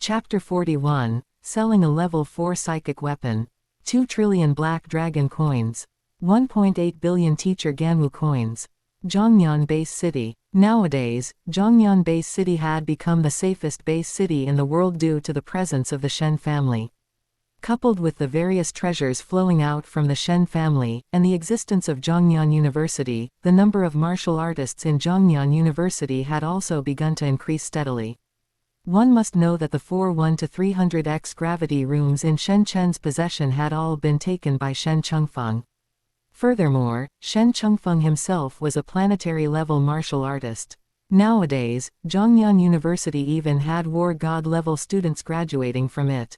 Chapter 41, Selling a Level 4 Psychic Weapon. 2 trillion Black Dragon Coins. 1.8 billion Teacher Ganwu Coins. Zhongnyan Base City. Nowadays, Zhongnyan Base City had become the safest base city in the world due to the presence of the Shen family. Coupled with the various treasures flowing out from the Shen family, and the existence of Zhongnyan University, the number of martial artists in Zhongnyan University had also begun to increase steadily. One must know that the 1 to 300x gravity rooms in Shen Chen's possession had all been taken by Shen Chengfeng. Furthermore, Shen Chengfeng himself was a planetary-level martial artist. Nowadays, Zhongnyan University even had war god-level students graduating from it.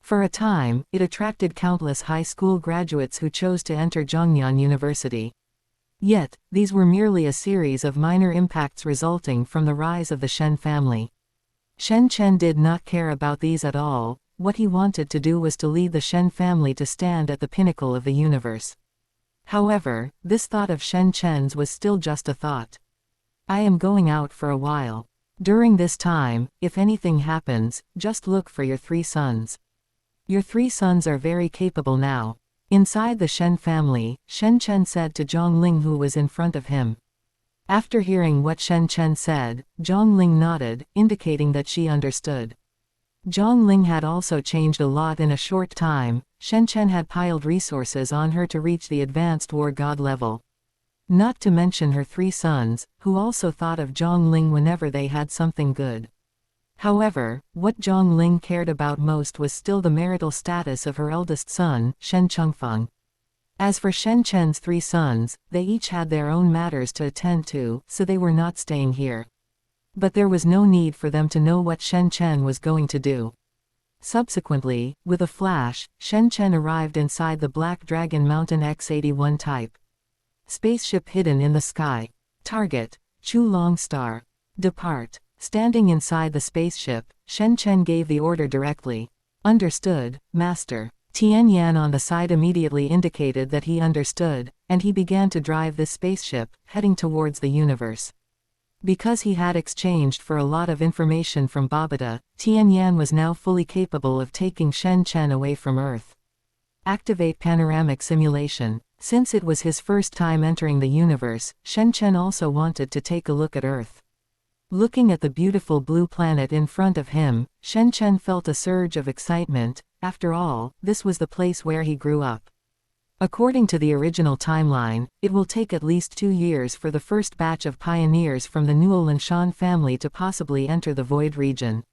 For a time, it attracted countless high school graduates who chose to enter Zhongnyan University. Yet, these were merely a series of minor impacts resulting from the rise of the Shen family. Shen Chen did not care about these at all. What he wanted to do was to lead the Shen family to stand at the pinnacle of the universe. However, this thought of Shen Chen's was still just a thought. I am going out for a while. During this time, if anything happens, just look for your 3 sons. Your 3 sons are very capable now. Inside the Shen family, Shen Chen said to Zhong Ling, who was in front of him. After hearing what Shen Chen said, Zhong Ling nodded, indicating that she understood. Zhong Ling had also changed a lot in a short time. Shen Chen had piled resources on her to reach the advanced war god level. Not to mention her 3 sons, who also thought of Zhong Ling whenever they had something good. However, what Zhong Ling cared about most was still the marital status of her eldest son, Shen Chengfeng. As for Shen Chen's 3 sons, they each had their own matters to attend to, so they were not staying here. But there was no need for them to know what Shen Chen was going to do. Subsequently, with a flash, Shen Chen arrived inside the Black Dragon Mountain X-81 type spaceship hidden in the sky. Target: Chulong Star. Depart. Standing inside the spaceship, Shen Chen gave the order directly. Understood, Master. Tian Yan on the side immediately indicated that he understood, and he began to drive this spaceship, heading towards the universe. Because he had exchanged for a lot of information from Babata, Tian Yan was now fully capable of taking Shen Chen away from Earth. Activate panoramic simulation. Since it was his first time entering the universe, Shen Chen also wanted to take a look at Earth. Looking at the beautiful blue planet in front of him, Shen Chen felt a surge of excitement. After all, this was the place where he grew up. According to the original timeline, it will take at least 2 years for the first batch of pioneers from the Newell Shan family to possibly enter the Void region.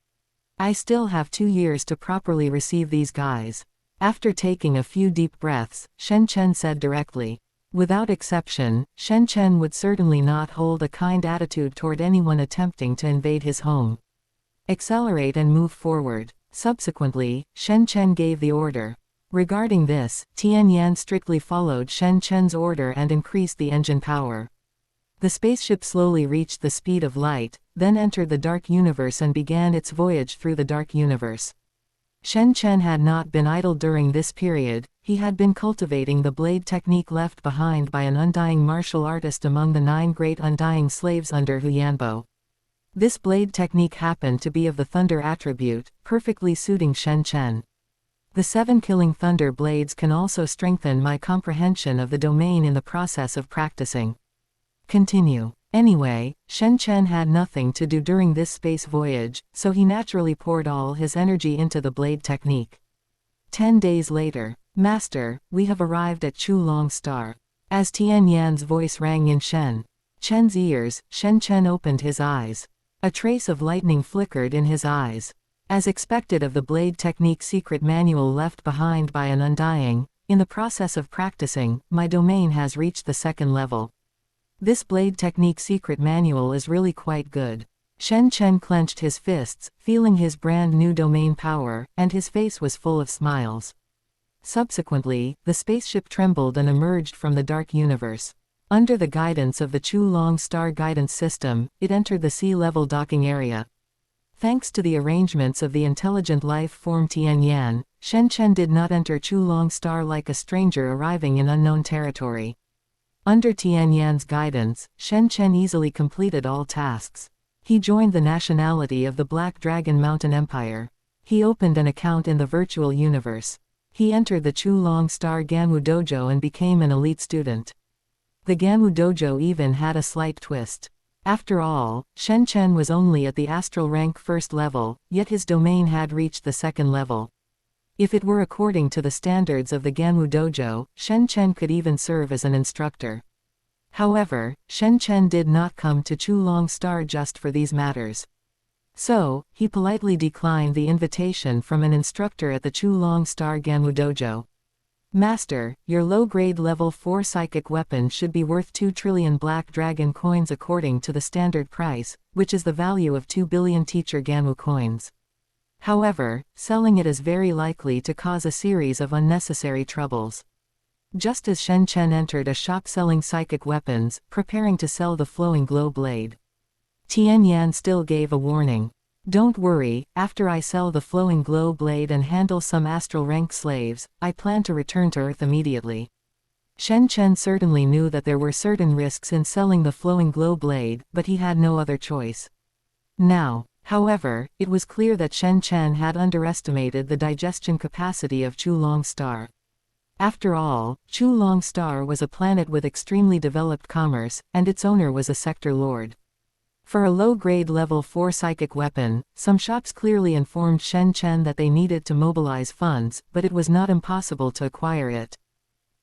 I still have 2 years to properly receive these guys. After taking a few deep breaths, Shen Chen said directly. Without exception, Shen Chen would certainly not hold a kind attitude toward anyone attempting to invade his home. Accelerate and move forward. Subsequently, Shen Chen gave the order. Regarding this, Tian Yan strictly followed Shen Chen's order and increased the engine power. The spaceship slowly reached the speed of light, then entered the dark universe and began its voyage through the dark universe. Shen Chen had not been idle during this period. He had been cultivating the blade technique left behind by an undying martial artist among the 9 great undying slaves under Hu Yanbo. This blade technique happened to be of the thunder attribute, perfectly suiting Shen Chen. The 7 killing thunder blades can also strengthen my comprehension of the domain in the process of practicing. Continue. Anyway, Shen Chen had nothing to do during this space voyage, so he naturally poured all his energy into the blade technique. 10 days later. Master, we have arrived at Chulong Star. As Tian Yan's voice rang in Shen Chen's ears, Shen Chen opened his eyes. A trace of lightning flickered in his eyes. As expected of the blade technique secret manual left behind by an undying, in the process of practicing, my domain has reached the 2nd level. This blade technique secret manual is really quite good. Shen Chen clenched his fists, feeling his brand new domain power, and his face was full of smiles. Subsequently, the spaceship trembled and emerged from the dark universe. Under the guidance of the Chulong Star Guidance System, it entered the sea-level docking area. Thanks to the arrangements of the intelligent life form Tian Yan, Shen Chen did not enter Chulong Star like a stranger arriving in unknown territory. Under Tian Yan's guidance, Shen Chen easily completed all tasks. He joined the nationality of the Black Dragon Mountain Empire. He opened an account in the virtual universe. He entered the Chulong Star Ganwu Dojo and became an elite student. The Ganwu Dojo even had a slight twist. After all, Shen Chen was only at the astral rank first level, yet his domain had reached the second level. If it were according to the standards of the Ganwu Dojo, Shen Chen could even serve as an instructor. However, Shen Chen did not come to Chulong Star just for these matters. So, he politely declined the invitation from an instructor at the Chulong Star Ganwu Dojo. Master, your low-grade level 4 psychic weapon should be worth 2 trillion black dragon coins according to the standard price, which is the value of 2 billion teacher Ganwu coins. However, selling it is very likely to cause a series of unnecessary troubles. Just as Shen Chen entered a shop selling psychic weapons, preparing to sell the flowing glow blade, Tian Yan still gave a warning. Don't worry, after I sell the flowing glow blade and handle some astral rank slaves, I plan to return to Earth immediately. Shen Chen certainly knew that there were certain risks in selling the flowing glow blade, but he had no other choice. Now, however, it was clear that Shen Chen had underestimated the digestion capacity of Chulong Star. After all, Chulong Star was a planet with extremely developed commerce, and its owner was a sector lord. For a low-grade level 4 psychic weapon, some shops clearly informed Shen Chen that they needed to mobilize funds, but it was not impossible to acquire it.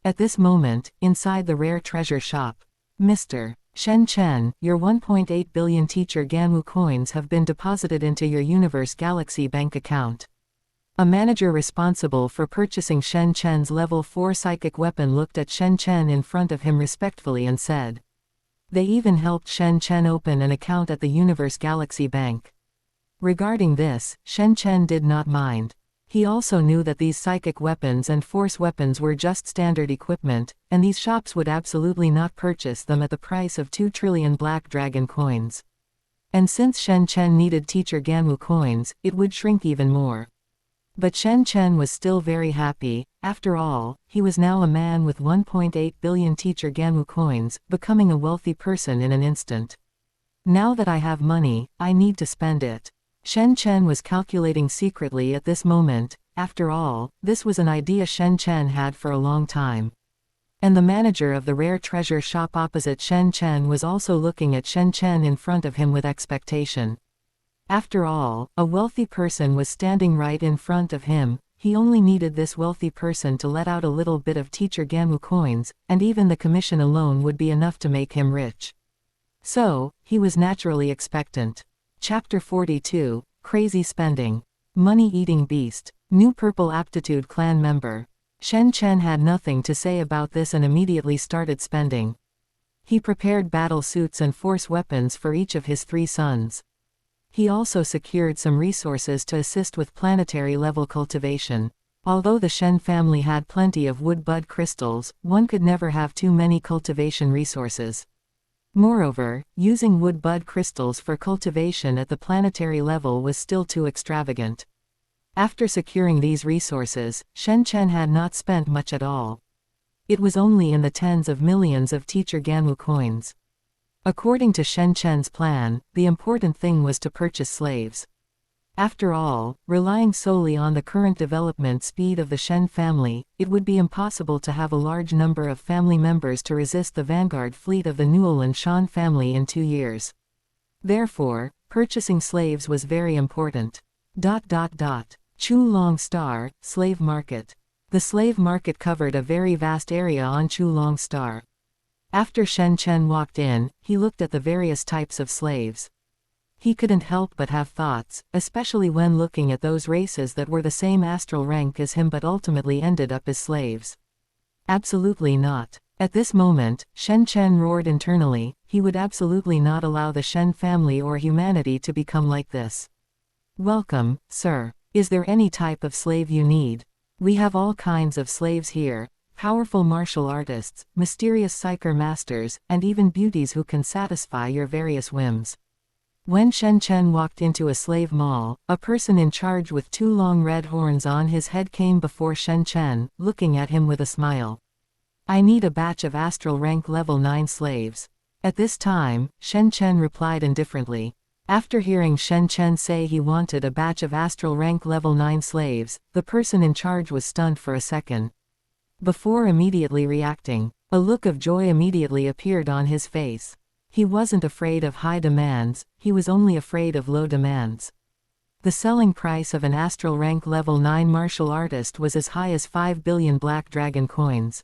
At this moment, inside the rare treasure shop, Mr. Shen Chen, your 1.8 billion teacher Ganwu coins have been deposited into your Universe Galaxy bank account. A manager responsible for purchasing Shen Chen's level 4 psychic weapon looked at Shen Chen in front of him respectfully and said. They even helped Shen Chen open an account at the Universe Galaxy Bank. Regarding this, Shen Chen did not mind. He also knew that these psychic weapons and force weapons were just standard equipment, and these shops would absolutely not purchase them at the price of 2 trillion black dragon coins. And since Shen Chen needed teacher Ganwu coins, it would shrink even more. But Shen Chen was still very happy. After all, he was now a man with 1.8 billion teacher Ganwu coins, becoming a wealthy person in an instant. Now that I have money, I need to spend it. Shen Chen was calculating secretly at this moment. After all, this was an idea Shen Chen had for a long time. And the manager of the rare treasure shop opposite Shen Chen was also looking at Shen Chen in front of him with expectation. After all, a wealthy person was standing right in front of him. He only needed this wealthy person to let out a little bit of teacher Ganwu coins, and even the commission alone would be enough to make him rich. So, he was naturally expectant. Chapter 42, Crazy Spending. Money-eating beast. New purple aptitude clan member. Shen Chen had nothing to say about this and immediately started spending. He prepared battle suits and force weapons for each of his 3 sons. He also secured some resources to assist with planetary-level cultivation. Although the Shen family had plenty of wood bud crystals, one could never have too many cultivation resources. Moreover, using wood bud crystals for cultivation at the planetary level was still too extravagant. After securing these resources, Shen Chen had not spent much at all. It was only in the tens of millions of teacher Ganwu coins. According to Shen Chen's plan, the important thing was to purchase slaves. After all, relying solely on the current development speed of the Shen family, it would be impossible to have a large number of family members to resist the vanguard fleet of the Newell and Shan family in 2 years. Therefore, purchasing slaves was very important. Chulong Star, Slave Market. The slave market covered a very vast area on Chulong Star. After Shen Chen walked in, he looked at the various types of slaves. He couldn't help but have thoughts, especially when looking at those races that were the same astral rank as him but ultimately ended up as slaves. Absolutely not. At this moment, Shen Chen roared internally. He would absolutely not allow the Shen family or humanity to become like this. Welcome, sir. Is there any type of slave you need? We have all kinds of slaves here. Powerful martial artists, mysterious psyker masters, and even beauties who can satisfy your various whims. When Shen Chen walked into a slave mall, a person in charge with 2 long red horns on his head came before Shen Chen, looking at him with a smile. I need a batch of astral rank level 9 slaves. At this time, Shen Chen replied indifferently. After hearing Shen Chen say he wanted a batch of astral rank level 9 slaves, the person in charge was stunned for a second. Before immediately reacting, a look of joy immediately appeared on his face. He wasn't afraid of high demands, he was only afraid of low demands. The selling price of an astral rank level 9 martial artist was as high as 5 billion black dragon coins.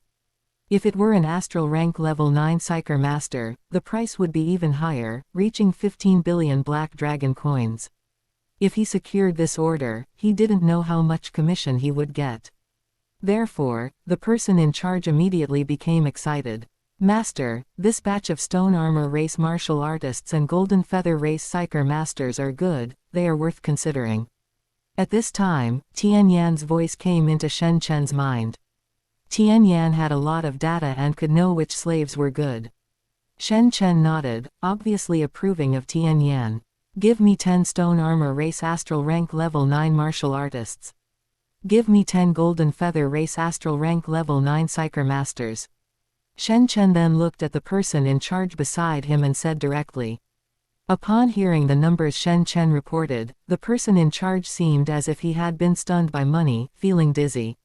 If it were an astral rank level 9 psyker master, the price would be even higher, reaching 15 billion black dragon coins. If he secured this order, he didn't know how much commission he would get. Therefore, the person in charge immediately became excited. Master, this batch of stone armor race martial artists and golden feather race psyker masters are good, they are worth considering. At this time, Tian Yan's voice came into Shen Chen's mind. Tian Yan had a lot of data and could know which slaves were good. Shen Chen nodded, obviously approving of Tian Yan. Give me 10 stone armor race astral rank level 9 martial artists. Give me 10 golden feather race astral rank level 9 psyker masters. Shen Chen then looked at the person in charge beside him and said directly. Upon hearing the numbers Shen Chen reported, the person in charge seemed as if he had been stunned by money, feeling dizzy.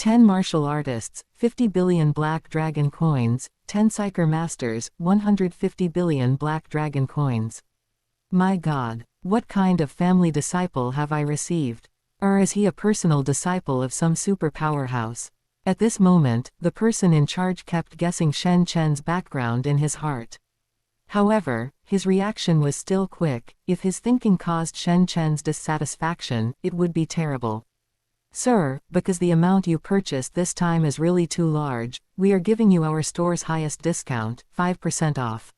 10 martial artists, 50 billion black dragon coins, 10 psyker masters, 150 billion black dragon coins. My God, what kind of family disciple have I received? Or is he a personal disciple of some super powerhouse? At this moment, the person in charge kept guessing Shen Chen's background in his heart. However, his reaction was still quick. If his thinking caused Shen Chen's dissatisfaction, it would be terrible. Sir, because the amount you purchased this time is really too large, we are giving you our store's highest discount, 5% off.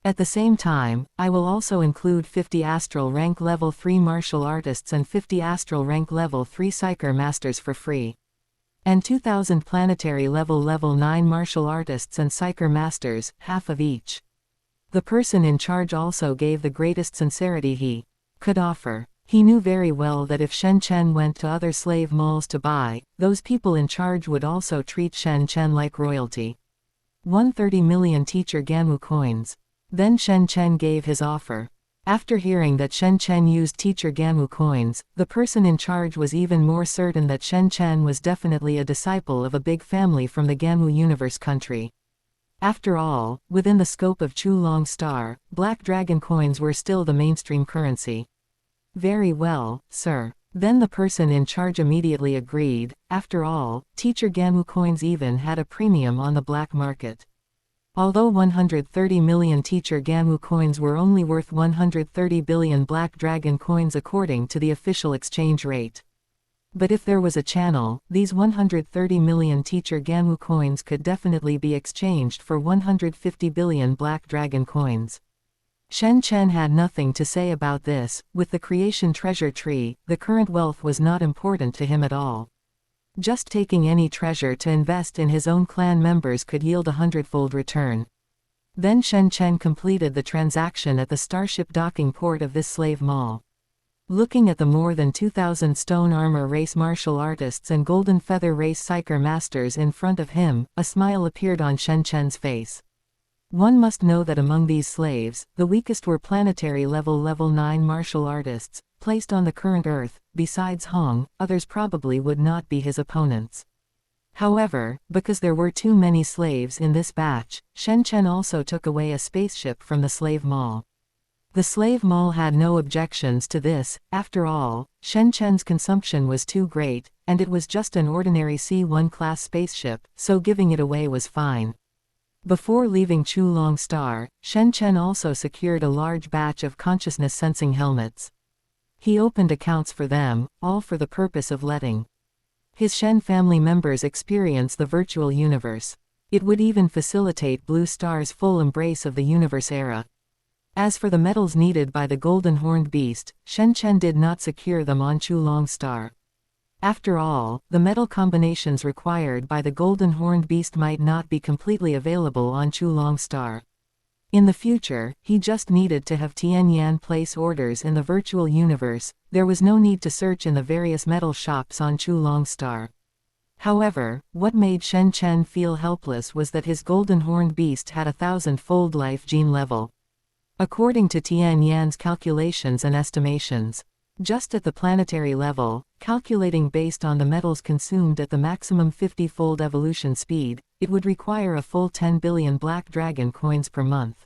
At the same time, I will also include 50 astral rank level 3 martial artists and 50 astral rank level 3 psyker masters for free. And 2,000 planetary level 9 martial artists and psyker masters, half of each. The person in charge also gave the greatest sincerity he could offer. He knew very well that if Shen Chen went to other slave malls to buy, those people in charge would also treat Shen Chen like royalty. 130 million teacher Ganwu coins. Then Shen Chen gave his offer. After hearing that Shen Chen used teacher Ganwu coins, the person in charge was even more certain that Shen Chen was definitely a disciple of a big family from the Ganwu universe country. After all, within the scope of Chulong Star, black dragon coins were still the mainstream currency. Very well, sir. Then the person in charge immediately agreed. After all, teacher Ganwu coins even had a premium on the black market. Although 130 million teacher Ganwu coins were only worth 130 billion black dragon coins according to the official exchange rate. But if there was a channel, these 130 million teacher Ganwu coins could definitely be exchanged for 150 billion black dragon coins. Shen Chen had nothing to say about this. With the creation treasure tree, the current wealth was not important to him at all. Just taking any treasure to invest in his own clan members could yield a 100-fold return. Then Shen Chen completed the transaction at the starship docking port of this slave mall. Looking at the more than 2,000 stone armor race martial artists and golden feather race psyker masters in front of him, a smile appeared on Shen Chen's face. One must know that among these slaves, the weakest were planetary level 9 martial artists, placed on the current Earth. Besides Hong, others probably would not be his opponents. However, because there were too many slaves in this batch, Shen Chen also took away a spaceship from the slave mall. The slave mall had no objections to this. After all, Shen Chen's consumption was too great, and it was just an ordinary C1 class spaceship, so giving it away was fine. Before leaving Chulong Star, Shen Chen also secured a large batch of consciousness-sensing helmets. He opened accounts for them, all for the purpose of letting his Shen family members experience the virtual universe. It would even facilitate Blue Star's full embrace of the universe era. As for the metals needed by the Golden Horned Beast, Shen Chen did not secure them on Chulong Star. After all, the metal combinations required by the Golden Horned Beast might not be completely available on Chulong Star. In the future, he just needed to have Tian Yan place orders in the virtual universe. There was no need to search in the various metal shops on Chulong Star. However, what made Shen Chen feel helpless was that his Golden Horned Beast had 1,000-fold life gene level. according to Tian Yan's calculations and estimations. Just at the planetary level, calculating based on the metals consumed at the maximum 50-fold evolution speed, it would require a full 10 billion black dragon coins per month.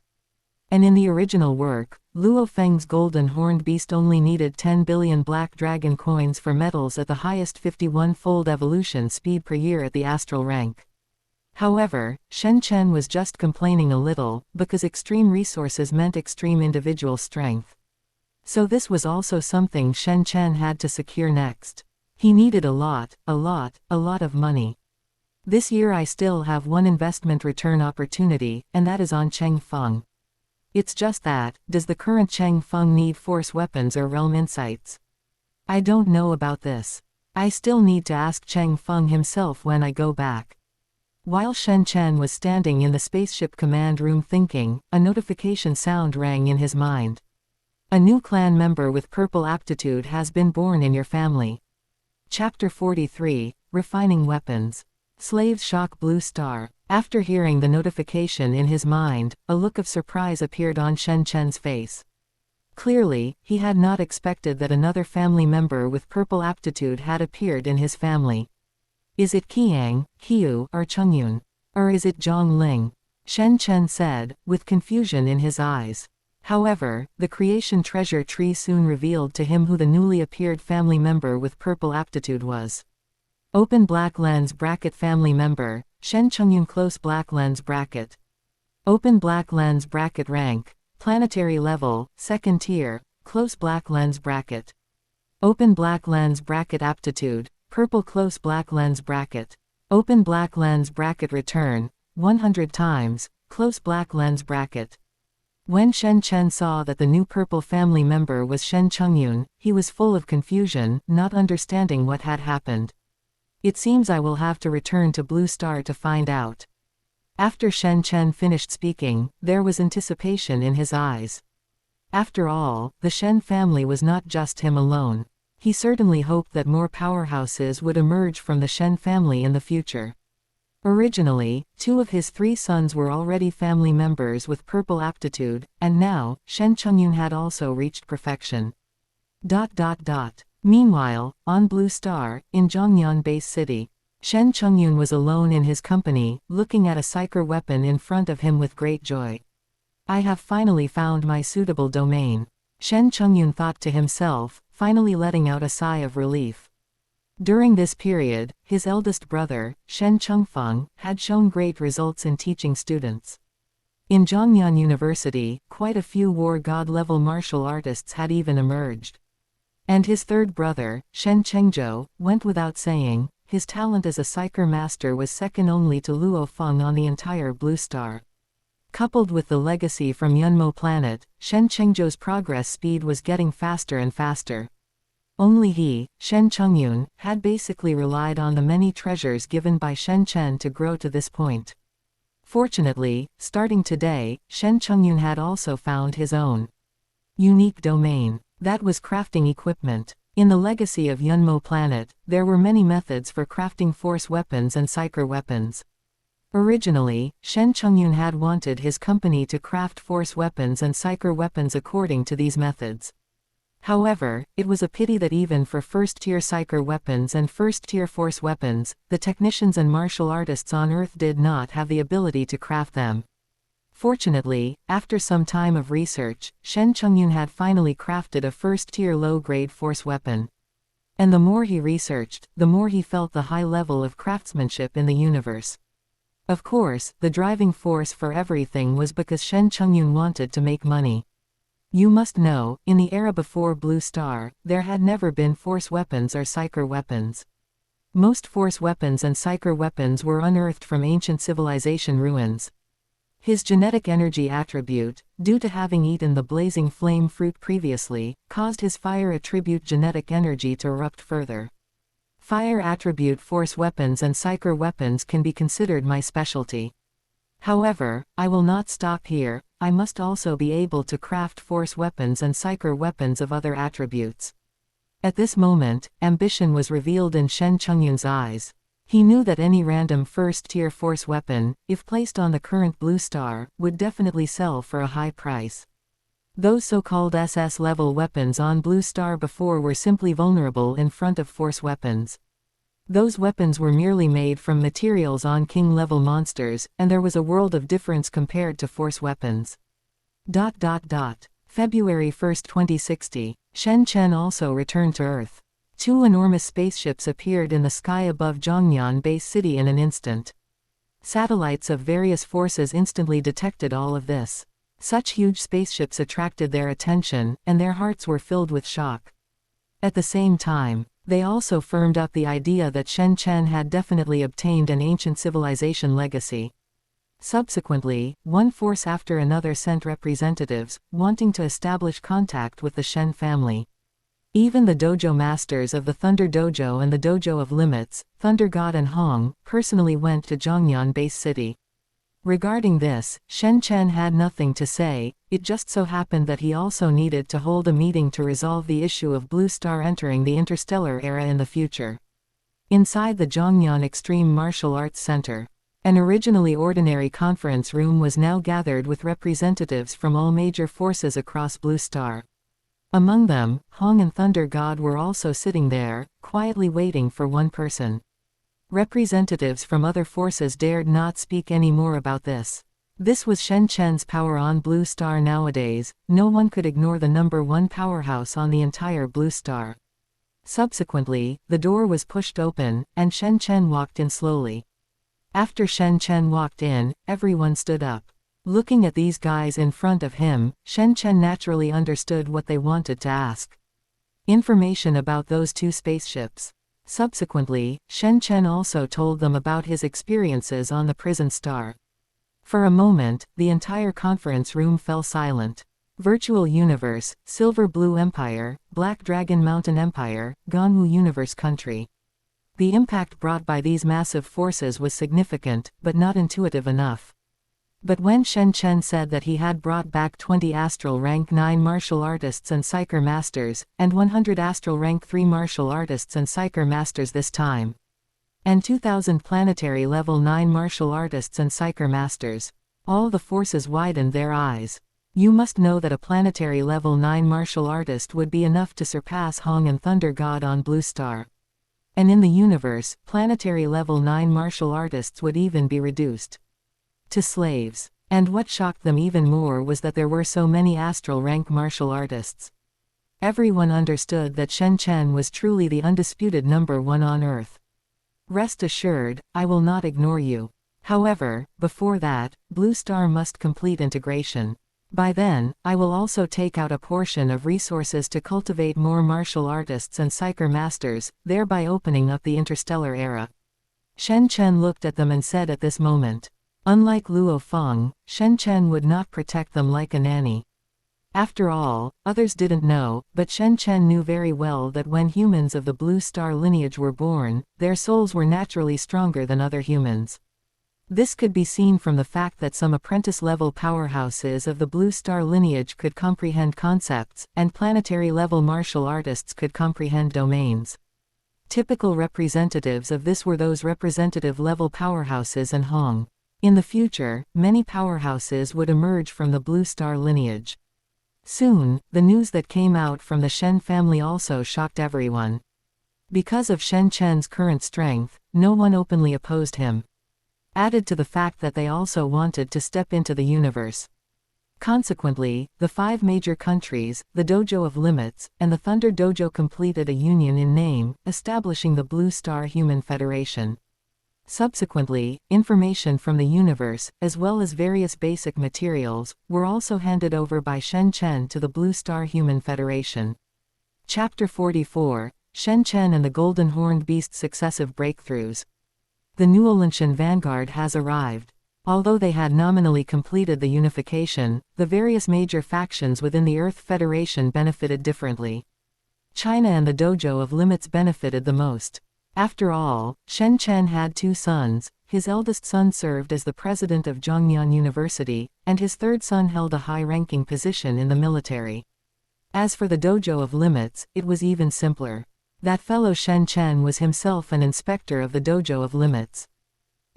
And in the original work, Luo Feng's golden horned beast only needed 10 billion black dragon coins for metals at the highest 51-fold evolution speed per year at the astral rank. However, Shen Chen was just complaining a little, because extreme resources meant extreme individual strength. So this was also something Shen Chen had to secure next. He needed a lot of money. This year I still have one investment return opportunity, and that is on Cheng Feng. It's just that, does the current Cheng Feng need force weapons or realm insights? I don't know about this. I still need to ask Cheng Feng himself when I go back. While Shen Chen was standing in the spaceship command room thinking, a notification sound rang in his mind. A new clan member with purple aptitude has been born in your family. Chapter 43, Refining Weapons. Slaves shock Blue Star. After hearing the notification in his mind, a look of surprise appeared on Shen Chen's face. Clearly, he had not expected that another family member with purple aptitude had appeared in his family. Is it Qiang, Qiu, or Chengyun? Or is it Zhang Ling? Shen Chen said, with confusion in his eyes. However, the creation treasure tree soon revealed to him who the newly appeared family member with purple aptitude was. Open black lens bracket family member, Shen Chengyun close black lens bracket. Open black lens bracket rank, planetary level, 2nd tier, close black lens bracket. Open black lens bracket aptitude, purple close black lens bracket. Open black lens bracket return, 100 times, close black lens bracket. When Shen Chen saw that the new purple family member was Shen Chengyun, he was full of confusion, not understanding what had happened. It seems I will have to return to Blue Star to find out. After Shen Chen finished speaking, there was anticipation in his eyes. After all, the Shen family was not just him alone. He certainly hoped that more powerhouses would emerge from the Shen family in the future. Originally, 2 of his 3 sons were already family members with purple aptitude, and now, Shen Chengyun had also reached perfection. Meanwhile, on Blue Star, in Zhongyan Base City, Shen Chengyun was alone in his company, looking at a psyker weapon in front of him with great joy. I have finally found my suitable domain. Shen Chengyun thought to himself, finally letting out a sigh of relief. During this period, his eldest brother, Shen Chengfeng, had shown great results in teaching students. In Zhongyan University, quite a few war god-level martial artists had even emerged. And his third brother, Shen Chengzhou, went without saying, his talent as a psyker master was second only to Luo Feng on the entire Blue Star. Coupled with the legacy from Yunmo planet, Shen Chengzhou's progress speed was getting faster and faster. Only he, Shen Chengyun, had basically relied on the many treasures given by Shen Chen to grow to this point. Fortunately, starting today, Shen Chengyun had also found his own unique domain. That was crafting equipment. In the legacy of Yunmo planet, there were many methods for crafting force weapons and psyker weapons. Originally, Shen Chengyun had wanted his company to craft force weapons and psyker weapons according to these methods. However, it was a pity that even for first-tier psyker weapons and first-tier force weapons, the technicians and martial artists on Earth did not have the ability to craft them. Fortunately, after some time of research, Shen Chengyun had finally crafted a first-tier low-grade force weapon. And the more he researched, the more he felt the high level of craftsmanship in the universe. Of course, the driving force for everything was because Shen Chengyun wanted to make money. You must know, in the era before Blue Star, there had never been force weapons or psyker weapons. Most force weapons and psyker weapons were unearthed from ancient civilization ruins. His genetic energy attribute, due to having eaten the blazing flame fruit previously, caused his fire attribute genetic energy to erupt further. Fire attribute force weapons and psyker weapons can be considered my specialty. However, I will not stop here. I must also be able to craft force weapons and psyker weapons of other attributes. At this moment, ambition was revealed in Shen Chengyun's eyes. He knew that any random first-tier force weapon, if placed on the current Blue Star, would definitely sell for a high price. Those so-called SS-level weapons on Blue Star before were simply vulnerable in front of Force weapons. Those weapons were merely made from materials on King-level monsters, and there was a world of difference compared to Force weapons. February 1, 2060. Shen Chen also returned to Earth. 2 enormous spaceships appeared in the sky above Zhongnian Base City in an instant. Satellites of various forces instantly detected all of this. Such huge spaceships attracted their attention, and their hearts were filled with shock. At the same time, they also firmed up the idea that Shen Chen had definitely obtained an ancient civilization legacy. Subsequently, one force after another sent representatives, wanting to establish contact with the Shen family. Even the dojo masters of the Thunder Dojo and the Dojo of Limits, Thunder God and Hong, personally went to Zhongnian Base City. Regarding this, Shen Chen had nothing to say. It just so happened that he also needed to hold a meeting to resolve the issue of Blue Star entering the interstellar era in the future. Inside the Zhongnian Extreme Martial Arts Center, an originally ordinary conference room was now gathered with representatives from all major forces across Blue Star. Among them, Hong and Thunder God were also sitting there, quietly waiting for one person. Representatives from other forces dared not speak any more about this. This was Shen Chen's power on Blue Star nowadays. No one could ignore the #1 powerhouse on the entire Blue Star. Subsequently, the door was pushed open, and Shen Chen walked in slowly. After Shen Chen walked in, everyone stood up. Looking at these guys in front of him, Shen Chen naturally understood what they wanted to ask. Information about those 2 spaceships. Subsequently, Shen Chen also told them about his experiences on the prison star. For a moment, the entire conference room fell silent. Virtual Universe, Silver Blue Empire, Black Dragon Mountain Empire, Ganwu Universe Country. The impact brought by these massive forces was significant, but not intuitive enough. But when Shen Chen said that he had brought back 20 Astral Rank 9 martial artists and Psyker Masters, and 100 Astral Rank 3 martial artists and Psyker Masters this time, and 2,000 Planetary Level 9 martial artists and Psyker Masters, all the forces widened their eyes. You must know that a Planetary Level 9 martial artist would be enough to surpass Hong and Thunder God on Blue Star. And in the universe, Planetary Level 9 martial artists would even be reduced to slaves. And what shocked them even more was that there were so many Astral Rank martial artists. Everyone understood that Shen Chen was truly the undisputed #1 on Earth. Rest assured, I will not ignore you. However, before that, Blue Star must complete integration. By then, I will also take out a portion of resources to cultivate more martial artists and Psyker Masters, thereby opening up the interstellar era. Shen Chen looked at them and said at this moment, unlike Luo Feng, Shen Chen would not protect them like a nanny. After all, others didn't know, but Shen Chen knew very well that when humans of the Blue Star lineage were born, their souls were naturally stronger than other humans. This could be seen from the fact that some apprentice-level powerhouses of the Blue Star lineage could comprehend concepts, and planetary-level martial artists could comprehend domains. Typical representatives of this were those representative-level powerhouses and Hong. In the future, many powerhouses would emerge from the Blue Star lineage. Soon, the news that came out from the Shen family also shocked everyone. Because of Shen Chen's current strength, no one openly opposed him. Added to the fact that they also wanted to step into the universe. Consequently, the 5 major countries, the Dojo of Limits, and the Thunder Dojo completed a union in name, establishing the Blue Star Human Federation. Subsequently, information from the universe, as well as various basic materials, were also handed over by Shen Chen to the Blue Star Human Federation. Chapter 44, Shen Chen and the Golden Horned Beast's Successive Breakthroughs. The Nuolanshan Vanguard has arrived. Although they had nominally completed the unification, the various major factions within the Earth Federation benefited differently. China and the Dojo of Limits benefited the most. After all, Shen Chen had 2 sons. His eldest son served as the president of Zhongnian University, and his third son held a high-ranking position in the military. As for the Dojo of Limits, it was even simpler. That fellow Shen Chen was himself an inspector of the Dojo of Limits.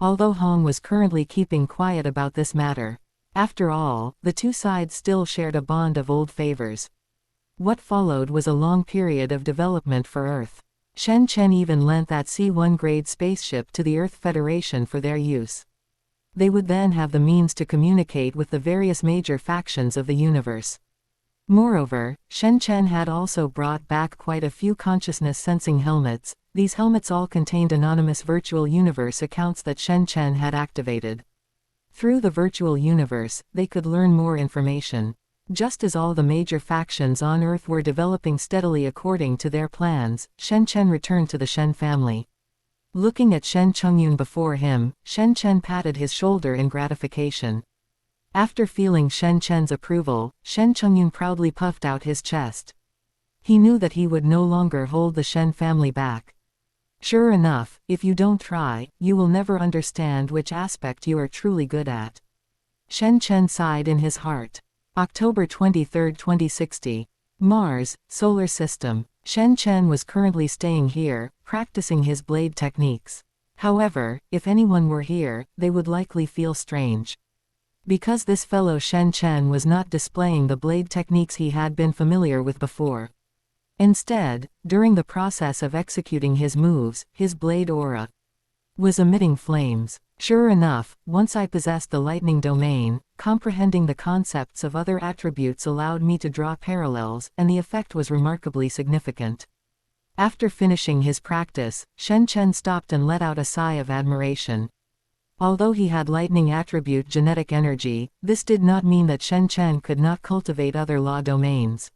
Although Hong was currently keeping quiet about this matter, After all, the two sides still shared a bond of old favors. What followed was a long period of development for Earth. Shen Chen even lent that C-1 grade spaceship to the Earth Federation for their use. They would then have the means to communicate with the various major factions of the universe. Moreover, Shen Chen had also brought back quite a few consciousness-sensing helmets. These helmets all contained anonymous virtual universe accounts that Shen Chen had activated. Through the virtual universe, they could learn more information. Just as all the major factions on Earth were developing steadily according to their plans, Shen Chen returned to the Shen family. Looking at Shen Chengyun before him, Shen Chen patted his shoulder in gratification. After feeling Shen Chen's approval, Shen Chengyun proudly puffed out his chest. He knew that he would no longer hold the Shen family back. Sure enough, if you don't try, you will never understand which aspect you are truly good at. Shen Chen sighed in his heart. October 23, 2060. Mars, Solar System. Shen Chen was currently staying here, practicing his blade techniques. However, if anyone were here, they would likely feel strange. Because this fellow Shen Chen was not displaying the blade techniques he had been familiar with before. Instead, during the process of executing his moves, his blade aura was emitting flames. Sure enough, once I possessed the lightning domain, comprehending the concepts of other attributes allowed me to draw parallels, and the effect was remarkably significant. After finishing his practice, Shen Chen stopped and let out a sigh of admiration. Although he had lightning attribute genetic energy, this did not mean that Shen Chen could not cultivate other law domains.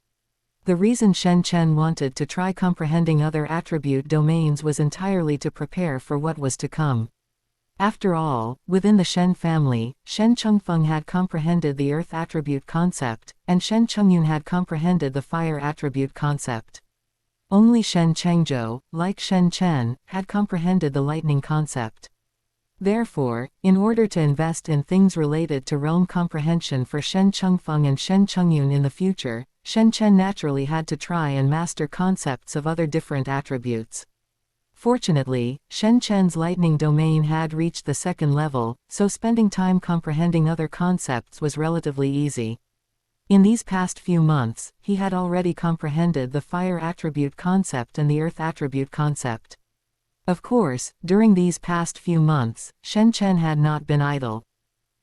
The reason Shen Chen wanted to try comprehending other attribute domains was entirely to prepare for what was to come. After all, within the Shen family, Shen Chengfeng had comprehended the earth attribute concept, and Shen Chengyun had comprehended the fire attribute concept. Only Shen Chengzhou, like Shen Chen, had comprehended the lightning concept. Therefore, in order to invest in things related to realm comprehension for Shen Chengfeng and Shen Chengyun in the future, Shen Chen naturally had to try and master concepts of other different attributes. Fortunately, Shen Chen's lightning domain had reached the second level, so spending time comprehending other concepts was relatively easy. In these past few months, he had already comprehended the fire attribute concept and the earth attribute concept. Of course, during these past few months, Shen Chen had not been idle.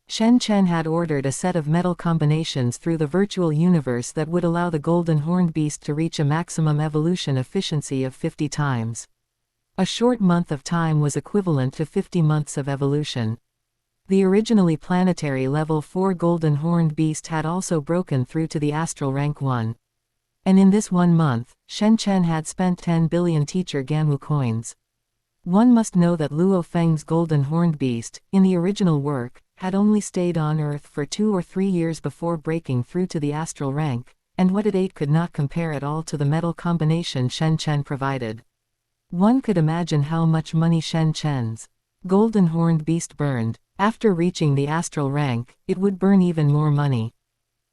Shen Chen had ordered a set of metal combinations through the virtual universe that would allow the golden horned beast to reach a maximum evolution efficiency of 50 times. A short month of time was equivalent to 50 months of evolution. The originally planetary level 4 golden horned beast had also broken through to the astral rank 1. And in this 1 month, Shen Chen had spent 10 billion teacher Ganwu coins. One must know that Luo Feng's golden horned beast, in the original work, had only stayed on Earth for 2 or 3 years before breaking through to the astral rank, and what it ate could not compare at all to the metal combination Shen Chen provided. One could imagine how much money Shen Chen's golden horned beast burned. After reaching the astral rank, it would burn even more money.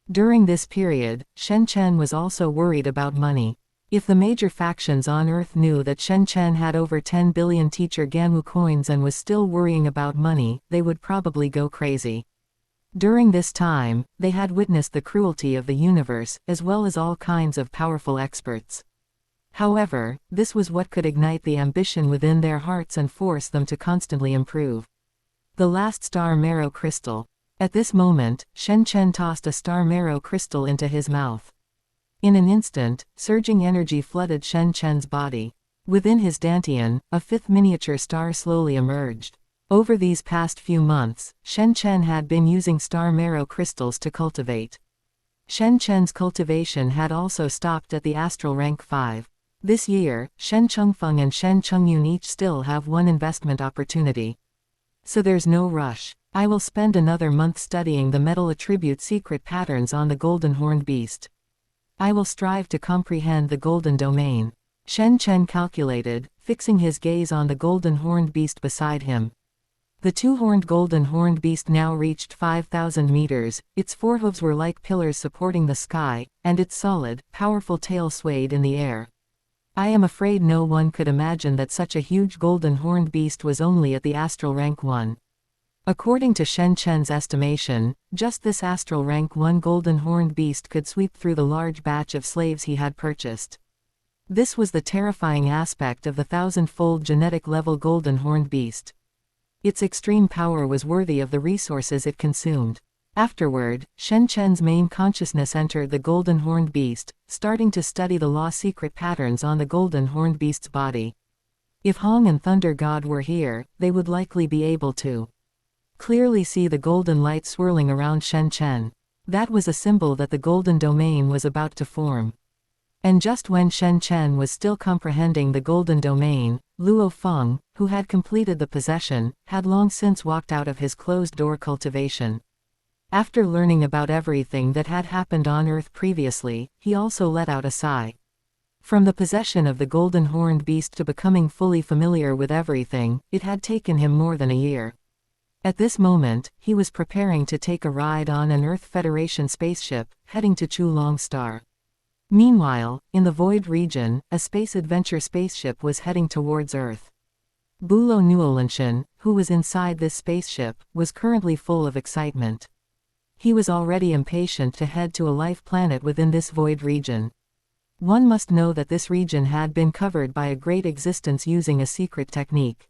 During this period, Shen Chen was also worried about money. If the major factions on Earth knew that Shen Chen had over 10 billion teacher Ganwu coins and was still worrying about money, they would probably go crazy. During this time, they had witnessed the cruelty of the universe, as well as all kinds of powerful experts. However, this was what could ignite the ambition within their hearts and force them to constantly improve. The last star marrow crystal. At this moment, Shen Chen tossed a star marrow crystal into his mouth. In an instant, surging energy flooded Shen Chen's body. Within his dantian, a fifth miniature star slowly emerged. Over these past few months, Shen Chen had been using star marrow crystals to cultivate. Shen Chen's cultivation had also stopped at the astral rank 5. This year, Shen Chengfeng and Shen Chengyun each still have one investment opportunity. So there's no rush. I will spend another month studying the metal attribute secret patterns on the golden horned beast. I will strive to comprehend the golden domain. Shen Chen calculated, fixing his gaze on the golden horned beast beside him. The two-horned golden horned beast now reached 5,000 meters, its forehooves were like pillars supporting the sky, and its solid, powerful tail swayed in the air. I am afraid no one could imagine that such a huge golden horned beast was only at the astral rank 1. According to Shen Chen's estimation, just this astral rank 1 golden horned beast could sweep through the large batch of slaves he had purchased. This was the terrifying aspect of the 1,000-fold genetic level golden horned beast. Its extreme power was worthy of the resources it consumed. Afterward, Shen Chen's main consciousness entered the golden horned beast, starting to study the law-secret patterns on the golden horned beast's body. If Hong and Thunder God were here, they would likely be able to clearly see the golden light swirling around Shen Chen. That was a symbol that the golden domain was about to form. And just when Shen Chen was still comprehending the golden domain, Luo Feng, who had completed the possession, had long since walked out of his closed-door cultivation. After learning about everything that had happened on Earth previously, he also let out a sigh. From the possession of the golden horned beast to becoming fully familiar with everything, it had taken him more than a year. At this moment, he was preparing to take a ride on an Earth Federation spaceship, heading to Chulong Star. Meanwhile, in the Void region, a space adventure spaceship was heading towards Earth. Bulo Nuolanshan, who was inside this spaceship, was currently full of excitement. He was already impatient to head to a life planet within this Void region. One must know that this region had been covered by a great existence using a secret technique.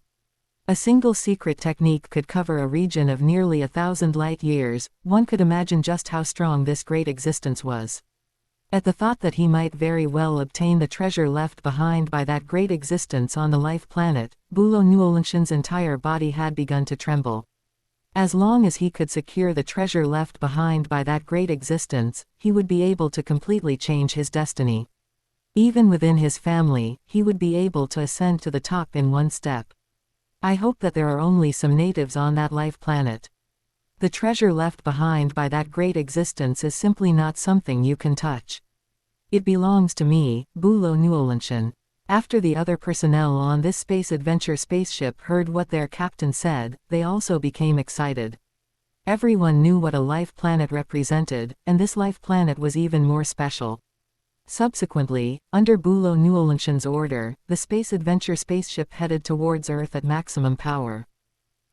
A single secret technique could cover a region of nearly 1,000 light years. One could imagine just how strong this great existence was. At the thought that he might very well obtain the treasure left behind by that great existence on the life planet, Bulo Nuolanshan's entire body had begun to tremble. As long as he could secure the treasure left behind by that great existence, he would be able to completely change his destiny. Even within his family, he would be able to ascend to the top in one step. I hope that there are only some natives on that life planet. The treasure left behind by that great existence is simply not something you can touch. It belongs to me, Bulo Nuolanshan. After the other personnel on this space adventure spaceship heard what their captain said, they also became excited. Everyone knew what a life planet represented, and this life planet was even more special. Subsequently, under Bulo Nuolanshan's order, the space adventure spaceship headed towards Earth at maximum power.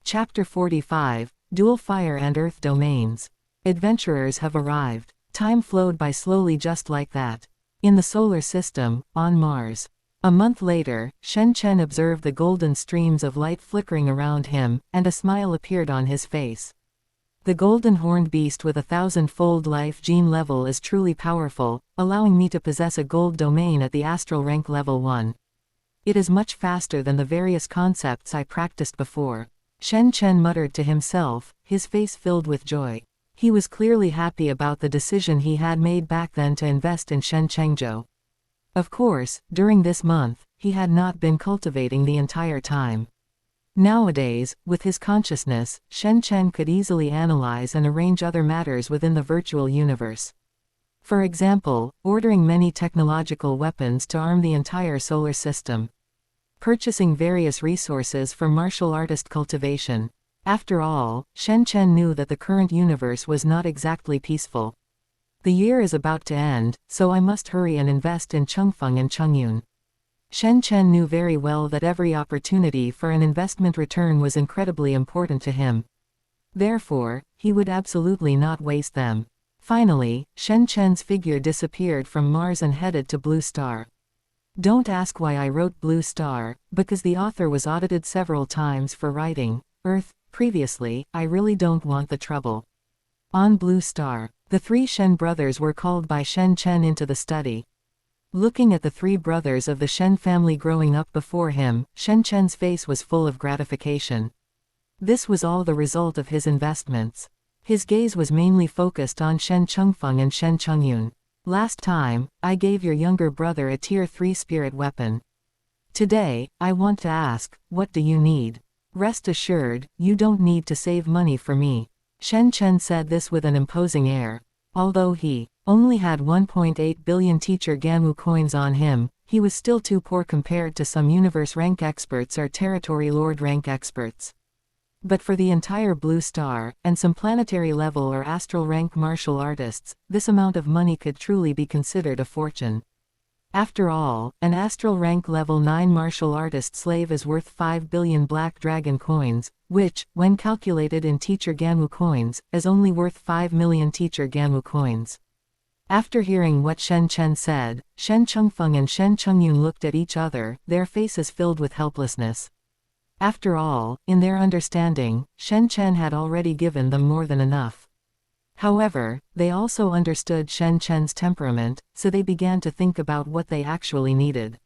Chapter 45, Dual Fire and Earth Domains. Adventurers have arrived. Time flowed by slowly just like that. In the solar system, on Mars. A month later, Shen Chen observed the golden streams of light flickering around him, and a smile appeared on his face. The golden horned beast with 1,000-fold life gene level is truly powerful, allowing me to possess a gold domain at the astral rank level 1. It is much faster than the various concepts I practiced before. Shen Chen muttered to himself, his face filled with joy. He was clearly happy about the decision he had made back then to invest in Shen Chengzhou. Of course, during this month, he had not been cultivating the entire time. Nowadays, with his consciousness, Shen Chen could easily analyze and arrange other matters within the virtual universe. For example, ordering many technological weapons to arm the entire solar system. Purchasing various resources for martial artist cultivation. After all, Shen Chen knew that the current universe was not exactly peaceful. The year is about to end, so I must hurry and invest in Chengfeng and Chengyun. Shen Chen knew very well that every opportunity for an investment return was incredibly important to him. Therefore, he would absolutely not waste them. Finally, Shen Chen's figure disappeared from Mars and headed to Blue Star. Don't ask why I wrote Blue Star, because the author was audited several times for writing Earth previously. I really don't want the trouble. On Blue Star, the three Shen brothers were called by Shen Chen into the study. Looking at the three brothers of the Shen family growing up before him, Shen Chen's face was full of gratification. This was all the result of his investments. His gaze was mainly focused on Shen Chengfeng and Shen Chengyun. Last time, I gave your younger brother a Tier 3 spirit weapon. Today, I want to ask, what do you need? Rest assured, you don't need to save money for me. Shen Chen said this with an imposing air. Although he only had 1.8 billion teacher Ganwu coins on him, he was still too poor compared to some universe rank experts or territory lord rank experts. But for the entire Blue Star, and some planetary level or astral rank martial artists, this amount of money could truly be considered a fortune. After all, an astral rank level 9 martial artist slave is worth 5 billion black dragon coins, which, when calculated in teacher Ganwu coins, is only worth 5 million teacher Ganwu coins. After hearing what Shen Chen said, Shen Chengfeng and Shen Chengyun looked at each other, their faces filled with helplessness. After all, in their understanding, Shen Chen had already given them more than enough. However, they also understood Shen Chen's temperament, so they began to think about what they actually needed.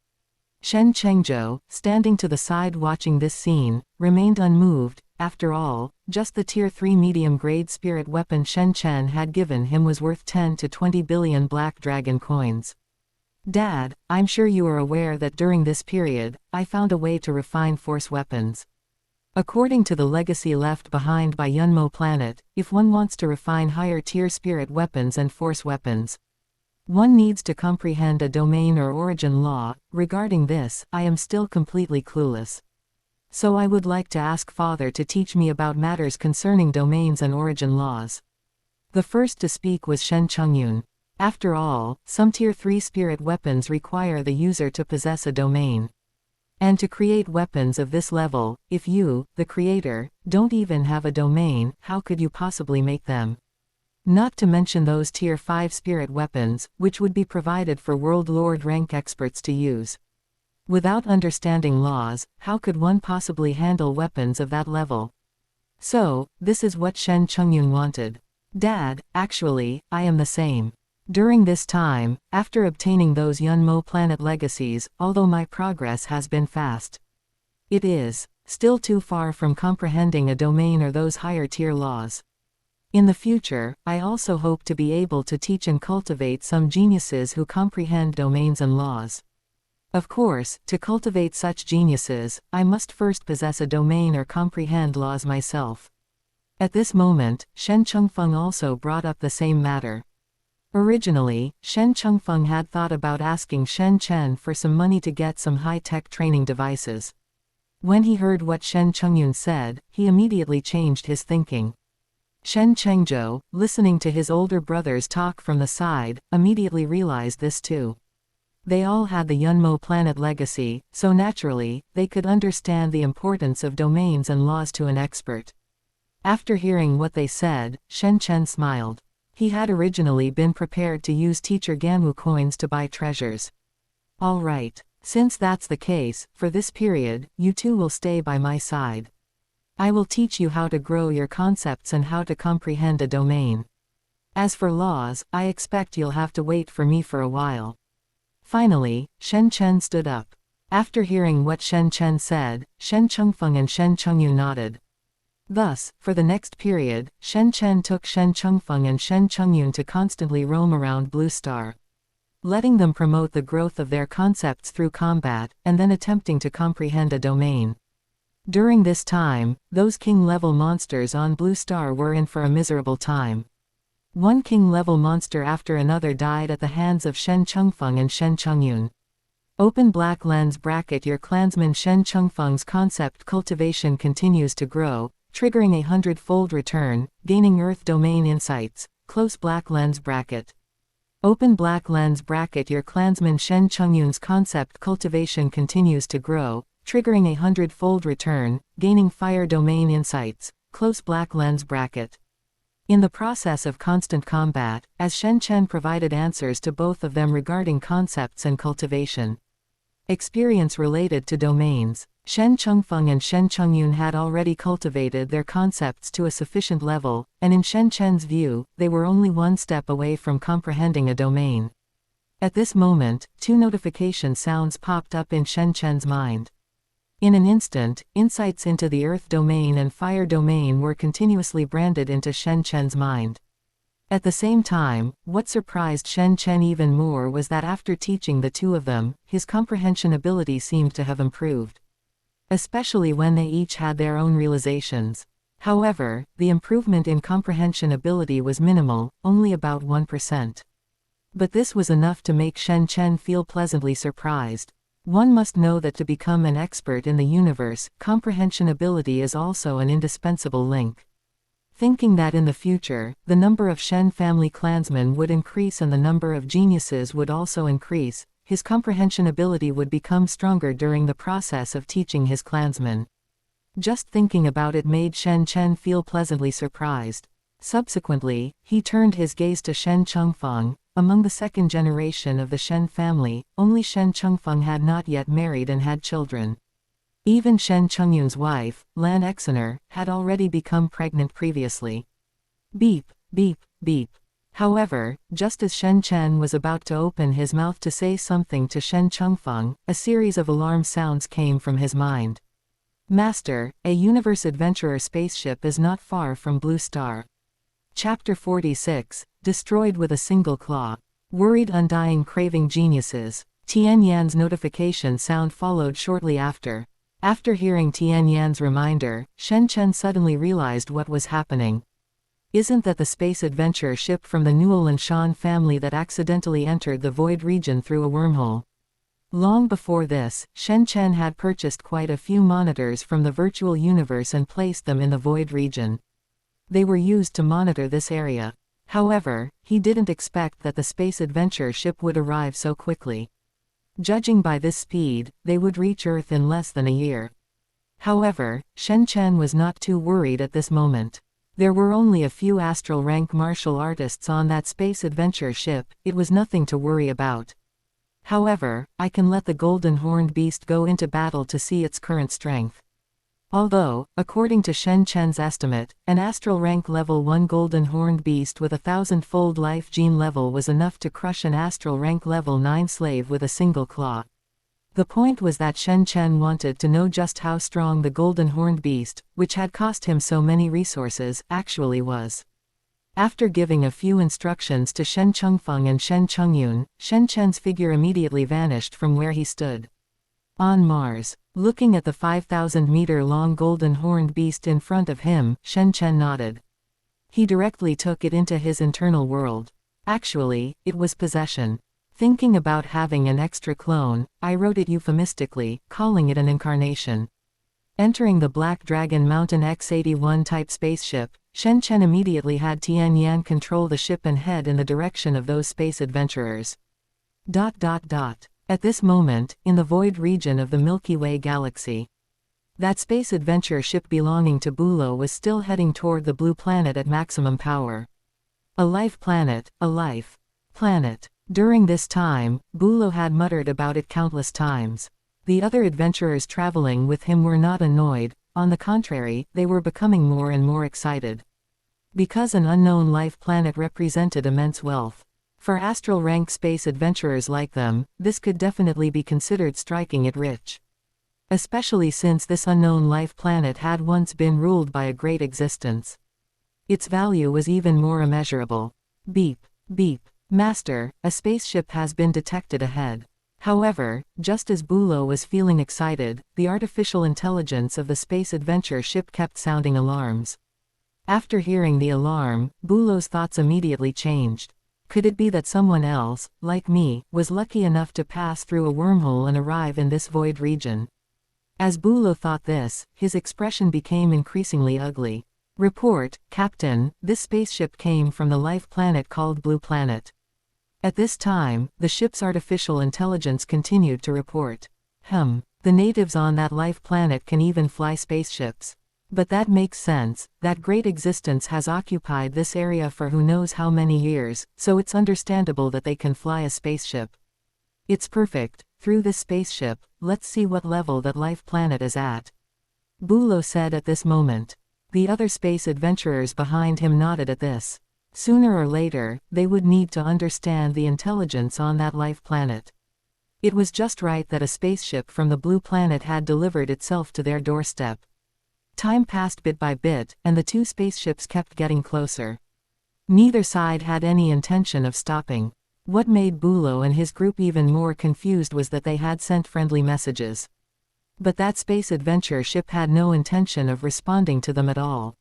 Shen Chengzhou, standing to the side watching this scene, remained unmoved. After all, just the Tier 3 medium-grade spirit weapon Shen Chen had given him was worth 10 to 20 billion black dragon coins. Dad, I'm sure you are aware that during this period, I found a way to refine force weapons. According to the legacy left behind by Yunmo planet, if one wants to refine higher-tier spirit weapons and force weapons, one needs to comprehend a domain or origin law. Regarding this, I am still completely clueless. So I would like to ask Father to teach me about matters concerning domains and origin laws. The first to speak was Shen Chengyun. After all, some Tier 3 spirit weapons require the user to possess a domain. And to create weapons of this level, if you, the creator, don't even have a domain, how could you possibly make them? Not to mention those Tier 5 spirit weapons, which would be provided for World Lord rank experts to use. Without understanding laws, how could one possibly handle weapons of that level? So, this is what Shen Chengyun wanted. Dad, actually, I am the same. During this time, after obtaining those Yunmo planet legacies, although my progress has been fast, it is still too far from comprehending a domain or those higher tier laws. In the future, I also hope to be able to teach and cultivate some geniuses who comprehend domains and laws. Of course, to cultivate such geniuses, I must first possess a domain or comprehend laws myself. At this moment, Shen Chengfeng also brought up the same matter. Originally, Shen Chengfeng had thought about asking Shen Chen for some money to get some high-tech training devices. When he heard what Shen Chengyun said, he immediately changed his thinking. Shen Chengzhou, listening to his older brothers talk from the side, immediately realized this too. They all had the Yunmo planet legacy, so naturally, they could understand the importance of domains and laws to an expert. After hearing what they said, Shen Chen smiled. He had originally been prepared to use teacher Ganwu coins to buy treasures. All right. Since that's the case, for this period, you two will stay by my side. I will teach you how to grow your concepts and how to comprehend a domain. As for laws, I expect you'll have to wait for me for a while. Finally, Shen Chen stood up. After hearing what Shen Chen said, Shen Chengfeng and Shen Chengyun nodded. Thus, for the next period, Shen Chen took Shen Chengfeng and Shen Chengyun to constantly roam around Blue Star, letting them promote the growth of their concepts through combat, and then attempting to comprehend a domain. During this time, those king-level monsters on Blue Star were in for a miserable time. One king-level monster after another died at the hands of Shen Chengfeng and Shen Chengyun. Open black lens bracket. Your clansman Shen Chengfeng's concept cultivation continues to grow, triggering a 100-fold return, gaining Earth domain insights. Close black lens bracket. Open black lens bracket. Your clansman Shen Chengyun's concept cultivation continues to grow, triggering a 100-fold return, gaining fire domain insights. Close black lens bracket. In the process of constant combat, as Shen Chen provided answers to both of them regarding concepts and cultivation experience related to domains, Shen Chengfeng and Shen Chengyun had already cultivated their concepts to a sufficient level, and in Shen Chen's view, they were only one step away from comprehending a domain. At this moment, two notification sounds popped up in Shen Chen's mind. In an instant, insights into the Earth domain and Fire domain were continuously branded into Shen Chen's mind. At the same time, what surprised Shen Chen even more was that after teaching the two of them, his comprehension ability seemed to have improved. Especially when they each had their own realizations. However, the improvement in comprehension ability was minimal, only about 1%. But this was enough to make Shen Chen feel pleasantly surprised. One must know that to become an expert in the universe, comprehension ability is also an indispensable link. Thinking that in the future, the number of Shen family clansmen would increase and the number of geniuses would also increase, his comprehension ability would become stronger during the process of teaching his clansmen. Just thinking about it made Shen Chen feel pleasantly surprised. Subsequently, he turned his gaze to Shen Chengfeng. Among the second generation of the Shen family, only Shen Chengfeng had not yet married and had children. Even Shen Chengyun's wife, Lan Exener, had already become pregnant previously. Beep, beep, beep. However, just as Shen Chen was about to open his mouth to say something to Shen Chengfeng, a series of alarm sounds came from his mind. Master, a Universe Adventurer spaceship is not far from Blue Star. Chapter 46, Destroyed with a Single Claw. Worried undying craving geniuses. Tian Yan's notification sound followed shortly after. After hearing Tian Yan's reminder, Shen Chen suddenly realized what was happening. Isn't that the space adventure ship from the Newell and Shan family that accidentally entered the void region through a wormhole? Long before this, Shen Chen had purchased quite a few monitors from the virtual universe and placed them in the void region. They were used to monitor this area. However, he didn't expect that the space adventure ship would arrive so quickly. Judging by this speed, they would reach Earth in less than a year. However, Shen Chen was not too worried at this moment. There were only a few astral rank martial artists on that space adventure ship, it was nothing to worry about. However, I can let the golden horned beast go into battle to see its current strength. Although, according to Shen Chen's estimate, an astral rank level 1 golden horned beast with 1,000-fold life gene level was enough to crush an astral rank level 9 slave with a single claw. The point was that Shen Chen wanted to know just how strong the golden horned beast, which had cost him so many resources, actually was. After giving a few instructions to Shen Chengfeng and Shen Chengyun, Shen Chen's figure immediately vanished from where he stood. On Mars, looking at the 5,000-meter-long golden horned beast in front of him, Shen Chen nodded. He directly took it into his internal world. Actually, it was possession. Thinking about having an extra clone, I wrote it euphemistically, calling it an incarnation. Entering the Black Dragon Mountain X-81 type spaceship, Shen Chen immediately had Tian Yan control the ship and head in the direction of those space adventurers. At this moment, in the void region of the Milky Way galaxy, that space adventure ship belonging to Bulo was still heading toward the blue planet at maximum power. A life planet, a life planet. During this time, Bulo had muttered about it countless times. The other adventurers traveling with him were not annoyed, on the contrary, they were becoming more and more excited. Because an unknown life planet represented immense wealth. For astral rank space adventurers like them, this could definitely be considered striking it rich. Especially since this unknown life planet had once been ruled by a great existence. Its value was even more immeasurable. Beep, beep. Master, a spaceship has been detected ahead. However, just as Bulo was feeling excited, the artificial intelligence of the space adventure ship kept sounding alarms. After hearing the alarm, Bulo's thoughts immediately changed. Could it be that someone else, like me, was lucky enough to pass through a wormhole and arrive in this void region? As Bulo thought this, his expression became increasingly ugly. Report, Captain, this spaceship came from the life planet called Blue Planet. At this time, the ship's artificial intelligence continued to report. The natives on that life planet can even fly spaceships. But that makes sense, that great existence has occupied this area for who knows how many years, so it's understandable that they can fly a spaceship. It's perfect, through this spaceship, let's see what level that life planet is at. Bulo said at this moment. The other space adventurers behind him nodded at this. Sooner or later, they would need to understand the intelligence on that life planet. It was just right that a spaceship from the blue planet had delivered itself to their doorstep. Time passed bit by bit, and the two spaceships kept getting closer. Neither side had any intention of stopping. What made Bulo and his group even more confused was that they had sent friendly messages. But that space adventure ship had no intention of responding to them at all.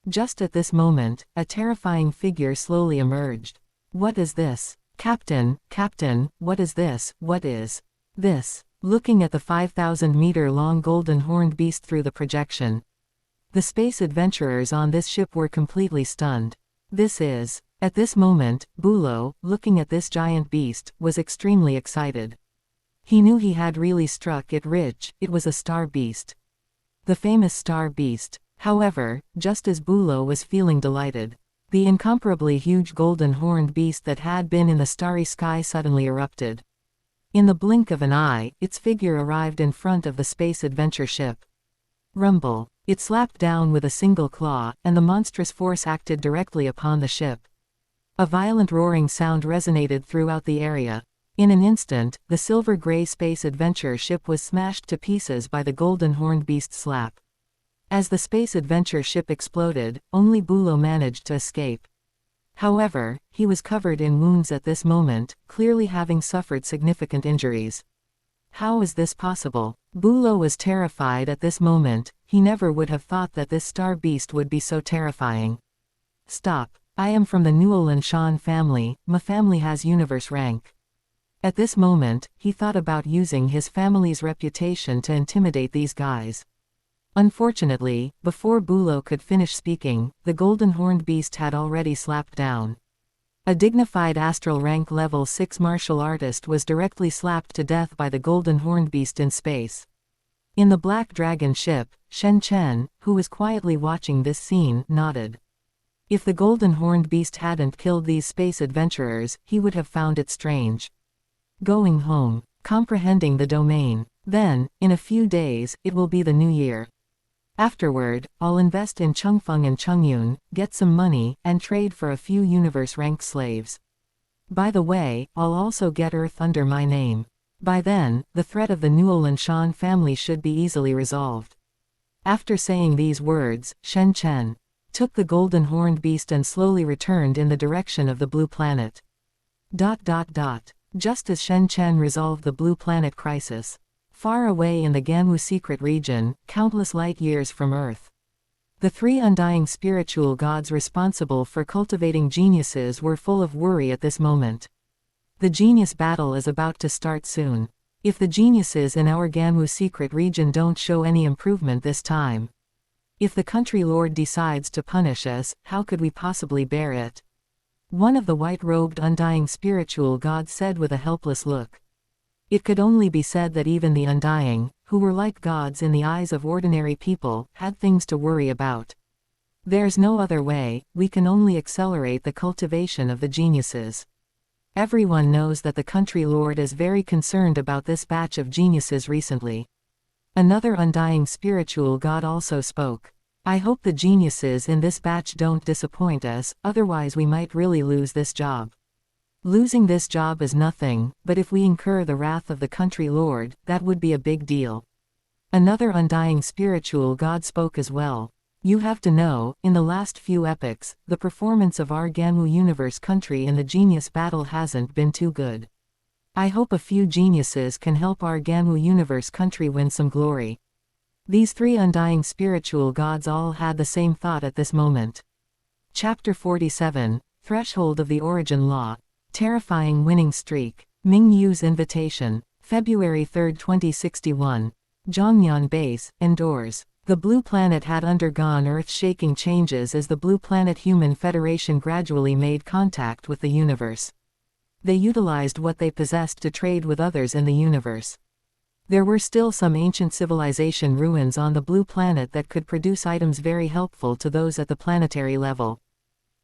Just at this moment, a terrifying figure slowly emerged. What is this? Captain, what is this? What is this? Looking at the 5,000-meter-long golden horned beast through the projection. The space adventurers on this ship were completely stunned. At this moment, Bulo, looking at this giant beast, was extremely excited. He knew he had really struck it rich. It was a star beast. The famous star beast. However, just as Bulo was feeling delighted, the incomparably huge golden horned beast that had been in the starry sky suddenly erupted. In the blink of an eye, its figure arrived in front of the space adventure ship. Rumble. It slapped down with a single claw, and the monstrous force acted directly upon the ship. A violent roaring sound resonated throughout the area. In an instant, the silver-gray space adventure ship was smashed to pieces by the golden horned beast's slap. As the space adventure ship exploded, only Bulo managed to escape. However, he was covered in wounds at this moment, clearly having suffered significant injuries. How is this possible? Bulo was terrified at this moment. He never would have thought that this star beast would be so terrifying. Stop. I am from the Newell and Shan family. My family has universe rank. At this moment, he thought about using his family's reputation to intimidate these guys. Unfortunately, before Bulo could finish speaking, the golden horned beast had already slapped down. A dignified astral rank level 6 martial artist was directly slapped to death by the golden horned beast in space. In the black dragon ship, Shen Chen, who was quietly watching this scene, nodded. If the golden horned beast hadn't killed these space adventurers, he would have found it strange. Going home. Comprehending the domain. Then, in a few days, it will be the new year. Afterward, I'll invest in Chungfeng and Chungyun, get some money, and trade for a few universe-ranked slaves. By the way, I'll also get Earth under my name. By then, the threat of the Newell and Shan family should be easily resolved. After saying these words, Shen Chen took the golden horned beast and slowly returned in the direction of the blue planet. Just as Shen Chen resolved the blue planet crisis, far away in the Ganwu secret region, countless light years from Earth, the three undying spiritual gods responsible for cultivating geniuses were full of worry at this moment. The genius battle is about to start soon. If the geniuses in our Ganwu secret region don't show any improvement this time, if the country lord decides to punish us, how could we possibly bear it? One of the white-robed undying spiritual gods said with a helpless look. It could only be said that even the undying, who were like gods in the eyes of ordinary people, had things to worry about. There's no other way. We can only accelerate the cultivation of the geniuses. Everyone knows that the country lord is very concerned about this batch of geniuses recently. Another undying spiritual god also spoke. I hope the geniuses in this batch don't disappoint us, otherwise we might really lose this job. Losing this job is nothing, but if we incur the wrath of the country lord, that would be a big deal. Another undying spiritual god spoke as well. You have to know, in the last few epochs, the performance of our Ganwu universe country in the genius battle hasn't been too good. I hope a few geniuses can help our Ganwu universe country win some glory. These three undying spiritual gods all had the same thought at this moment. Chapter 47, Threshold of the Origin Law. Terrifying winning streak. Ming Yu's invitation. February 3, 2061. Zhongyan Base, indoors. The Blue Planet had undergone earth-shaking changes as the Blue Planet Human Federation gradually made contact with the universe. They utilized what they possessed to trade with others in the universe. There were still some ancient civilization ruins on the Blue Planet that could produce items very helpful to those at the planetary level.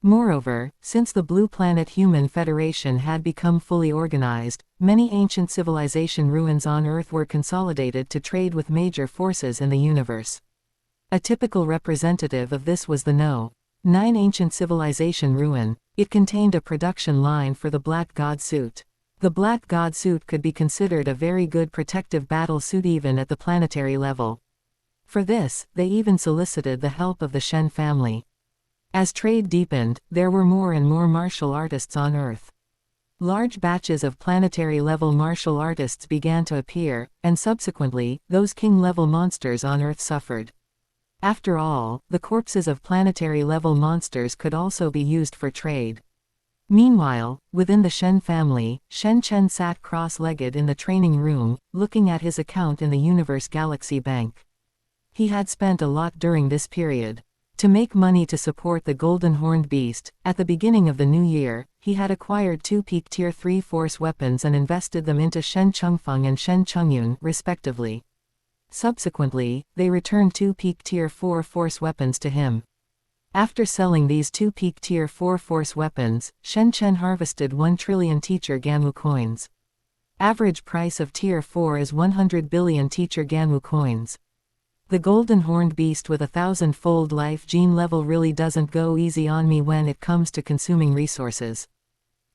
Moreover, since the Blue Planet Human Federation had become fully organized, many ancient civilization ruins on Earth were consolidated to trade with major forces in the universe. A typical representative of this was the No. 9 ancient civilization ruin. It contained a production line for the Black God suit. The Black God suit could be considered a very good protective battle suit even at the planetary level. For this, they even solicited the help of the Shen family. As trade deepened, there were more and more martial artists on Earth. Large batches of planetary-level martial artists began to appear, and subsequently, those king-level monsters on Earth suffered. After all, the corpses of planetary-level monsters could also be used for trade. Meanwhile, within the Shen family, Shen Chen sat cross-legged in the training room, looking at his account in the Universe Galaxy Bank. He had spent a lot during this period. To make money to support the golden horned beast, at the beginning of the new year, he had acquired 2 peak tier 3 force weapons and invested them into Shen Chengfeng and Shen Chengyun, respectively. Subsequently, they returned 2 peak tier 4 force weapons to him. After selling these 2 peak tier 4 force weapons, Shen Chen harvested 1 trillion teacher Ganwu coins. Average price of tier 4 is 100 billion teacher Ganwu coins. The golden horned beast with 1,000-fold life gene level really doesn't go easy on me when it comes to consuming resources.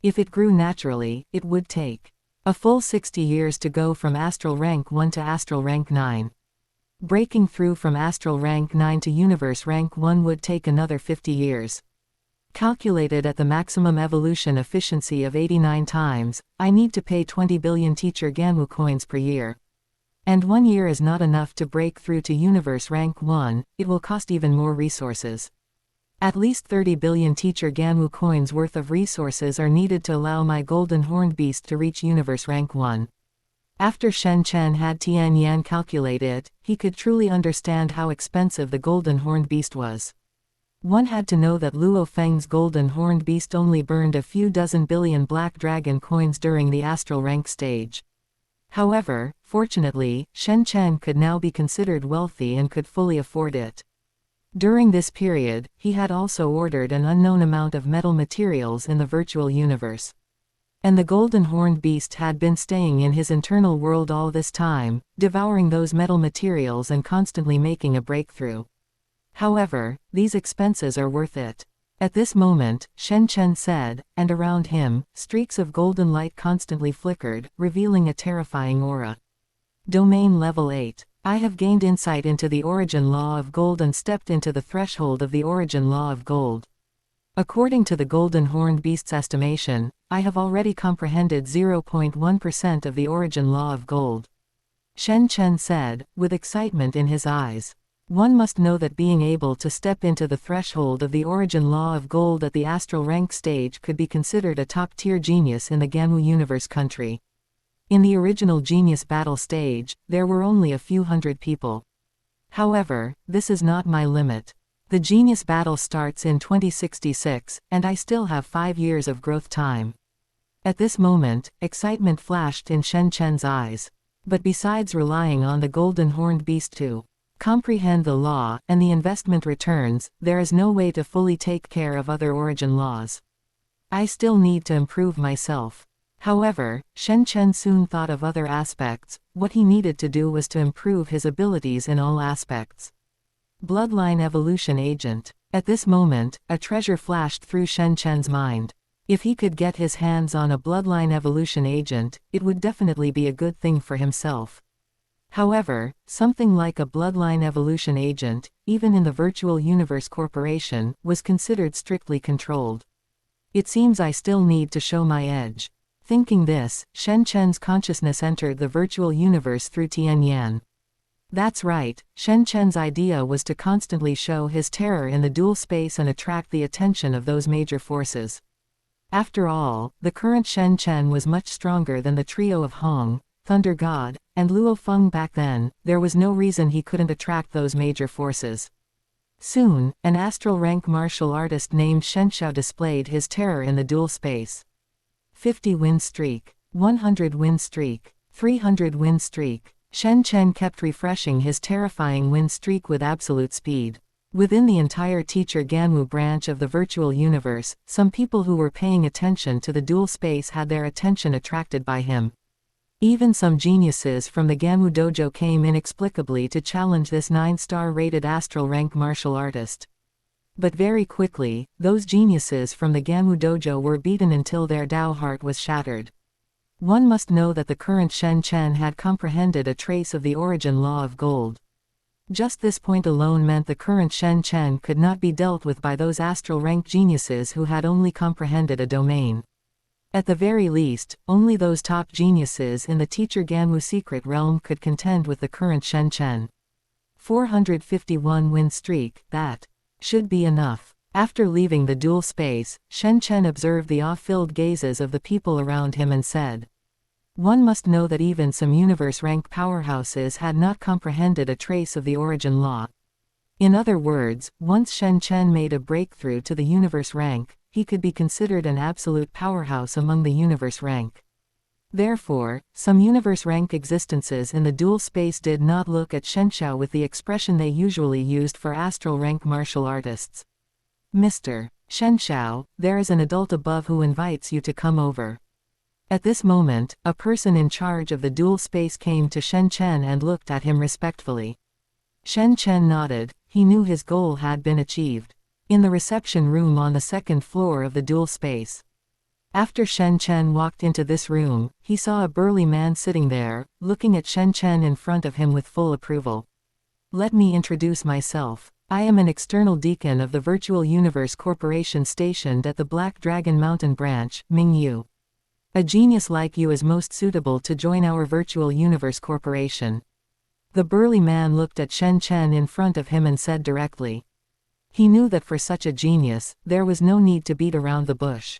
If it grew naturally, it would take a full 60 years to go from astral rank 1 to astral rank 9. Breaking through from astral rank 9 to universe rank 1 would take another 50 years. Calculated at the maximum evolution efficiency of 89 times, I need to pay 20 billion teacher Ganwu coins per year. And 1 year is not enough to break through to universe rank 1, it will cost even more resources. At least 30 billion teacher Ganwu coins worth of resources are needed to allow my golden horned beast to reach universe rank 1. After Shen Chen had Tian Yan calculate it, he could truly understand how expensive the golden horned beast was. One had to know that Luo Feng's golden horned beast only burned a few dozen billion black dragon coins during the astral rank stage. However, fortunately, Shen Chen could now be considered wealthy and could fully afford it. During this period, he had also ordered an unknown amount of metal materials in the virtual universe. And the golden horned beast had been staying in his internal world all this time, devouring those metal materials and constantly making a breakthrough. However, these expenses are worth it. At this moment, Shen Chen said, and around him, streaks of golden light constantly flickered, revealing a terrifying aura. Domain level 8. I have gained insight into the origin law of gold and stepped into the threshold of the origin law of gold. According to the golden horned beast's estimation, I have already comprehended 0.1% of the origin law of gold. Shen Chen said, with excitement in his eyes. One must know that being able to step into the threshold of the origin law of gold at the astral rank stage could be considered a top-tier genius in the Ganwu universe country. In the original genius battle stage, there were only a few hundred people. However, this is not my limit. The genius battle starts in 2066, and I still have 5 years of growth time. At this moment, excitement flashed in Shen Chen's eyes. But besides relying on the golden horned beast to comprehend the law and the investment returns, there is no way to fully take care of other origin laws. I still need to improve myself. However, Shen Chen soon thought of other aspects. What he needed to do was to improve his abilities in all aspects. Bloodline evolution agent. At this moment, a treasure flashed through Shen Chen's mind. If he could get his hands on a bloodline evolution agent, it would definitely be a good thing for himself. However, something like a bloodline evolution agent, even in the Virtual Universe Corporation, was considered strictly controlled. It seems I still need to show my edge. Thinking this, Shen Chen's consciousness entered the virtual universe through Tian Yan. That's right, Shen Chen's idea was to constantly show his terror in the dual space and attract the attention of those major forces. After all, the current Shen Chen was much stronger than the trio of Hong, Thunder God, and Luo Feng back then. There was no reason he couldn't attract those major forces. Soon, an astral rank martial artist named Shen Xiao displayed his terror in the dual space. 50 win streak, 100 win streak, 300 win streak. Shen Chen kept refreshing his terrifying win streak with absolute speed. Within the entire teacher Ganwu branch of the virtual universe, some people who were paying attention to the dual space had their attention attracted by him. Even some geniuses from the Ganwu dojo came inexplicably to challenge this 9-star rated astral rank martial artist. But very quickly, those geniuses from the Ganwu dojo were beaten until their Dao heart was shattered. One must know that the current Shen Chen had comprehended a trace of the origin law of gold. Just this point alone meant the current Shen Chen could not be dealt with by those astral rank geniuses who had only comprehended a domain. At the very least, only those top geniuses in the teacher Ganwu secret realm could contend with the current Shen Chen. 451 win streak, that should be enough. After leaving the dual space, Shen Chen observed the awe-filled gazes of the people around him and said, "One must know that even some universe-rank powerhouses had not comprehended a trace of the origin law. In other words, once Shen Chen made a breakthrough to the universe rank, he could be considered an absolute powerhouse among the universe rank. Therefore, some universe rank existences in the dual space did not look at Shenshao with the expression they usually used for astral rank martial artists. Mr. Shenshao, there is an adult above who invites you to come over. At this moment, a person in charge of the dual space came to Shen Chen and looked at him respectfully. Shen Chen nodded. He knew his goal had been achieved. In the reception room on the second floor of the dual space. After Shen Chen walked into this room, he saw a burly man sitting there, looking at Shen Chen in front of him with full approval. Let me introduce myself. I am an external deacon of the Virtual Universe Corporation stationed at the Black Dragon Mountain branch, Ming Yu. A genius like you is most suitable to join our Virtual Universe Corporation. The burly man looked at Shen Chen in front of him and said directly. He knew that for such a genius, there was no need to beat around the bush.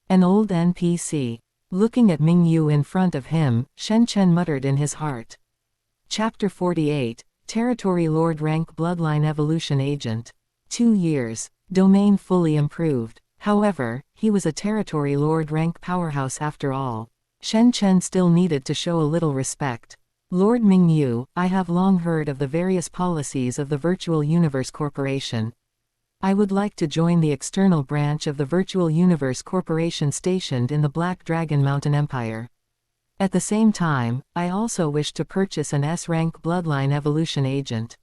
An old NPC. Looking at Ming Yu in front of him, Shen Chen muttered in his heart. Chapter 48, Territory Lord Rank Bloodline Evolution Agent. 2 years. Domain fully improved. However, he was a Territory Lord rank powerhouse after all. Shen Chen still needed to show a little respect. Lord Ming Yu, I have long heard of the various policies of the Virtual Universe Corporation. I would like to join the external branch of the Virtual Universe Corporation stationed in the Black Dragon Mountain Empire. At the same time, I also wish to purchase an S-rank bloodline evolution agent.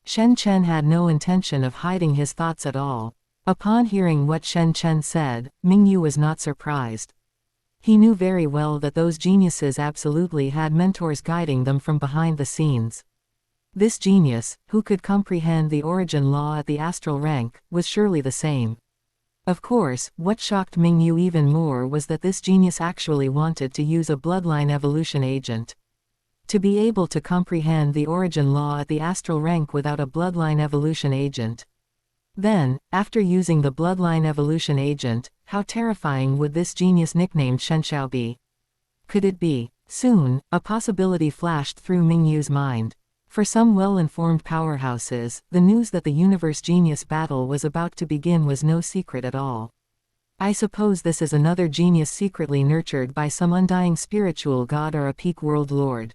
Shen Chen had no intention of hiding his thoughts at all. Upon hearing what Shen Chen said, Ming Yu was not surprised. He knew very well that those geniuses absolutely had mentors guiding them from behind the scenes. This genius, who could comprehend the origin law at the astral rank, was surely the same. Of course, what shocked Ming Yu even more was that this genius actually wanted to use a bloodline evolution agent. To be able to comprehend the origin law at the astral rank without a bloodline evolution agent. Then, after using the bloodline evolution agent, how terrifying would this genius nicknamed Shenshao be? Could it be? Soon, a possibility flashed through Ming Yu's mind. For some well-informed powerhouses, the news that the universe genius battle was about to begin was no secret at all. I suppose this is another genius secretly nurtured by some undying spiritual god or a peak world lord.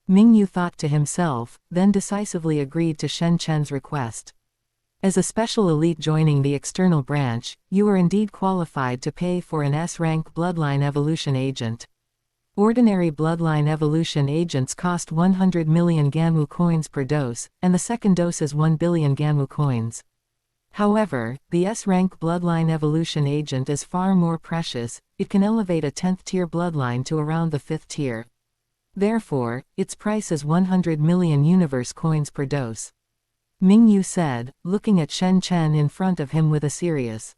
Ming Yu thought to himself, then decisively agreed to Shen Chen's request. As a special elite joining the external branch, you are indeed qualified to pay for an S-rank bloodline evolution agent. Ordinary bloodline evolution agents cost 100 million Ganwu coins per dose, and the second dose is 1 billion Ganwu coins. However, the S-rank bloodline evolution agent is far more precious. It can elevate a 10th tier bloodline to around the 5th tier. Therefore, its price is 100 million universe coins per dose. Ming Yu said, looking at Shen Chen in front of him with a serious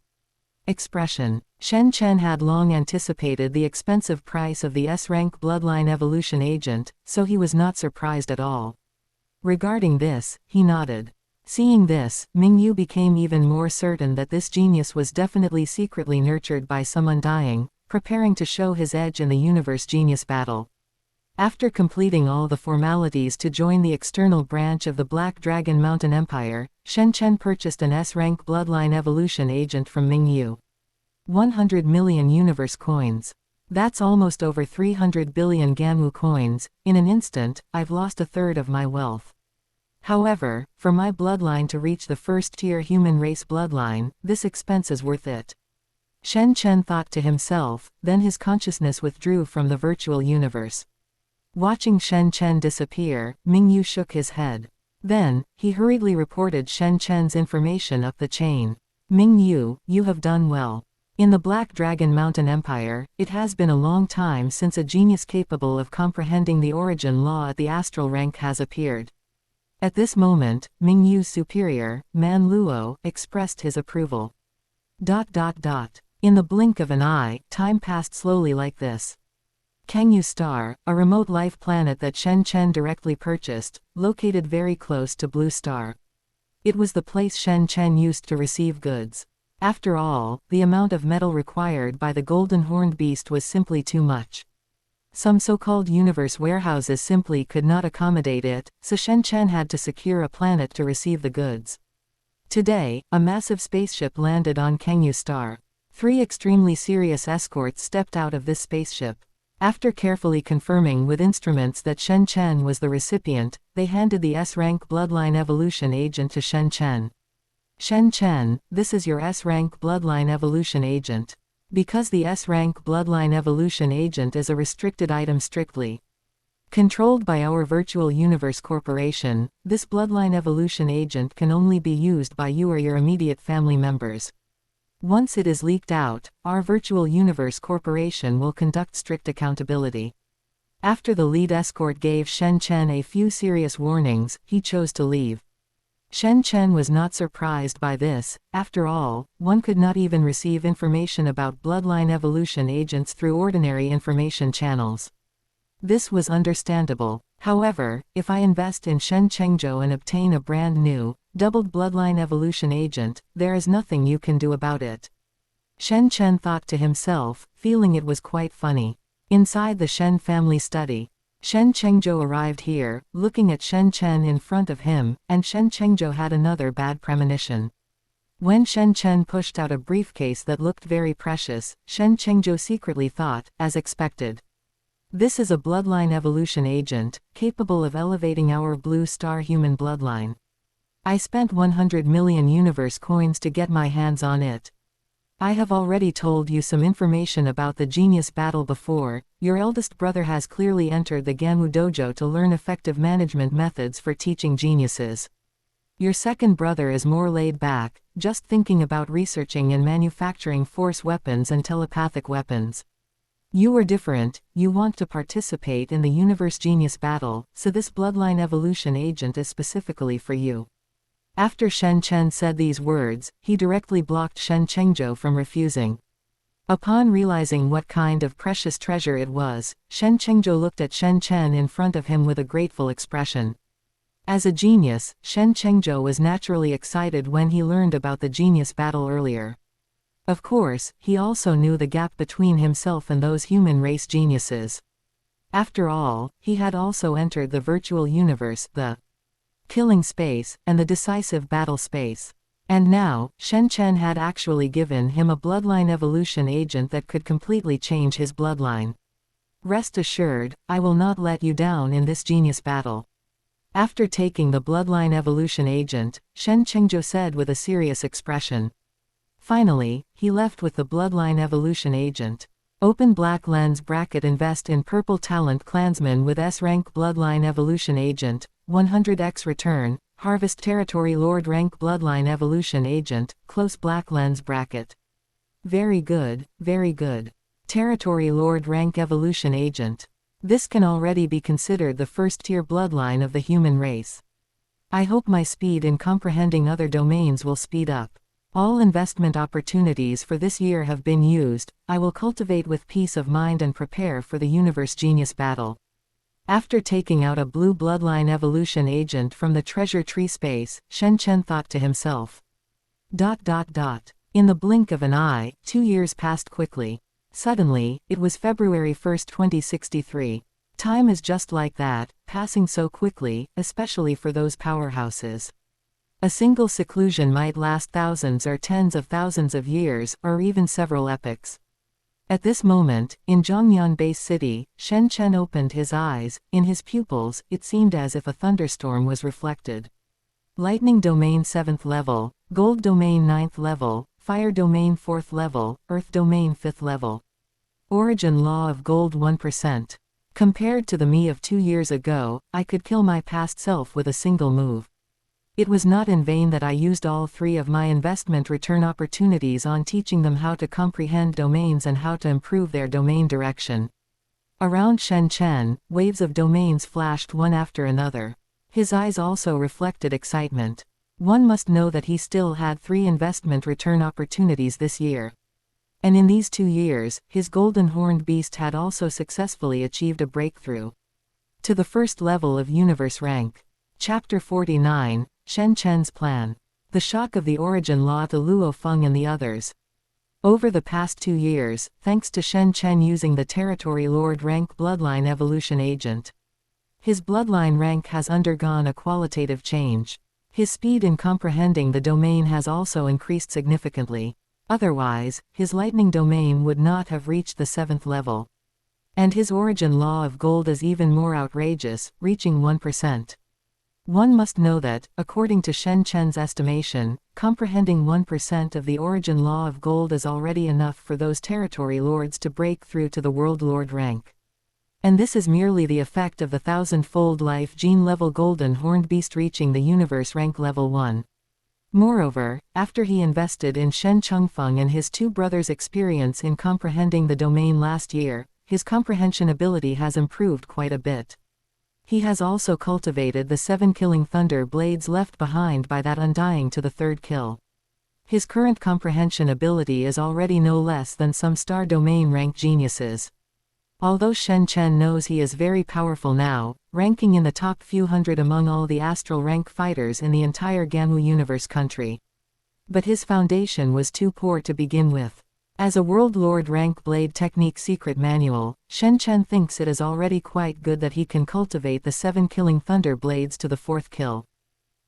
expression. Shen Chen had long anticipated the expensive price of the S-rank bloodline evolution agent, so he was not surprised at all. Regarding this, he nodded. Seeing this, Ming Yu became even more certain that this genius was definitely secretly nurtured by some undying, preparing to show his edge in the universe genius battle. After completing all the formalities to join the external branch of the Black Dragon Mountain Empire, Shen Chen purchased an S-rank bloodline evolution agent from Ming Yu. 100 million universe coins. That's almost over 300 billion Ganwu coins. In an instant, I've lost a third of my wealth. However, for my bloodline to reach the first-tier human race bloodline, this expense is worth it. Shen Chen thought to himself, then his consciousness withdrew from the virtual universe. Watching Shen Chen disappear, Ming Yu shook his head. Then, he hurriedly reported Shen Chen's information up the chain. Ming Yu, you have done well. In the Black Dragon Mountain Empire, it has been a long time since a genius capable of comprehending the origin law at the astral rank has appeared. At this moment, Ming Yu's superior, Man Luo, expressed his approval. In the blink of an eye, time passed slowly like this. Kangyu Star, a remote life planet that Shen Chen directly purchased, located very close to Blue Star. It was the place Shen Chen used to receive goods. After all, the amount of metal required by the golden horned beast was simply too much. Some so-called universe warehouses simply could not accommodate it, so Shen Chen had to secure a planet to receive the goods. Today, a massive spaceship landed on Kangyu Star. 3 extremely serious escorts stepped out of this spaceship. After carefully confirming with instruments that Shen Chen was the recipient, they handed the S-rank bloodline evolution agent to Shen Chen. Shen Chen, this is your S-rank bloodline evolution agent. Because the S-rank bloodline evolution agent is a restricted item strictly controlled by our Virtual Universe Corporation, this bloodline evolution agent can only be used by you or your immediate family members. Once it is leaked out, our Virtual Universe Corporation will conduct strict accountability. After the lead escort gave Shen Chen a few serious warnings, he chose to leave. Shen Chen was not surprised by this. After all, one could not even receive information about bloodline evolution agents through ordinary information channels. This was understandable. However, if I invest in Shen Chengzhou and obtain a brand new, doubled bloodline evolution agent, there is nothing you can do about it. Shen Chen thought to himself, feeling it was quite funny. Inside the Shen family study, Shen Chengzhou arrived here, looking at Shen Chen in front of him, and Shen Chengzhou had another bad premonition. When Shen Chen pushed out a briefcase that looked very precious, Shen Chengzhou secretly thought, as expected. This is a bloodline evolution agent, capable of elevating our blue star human bloodline. I spent 100 million universe coins to get my hands on it. I have already told you some information about the genius battle before. Your eldest brother has clearly entered the Ganwu dojo to learn effective management methods for teaching geniuses. Your second brother is more laid back, just thinking about researching and manufacturing force weapons and telepathic weapons. You are different, you want to participate in the universe genius battle, so this bloodline evolution agent is specifically for you. After Shen Chen said these words, he directly blocked Shen Chengzhou from refusing. Upon realizing what kind of precious treasure it was, Shen Chengzhou looked at Shen Chen in front of him with a grateful expression. As a genius, Shen Chengzhou was naturally excited when he learned about the genius battle earlier. Of course, he also knew the gap between himself and those human race geniuses. After all, he had also entered the virtual universe, the killing space, and the decisive battle space. And now, Shen Chen had actually given him a bloodline evolution agent that could completely change his bloodline. Rest assured, I will not let you down in this genius battle. After taking the bloodline evolution agent, Shen Chengzhou said with a serious expression. Finally, he left with the bloodline evolution agent. Open black lens bracket invest in purple talent clansman with S-rank bloodline evolution agent, 100x return, harvest territory lord rank bloodline evolution agent, close black lens bracket. Very good, very good. Territory lord rank evolution agent. This can already be considered the first-tier bloodline of the human race. I hope my speed in comprehending other domains will speed up. All investment opportunities for this year have been used. I will cultivate with peace of mind and prepare for the universe genius battle. After taking out a blue bloodline evolution agent from the treasure tree space, Shen Chen thought to himself. In the blink of an eye, 2 years passed quickly. Suddenly, it was February 1, 2063. Time is just like that, passing so quickly, especially for those powerhouses. A single seclusion might last thousands or tens of thousands of years, or even several epochs. At this moment, in Zhongyan Base City, Shen Chen opened his eyes. In his pupils, it seemed as if a thunderstorm was reflected. Lightning domain 7th level, gold domain 9th level, fire domain 4th level, earth domain 5th level. Origin law of gold 1%. Compared to the me of 2 years ago, I could kill my past self with a single move. It was not in vain that I used all 3 of my investment return opportunities on teaching them how to comprehend domains and how to improve their domain direction. Around Shen Chen, waves of domains flashed one after another. His eyes also reflected excitement. One must know that he still had 3 investment return opportunities this year. And in these 2 years, his golden horned beast had also successfully achieved a breakthrough to the first level of universe rank. Chapter 49, Shen Chen's Plan. The shock of the origin law to Luo Feng and the others. Over the past 2 years, thanks to Shen Chen using the Territory Lord rank bloodline evolution agent, his bloodline rank has undergone a qualitative change. His speed in comprehending the domain has also increased significantly. Otherwise, his lightning domain would not have reached the 7th level. And his origin law of gold is even more outrageous, reaching 1%. One must know that, according to Shen Chen's estimation, comprehending 1% of the origin law of gold is already enough for those territory lords to break through to the world lord rank. And this is merely the effect of the 1000-fold life gene level golden horned beast reaching the universe rank level 1. Moreover, after he invested in Shen Chengfeng and his 2 brothers' experience in comprehending the domain last year, his comprehension ability has improved quite a bit. He has also cultivated the 7 killing thunder blades left behind by that undying to the 3rd kill. His current comprehension ability is already no less than some star domain rank geniuses. Although Shen Chen knows he is very powerful now, ranking in the top few hundred among all the astral rank fighters in the entire Ganwu universe country. But his foundation was too poor to begin with. As a World Lord rank blade technique secret manual, Shen Chen thinks it is already quite good that he can cultivate the 7 killing thunder blades to the 4th kill.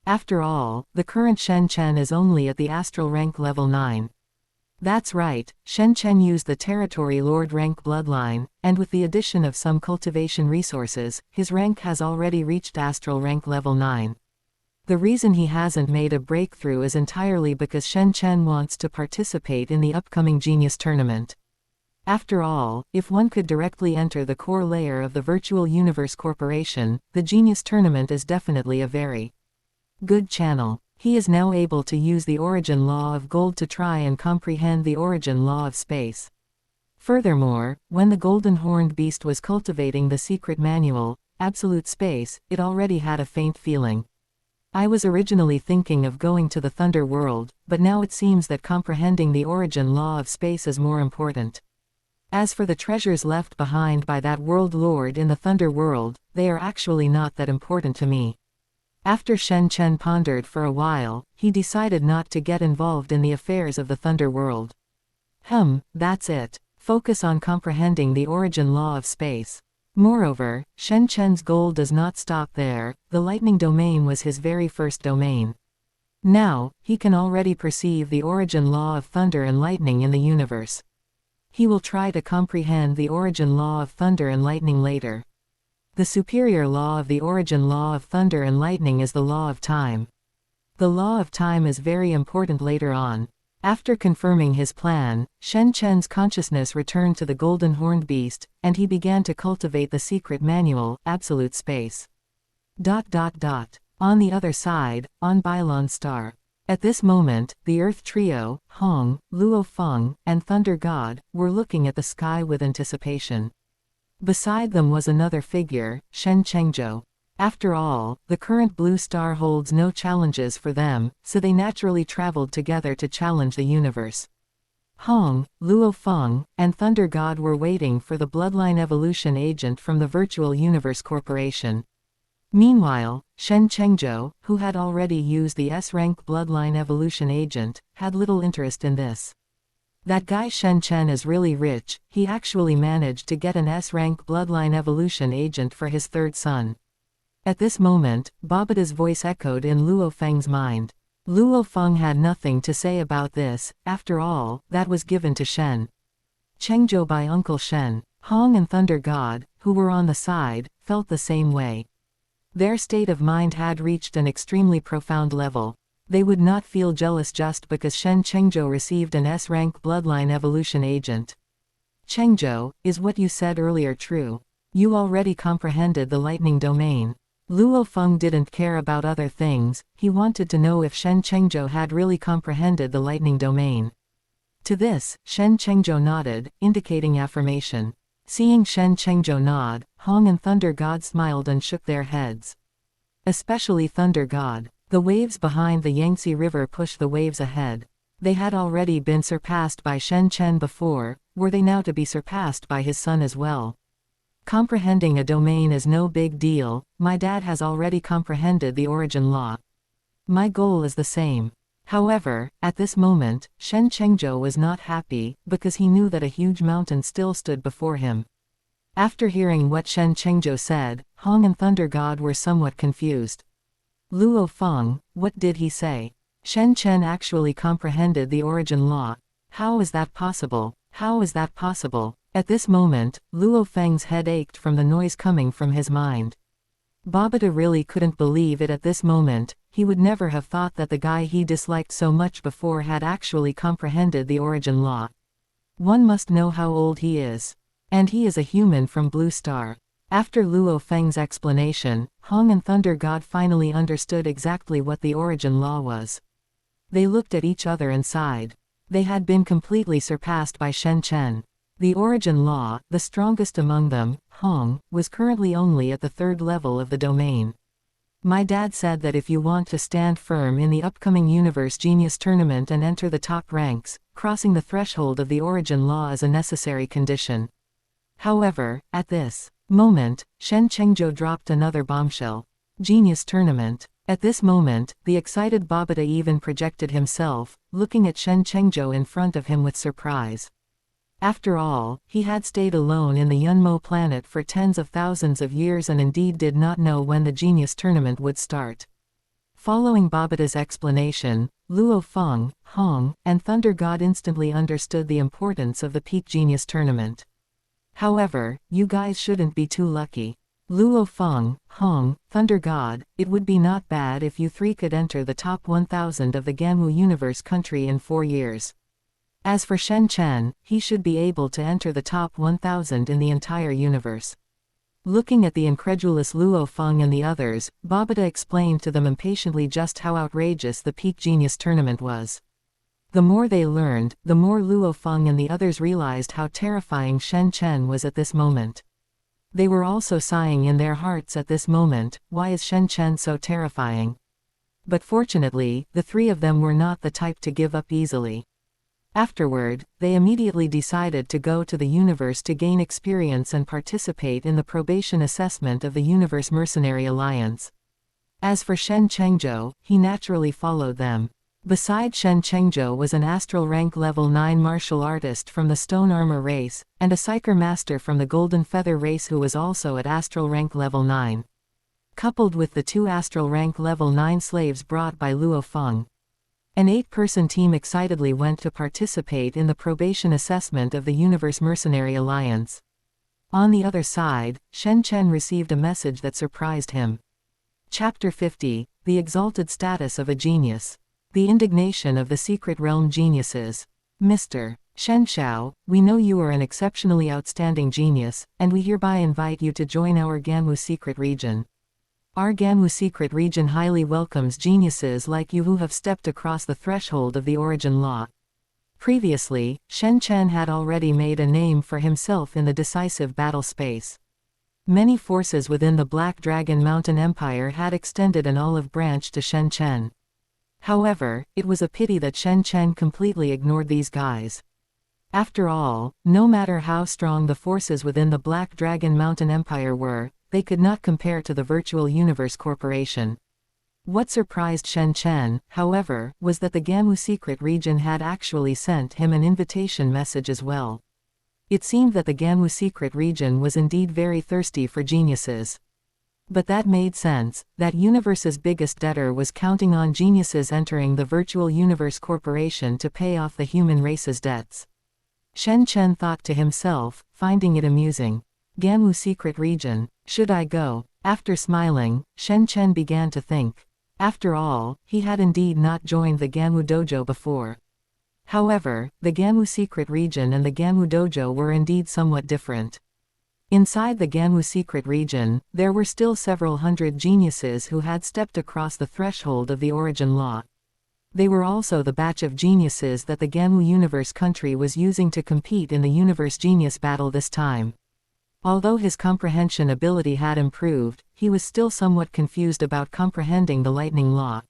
After all, the current Shen Chen is only at the astral rank level 9. That's right, Shen Chen used the Territory Lord rank bloodline, and with the addition of some cultivation resources, his rank has already reached astral rank level 9. The reason he hasn't made a breakthrough is entirely because Shen Chen wants to participate in the upcoming Genius Tournament. After all, if one could directly enter the core layer of the Virtual Universe Corporation, the Genius Tournament is definitely a very good channel. He is now able to use the origin law of gold to try and comprehend the origin law of space. Furthermore, when the golden horned beast was cultivating the secret manual, Absolute Space, it already had a faint feeling. I was originally thinking of going to the Thunder World, but now it seems that comprehending the origin law of space is more important. As for the treasures left behind by that World Lord in the Thunder World, they are actually not that important to me. After Shen Chen pondered for a while, he decided not to get involved in the affairs of the Thunder World. That's it. Focus on comprehending the origin law of space. Moreover, Shen Chen's goal does not stop there. The lightning domain was his very first domain. Now, he can already perceive the origin law of thunder and lightning in the universe. He will try to comprehend the origin law of thunder and lightning later. The superior law of the origin law of thunder and lightning is the law of time. The law of time is very important later on. After confirming his plan, Shen Chen's consciousness returned to the golden horned beast, and he began to cultivate the secret manual, Absolute Space. On the other side, on Bailon Star. At this moment, the Earth Trio, Hong, Luo Feng, and Thunder God, were looking at the sky with anticipation. Beside them was another figure, Shen Chengzhou. After all, the current blue star holds no challenges for them, so they naturally traveled together to challenge the universe. Hong, Luo Feng, and Thunder God were waiting for the bloodline evolution agent from the Virtual Universe Corporation. Meanwhile, Shen Chengzhou, who had already used the S-rank bloodline evolution agent, had little interest in this. That guy Shen Chen is really rich. He actually managed to get an S-rank bloodline evolution agent for his 3rd son. At this moment, Babata's voice echoed in Luo Feng's mind. Luo Feng had nothing to say about this. After all, that was given to Shen Chengzhou by Uncle Shen. Hong and Thunder God, who were on the side, felt the same way. Their state of mind had reached an extremely profound level. They would not feel jealous just because Shen Chengzhou received an S-rank bloodline evolution agent. Chengzhou, is what you said earlier true? You already comprehended the lightning domain. Luo Feng didn't care about other things. He wanted to know if Shen Chengzhou had really comprehended the lightning domain. To this, Shen Chengzhou nodded, indicating affirmation. Seeing Shen Chengzhou nod, Hong and Thunder God smiled and shook their heads. Especially Thunder God. The waves behind the Yangtze River pushed the waves ahead. They had already been surpassed by Shen Chen before. Were they now to be surpassed by his son as well? Comprehending a domain is no big deal. My dad has already comprehended the origin law. My goal is the same. However, at this moment, Shen Chengzhou was not happy, because he knew that a huge mountain still stood before him. After hearing what Shen Chengzhou said, Hong and Thunder God were somewhat confused. Luo Feng, what did he say? Shen Chen actually comprehended the origin law. How is that possible? How is that possible? At this moment, Luo Feng's head ached from the noise coming from his mind. Babata really couldn't believe it at this moment. He would never have thought that the guy he disliked so much before had actually comprehended the origin law. One must know how old he is. And he is a human from Blue Star. After Luo Feng's explanation, Hong and Thunder God finally understood exactly what the origin law was. They looked at each other and sighed. They had been completely surpassed by Shen Chen. The origin law, the strongest among them, Hong, was currently only at the 3rd level of the domain. My dad said that if you want to stand firm in the upcoming Universe Genius Tournament and enter the top ranks, crossing the threshold of the origin law is a necessary condition. However, at this moment, Shen Chengzhou dropped another bombshell. Genius Tournament. At this moment, the excited Babata even projected himself, looking at Shen Chengzhou in front of him with surprise. After all, he had stayed alone in the Yunmo planet for tens of thousands of years and indeed did not know when the Genius Tournament would start. Following Babata's explanation, Luo Feng, Hong, and Thunder God instantly understood the importance of the Peak Genius Tournament. However, you guys shouldn't be too lucky. Luo Feng, Hong, Thunder God, it would be not bad if you three could enter the top 1000 of the Ganwu Universe country in 4 years. As for Shen Chen, he should be able to enter the top 1000 in the entire universe. Looking at the incredulous Luo Feng and the others, Babata explained to them impatiently just how outrageous the Peak Genius Tournament was. The more they learned, the more Luo Feng and the others realized how terrifying Shen Chen was at this moment. They were also sighing in their hearts at this moment, why is Shen Chen so terrifying? But fortunately, the 3 of them were not the type to give up easily. Afterward, they immediately decided to go to the universe to gain experience and participate in the probation assessment of the Universe Mercenary Alliance. As for Shen Chengzhou, he naturally followed them. Beside Shen Chengzhou was an astral rank level 9 martial artist from the Stone Armor race, and a Psyker master from the Golden Feather race who was also at astral rank level 9. Coupled with the 2 astral rank level 9 slaves brought by Luo Feng. An 8-person team excitedly went to participate in the probation assessment of the Universe Mercenary Alliance. On the other side, Shen Chen received a message that surprised him. Chapter 50, The Exalted Status of a Genius. The Indignation of the Secret Realm Geniuses. Mr. Shen Shao, we know you are an exceptionally outstanding genius, and we hereby invite you to join our Ganwu Secret Region. Our Ganwu Secret Region highly welcomes geniuses like you who have stepped across the threshold of the origin law. Previously, Shen Chen had already made a name for himself in the decisive battle space. Many forces within the Black Dragon Mountain Empire had extended an olive branch to Shen Chen. However, it was a pity that Shen Chen completely ignored these guys. After all, no matter how strong the forces within the Black Dragon Mountain Empire were, they could not compare to the Virtual Universe Corporation. What surprised Shen Chen, however, was that the Ganwu Secret Region had actually sent him an invitation message as well. It seemed that the Ganwu Secret Region was indeed very thirsty for geniuses. But that made sense, that universe's biggest debtor was counting on geniuses entering the Virtual Universe Corporation to pay off the human race's debts. Shen Chen thought to himself, finding it amusing. Ganwu Secret Region, should I go? After smiling, Shen Chen began to think. After all, he had indeed not joined the Ganwu Dojo before. However, the Ganwu Secret Region and the Ganwu Dojo were indeed somewhat different. Inside the Ganwu Secret Region, there were still several hundred geniuses who had stepped across the threshold of the origin law. They were also the batch of geniuses that the Ganwu Universe country was using to compete in the Universe Genius Battle this time. Although his comprehension ability had improved, he was still somewhat confused about comprehending the lightning law.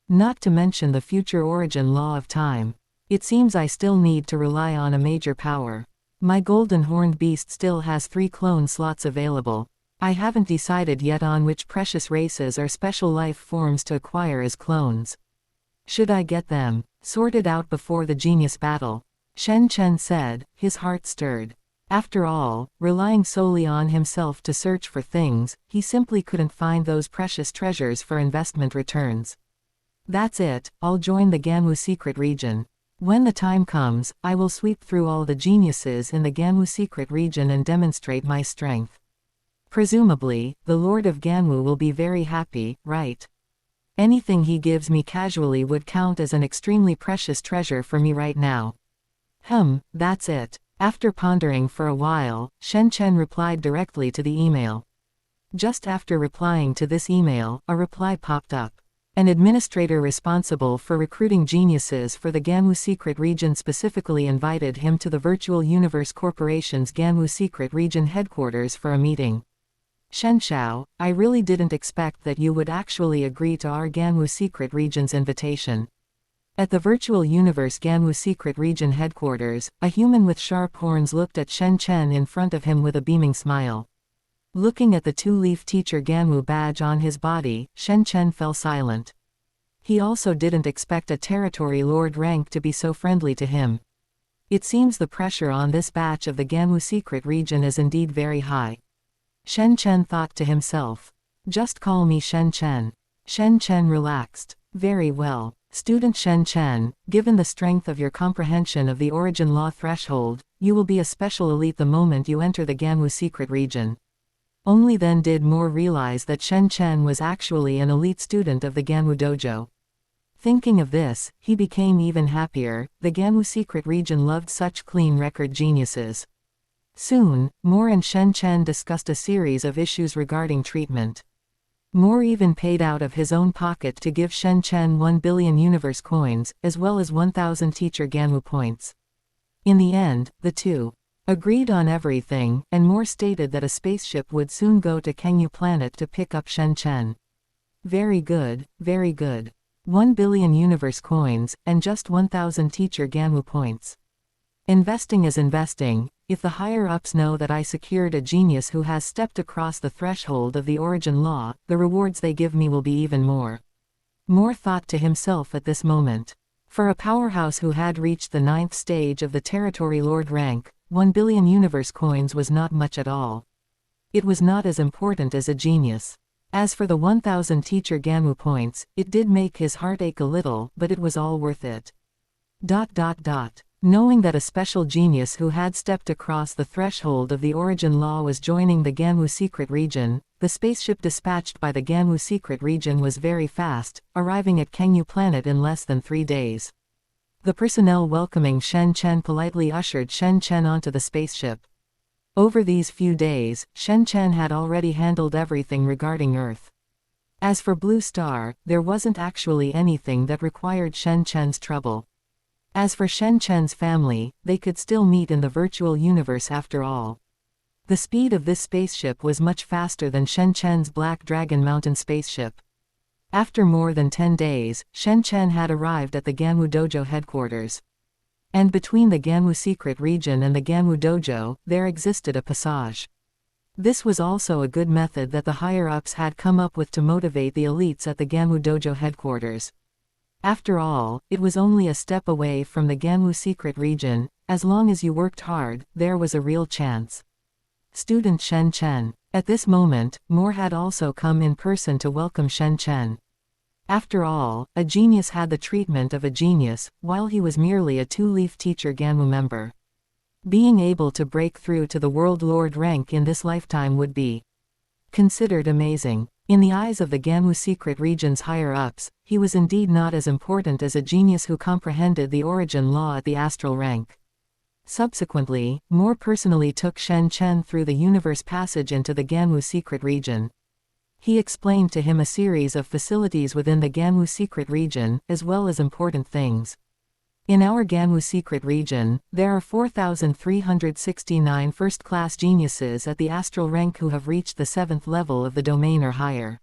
Not to mention the future origin law of time. It seems I still need to rely on a major power. My golden horned beast still has 3 clone slots available. I haven't decided yet on which precious races or special life forms to acquire as clones. Should I get them sorted out before the genius battle? Shen Chen said, his heart stirred. After all, relying solely on himself to search for things, he simply couldn't find those precious treasures for investment returns. That's it, I'll join the Ganwu secret region. When the time comes, I will sweep through all the geniuses in the Ganwu secret region and demonstrate my strength. Presumably, the Lord of Ganwu will be very happy, right? Anything he gives me casually would count as an extremely precious treasure for me right now. That's it. After pondering for a while, Shen Chen replied directly to the email. Just after replying to this email, a reply popped up. An administrator responsible for recruiting geniuses for the Ganwu secret region specifically invited him to the Virtual Universe Corporation's Ganwu secret region headquarters for a meeting. Shen Xiao, I really didn't expect that you would actually agree to our Ganwu secret region's invitation. At the Virtual Universe Ganwu secret region headquarters, a human with sharp horns looked at Shen Chen in front of him with a beaming smile. Looking at the two-leaf teacher Ganwu badge on his body, Shen Chen fell silent. He also didn't expect a territory lord rank to be so friendly to him. It seems the pressure on this batch of the Ganwu secret region is indeed very high. Shen Chen thought to himself. Just call me Shen Chen. Shen Chen relaxed. Very well. Student Shen Chen, given the strength of your comprehension of the origin law threshold, you will be a special elite the moment you enter the Ganwu secret region. Only then did Moore realize that Shen Chen was actually an elite student of the Ganwu dojo. Thinking of this, he became even happier. The Ganwu secret region loved such clean record geniuses. Soon, Moore and Shen Chen discussed a series of issues regarding treatment. Moore even paid out of his own pocket to give Shen Chen 1 billion universe coins, as well as 1,000 teacher Ganwu points. In the end, the two agreed on everything, and Moore stated that a spaceship would soon go to Kengyu planet to pick up Shen Chen. Very good, very good. 1 billion universe coins, and just 1,000 teacher Ganwu points. Investing is investing. If the higher-ups know that I secured a genius who has stepped across the threshold of the origin law, the rewards they give me will be even more. Moore thought to himself at this moment. For a powerhouse who had reached the 9th stage of the territory lord rank, 1 billion universe coins was not much at all. It was not as important as a genius. As for the 1,000 teacher Ganwu points, it did make his heart ache a little, but it was all worth it. Knowing that a special genius who had stepped across the threshold of the origin law was joining the Ganwu secret region, the spaceship dispatched by the Ganwu secret region was very fast, arriving at Kengyu planet in less than 3 days. The personnel welcoming Shen Chen politely ushered Shen Chen onto the spaceship. Over these few days, Shen Chen had already handled everything regarding Earth. As for Blue Star, there wasn't actually anything that required Shen Chen's trouble. As for Shen Chen's family, they could still meet in the virtual universe after all. The speed of this spaceship was much faster than Shen Chen's Black Dragon Mountain spaceship. After more than 10 days, Shen Chen had arrived at the Ganwu dojo headquarters. And between the Ganwu secret region and the Ganwu dojo, there existed a passage. This was also a good method that the higher-ups had come up with to motivate the elites at the Ganwu dojo headquarters. After all, it was only a step away from the Ganwu secret region. As long as you worked hard, there was a real chance. Student Shen Chen. At this moment, Moore had also come in person to welcome Shen Chen. After all, a genius had the treatment of a genius, while he was merely a two-leaf teacher Ganwu member. Being able to break through to the World Lord rank in this lifetime would be considered amazing. In the eyes of the Ganwu secret region's higher-ups, he was indeed not as important as a genius who comprehended the origin law at the astral rank. Subsequently, Moore personally took Shen Chen through the universe passage into the Ganwu secret region. He explained to him a series of facilities within the Ganwu secret region, as well as important things. In our Ganwu secret region, there are 4,369 first-class geniuses at the astral rank who have reached the 7th level of the domain or higher.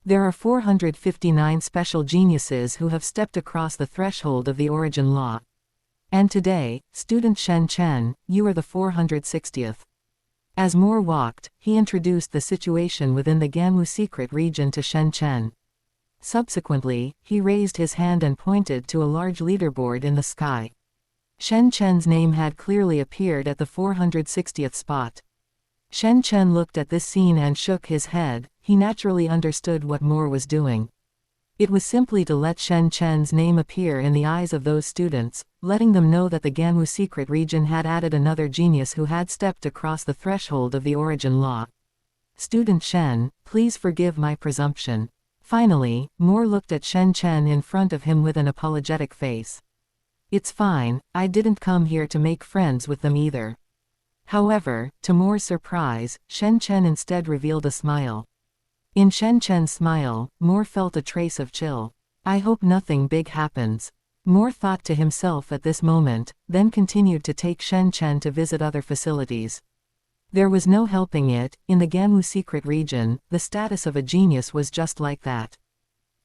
There are 459 special geniuses who have stepped across the threshold of the origin law. And today, student Shen Chen, you are the 460th. As Moore walked, he introduced the situation within the Ganwu secret region to Shen Chen. Subsequently, he raised his hand and pointed to a large leaderboard in the sky. Shen Chen's name had clearly appeared at the 460th spot. Shen Chen looked at this scene and shook his head. He naturally understood what Moore was doing. It was simply to let Shen Chen's name appear in the eyes of those students, letting them know that the Ganwu secret region had added another genius who had stepped across the threshold of the origin law. Student Shen, please forgive my presumption. Finally, Moore looked at Shen Chen in front of him with an apologetic face. It's fine, I didn't come here to make friends with them either. However, to Moore's surprise, Shen Chen instead revealed a smile. In Shen Chen's smile, Moore felt a trace of chill. I hope nothing big happens. Moore thought to himself at this moment, then continued to take Shen Chen to visit other facilities. There was no helping it, in the Ganwu secret region, the status of a genius was just like that.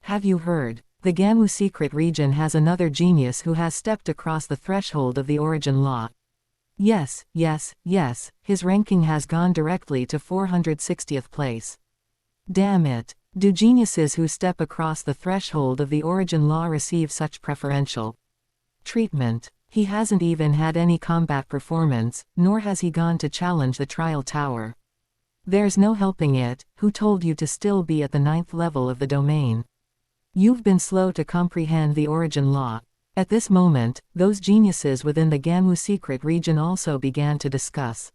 Have you heard? The Ganwu secret region has another genius who has stepped across the threshold of the origin law. Yes, his ranking has gone directly to 460th place. Damn it. Do geniuses who step across the threshold of the origin law receive such preferential treatment? He hasn't even had any combat performance, nor has he gone to challenge the trial tower. There's no helping it. Who told you to still be at the 9th level of the domain? You've been slow to comprehend the origin law. At this moment, those geniuses within the Ganwu secret region also began to discuss.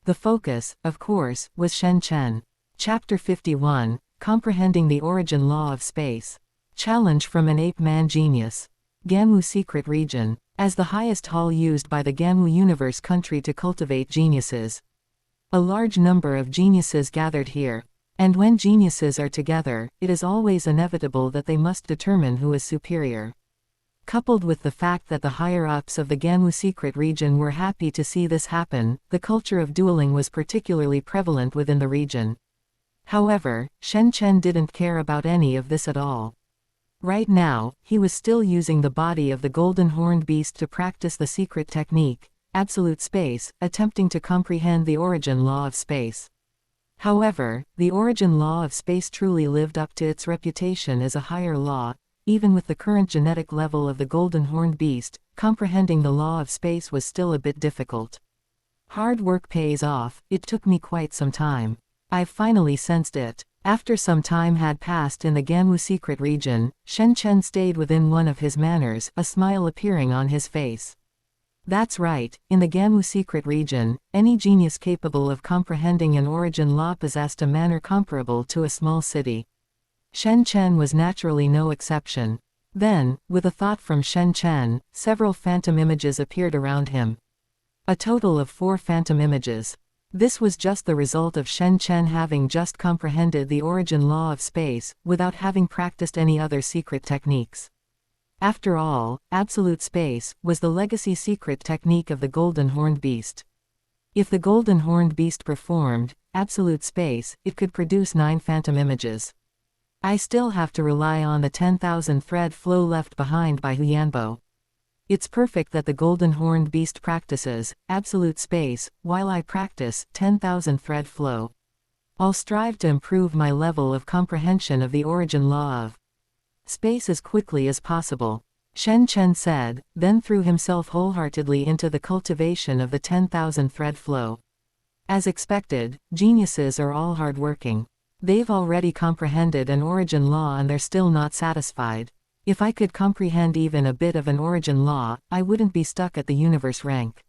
The focus, of course, was Shen Chen. Chapter 51, Comprehending the Origin Law of Space. Challenge from an Ape-Man Genius. Ganwu Secret Region. As the highest hall used by the Ganwu Universe country to cultivate geniuses. A large number of geniuses gathered here. And when geniuses are together, it is always inevitable that they must determine who is superior. Coupled with the fact that the higher-ups of the Ganwu secret region were happy to see this happen, the culture of dueling was particularly prevalent within the region. However, Shen Chen didn't care about any of this at all. Right now, he was still using the body of the golden horned beast to practice the secret technique, absolute space, attempting to comprehend the origin law of space. However, the origin law of space truly lived up to its reputation as a higher law. Even with the current genetic level of the golden horned beast, comprehending the law of space was still a bit difficult. Hard work pays off. It took me quite some time. I've finally sensed it. After some time had passed in the Ganwu secret region, Shen Chen stayed within one of his manners, a smile appearing on his face. That's right, in the Ganwu secret region, any genius capable of comprehending an origin law possessed a manner comparable to a small city. Shen Chen was naturally no exception. Then, with a thought from Shen Chen, several phantom images appeared around him. A total of 4 phantom images. This was just the result of Shen Chen having just comprehended the origin law of space, without having practiced any other secret techniques. After all, absolute space was the legacy secret technique of the golden horned beast. If the golden horned beast performed absolute space, it could produce 9 phantom images. I still have to rely on the 10,000 thread flow left behind by Huyanbo. It's perfect that the golden horned beast practices absolute space, while I practice 10,000 thread flow. I'll strive to improve my level of comprehension of the origin law of space as quickly as possible, Shen Chen said, then threw himself wholeheartedly into the cultivation of the 10,000 thread flow. As expected, geniuses are all hardworking. They've already comprehended an origin law and they're still not satisfied. If I could comprehend even a bit of an origin law, I wouldn't be stuck at the universe rank.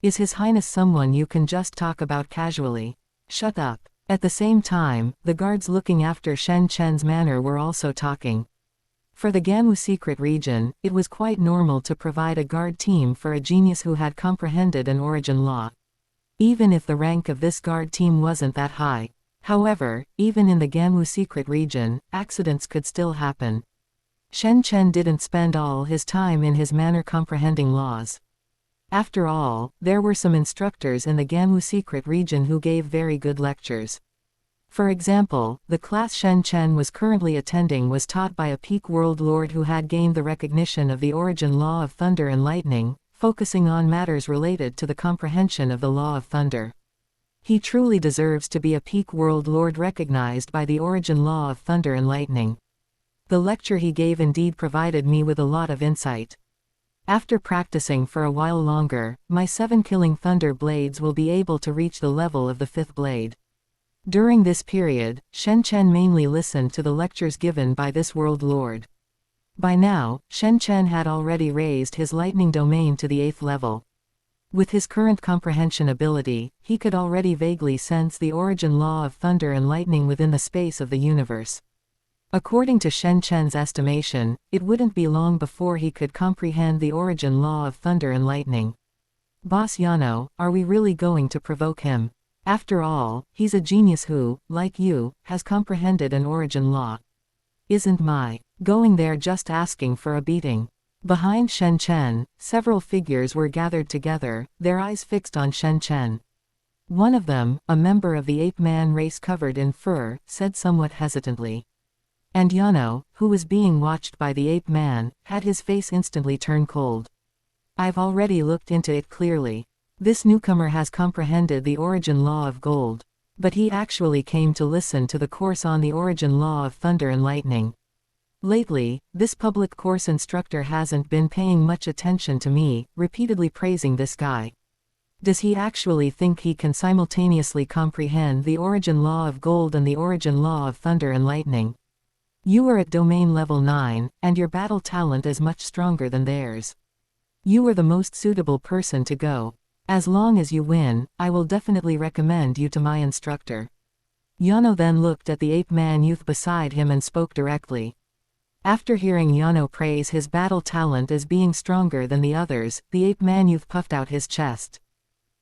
Is His Highness someone you can just talk about casually? Shut up. At the same time, the guards looking after Shen Chen's manor were also talking. For the Ganwu secret region, it was quite normal to provide a guard team for a genius who had comprehended an origin law. Even if the rank of this guard team wasn't that high. However, even in the Ganwu secret region, accidents could still happen. Shen Chen didn't spend all his time in his manor comprehending laws. After all, there were some instructors in the Ganwu secret region who gave very good lectures. For example, the class Shen Chen was currently attending was taught by a peak world lord who had gained the recognition of the origin law of thunder and lightning, focusing on matters related to the comprehension of the law of thunder. He truly deserves to be a peak world lord recognized by the origin law of thunder and lightning. The lecture he gave indeed provided me with a lot of insight. After practicing for a while longer, my 7 killing thunder blades will be able to reach the level of the 5th blade. During this period, Shen Chen mainly listened to the lectures given by this world lord. By now, Shen Chen had already raised his lightning domain to the 8th level. With his current comprehension ability, he could already vaguely sense the origin law of thunder and lightning within the space of the universe. According to Shen Chen's estimation, it wouldn't be long before he could comprehend the origin law of thunder and lightning. Boss Yano, are we really going to provoke him? After all, he's a genius who, like you, has comprehended an origin law. Isn't my going there just asking for a beating? Behind Shen Chen, several figures were gathered together, their eyes fixed on Shen Chen. One of them, a member of the ape-man race covered in fur, said somewhat hesitantly. And Yano, who was being watched by the ape-man, had his face instantly turn cold. I've already looked into it clearly. This newcomer has comprehended the origin law of gold. But he actually came to listen to the course on the origin law of thunder and lightning. Lately, this public course instructor hasn't been paying much attention to me, repeatedly praising this guy. Does he actually think he can simultaneously comprehend the origin law of gold and the origin law of thunder and lightning? You are at domain level 9, and your battle talent is much stronger than theirs. You are the most suitable person to go. As long as you win, I will definitely recommend you to my instructor. Yano then looked at the ape-man youth beside him and spoke directly. After hearing Yano praise his battle talent as being stronger than the others, the ape-man youth puffed out his chest.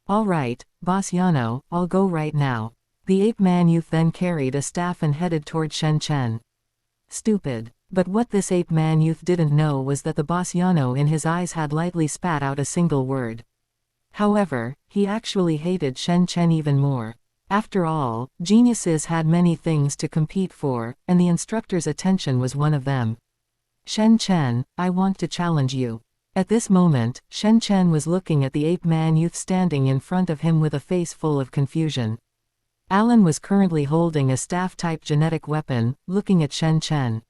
All right, Boss Yano, I'll go right now. The ape-man youth then carried a staff and headed toward Shen Chen. Stupid. But what this ape-man youth didn't know was that the Boss Yano in his eyes had lightly spat out a single word. However, he actually hated Shen Chen even more. After all, geniuses had many things to compete for, and the instructor's attention was one of them. Shen Chen, I want to challenge you. At this moment, Shen Chen was looking at the ape-man youth standing in front of him with a face full of confusion. Alan was currently holding a staff-type genetic weapon, looking at Shen Chen.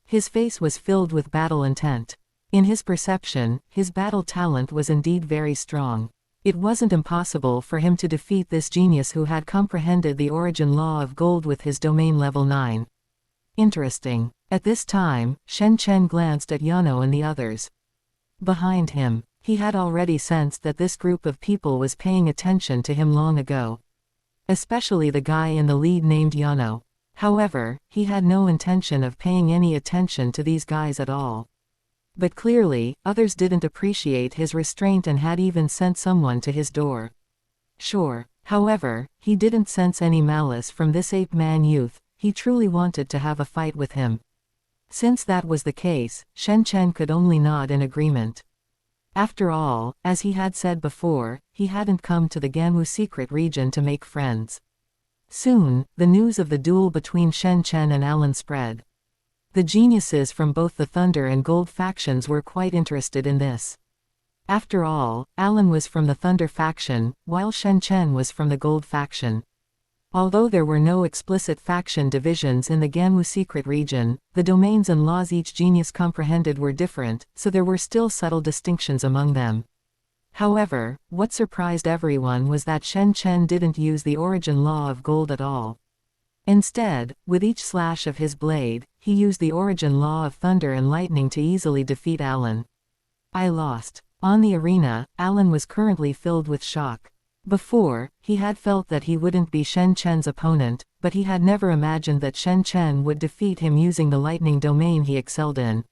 His face was filled with battle intent. In his perception, his battle talent was indeed very strong. It wasn't impossible for him to defeat this genius who had comprehended the origin law of gold with his domain level 9. Interesting. At this time, Shen Chen glanced at Yano and the others. Behind him, he had already sensed that this group of people was paying attention to him long ago. Especially the guy in the lead named Yano. However, he had no intention of paying any attention to these guys at all. But clearly, others didn't appreciate his restraint and had even sent someone to his door. Sure. However, he didn't sense any malice from this ape-man youth, he truly wanted to have a fight with him. Since that was the case, Shen Chen could only nod in agreement. After all, as he had said before, he hadn't come to the Ganwu secret region to make friends. Soon, the news of the duel between Shen Chen and Alan spread. The geniuses from both the Thunder and Gold factions were quite interested in this. After all, Alan was from the Thunder faction, while Shen Chen was from the Gold faction. Although there were no explicit faction divisions in the Ganwu secret region, the domains and laws each genius comprehended were different, so there were still subtle distinctions among them. However, what surprised everyone was that Shen Chen didn't use the origin law of gold at all. Instead, with each slash of his blade, he used the origin law of thunder and lightning to easily defeat Alan. I lost. On the arena, Alan was currently filled with shock. Before, he had felt that he wouldn't be Shen Chen's opponent, but he had never imagined that Shen Chen would defeat him using the lightning domain he excelled in.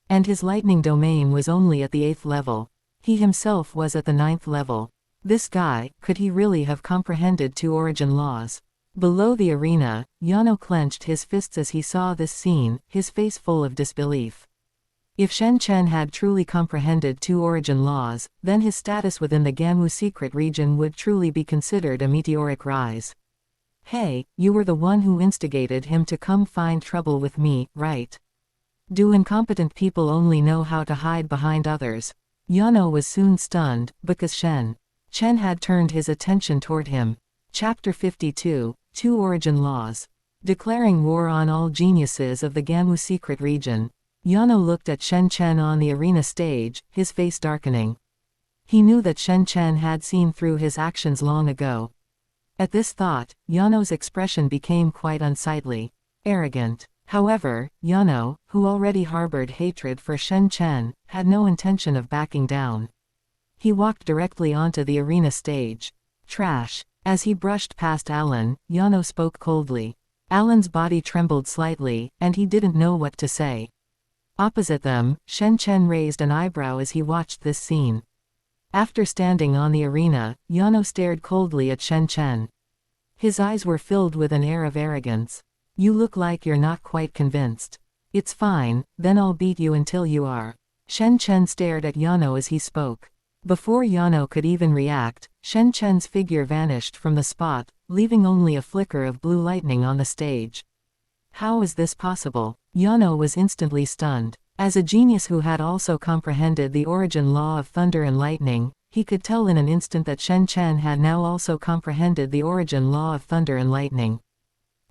And his lightning domain was only at the 8th level. He himself was at the 9th level. This guy, could he really have comprehended 2 origin laws? Below the arena, Yano clenched his fists as he saw this scene, his face full of disbelief. If Shen Chen had truly comprehended 2 origin laws, then his status within the Ganwu secret region would truly be considered a meteoric rise. Hey, you were the one who instigated him to come find trouble with me, right? Do incompetent people only know how to hide behind others? Yano was soon stunned, because Shen Chen had turned his attention toward him. Chapter 52, 2 Origin Laws. declaring war on all geniuses of the Gamu secret region. Yano looked at Shen Chen on the arena stage, his face darkening. He knew that Shen Chen had seen through his actions long ago. At this thought, Yano's expression became quite unsightly, arrogant. However, Yano, who already harbored hatred for Shen Chen, had no intention of backing down. He walked directly onto the arena stage. Trash. As he brushed past Alan, Yano spoke coldly. Alan's body trembled slightly, and he didn't know what to say. Opposite them, Shen Chen raised an eyebrow as he watched this scene. After standing on the arena, Yano stared coldly at Shen Chen. His eyes were filled with an air of arrogance. You look like you're not quite convinced. It's fine, then I'll beat you until you are. Shen Chen stared at Yano as he spoke. Before Yano could even react, Shen Chen's figure vanished from the spot, leaving only a flicker of blue lightning on the stage. How is this possible? Yano was instantly stunned. As a genius who had also comprehended the origin law of thunder and lightning, he could tell in an instant that Shen Chen had now also comprehended the origin law of thunder and lightning.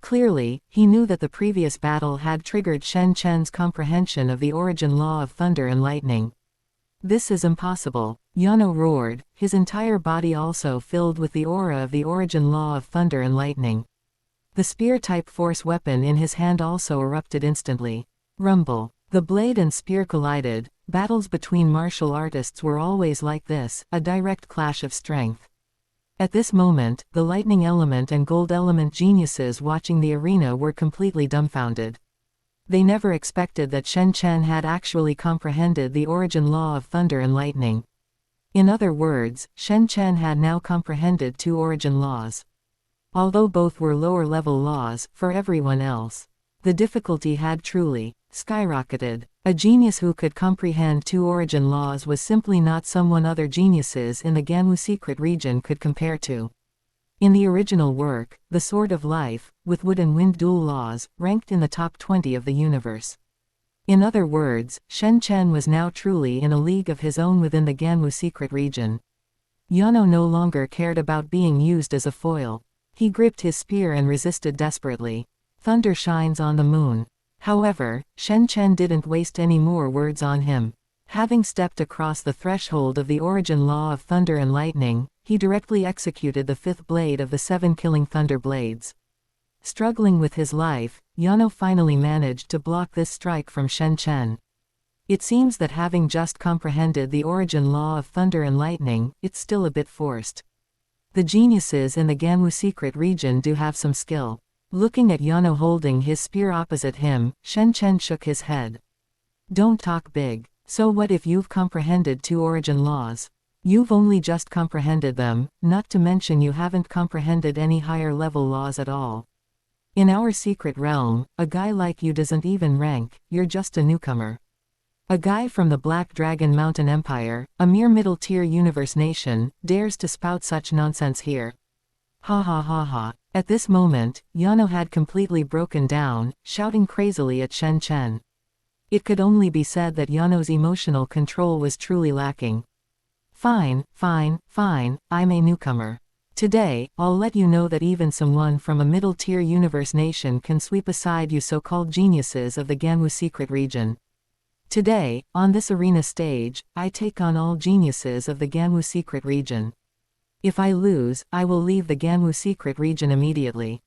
Clearly, he knew that the previous battle had triggered Shen Chen's comprehension of the origin law of thunder and lightning. This is impossible, Yano roared, his entire body also filled with the aura of the origin law of thunder and lightning. The spear-type force weapon in his hand also erupted instantly. Rumble. The blade and spear collided. Battles between martial artists were always like this, a direct clash of strength. At this moment, the lightning element and gold element geniuses watching the arena were completely dumbfounded. They never expected that Shen Chen had actually comprehended the origin law of thunder and lightning. In other words, Shen Chen had now comprehended two origin laws. Although both were lower-level laws, for everyone else, the difficulty had truly skyrocketed. A genius who could comprehend two origin laws was simply not someone other geniuses in the Gamu secret region could compare to. In the original work, The Sword of Life, with wood and wind dual laws, ranked in the top 20 of the universe. In other words, Shen Chen was now truly in a league of his own within the Gamu secret region. Yano no longer cared about being used as a foil. He gripped his spear and resisted desperately. Thunder shines on the moon. However, Shen Chen didn't waste any more words on him. Having stepped across the threshold of the origin law of thunder and lightning, he directly executed the fifth blade of the 7 killing thunder blades. Struggling with his life, Yano finally managed to block this strike from Shen Chen. It seems that having just comprehended the origin law of thunder and lightning, it's still a bit forced. The geniuses in the Gamu secret region do have some skill. Looking at Yano holding his spear opposite him, Shen Chen shook his head. Don't talk big. So what if you've comprehended two origin laws? You've only just comprehended them, not to mention you haven't comprehended any higher level laws at all. In our secret realm, a guy like you doesn't even rank, you're just a newcomer. A guy from the Black Dragon Mountain Empire, a mere middle-tier universe nation, dares to spout such nonsense here. Ha ha ha ha. At this moment, Yano had completely broken down, shouting crazily at Shen Chen. It could only be said that Yano's emotional control was truly lacking. Fine, fine, fine, I'm a newcomer. Today, I'll let you know that even someone from a middle-tier universe nation can sweep aside you so-called geniuses of the Gamu secret region. Today, on this arena stage, I take on all geniuses of the Gamu secret region. If I lose, I will leave the Gamu secret region immediately.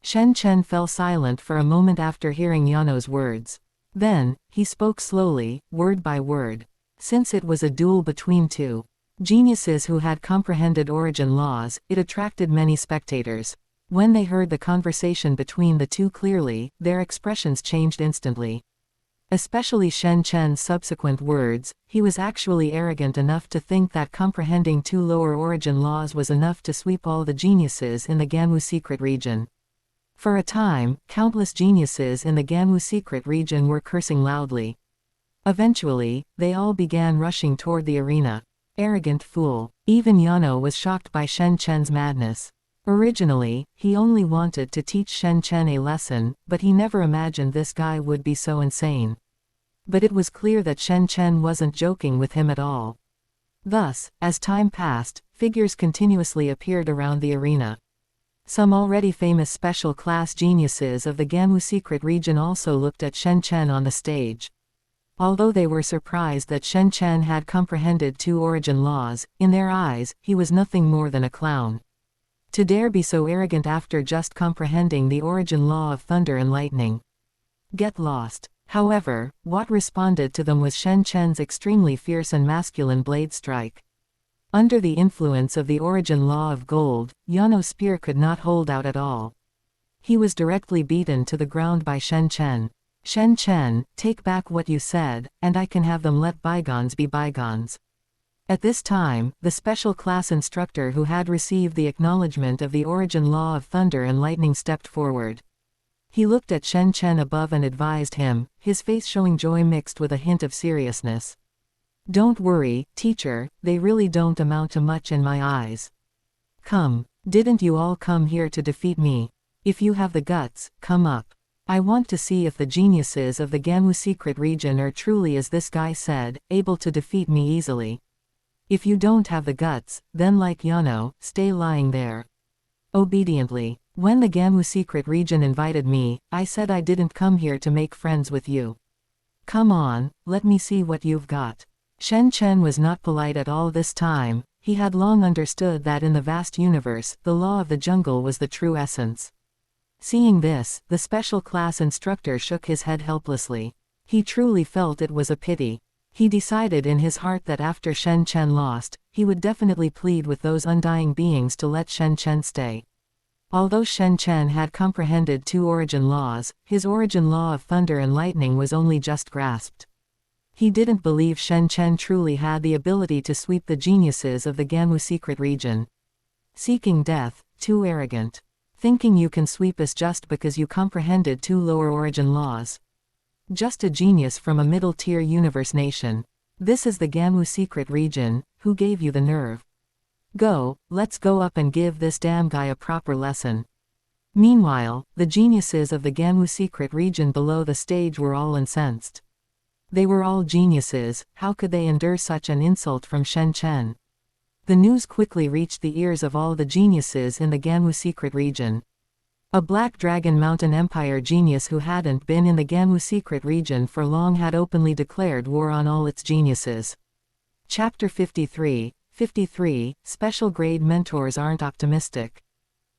Shen Chen fell silent for a moment after hearing Yano's words. Then, he spoke slowly, word by word. Since it was a duel between two geniuses who had comprehended origin laws, it attracted many spectators. When they heard the conversation between the two clearly, their expressions changed instantly. Especially Shen Chen's subsequent words, he was actually arrogant enough to think that comprehending two lower origin laws was enough to sweep all the geniuses in the Gamu secret region. For a time, countless geniuses in the Gamu secret region were cursing loudly. Eventually, they all began rushing toward the arena. Arrogant fool. Even Yano was shocked by Shen Chen's madness. Originally, he only wanted to teach Shen Chen a lesson, but he never imagined this guy would be so insane. But it was clear that Shen Chen wasn't joking with him at all. Thus, as time passed, figures continuously appeared around the arena. Some already famous special class geniuses of the Ganwu secret region also looked at Shen Chen on the stage. Although they were surprised that Shen Chen had comprehended 2 origin laws, in their eyes, he was nothing more than a clown. To dare be so arrogant after just comprehending the origin law of thunder and lightning. Get lost. However, what responded to them was Shen Chen's extremely fierce and masculine blade strike. Under the influence of the origin law of gold, Yano's spear could not hold out at all. He was directly beaten to the ground by Shen Chen. Shen Chen, take back what you said, and I can have them let bygones be bygones. At this time, the special class instructor who had received the acknowledgement of the origin law of thunder and lightning stepped forward. He looked at Shen Chen above and advised him, his face showing joy mixed with a hint of seriousness. Don't worry, teacher, they really don't amount to much in my eyes. Come, didn't you all come here to defeat me? If you have the guts, come up. I want to see if the geniuses of the Ganwu secret region are truly, as this guy said, able to defeat me easily. If you don't have the guts, then like Yano, stay lying there. Obediently. When the Ganwu secret region invited me, I said I didn't come here to make friends with you. Come on, let me see what you've got. Shen Chen was not polite at all this time. He had long understood that in the vast universe, the law of the jungle was the true essence. Seeing this, the special class instructor shook his head helplessly. He truly felt it was a pity. He decided in his heart that after Shen Chen lost, he would definitely plead with those undying beings to let Shen Chen stay. Although Shen Chen had comprehended 2 origin laws, his origin law of thunder and lightning was only just grasped. He didn't believe Shen Chen truly had the ability to sweep the geniuses of the Ganwu secret region. Seeking death, too arrogant. Thinking you can sweep us just because you comprehended 2 lower origin laws. Just a genius from a middle-tier universe nation. This is the Ganwu secret region, who gave you the nerve? Go, let's go up and give this damn guy a proper lesson. Meanwhile, the geniuses of the Ganwu secret region below the stage were all incensed. They were all geniuses, how could they endure such an insult from Shen Chen? The news quickly reached the ears of all the geniuses in the Ganwu secret region. A Black Dragon Mountain Empire genius who hadn't been in the Ganwu secret region for long had openly declared war on all its geniuses. Chapter 53, Special Grade Mentors Aren't Optimistic.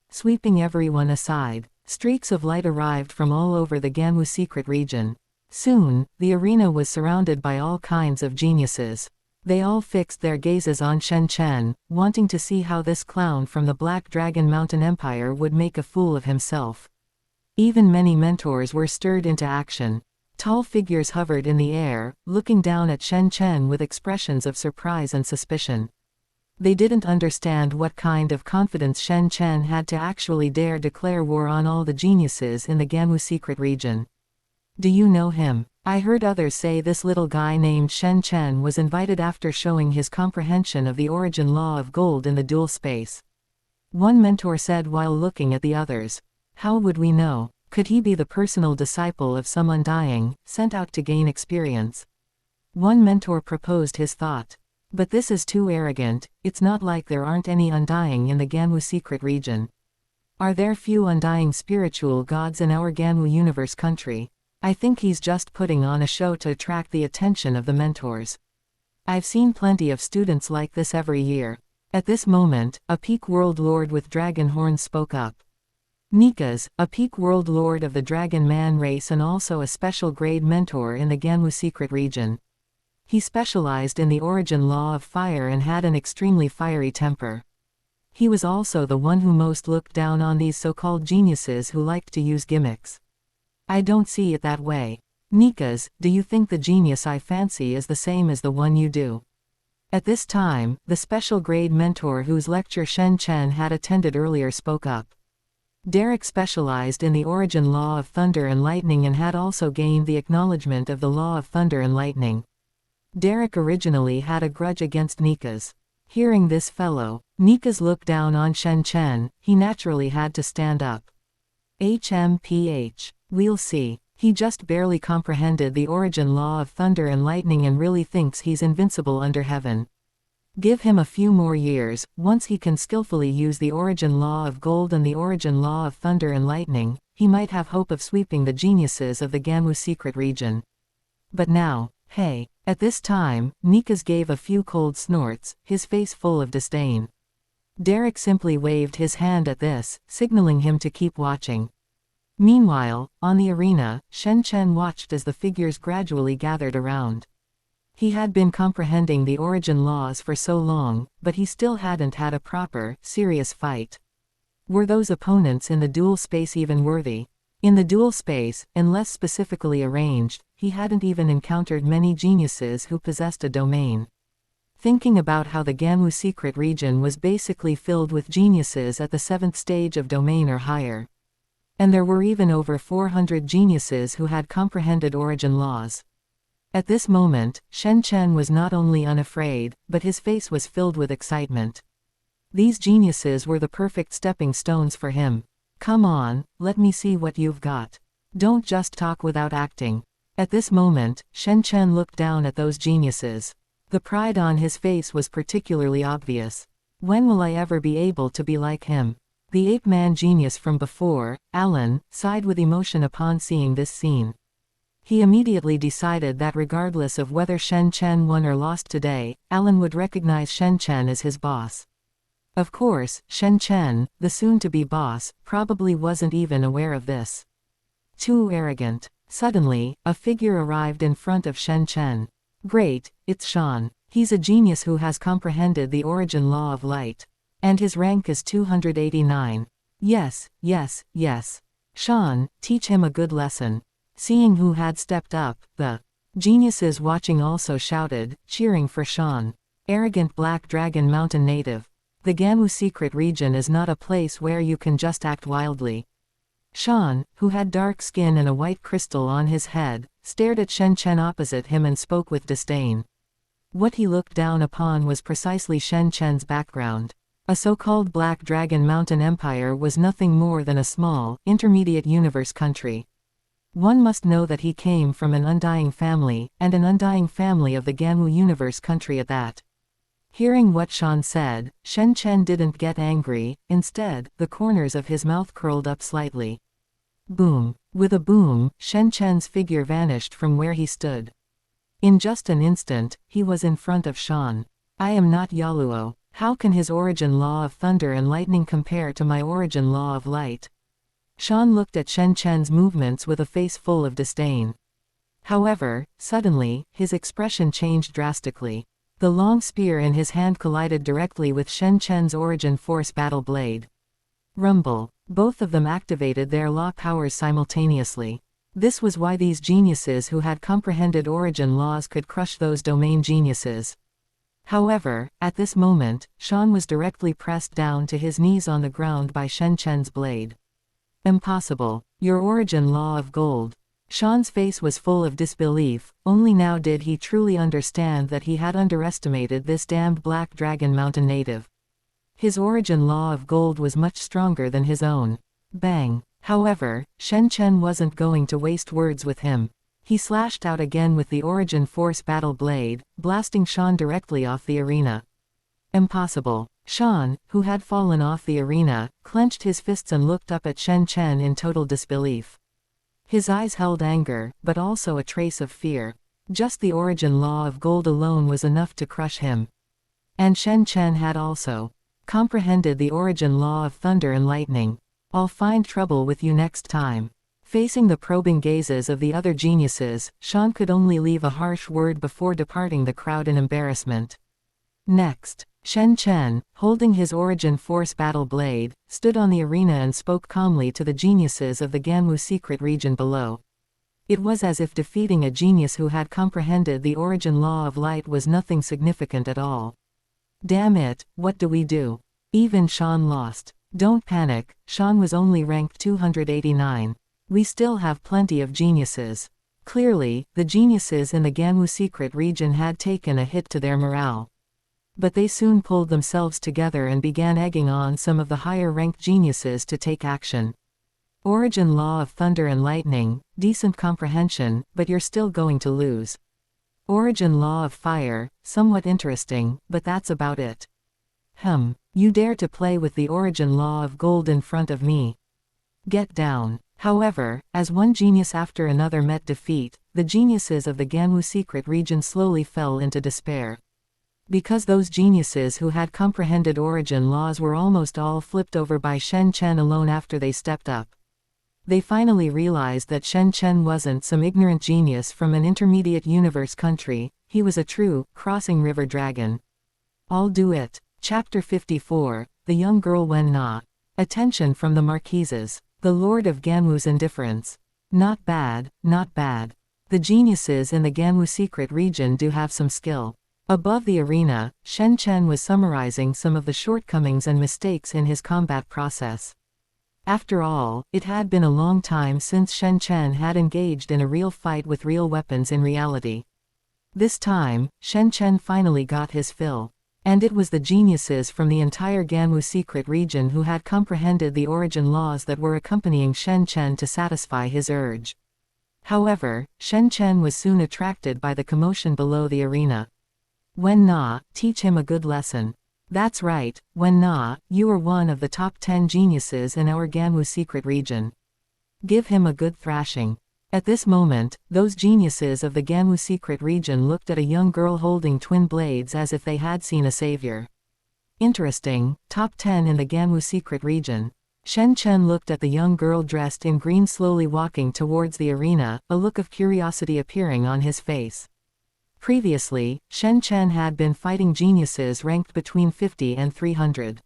Sweeping everyone aside, streaks of light arrived from all over the Ganwu secret region. Soon, the arena was surrounded by all kinds of geniuses. They all fixed their gazes on Shen Chen, wanting to see how this clown from the Black Dragon Mountain Empire would make a fool of himself. Even many mentors were stirred into action. Tall figures hovered in the air, looking down at Shen Chen with expressions of surprise and suspicion. They didn't understand what kind of confidence Shen Chen had to actually dare declare war on all the geniuses in the Ganwu secret region. Do you know him? I heard others say this little guy named Shen Chen was invited after showing his comprehension of the origin law of gold in the dual space. One mentor said while looking at the others. How would we know? Could he be the personal disciple of some undying, sent out to gain experience? One mentor proposed his thought. But this is too arrogant, it's not like there aren't any undying in the Ganwu secret region. Are there few undying spiritual gods in our Ganwu universe country? I think he's just putting on a show to attract the attention of the mentors. I've seen plenty of students like this every year. At this moment, a peak world lord with dragon horns spoke up. Nikas, a peak world lord of the dragon man race and also a special grade mentor in the Ganwu secret region. He specialized in the origin law of fire and had an extremely fiery temper. He was also the one who most looked down on these so-called geniuses who liked to use gimmicks. I don't see it that way. Nikas, do you think the genius I fancy is the same as the one you do? At this time, the special grade mentor whose lecture Shen Chen had attended earlier spoke up. Derek specialized in the origin law of thunder and lightning and had also gained the acknowledgement of the law of thunder and lightning. Derek originally had a grudge against Nikas. Hearing this fellow, Nikas looked down on Shen Chen, he naturally had to stand up. HMPH. We'll see. He just barely comprehended the origin law of thunder and lightning and really thinks he's invincible under heaven. Give him a few more years. Once he can skillfully use the origin law of gold and the origin law of thunder and lightning, he might have hope of sweeping the geniuses of the Gamu secret region. But now, hey. At this time, Nikas gave a few cold snorts, his face full of disdain. Derek simply waved his hand at this, signaling him to keep watching. Meanwhile, on the arena, Shen Chen watched as the figures gradually gathered around. He had been comprehending the origin laws for so long, but he still hadn't had a proper, serious fight. Were those opponents in the dual space even worthy? In the dual space, unless specifically arranged, he hadn't even encountered many geniuses who possessed a domain. Thinking about how the Gamu secret region was basically filled with geniuses at the 7th stage of domain or higher. And there were even over 400 geniuses who had comprehended origin laws. At this moment, Shen Chen was not only unafraid, but his face was filled with excitement. These geniuses were the perfect stepping stones for him. Come on, let me see what you've got. Don't just talk without acting. At this moment, Shen Chen looked down at those geniuses. The pride on his face was particularly obvious. When will I ever be able to be like him? The ape-man genius from before, Alan, sighed with emotion upon seeing this scene. He immediately decided that regardless of whether Shen Chen won or lost today, Alan would recognize Shen Chen as his boss. Of course, Shen Chen, the soon-to-be boss, probably wasn't even aware of this. Too arrogant. Suddenly, a figure arrived in front of Shen Chen. Great, it's Shan. He's a genius who has comprehended the origin law of light. And his rank is 289. Yes, yes, yes. Shan, teach him a good lesson. Seeing who had stepped up, the geniuses watching also shouted, cheering for Shan. Arrogant Black Dragon Mountain native. The Gamu secret region is not a place where you can just act wildly. Shan, who had dark skin and a white crystal on his head, stared at Shen Chen opposite him and spoke with disdain. What he looked down upon was precisely Shen Chen's background. A so-called Black Dragon Mountain Empire was nothing more than a small, intermediate universe country. One must know that he came from an undying family, and an undying family of the Gamu universe country at that. Hearing what Shan said, Shen Chen didn't get angry, instead, the corners of his mouth curled up slightly. Boom. With a boom, Shen Chen's figure vanished from where he stood. In just an instant, he was in front of Shan. I am not Yaluo. How can his origin law of thunder and lightning compare to my origin law of light? Shan looked at Shen Chen's movements with a face full of disdain. However, suddenly, his expression changed drastically. The long spear in his hand collided directly with Shen Chen's origin force battle blade. Rumble. Both of them activated their law powers simultaneously. This was why these geniuses who had comprehended origin laws could crush those domain geniuses. However, at this moment, Shan was directly pressed down to his knees on the ground by Shen Chen's blade. Impossible. Your origin law of gold. Shan's face was full of disbelief, only now did he truly understand that he had underestimated this damned Black Dragon Mountain native. His origin law of gold was much stronger than his own. Bang. However, Shen Chen wasn't going to waste words with him. He slashed out again with the origin force battle blade, blasting Shan directly off the arena. Impossible. Shan, who had fallen off the arena, clenched his fists and looked up at Shen Chen in total disbelief. His eyes held anger, but also a trace of fear. Just the origin law of gold alone was enough to crush him. And Shen Chen had also comprehended the origin law of thunder and lightning. I'll find trouble with you next time. Facing the probing gazes of the other geniuses, Shan could only leave a harsh word before departing the crowd in embarrassment. Next, Shen Chen, holding his origin force battle blade, stood on the arena and spoke calmly to the geniuses of the Gamu secret region below. It was as if defeating a genius who had comprehended the origin law of light was nothing significant at all. Damn it, what do we do? Even Shan lost. Don't panic, Shan was only ranked 289. We still have plenty of geniuses. Clearly, the geniuses in the Gamu secret region had taken a hit to their morale. But they soon pulled themselves together and began egging on some of the higher-ranked geniuses to take action. Origin law of thunder and lightning, decent comprehension, but you're still going to lose. Origin law of fire, somewhat interesting, but that's about it. You dare to play with the origin law of gold in front of me? Get down. However, as one genius after another met defeat, the geniuses of the Ganwu secret region slowly fell into despair. Because those geniuses who had comprehended origin laws were almost all flipped over by Shen Chen alone after they stepped up. They finally realized that Shen Chen wasn't some ignorant genius from an intermediate universe country, he was a true, crossing river dragon. I'll do it. Chapter 54, The Young Girl Wen Na. Attention from the Marquises. The Lord of Ganwu's indifference. Not bad, not bad. The geniuses in the Ganwu secret region do have some skill. Above the arena, Shen Chen was summarizing some of the shortcomings and mistakes in his combat process. After all, it had been a long time since Shen Chen had engaged in a real fight with real weapons in reality. This time, Shen Chen finally got his fill. And it was the geniuses from the entire Ganwu secret region who had comprehended the origin laws that were accompanying Shen Chen to satisfy his urge. However, Shen Chen was soon attracted by the commotion below the arena. Wen Na, teach him a good lesson. That's right, Wen Na, you are one of the top 10 geniuses in our Ganwu secret region. Give him a good thrashing. At this moment, those geniuses of the Ganwu secret region looked at a young girl holding twin blades as if they had seen a savior. Interesting, top 10 in the Ganwu secret region. Shen Chen looked at the young girl dressed in green slowly walking towards the arena, a look of curiosity appearing on his face. Previously, Shen Chen had been fighting geniuses ranked between 50 and 300.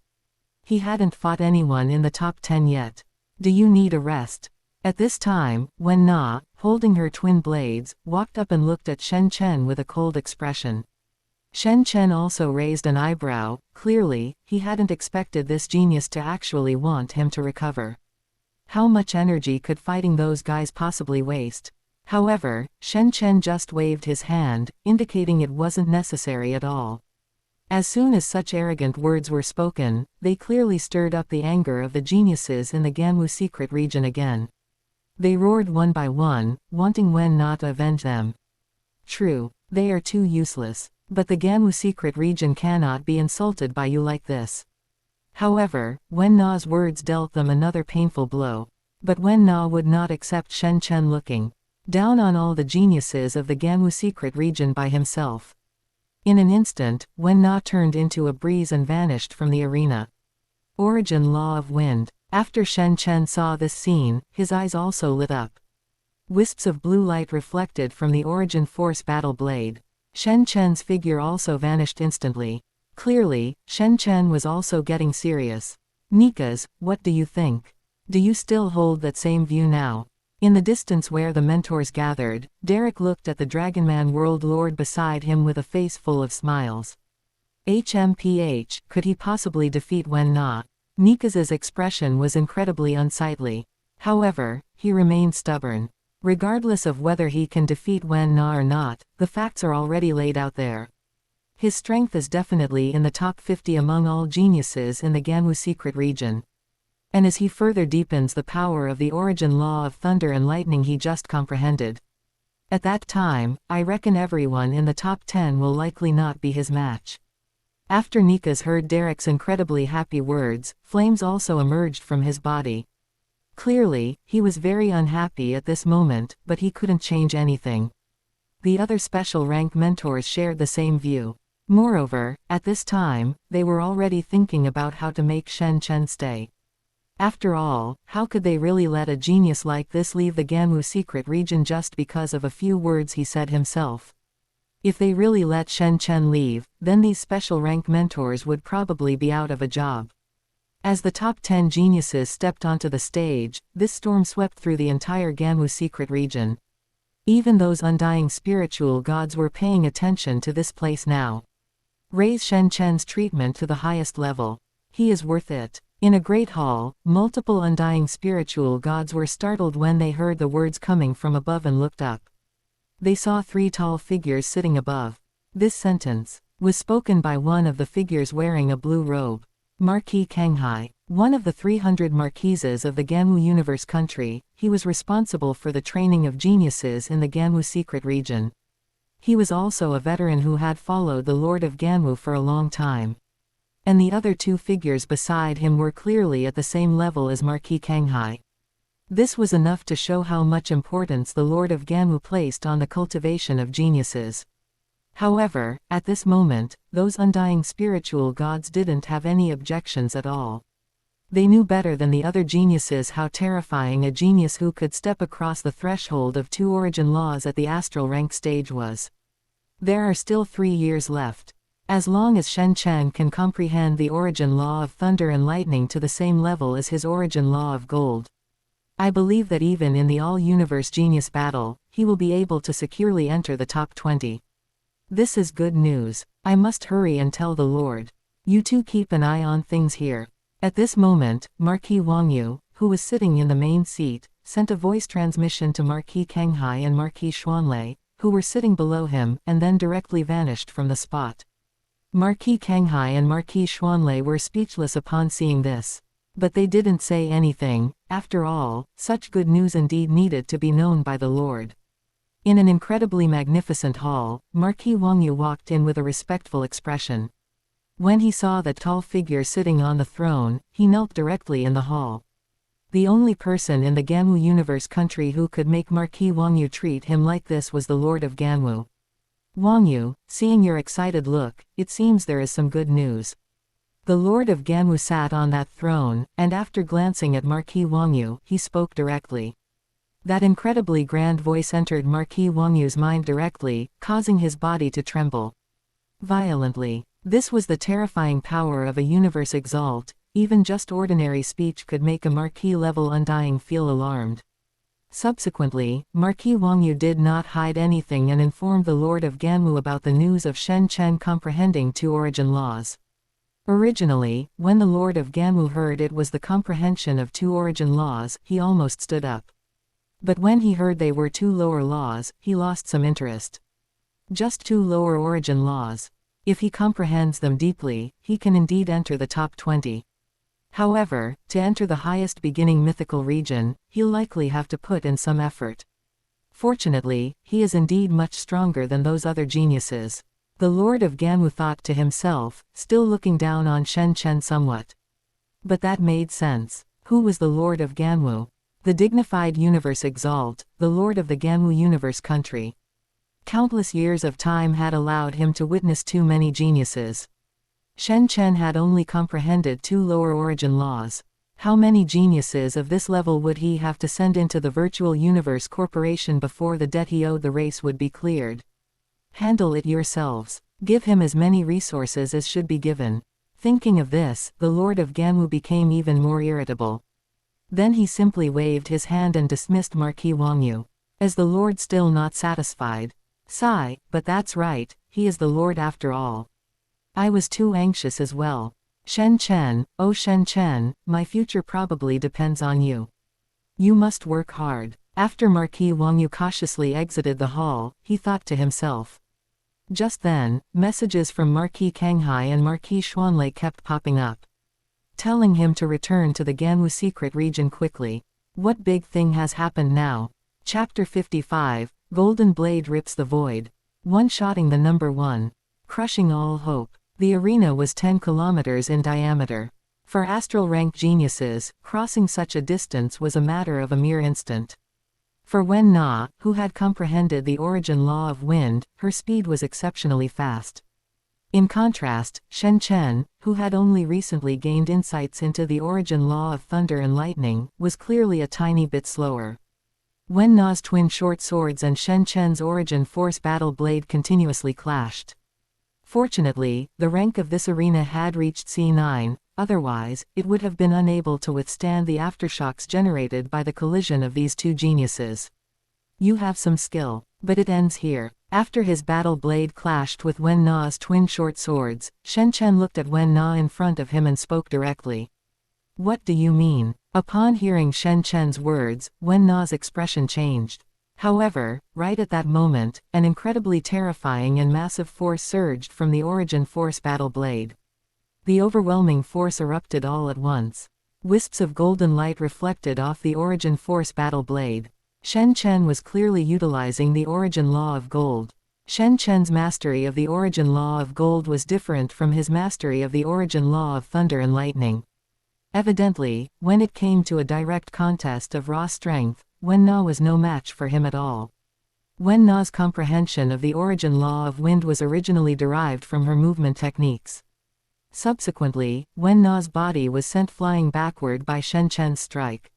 He hadn't fought anyone in the top 10 yet. Do you need a rest? At this time, Wen Na, holding her twin blades, walked up and looked at Shen Chen with a cold expression. Shen Chen also raised an eyebrow. Clearly, he hadn't expected this genius to actually want him to recover. How much energy could fighting those guys possibly waste? However, Shen Chen just waved his hand, indicating it wasn't necessary at all. As soon as such arrogant words were spoken, they clearly stirred up the anger of the geniuses in the Ganwu secret region again. They roared one by one, wanting Wen Na to avenge them. True, they are too useless. But the Ganwu secret region cannot be insulted by you like this. However, Wen Na's words dealt them another painful blow. But Wen Na would not accept Shen Chen looking down on all the geniuses of the Ganwu secret region by himself. In an instant, Wen Na turned into a breeze and vanished from the arena. Origin law of wind. After Shen Chen saw this scene, his eyes also lit up. Wisps of blue light reflected from the origin force battle blade. Shen Chen's figure also vanished instantly. Clearly, Shen Chen was also getting serious. Nikas, what do you think? Do you still hold that same view now? In the distance where the mentors gathered, Derek looked at the Dragonman World Lord beside him with a face full of smiles. HMPH, could he possibly defeat Wen Na? Nikas's expression was incredibly unsightly. However, he remained stubborn. Regardless of whether he can defeat Wen Na or not, the facts are already laid out there. His strength is definitely in the top 50 among all geniuses in the Ganwu secret region. And as he further deepens the power of the origin law of thunder and lightning he just comprehended. At that time, I reckon everyone in the top 10 will likely not be his match. After Nikas heard Derek's incredibly happy words, flames also emerged from his body. Clearly, he was very unhappy at this moment, but he couldn't change anything. The other special rank mentors shared the same view. Moreover, at this time, they were already thinking about how to make Shen Chen stay. After all, how could they really let a genius like this leave the Ganwu secret region just because of a few words he said himself? If they really let Shen Chen leave, then these special rank mentors would probably be out of a job. As the top 10 geniuses stepped onto the stage, this storm swept through the entire Ganwu secret region. Even those undying spiritual gods were paying attention to this place now. Raise Shen Chen's treatment to the highest level. He is worth it. In a great hall, multiple undying spiritual gods were startled when they heard the words coming from above and looked up. They saw 3 tall figures sitting above. This sentence was spoken by one of the figures wearing a blue robe. Marquis Kanghai, one of the 300 marquises of the Ganwu universe country, he was responsible for the training of geniuses in the Ganwu secret region. He was also a veteran who had followed the Lord of Ganwu for a long time. And the other two figures beside him were clearly at the same level as Marquis Kanghai. This was enough to show how much importance the Lord of Ganwu placed on the cultivation of geniuses. However, at this moment, those undying spiritual gods didn't have any objections at all. They knew better than the other geniuses how terrifying a genius who could step across the threshold of two origin laws at the astral rank stage was. There are still 3 years left. As long as Shen Chen can comprehend the origin law of thunder and lightning to the same level as his origin law of gold, I believe that even in the all-universe genius battle, he will be able to securely enter the top 20. This is good news. I must hurry and tell the Lord. You two keep an eye on things here. At this moment, Marquis Wangyu, who was sitting in the main seat, sent a voice transmission to Marquis Kanghai and Marquis Xuanlei, who were sitting below him, and then directly vanished from the spot. Marquis Kanghai and Marquis Xuanlei were speechless upon seeing this. But they didn't say anything. After all, such good news indeed needed to be known by the Lord. In an incredibly magnificent hall, Marquis Wangyu walked in with a respectful expression. When he saw the tall figure sitting on the throne, he knelt directly in the hall. The only person in the Ganwu universe country who could make Marquis Wangyu treat him like this was the Lord of Ganwu. Wangyu, seeing your excited look, it seems there is some good news. The Lord of Ganwu sat on that throne, and after glancing at Marquis Wangyu, he spoke directly. That incredibly grand voice entered Marquis Wangyu's mind directly, causing his body to tremble violently. This was the terrifying power of a universe exalt. Even just ordinary speech could make a Marquis-level undying feel alarmed. Subsequently, Marquis Wangyu did not hide anything and informed the Lord of Ganwu about the news of Shen Chen comprehending two origin laws. Originally, when the Lord of Ganwu heard it was the comprehension of two origin laws, he almost stood up. But when he heard they were two lower laws, he lost some interest. Just two lower origin laws. If he comprehends them deeply, he can indeed enter the top 20. However, to enter the highest beginning mythical region, he'll likely have to put in some effort. Fortunately, he is indeed much stronger than those other geniuses. The Lord of Ganwu thought to himself, still looking down on Shen Chen somewhat. But that made sense. Who was the Lord of Ganwu? The dignified universe exalt, the Lord of the Ganwu universe country. Countless years of time had allowed him to witness too many geniuses. Shen Chen had only comprehended two lower origin laws. How many geniuses of this level would he have to send into the virtual universe corporation before the debt he owed the race would be cleared? Handle it yourselves. Give him as many resources as should be given. Thinking of this, the Lord of Ganwu became even more irritable. Then he simply waved his hand and dismissed Marquis Wangyu. As the Lord still not satisfied. Sigh, but that's right, he is the Lord after all. I was too anxious as well. Shen Chen, oh Shen Chen, my future probably depends on you. You must work hard. After Marquis Wangyu cautiously exited the hall, he thought to himself. Just then, messages from Marquis Kanghai and Marquis Xuanlei kept popping up, telling him to return to the Ganwu secret region quickly. What big thing has happened now? Chapter 55, Golden Blade rips the void. One-shotting the number 1. Crushing all hope. The arena was 10 kilometers in diameter. For astral rank geniuses, crossing such a distance was a matter of a mere instant. For Wen Na, who had comprehended the origin law of wind, her speed was exceptionally fast. In contrast, Shen Chen, who had only recently gained insights into the origin law of thunder and lightning, was clearly a tiny bit slower. Wen Na's twin short swords and Shen Chen's origin force battle blade continuously clashed. Fortunately, the rank of this arena had reached C9, otherwise, it would have been unable to withstand the aftershocks generated by the collision of these two geniuses. You have some skill, but it ends here. After his battle blade clashed with Wen Na's twin short swords, Shen Chen looked at Wen Na in front of him and spoke directly. What do you mean? Upon hearing Shen Chen's words, Wen Na's expression changed. However, right at that moment, an incredibly terrifying and massive force surged from the origin force battle blade. The overwhelming force erupted all at once. Wisps of golden light reflected off the origin force battle blade. Shen Chen was clearly utilizing the origin law of gold. Shen Chen's mastery of the origin law of gold was different from his mastery of the origin law of thunder and lightning. Evidently, when it came to a direct contest of raw strength, Wen Na was no match for him at all. Wen Na's comprehension of the origin law of wind was originally derived from her movement techniques. Subsequently, Wen Na's body was sent flying backward by Shen Chen's strike.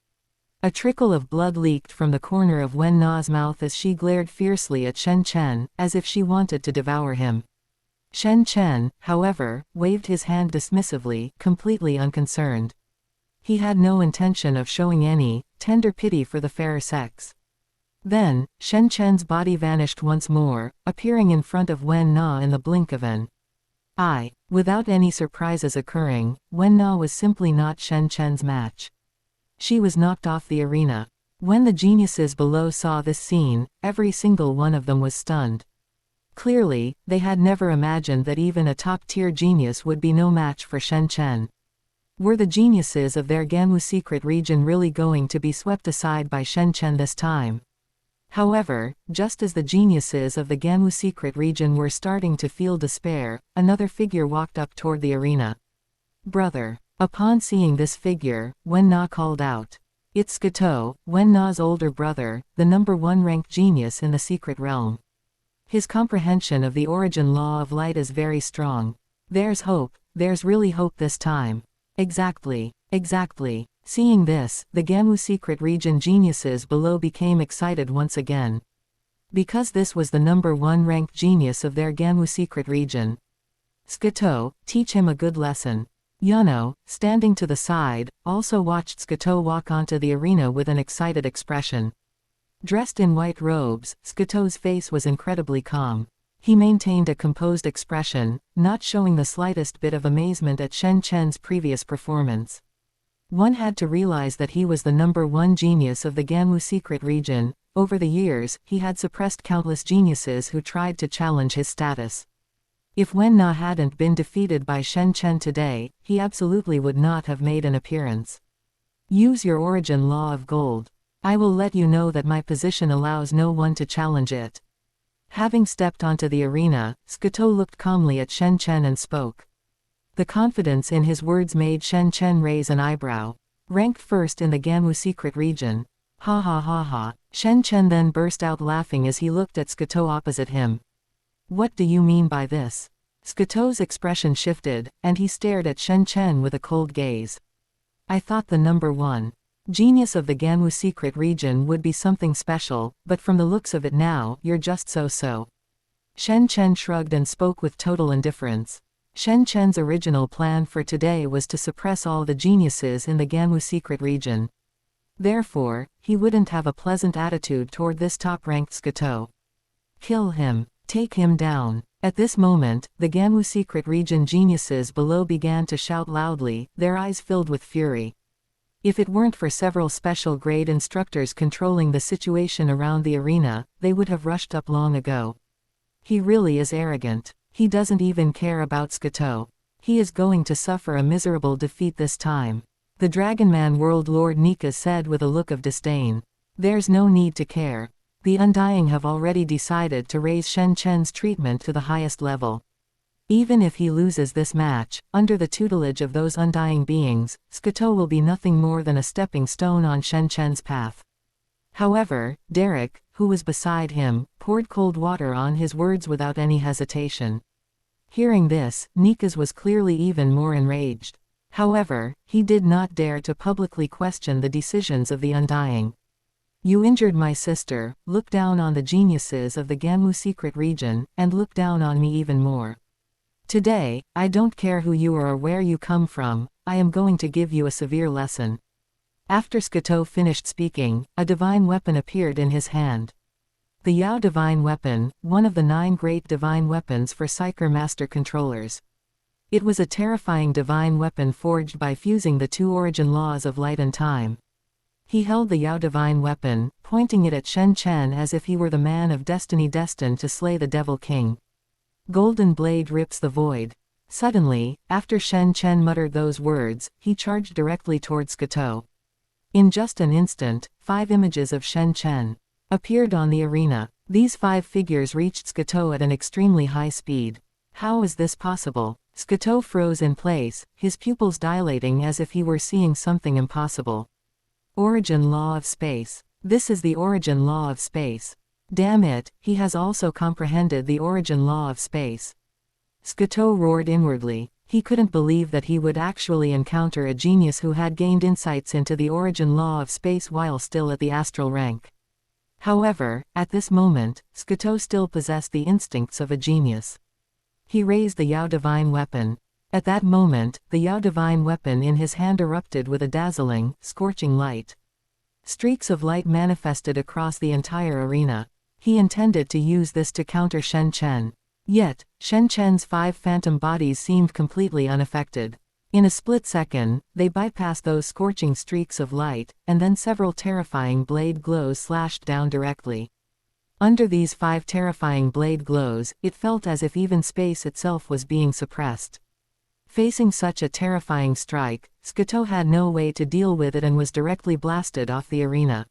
A trickle of blood leaked from the corner of Wen Na's mouth as she glared fiercely at Shen Chen, as if she wanted to devour him. Shen Chen, however, waved his hand dismissively, completely unconcerned. He had no intention of showing any tender pity for the fairer sex. Then, Shen Chen's body vanished once more, appearing in front of Wen Na in the blink of an eye. Without any surprises occurring, Wen Na was simply not Shen Chen's match. She was knocked off the arena. When the geniuses below saw this scene, every single one of them was stunned. Clearly, they had never imagined that even a top-tier genius would be no match for Shen Chen. Were the geniuses of their Ganwu secret region really going to be swept aside by Shen Chen this time? However, just as the geniuses of the Ganwu secret region were starting to feel despair, another figure walked up toward the arena. "Brother." Upon seeing this figure, Wen Na called out. "It's Scato, Wen Na's older brother, the #1 ranked genius in the secret realm. His comprehension of the origin law of light is very strong. There's hope, there's really hope this time." Exactly. Exactly. Seeing this, the Ganwu secret region geniuses below became excited once again. Because this was the #1 ranked genius of their Ganwu secret region. Scato, teach him a good lesson. Yano, standing to the side, also watched Scato walk onto the arena with an excited expression. Dressed in white robes, Scato's face was incredibly calm. He maintained a composed expression, not showing the slightest bit of amazement at Shen Chen's previous performance. One had to realize that he was the #1 genius of the Ganwu secret region. Over the years, he had suppressed countless geniuses who tried to challenge his status. If Wen Na hadn't been defeated by Shen Chen today, he absolutely would not have made an appearance. Use your origin law of gold. I will let you know that my position allows no one to challenge it. Having stepped onto the arena, Scato looked calmly at Shen Chen and spoke. The confidence in his words made Shen Chen raise an eyebrow. Ranked first in the Ganwu secret region. Ha ha ha ha. Shen Chen then burst out laughing as he looked at Scato opposite him. What do you mean by this? Scato's expression shifted, and he stared at Shen Chen with a cold gaze. I thought the #1 genius of the Ganwu secret region would be something special, but from the looks of it now, you're just so-so. Shen Chen shrugged and spoke with total indifference. Shen Chen's original plan for today was to suppress all the geniuses in the Ganwu secret region. Therefore, he wouldn't have a pleasant attitude toward this top-ranked Scato. Kill him. Take him down. At this moment, the Ganwu secret region geniuses below began to shout loudly, their eyes filled with fury. If it weren't for several special grade instructors controlling the situation around the arena, they would have rushed up long ago. He really is arrogant. He doesn't even care about Scato. He is going to suffer a miserable defeat this time. The Dragonman World Lord Nika said with a look of disdain. There's no need to care. The Undying have already decided to raise Shen Chen's treatment to the highest level. Even if he loses this match, under the tutelage of those Undying beings, Scato will be nothing more than a stepping stone on Shen Chen's path. However, Derek, who was beside him, poured cold water on his words without any hesitation. Hearing this, Nikas was clearly even more enraged. However, he did not dare to publicly question the decisions of the Undying. You injured my sister, look down on the geniuses of the Ganwu secret region, and look down on me even more. Today, I don't care who you are or where you come from, I am going to give you a severe lesson. After Scato finished speaking, a divine weapon appeared in his hand. The Yao divine weapon, one of the 9 great divine weapons for Psyker master controllers. It was a terrifying divine weapon forged by fusing the 2 origin laws of light and time. He held the Yao divine weapon, pointing it at Shen Chen as if he were the man of destiny destined to slay the Devil King. Golden blade rips the void. Suddenly, after Shen Chen muttered those words, he charged directly towards Scato. In just an instant, 5 images of Shen Chen appeared on the arena. These 5 figures reached Scato at an extremely high speed. How is this possible? Scato froze in place, his pupils dilating as if he were seeing something impossible. Origin law of space. This is the origin law of space. Damn it, he has also comprehended the origin law of space. Scato roared inwardly. He couldn't believe that he would actually encounter a genius who had gained insights into the origin law of space while still at the astral rank. However, at this moment, Scato still possessed the instincts of a genius. He raised the Yao divine weapon. At that moment, the Yao divine weapon in his hand erupted with a dazzling, scorching light. Streaks of light manifested across the entire arena. He intended to use this to counter Shen Chen. Yet, Shen Chen's 5 phantom bodies seemed completely unaffected. In a split second, they bypassed those scorching streaks of light, and then several terrifying blade glows slashed down directly. Under these 5 terrifying blade glows, it felt as if even space itself was being suppressed. Facing such a terrifying strike, Scato had no way to deal with it and was directly blasted off the arena.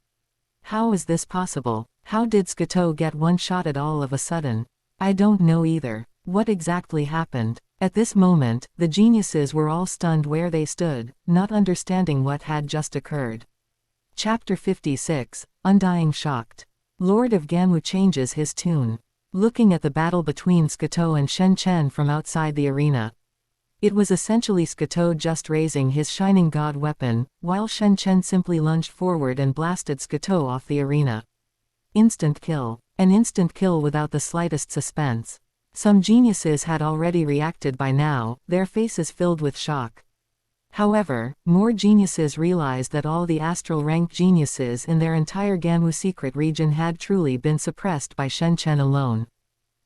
How is this possible? How did Scato get one shot at all of a sudden? I don't know either. What exactly happened? At this moment, the geniuses were all stunned where they stood, not understanding what had just occurred. Chapter 56, Undying Shocked. Lord of Ganwu changes his tune. Looking at the battle between Scato and Shen Chen from outside the arena. It was essentially Scato just raising his shining god weapon, while Shen Chen simply lunged forward and blasted Scato off the arena. Instant kill. An instant kill without the slightest suspense. Some geniuses had already reacted by now, their faces filled with shock. However, more geniuses realized that all the astral rank geniuses in their entire Ganwu secret region had truly been suppressed by Shen Chen alone.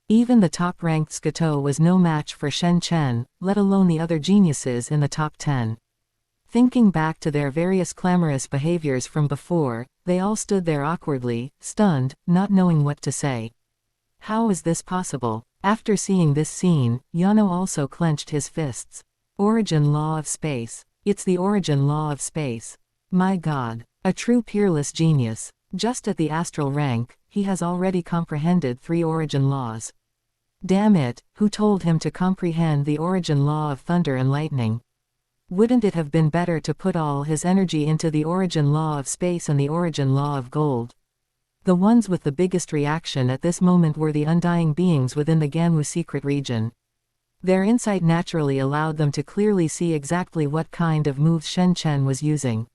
Even the top-ranked Scato was no match for Shen Chen, let alone the other geniuses in the top 10. Thinking back to their various clamorous behaviors from before, they all stood there awkwardly, stunned, not knowing what to say. How is this possible? After seeing this scene, Yano also clenched his fists. Origin law of space. It's the origin law of space. My God. A true peerless genius. Just at the astral rank, he has already comprehended 3 origin laws. Damn it, who told him to comprehend the origin law of thunder and lightning? Wouldn't it have been better to put all his energy into the origin law of space and the origin law of gold? The ones with the biggest reaction at this moment were the undying beings within the Ganwu secret region. Their insight naturally allowed them to clearly see exactly what kind of moves Shen Chen was using.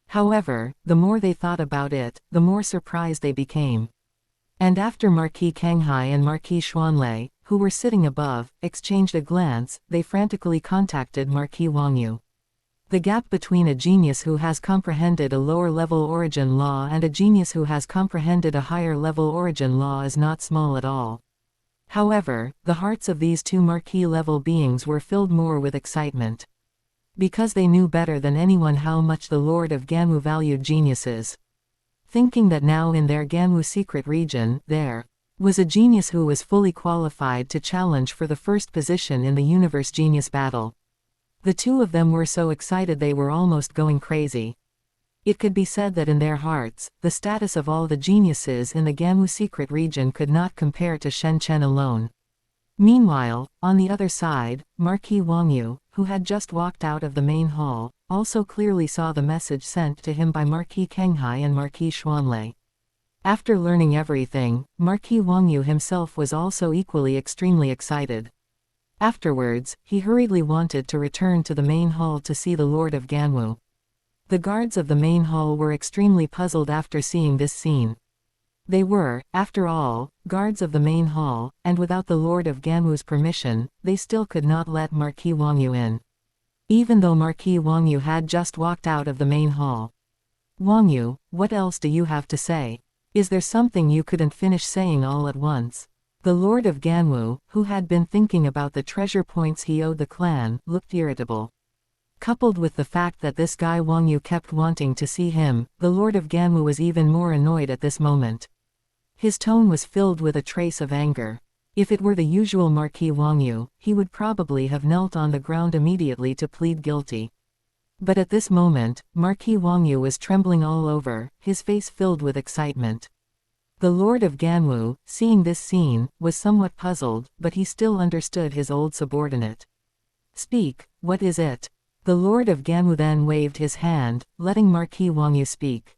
However, the more they thought about it, the more surprised they became. And after Marquis Kanghai and Marquis Xuanlei, who were sitting above, exchanged a glance, they frantically contacted Marquis Wangyu. The gap between a genius who has comprehended a lower-level origin law and a genius who has comprehended a higher-level origin law is not small at all. However, the hearts of these 2 Marquis-level beings were filled more with excitement. Because they knew better than anyone how much the Lord of Ganwu valued geniuses. Thinking that now in their Ganwu secret region, there was a genius who was fully qualified to challenge for the first position in the Universe Genius Battle. The 2 of them were so excited they were almost going crazy. It could be said that in their hearts, the status of all the geniuses in the Ganwu secret region could not compare to Shen Chen alone. Meanwhile, on the other side, Marquis Wangyu, who had just walked out of the main hall, also clearly saw the message sent to him by Marquis Kanghai and Marquis Xuanlei. After learning everything, Marquis Wangyu himself was also equally extremely excited. Afterwards, he hurriedly wanted to return to the main hall to see the Lord of Ganwu. The guards of the main hall were extremely puzzled after seeing this scene. They were, after all, guards of the main hall, and without the Lord of Ganwu's permission, they still could not let Marquis Wangyu in. Even though Marquis Wangyu had just walked out of the main hall. Wangyu, what else do you have to say? Is there something you couldn't finish saying all at once? The Lord of Ganwu, who had been thinking about the treasure points he owed the clan, looked irritable. Coupled with the fact that this guy Wangyu kept wanting to see him, the Lord of Ganwu was even more annoyed at this moment. His tone was filled with a trace of anger. If it were the usual Marquis Wangyu, he would probably have knelt on the ground immediately to plead guilty. But at this moment, Marquis Wangyu was trembling all over, his face filled with excitement. The Lord of Ganwu, seeing this scene, was somewhat puzzled, but he still understood his old subordinate. Speak, what is it? The Lord of Ganwu then waved his hand, letting Marquis Wangyu speak.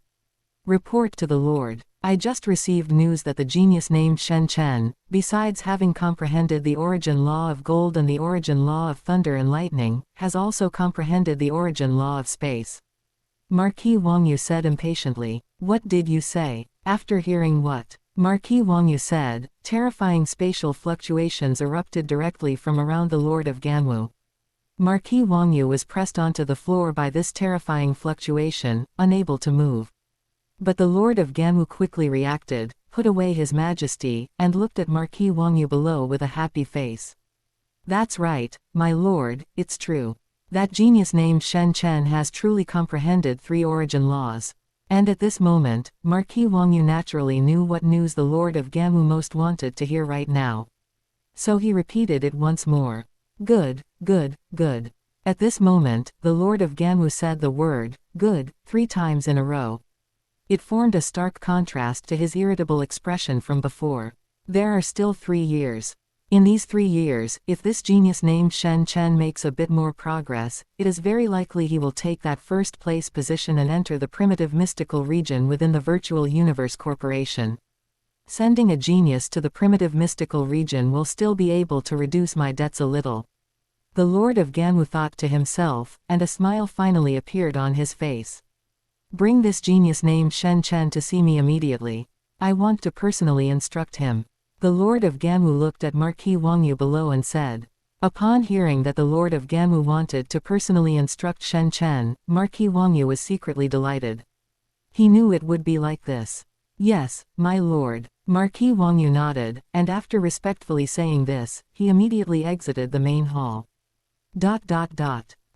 Report to the Lord. I just received news that the genius named Shen Chen, besides having comprehended the origin law of gold and the origin law of thunder and lightning, has also comprehended the origin law of space. Marquis Wangyu said impatiently. What did you say? After hearing what Marquis Wangyu said, terrifying spatial fluctuations erupted directly from around the Lord of Ganwu. Marquis Wangyu was pressed onto the floor by this terrifying fluctuation, unable to move. But the Lord of Ganwu quickly reacted, put away his majesty, and looked at Marquis Wangyu below with a happy face. That's right, my lord, it's true. That genius named Shen Chen has truly comprehended 3 origin laws. And at this moment, Marquis Wangyu naturally knew what news the Lord of Ganwu most wanted to hear right now. So he repeated it once more. Good, good, good. At this moment, the Lord of Ganwu said the word, good, 3 times in a row. It formed a stark contrast to his irritable expression from before. There are still 3 years. In these 3 years, if this genius named Shen Chen makes a bit more progress, it is very likely he will take that first place position and enter the primitive mystical region within the Virtual Universe Corporation. Sending a genius to the primitive mystical region will still be able to reduce my debts a little. The Lord of Ganwu thought to himself, and a smile finally appeared on his face. Bring this genius named Shen Chen to see me immediately. I want to personally instruct him. The Lord of Ganwu looked at Marquis Wangyu below and said. Upon hearing that the Lord of Ganwu wanted to personally instruct Shen Chen, Marquis Wangyu was secretly delighted. He knew it would be like this. Yes, my lord. Marquis Wangyu nodded, and after respectfully saying this, he immediately exited the main hall. Ha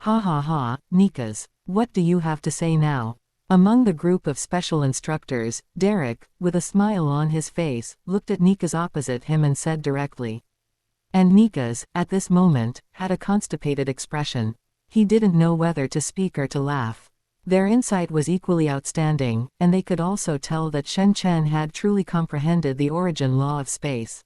ha ha, Nikas. What do you have to say now? Among the group of special instructors, Derek, with a smile on his face, looked at Nikas opposite him and said directly. And Nikas, at this moment, had a constipated expression. He didn't know whether to speak or to laugh. Their insight was equally outstanding, and they could also tell that Shen Chen had truly comprehended the origin law of space.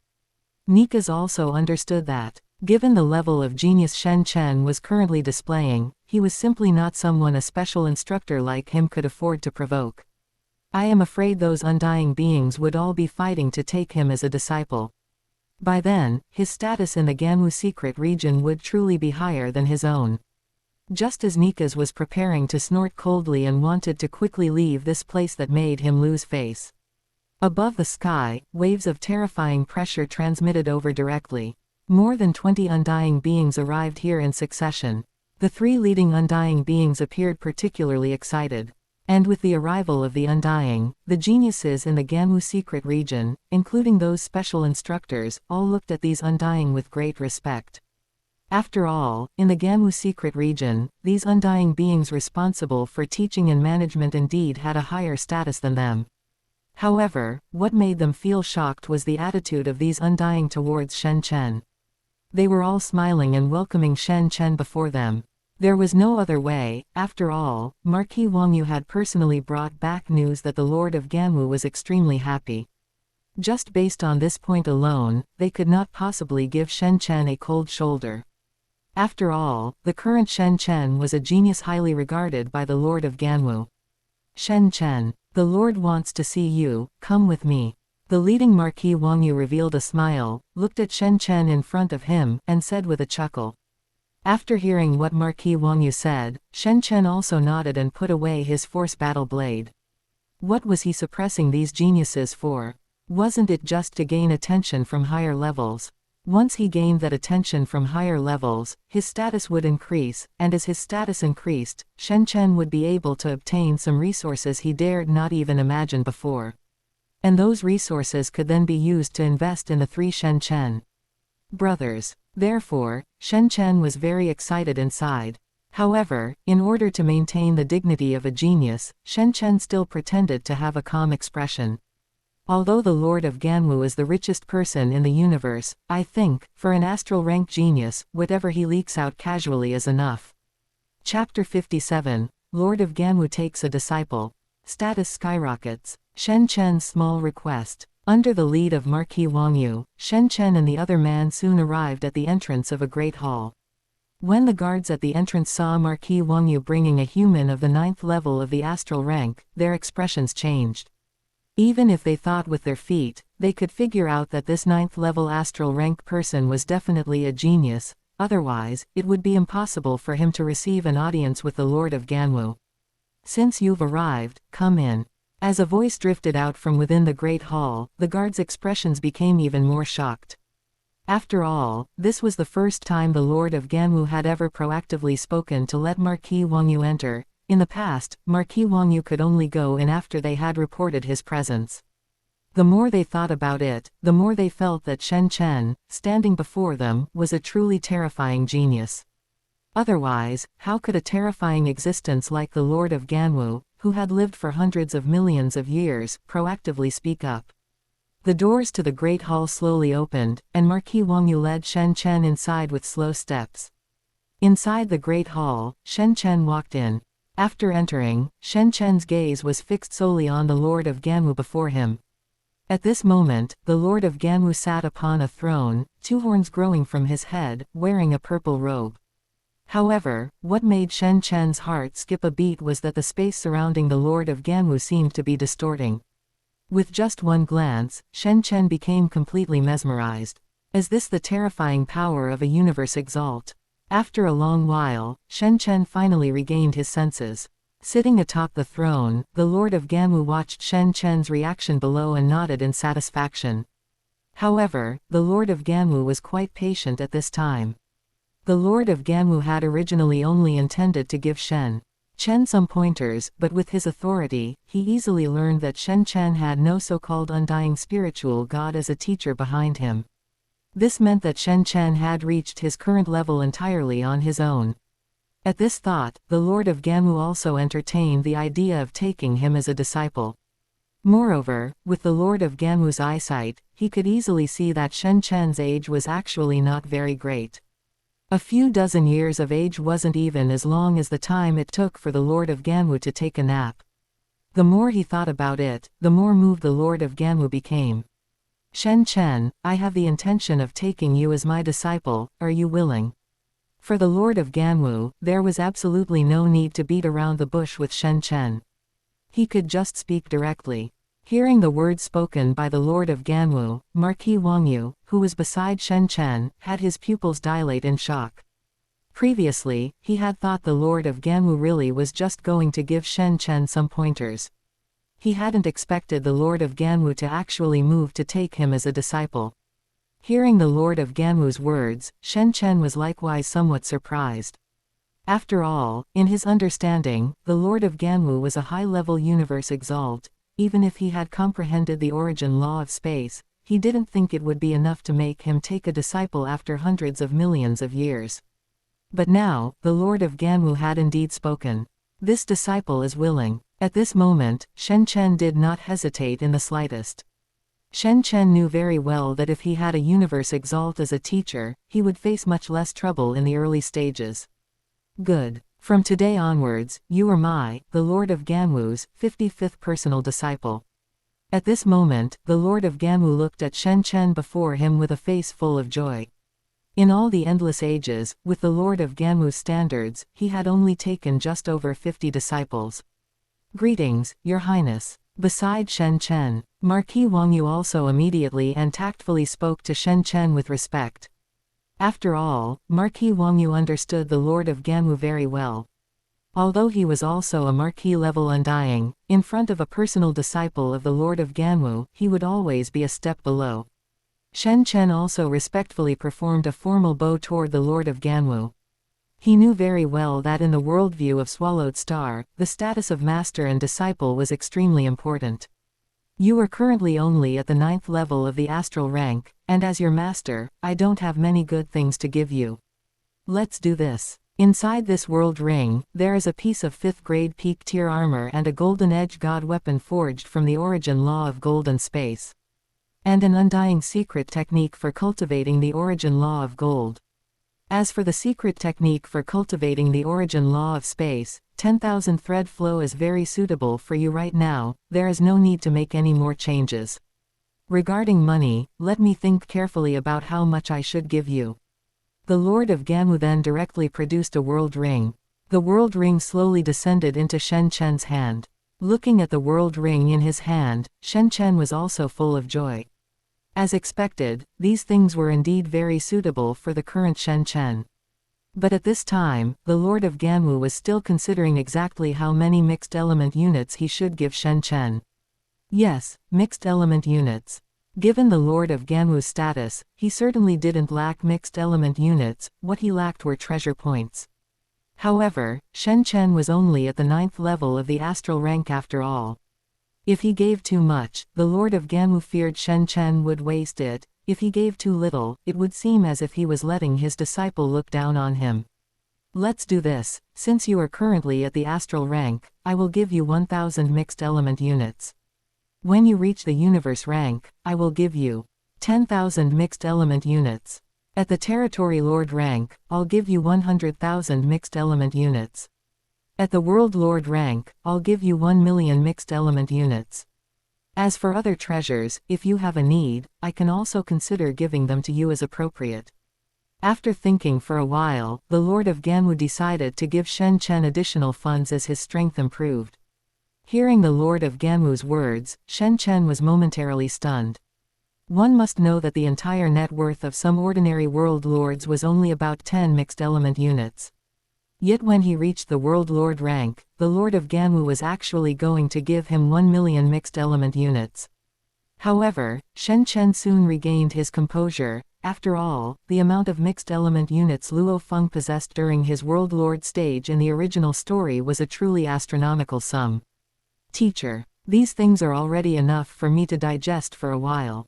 Nikas also understood that, given the level of genius Shen Chen was currently displaying, he was simply not someone a special instructor like him could afford to provoke. I am afraid those undying beings would all be fighting to take him as a disciple. By then, his status in the Ganwu secret region would truly be higher than his own. Just as Nikas was preparing to snort coldly and wanted to quickly leave this place that made him lose face. Above the sky, waves of terrifying pressure transmitted over directly. More than 20 undying beings arrived here in succession. The 3 leading undying beings appeared particularly excited. And with the arrival of the undying, the geniuses in the Ganwu secret region, including those special instructors, all looked at these undying with great respect. After all, in the Ganwu secret region, these undying beings responsible for teaching and management indeed had a higher status than them. However, what made them feel shocked was the attitude of these undying towards Shen Chen. They were all smiling and welcoming Shen Chen before them. There was no other way. After all, Marquis Wangyu had personally brought back news that the Lord of Ganwu was extremely happy. Just based on this point alone, they could not possibly give Shen Chen a cold shoulder. After all, the current Shen Chen was a genius highly regarded by the Lord of Ganwu. Shen Chen, the Lord wants to see you, come with me. The leading Marquis Wangyu revealed a smile, looked at Shen Chen in front of him, and said with a chuckle. After hearing what Marquis Wangyu said, Shen Chen also nodded and put away his force battle blade. What was he suppressing these geniuses for? Wasn't it just to gain attention from higher levels? Once he gained that attention from higher levels, his status would increase, and as his status increased, Shen Chen would be able to obtain some resources he dared not even imagine before. And those resources could then be used to invest in the 3 Shen Chen brothers. Therefore, Shen Chen was very excited inside. However, in order to maintain the dignity of a genius, Shen Chen still pretended to have a calm expression. Although the Lord of Ganwu is the richest person in the universe, I think, for an astral rank genius, whatever he leaks out casually is enough. Chapter 57, Lord of Ganwu takes a disciple. Status skyrockets. Shen Chen's small request. Under the lead of Marquis Wang Yu, Shen Chen and the other man soon arrived at the entrance of a great hall. When the guards at the entrance saw Marquis Wang Yu bringing a human of the 9th level of the astral rank, their expressions changed. Even if they thought with their feet, they could figure out that this 9th level astral rank person was definitely a genius, otherwise, it would be impossible for him to receive an audience with the Lord of Ganwu. Since you've arrived, come in. As a voice drifted out from within the great hall, the guards' expressions became even more shocked. After all, this was the first time the Lord of Ganwu had ever proactively spoken to let Marquis Wang Yu enter. In the past, Marquis Wang Yu could only go in after they had reported his presence. The more they thought about it, the more they felt that Shen Chen, standing before them, was a truly terrifying genius. Otherwise, how could a terrifying existence like the Lord of Ganwu, who had lived for hundreds of millions of years, proactively speak up? The doors to the great hall slowly opened, and Marquis Wang Yu led Shen Chen inside with slow steps. Inside the great hall, Shen Chen walked in. After entering, Shen Chen's gaze was fixed solely on the Lord of Ganwu before him. At this moment, the Lord of Ganwu sat upon a throne, 2 horns growing from his head, wearing a purple robe. However, what made Shen Chen's heart skip a beat was that the space surrounding the Lord of Ganwu seemed to be distorting. With just one glance, Shen Chen became completely mesmerized. Is this the terrifying power of a universe exalt? After a long while, Shen Chen finally regained his senses. Sitting atop the throne, the Lord of Ganwu watched Shen Chen's reaction below and nodded in satisfaction. However, the Lord of Ganwu was quite patient at this time. The Lord of Ganwu had originally only intended to give Shen Chen some pointers, but with his authority, he easily learned that Shen Chen had no so-called undying spiritual god as a teacher behind him. This meant that Shen Chen had reached his current level entirely on his own. At this thought, the Lord of Ganwu also entertained the idea of taking him as a disciple. Moreover, with the Lord of Ganwu's eyesight, he could easily see that Shen Chen's age was actually not very great. A few dozen years of age wasn't even as long as the time it took for the Lord of Ganwu to take a nap. The more he thought about it, the more moved the Lord of Ganwu became. Shen Chen, I have the intention of taking you as my disciple, are you willing? For the Lord of Ganwu, there was absolutely no need to beat around the bush with Shen Chen. He could just speak directly. Hearing the words spoken by the Lord of Ganwu, Marquis Wang Yu, who was beside Shen Chen, had his pupils dilate in shock. Previously, he had thought the Lord of Ganwu really was just going to give Shen Chen some pointers. He hadn't expected the Lord of Ganwu to actually move to take him as a disciple. Hearing the Lord of Ganwu's words, Shen Chen was likewise somewhat surprised. After all, in his understanding, the Lord of Ganwu was a high-level universe exalt. Even if he had comprehended the origin law of space, he didn't think it would be enough to make him take a disciple after hundreds of millions of years. But now, the Lord of Ganwu had indeed spoken. This disciple is willing. At this moment, Shen Chen did not hesitate in the slightest. Shen Chen knew very well that if he had a universe exalt as a teacher, he would face much less trouble in the early stages. Good. From today onwards, you are the Lord of Ganwu's 55th personal disciple. At this moment, the Lord of Ganwu looked at Shen Chen before him with a face full of joy. In all the endless ages, with the Lord of Ganwu's standards, he had only taken just over 50 disciples. Greetings, Your Highness. Beside Shen Chen, Marquis Wang Yu also immediately and tactfully spoke to Shen Chen with respect. After all, Marquis Wang Yu understood the Lord of Ganwu very well. Although he was also a Marquis-level undying, in front of a personal disciple of the Lord of Ganwu, he would always be a step below. Shen Chen also respectfully performed a formal bow toward the Lord of Ganwu. He knew very well that in the worldview of Swallowed Star, the status of master and disciple was extremely important. You are currently only at the 9th level of the astral rank, and as your master, I don't have many good things to give you. Let's do this. Inside this world ring, there is a piece of 5th grade peak tier armor and a golden edge god weapon forged from the origin law of golden space. And an undying secret technique for cultivating the origin law of gold. As for the secret technique for cultivating the origin law of space, 10,000 thread flow is very suitable for you right now, there is no need to make any more changes. Regarding money, let me think carefully about how much I should give you. The Lord of Ganwu then directly produced a world ring. The world ring slowly descended into Shen Chen's hand. Looking at the world ring in his hand, Shen Chen was also full of joy. As expected, these things were indeed very suitable for the current Shen Chen. But at this time, the Lord of Ganwu was still considering exactly how many mixed element units he should give Shen Chen. Yes, mixed element units. Given the Lord of Ganwu's status, he certainly didn't lack mixed element units, what he lacked were treasure points. However, Shen Chen was only at the 9th level of the astral rank after all. If he gave too much, the Lord of Ganwu feared Shen Chen would waste it. If he gave too little, it would seem as if he was letting his disciple look down on him. Let's do this. Since you are currently at the astral rank, I will give you 1000 mixed element units. When you reach the universe rank, I will give you 10,000 mixed element units. At the territory lord rank, I'll give you 100,000 mixed element units. At the world lord rank, I'll give you 1 million mixed element units. As for other treasures, if you have a need, I can also consider giving them to you as appropriate. After thinking for a while, the Lord of Ganwu decided to give Shen Chen additional funds as his strength improved. Hearing the Lord of Ganwu's words, Shen Chen was momentarily stunned. One must know that the entire net worth of some ordinary world lords was only about 10 mixed element units. Yet when he reached the world lord rank, the Lord of Ganwu was actually going to give him 1 million mixed element units. However, Shen Chen soon regained his composure. After all, the amount of mixed element units Luo Feng possessed during his world lord stage in the original story was a truly astronomical sum. Teacher, these things are already enough for me to digest for a while.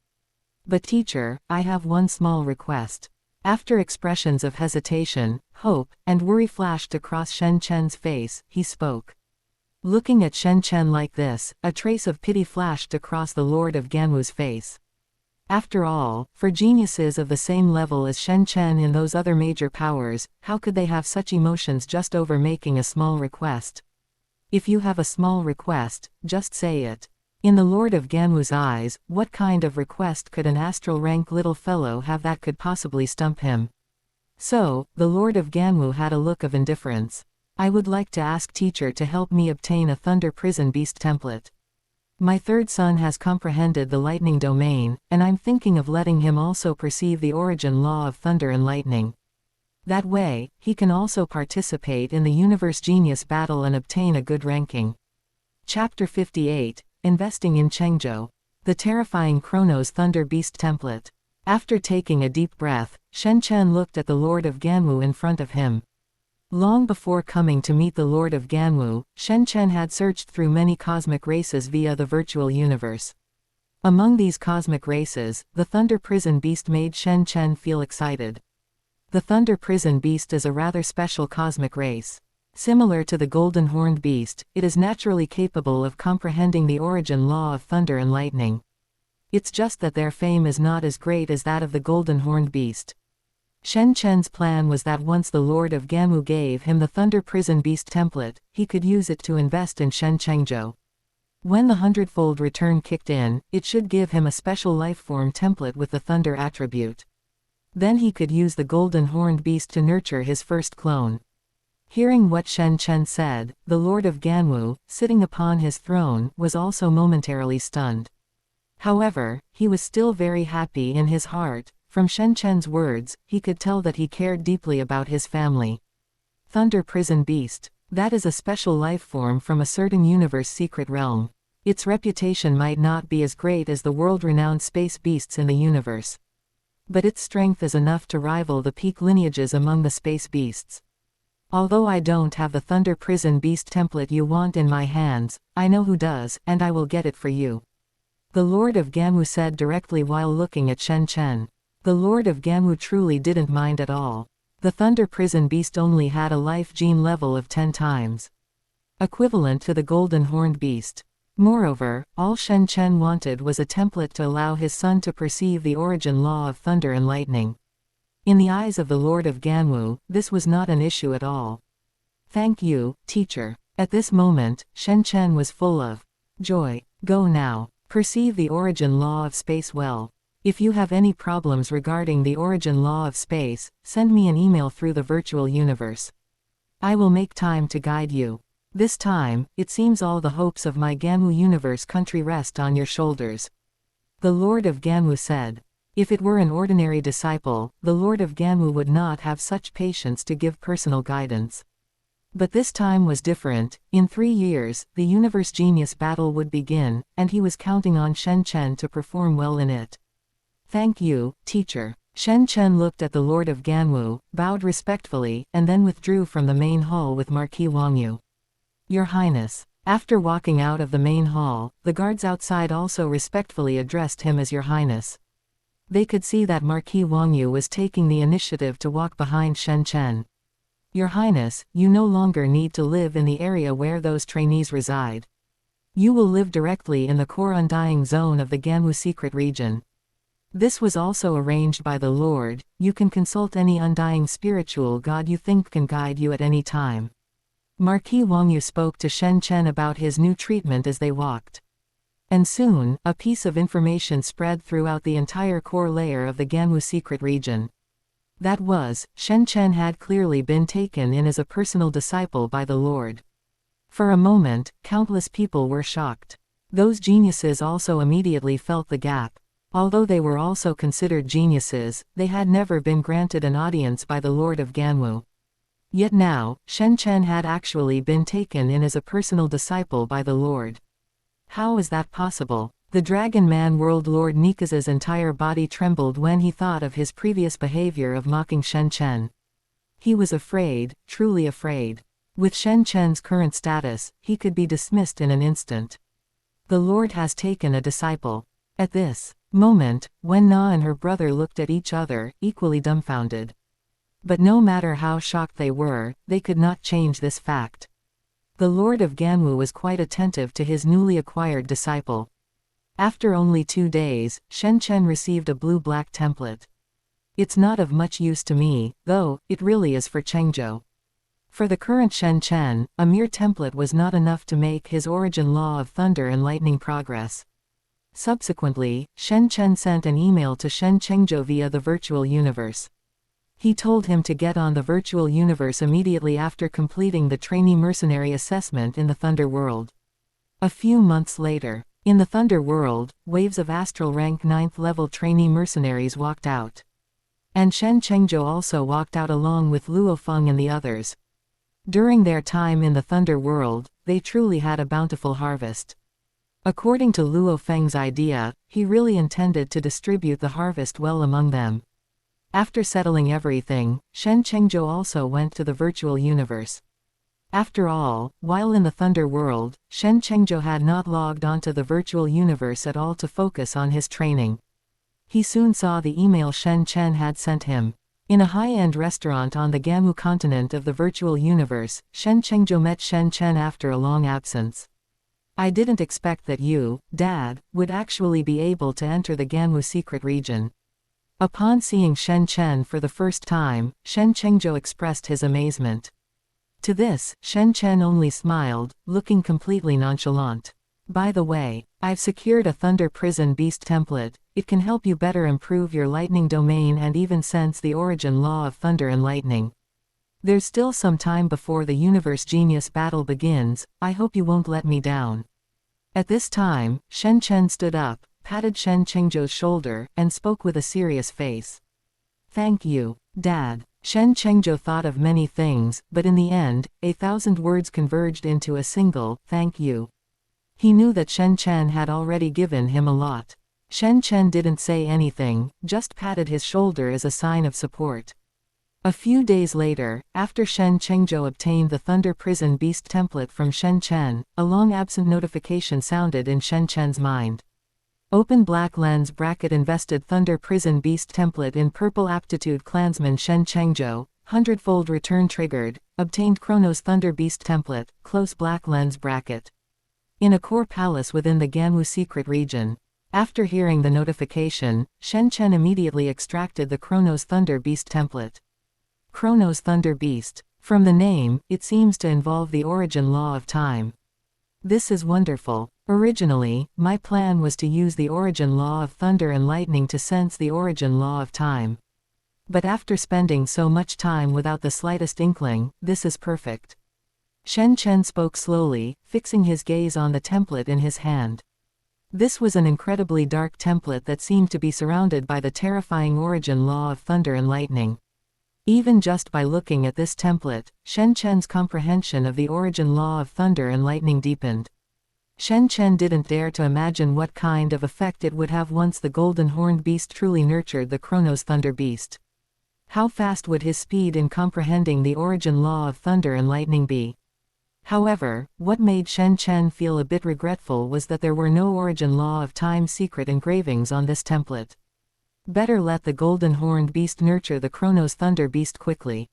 But teacher, I have one small request. After expressions of hesitation, hope, and worry flashed across Shen Chen's face, he spoke. Looking at Shen Chen like this, a trace of pity flashed across the Lord of Ganwu's face. After all, for geniuses of the same level as Shen Chen in those other major powers, how could they have such emotions just over making a small request? If you have a small request, just say it. In the Lord of Ganwu's eyes, what kind of request could an astral rank little fellow have that could possibly stump him? So, the Lord of Ganwu had a look of indifference. I would like to ask teacher to help me obtain a Thunder Prison Beast template. My third son has comprehended the lightning domain, and I'm thinking of letting him also perceive the origin law of thunder and lightning. That way, he can also participate in the Universe Genius Battle and obtain a good ranking. Chapter 58, Investing in Chengzhou. The Terrifying Chronos Thunder Beast Template. After taking a deep breath, Shen Chen looked at the Lord of Ganwu in front of him. Long before coming to meet the Lord of Ganwu, Shen Chen had searched through many cosmic races via the virtual universe. Among these cosmic races, the Thunder Prison Beast made Shen Chen feel excited. The Thunder Prison Beast is a rather special cosmic race. Similar to the Golden Horned Beast, it is naturally capable of comprehending the origin law of thunder and lightning. It's just that their fame is not as great as that of the Golden Horned Beast. Shen Chen's plan was that once the Lord of Ganwu gave him the Thunder Prison Beast template, he could use it to invest in Shen Chengzhou. When the hundredfold return kicked in, it should give him a special lifeform template with the thunder attribute. Then he could use the Golden Horned Beast to nurture his first clone. Hearing what Shen Chen said, the Lord of Ganwu, sitting upon his throne, was also momentarily stunned. However, he was still very happy in his heart. From Shen Chen's words, he could tell that he cared deeply about his family. Thunder Prison Beast. That is a special life form from a certain universe secret realm. Its reputation might not be as great as the world-renowned space beasts in the universe. But its strength is enough to rival the peak lineages among the space beasts. Although I don't have the Thunder Prison Beast template you want in my hands, I know who does, and I will get it for you. The Lord of Ganwu said directly while looking at Shen Chen. The Lord of Ganwu truly didn't mind at all. The Thunder Prison Beast only had a life gene level of 10 times. Equivalent to the Golden Horned Beast. Moreover, all Shen Chen wanted was a template to allow his son to perceive the origin law of thunder and lightning. In the eyes of the Lord of Ganwu, this was not an issue at all. Thank you, teacher. At this moment, Shen Chen was full of joy. Go now. Perceive the origin law of space well. If you have any problems regarding the origin law of space, send me an email through the virtual universe. I will make time to guide you. This time, it seems all the hopes of my Ganwu universe country rest on your shoulders. The Lord of Ganwu said. If it were an ordinary disciple, the Lord of Ganwu would not have such patience to give personal guidance. But this time was different. In 3 years, the universe genius battle would begin, and he was counting on Shen Chen to perform well in it. Thank you, teacher. Shen Chen looked at the Lord of Ganwu, bowed respectfully, and then withdrew from the main hall with Marquis Wangyu. Your Highness. After walking out of the main hall, the guards outside also respectfully addressed him as Your Highness. They could see that Marquis Wangyu was taking the initiative to walk behind Shen Chen. Your Highness, you no longer need to live in the area where those trainees reside. You will live directly in the core undying zone of the Ganwu secret region. This was also arranged by the Lord. You can consult any undying spiritual god you think can guide you at any time. Marquis Wangyu spoke to Shen Chen about his new treatment as they walked. And soon, a piece of information spread throughout the entire core layer of the Ganwu secret region. That was, Shen Chen had clearly been taken in as a personal disciple by the Lord. For a moment, countless people were shocked. Those geniuses also immediately felt the gap. Although they were also considered geniuses, they had never been granted an audience by the Lord of Ganwu. Yet now, Shen Chen had actually been taken in as a personal disciple by the Lord. How is that possible? The Dragon Man World Lord Nikaz's entire body trembled when he thought of his previous behavior of mocking Shen Chen. He was afraid, truly afraid. With Shen Chen's current status, he could be dismissed in an instant. The Lord has taken a disciple. At this moment, Wen Na and her brother looked at each other, equally dumbfounded. But no matter how shocked they were, they could not change this fact. The Lord of Ganwu was quite attentive to his newly acquired disciple. After only 2 days, Shen Chen received a blue-black template. It's not of much use to me, though, it really is for Chengzhou. For the current Shen Chen, a mere template was not enough to make his origin law of thunder and lightning progress. Subsequently, Shen Chen sent an email to Shen Chengzhou via the virtual universe. He told him to get on the virtual universe immediately after completing the trainee mercenary assessment in the Thunder World. A few months later, in the Thunder World, waves of astral rank 9th level trainee mercenaries walked out. And Shen Chengzhou also walked out along with Luo Feng and the others. During their time in the Thunder World, they truly had a bountiful harvest. According to Luo Feng's idea, he really intended to distribute the harvest well among them. After settling everything, Shen Chengzhou also went to the virtual universe. After all, while in the Thunder World, Shen Chengzhou had not logged onto the virtual universe at all to focus on his training. He soon saw the email Shen Chen had sent him. In a high-end restaurant on the Ganwu continent of the virtual universe, Shen Chengzhou met Shen Chen after a long absence. I didn't expect that you, Dad, would actually be able to enter the Ganwu secret region. Upon seeing Shen Chen for the first time, Shen Chengzhou expressed his amazement. To this, Shen Chen only smiled, looking completely nonchalant. By the way, I've secured a Thunder Prison Beast template. It can help you better improve your lightning domain and even sense the origin law of thunder and lightning. There's still some time before the Universe Genius battle begins. I hope you won't let me down. At this time, Shen Chen stood up, patted Shen Chengzhou's shoulder, and spoke with a serious face. Thank you, Dad. Shen Chengzhou thought of many things, but in the end, 1,000 words converged into a single, thank you. He knew that Shen Chen had already given him a lot. Shen Chen didn't say anything, just patted his shoulder as a sign of support. A few days later, after Shen Chengzhou obtained the Thunder Prison Beast template from Shen Chen, a long-absent notification sounded in Shen Chen's mind. Open black lens bracket invested Thunder Prison Beast template in purple aptitude clansman Shen Chengzhou, 100-fold return triggered, obtained Chronos Thunder Beast template, close black lens bracket. In a core palace within the Ganwu secret region. After hearing the notification, Shen Chen immediately extracted the Chronos Thunder Beast template. Chronos Thunder Beast. From the name, it seems to involve the origin law of time. This is wonderful. Originally, my plan was to use the origin law of thunder and lightning to sense the origin law of time. But after spending so much time without the slightest inkling, this is perfect. Shen Chen spoke slowly, fixing his gaze on the template in his hand. This was an incredibly dark template that seemed to be surrounded by the terrifying origin law of thunder and lightning. Even just by looking at this template, Shen Chen's comprehension of the origin law of thunder and lightning deepened. Shen Chen didn't dare to imagine what kind of effect it would have once the golden horned beast truly nurtured the Chronos Thunder Beast. How fast would his speed in comprehending the origin law of thunder and lightning be? However, what made Shen Chen feel a bit regretful was that there were no origin law of time secret engravings on this template. Better let the golden horned beast nurture the Chronos Thunder Beast quickly.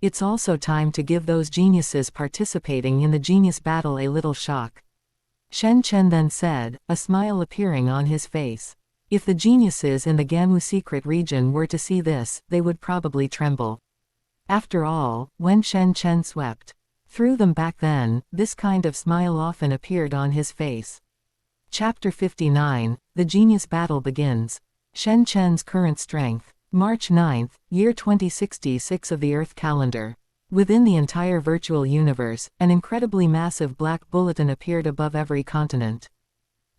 It's also time to give those geniuses participating in the genius battle a little shock. Shen Chen then said, a smile appearing on his face. If the geniuses in the Gamu secret region were to see this, they would probably tremble. After all, when Shen Chen swept through them back then, this kind of smile often appeared on his face. Chapter 59, The Genius Battle Begins. Shen Chen's current strength. March 9, year 2066 of the Earth calendar. Within the entire virtual universe, an incredibly massive black bulletin appeared above every continent.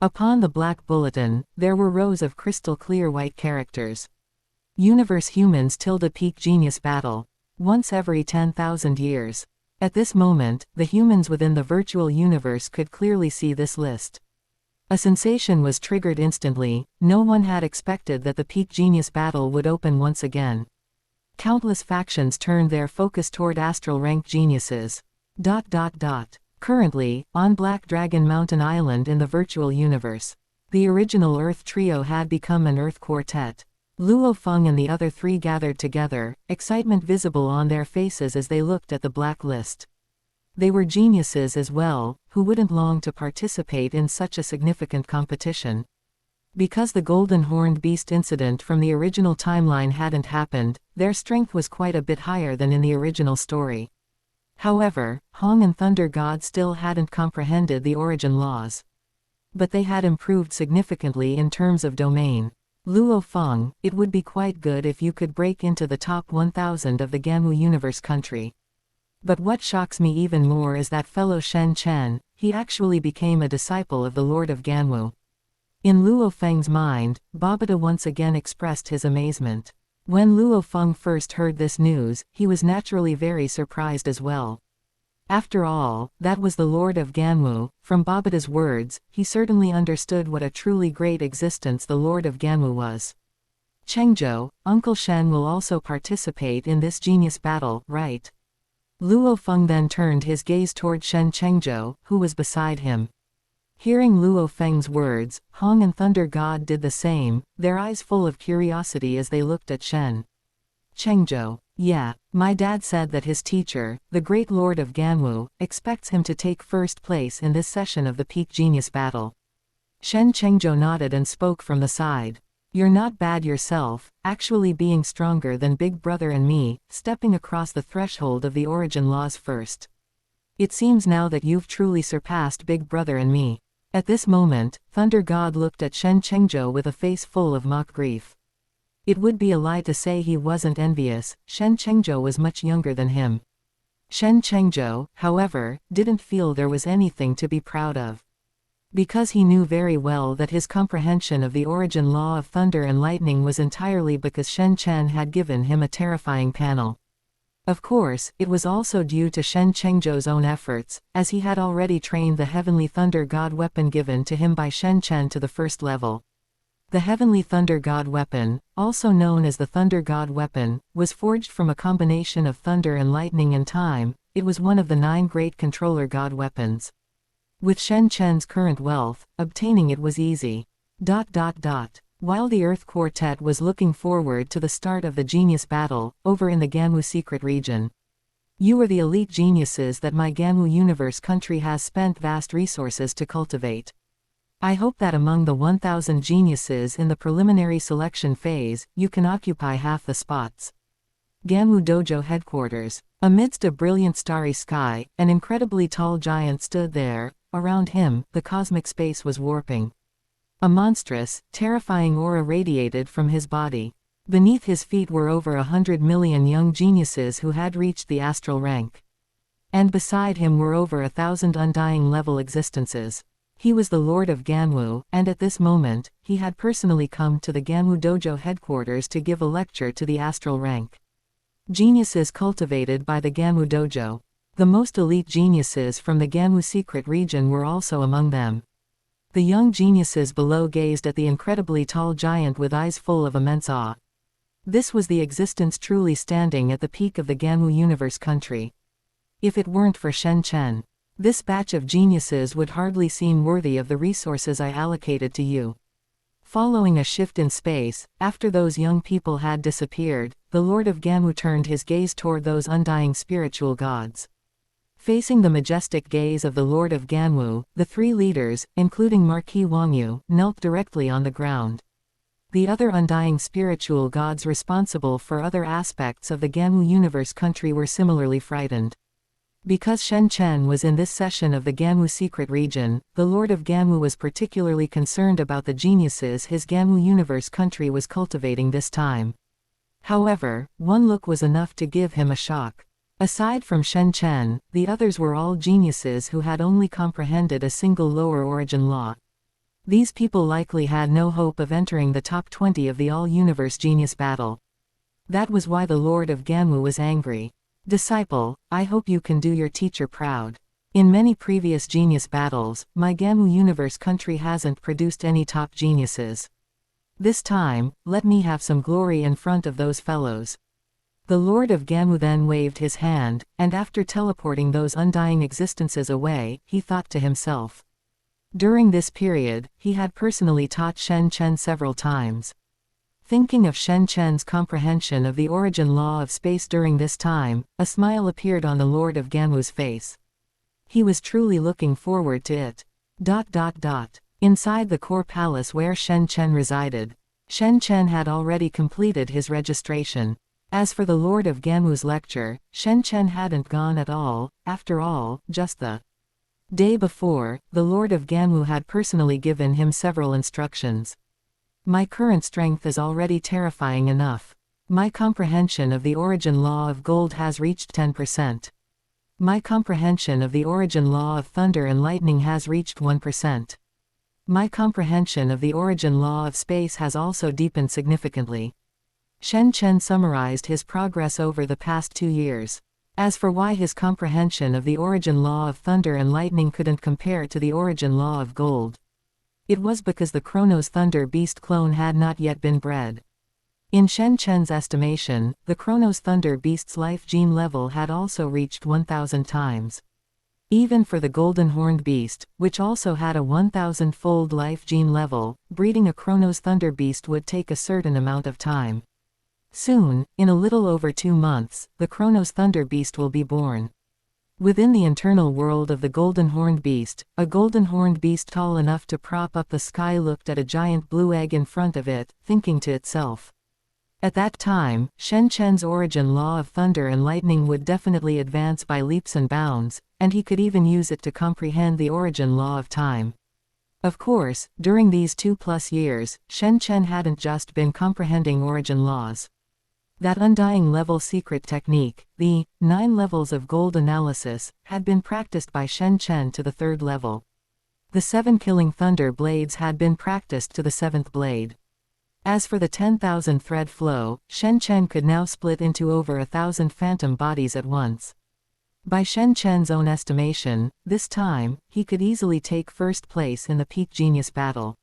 Upon the black bulletin, there were rows of crystal-clear white characters. Universe humans tilde peak genius battle. Once every 10,000 years. At this moment, the humans within the virtual universe could clearly see this list. A sensation was triggered instantly. No one had expected that the peak genius battle would open once again. Countless factions turned their focus toward astral rank geniuses. Currently, on Black Dragon Mountain Island in the virtual universe, the original Earth trio had become an Earth quartet. Luo Feng and the other three gathered together, excitement visible on their faces as they looked at the black list. They were geniuses as well, who wouldn't long to participate in such a significant competition. Because the golden horned beast incident from the original timeline hadn't happened, their strength was quite a bit higher than in the original story. However, Hong and Thunder God still hadn't comprehended the origin laws. But they had improved significantly in terms of domain. Luo Feng, it would be quite good if you could break into the top 1000 of the Gamu universe country. But what shocks me even more is that fellow Shen Chen, he actually became a disciple of the Lord of Ganwu. In Luo Feng's mind, Babata once again expressed his amazement. When Luo Feng first heard this news, he was naturally very surprised as well. After all, that was the Lord of Ganwu. From Babata's words, he certainly understood what a truly great existence the Lord of Ganwu was. Chengzhou, Uncle Shen will also participate in this genius battle, right? Luo Feng then turned his gaze toward Shen Chengzhou, who was beside him. Hearing Luo Feng's words, Hong and Thunder God did the same, their eyes full of curiosity as they looked at Shen Chengzhou. Yeah, my dad said that his teacher, the great Lord of Ganwu, expects him to take first place in this session of the Peak Genius Battle. Shen Chengzhou nodded and spoke from the side. You're not bad yourself, actually being stronger than Big Brother and me, stepping across the threshold of the origin laws first. It seems now that you've truly surpassed Big Brother and me. At this moment, Thunder God looked at Shen Chengzhou with a face full of mock grief. It would be a lie to say he wasn't envious. Shen Chengzhou was much younger than him. Shen Chengzhou, however, didn't feel there was anything to be proud of. Because he knew very well that his comprehension of the origin law of thunder and lightning was entirely because Shen Chen had given him a terrifying panel. Of course, it was also due to Shen Chengzhou's own efforts, as he had already trained the Heavenly Thunder God weapon given to him by Shen Chen to the first level. The Heavenly Thunder God weapon, also known as the Thunder God weapon, was forged from a combination of thunder and lightning and time. It was one of the 9 great controller God weapons. With Shen Chen's current wealth, obtaining it was easy. While the Earth Quartet was looking forward to the start of the genius battle, over in the Ganwu secret region. You are the elite geniuses that my Ganwu universe country has spent vast resources to cultivate. I hope that among the 1000 geniuses in the preliminary selection phase, you can occupy half the spots. Ganwu Dojo headquarters. Amidst a brilliant starry sky, an incredibly tall giant stood there, around him, the cosmic space was warping. A monstrous, terrifying aura radiated from his body. Beneath his feet were over 100 million young geniuses who had reached the astral rank. And beside him were over 1,000 undying level existences. He was the Lord of Ganwu, and at this moment, he had personally come to the Ganwu Dojo headquarters to give a lecture to the astral rank. Geniuses cultivated by the Ganwu Dojo. The most elite geniuses from the Ganwu secret region were also among them. The young geniuses below gazed at the incredibly tall giant with eyes full of immense awe. This was the existence truly standing at the peak of the Ganwu universe country. If it weren't for Shen Chen, this batch of geniuses would hardly seem worthy of the resources I allocated to you. Following a shift in space, after those young people had disappeared, the Lord of Ganwu turned his gaze toward those undying spiritual gods. Facing the majestic gaze of the Lord of Ganwu, the three leaders, including Marquis Wangyu, knelt directly on the ground. The other undying spiritual gods responsible for other aspects of the Ganwu universe country were similarly frightened. Because Shen Chen was in this session of the Ganwu secret region, the Lord of Ganwu was particularly concerned about the geniuses his Ganwu universe country was cultivating this time. However, one look was enough to give him a shock. Aside from Shen Chen, the others were all geniuses who had only comprehended a single lower origin law. These people likely had no hope of entering the top 20 of the all-universe genius battle. That was why the Lord of Ganwu was angry. Disciple, I hope you can do your teacher proud. In many previous genius battles, my Ganwu universe country hasn't produced any top geniuses. This time, let me have some glory in front of those fellows. The Lord of Ganwu then waved his hand, and after teleporting those undying existences away, he thought to himself. During this period, he had personally taught Shen Chen several times. Thinking of Shen Chen's comprehension of the origin law of space during this time, a smile appeared on the Lord of Ganwu's face. He was truly looking forward to it. Inside the core palace where Shen Chen resided, Shen Chen had already completed his registration. As for the Lord of Ganwu's lecture, Shen Chen hadn't gone at all. After all, just the day before, the Lord of Ganwu had personally given him several instructions. My current strength is already terrifying enough. My comprehension of the origin law of gold has reached 10%. My comprehension of the origin law of thunder and lightning has reached 1%. My comprehension of the origin law of space has also deepened significantly. Shen Chen summarized his progress over the past 2 years. As for why his comprehension of the origin law of thunder and lightning couldn't compare to the origin law of gold, it was because the Chronos Thunder Beast clone had not yet been bred. In Shen Chen's estimation, the Chronos Thunder Beast's life gene level had also reached 1,000 times. Even for the Golden Horned Beast, which also had a 1,000-fold life gene level, breeding a Chronos Thunder Beast would take a certain amount of time. Soon, in a little over 2 months, the Chronos Thunder Beast will be born. Within the internal world of the Golden Horned Beast, a Golden Horned Beast tall enough to prop up the sky looked at a giant blue egg in front of it, thinking to itself. At that time, Shen Chen's origin law of thunder and lightning would definitely advance by leaps and bounds, and he could even use it to comprehend the origin law of time. Of course, during these 2+ years, Shen Chen hadn't just been comprehending origin laws. That undying level secret technique, the 9 levels of gold analysis, had been practiced by Shen Chen to the 3rd level. The 7 killing thunder blades had been practiced to the 7th blade. As for the 10,000 thread flow, Shen Chen could now split into over 1,000 phantom bodies at once. By Shen Chen's own estimation, this time, he could easily take first place in the peak genius battle.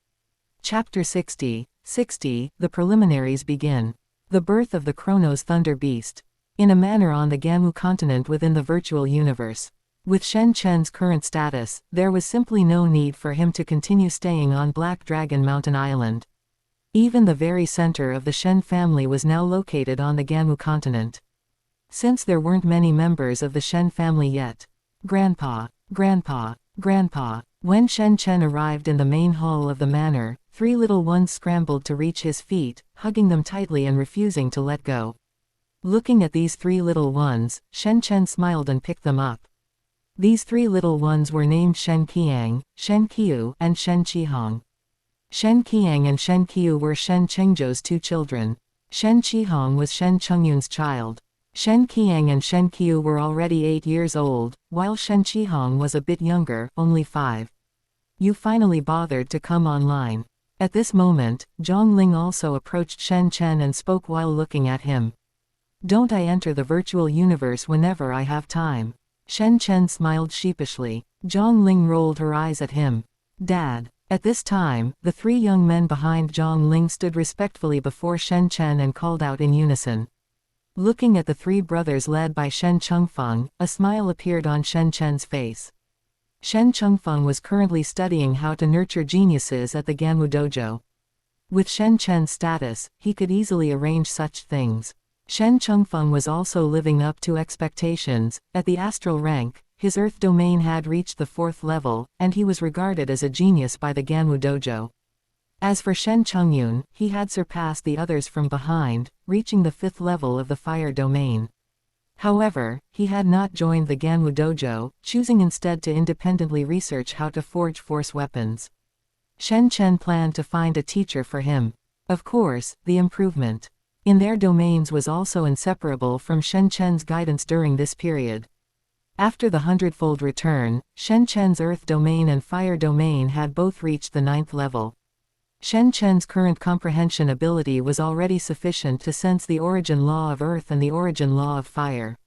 Chapter 60. The preliminaries begin. The birth of the Chronos Thunder Beast. In a manner on the Ganwu continent within the virtual universe. With Shen Chen's current status, there was simply no need for him to continue staying on Black Dragon Mountain Island. Even the very center of the Shen family was now located on the Ganwu continent. Since there weren't many members of the Shen family yet. Grandpa. When Shen Chen arrived in the main hall of the manor, 3 little ones scrambled to reach his feet, hugging them tightly and refusing to let go. Looking at these 3 little ones, Shen Chen smiled and picked them up. These three little ones were named Shen Qiang, Shen Qiu, and Shen Qihong. Shen Qiang and Shen Qiu were Shen Chengzhou's two children. Shen Qihong was Shen Chengyun's child. Shen Qiang and Shen Qiu were already 8 years old, while Shen Qihong was a bit younger, only 5. You finally bothered to come online. At this moment, Zhang Ling also approached Shen Chen and spoke while looking at him. Don't I enter the virtual universe whenever I have time? Shen Chen smiled sheepishly. Zhang Ling rolled her eyes at him. Dad. At this time, the 3 young men behind Zhang Ling stood respectfully before Shen Chen and called out in unison. Looking at the 3 brothers led by Shen Chengfeng, a smile appeared on Shen Chen's face. Shen Chengfeng was currently studying how to nurture geniuses at the Ganwu dojo. With Shen Chen's status, he could easily arrange such things. Shen Chengfeng was also living up to expectations. At the astral rank, his earth domain had reached the 4th level, and he was regarded as a genius by the Ganwu dojo. As for Shen Chengyun, he had surpassed the others from behind, reaching the 5th level of the fire domain. However, he had not joined the Ganwu dojo, choosing instead to independently research how to forge force weapons. Shen Chen planned to find a teacher for him. Of course, the improvement in their domains was also inseparable from Shen Chen's guidance during this period. After the 100-fold return, Shen Chen's earth domain and fire domain had both reached the 9th level. Shen Chen's current comprehension ability was already sufficient to sense the origin law of earth and the origin law of fire.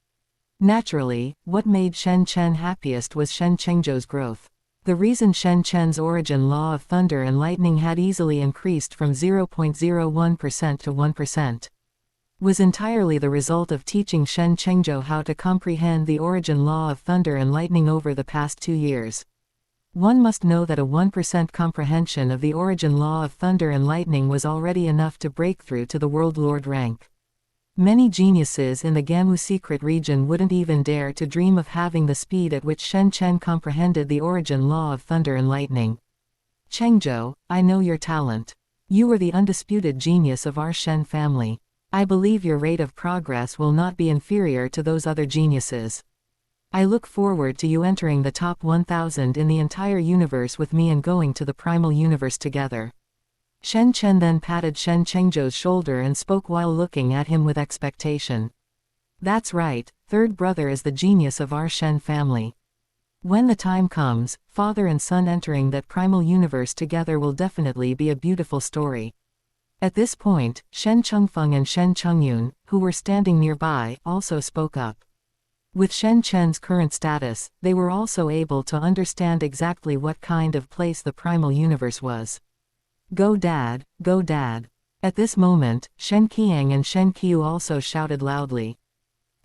Naturally, what made Shen Chen happiest was Shen Chengzhou's growth. The reason Shen Chen's origin law of thunder and lightning had easily increased from 0.01% to 1% was entirely the result of teaching Shen Chengzhou how to comprehend the origin law of thunder and lightning over the past 2 years. One must know that a 1% comprehension of the origin law of thunder and lightning was already enough to break through to the World Lord rank. Many geniuses in the Ganwu secret region wouldn't even dare to dream of having the speed at which Shen Chen comprehended the origin law of thunder and lightning. Chengzhou, I know your talent. You are the undisputed genius of our Shen family. I believe your rate of progress will not be inferior to those other geniuses. I look forward to you entering the top 1000 in the entire universe with me and going to the primal universe together. Shen Chen then patted Shen Chengzhou's shoulder and spoke while looking at him with expectation. That's right, 3rd brother is the genius of our Shen family. When the time comes, father and son entering that primal universe together will definitely be a beautiful story. At this point, Shen Chengfeng and Shen Chengyun, who were standing nearby, also spoke up. With Shen Chen's current status, they were also able to understand exactly what kind of place the primal universe was. Go Dad, go Dad. At this moment, Shen Qiang and Shen Qiu also shouted loudly.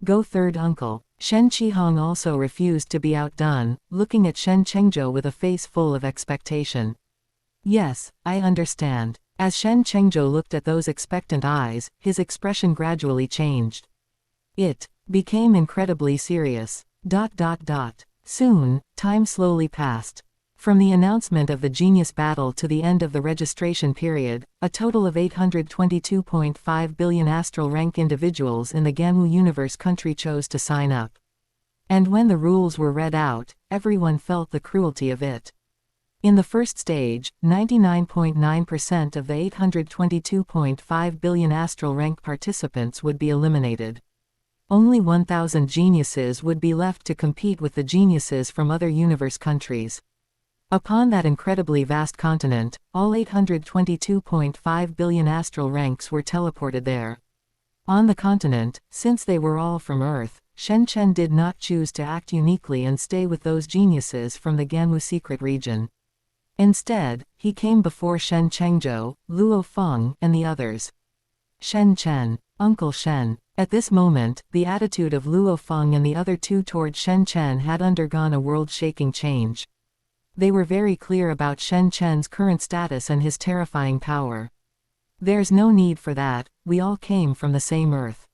Go 3rd uncle. Shen Qihong also refused to be outdone, looking at Shen Chengzhou with a face full of expectation. Yes, I understand. As Shen Chengzhou looked at those expectant eyes, his expression gradually changed. It became incredibly serious. Soon, time slowly passed. From the announcement of the genius battle to the end of the registration period, a total of 822.5 billion astral rank individuals in the Ganwu universe country chose to sign up. And when the rules were read out, everyone felt the cruelty of it. In the first stage, 99.9% of the 822.5 billion astral rank participants would be eliminated. Only 1,000 geniuses would be left to compete with the geniuses from other universe countries. Upon that incredibly vast continent, all 822.5 billion astral ranks were teleported there. On the continent, since they were all from Earth, Shen Chen did not choose to act uniquely and stay with those geniuses from the Ganwu secret region. Instead, he came before Shen Chengzhou, Luo Feng, and the others. Shen Chen, Uncle Shen. At this moment, the attitude of Luo Feng and the other two toward Shen Chen had undergone a world-shaking change. They were very clear about Shen Chen's current status and his terrifying power. There's no need for that, we all came from the same Earth.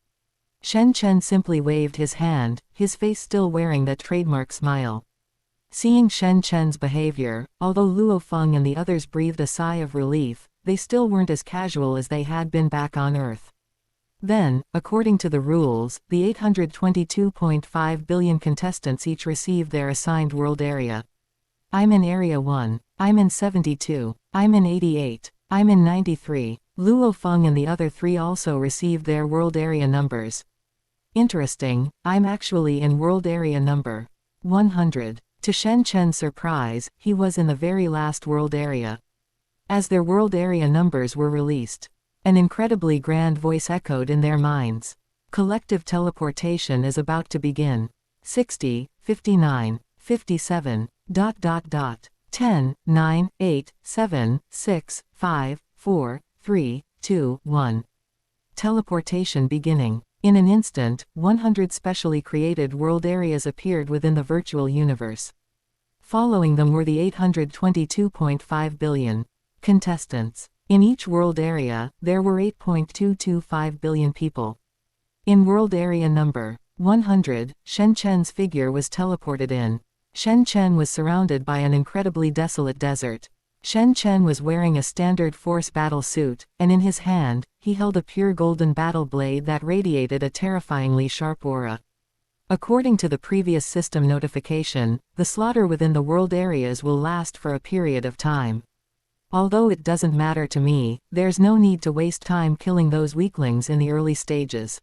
Shen Chen simply waved his hand, his face still wearing that trademark smile. Seeing Shen Chen's behavior, although Luo Feng and the others breathed a sigh of relief, they still weren't as casual as they had been back on Earth. Then, according to the rules, the 822.5 billion contestants each received their assigned world area. I'm in Area 1. I'm in 72. I'm in 88. I'm in 93. Luo Feng and the other 3 also received their world area numbers. Interesting, I'm actually in world area number 100. To Shen Chen's surprise, he was in the very last world area. As their world area numbers were released, an incredibly grand voice echoed in their minds. Collective teleportation is about to begin. 60, 59, 57, ... 10, 9, 8, 7, 6, 5, 4, 3, 2, 1. Teleportation beginning. In an instant, 100 specially created world areas appeared within the virtual universe. Following them were the 822.5 billion contestants. In each world area, there were 8.225 billion people. In world area number 100, Shen Chen's figure was teleported in. Shen Chen was surrounded by an incredibly desolate desert. Shen Chen was wearing a standard force battle suit, and in his hand, he held a pure golden battle blade that radiated a terrifyingly sharp aura. According to the previous system notification, the slaughter within the world areas will last for a period of time. Although it doesn't matter to me, there's no need to waste time killing those weaklings in the early stages.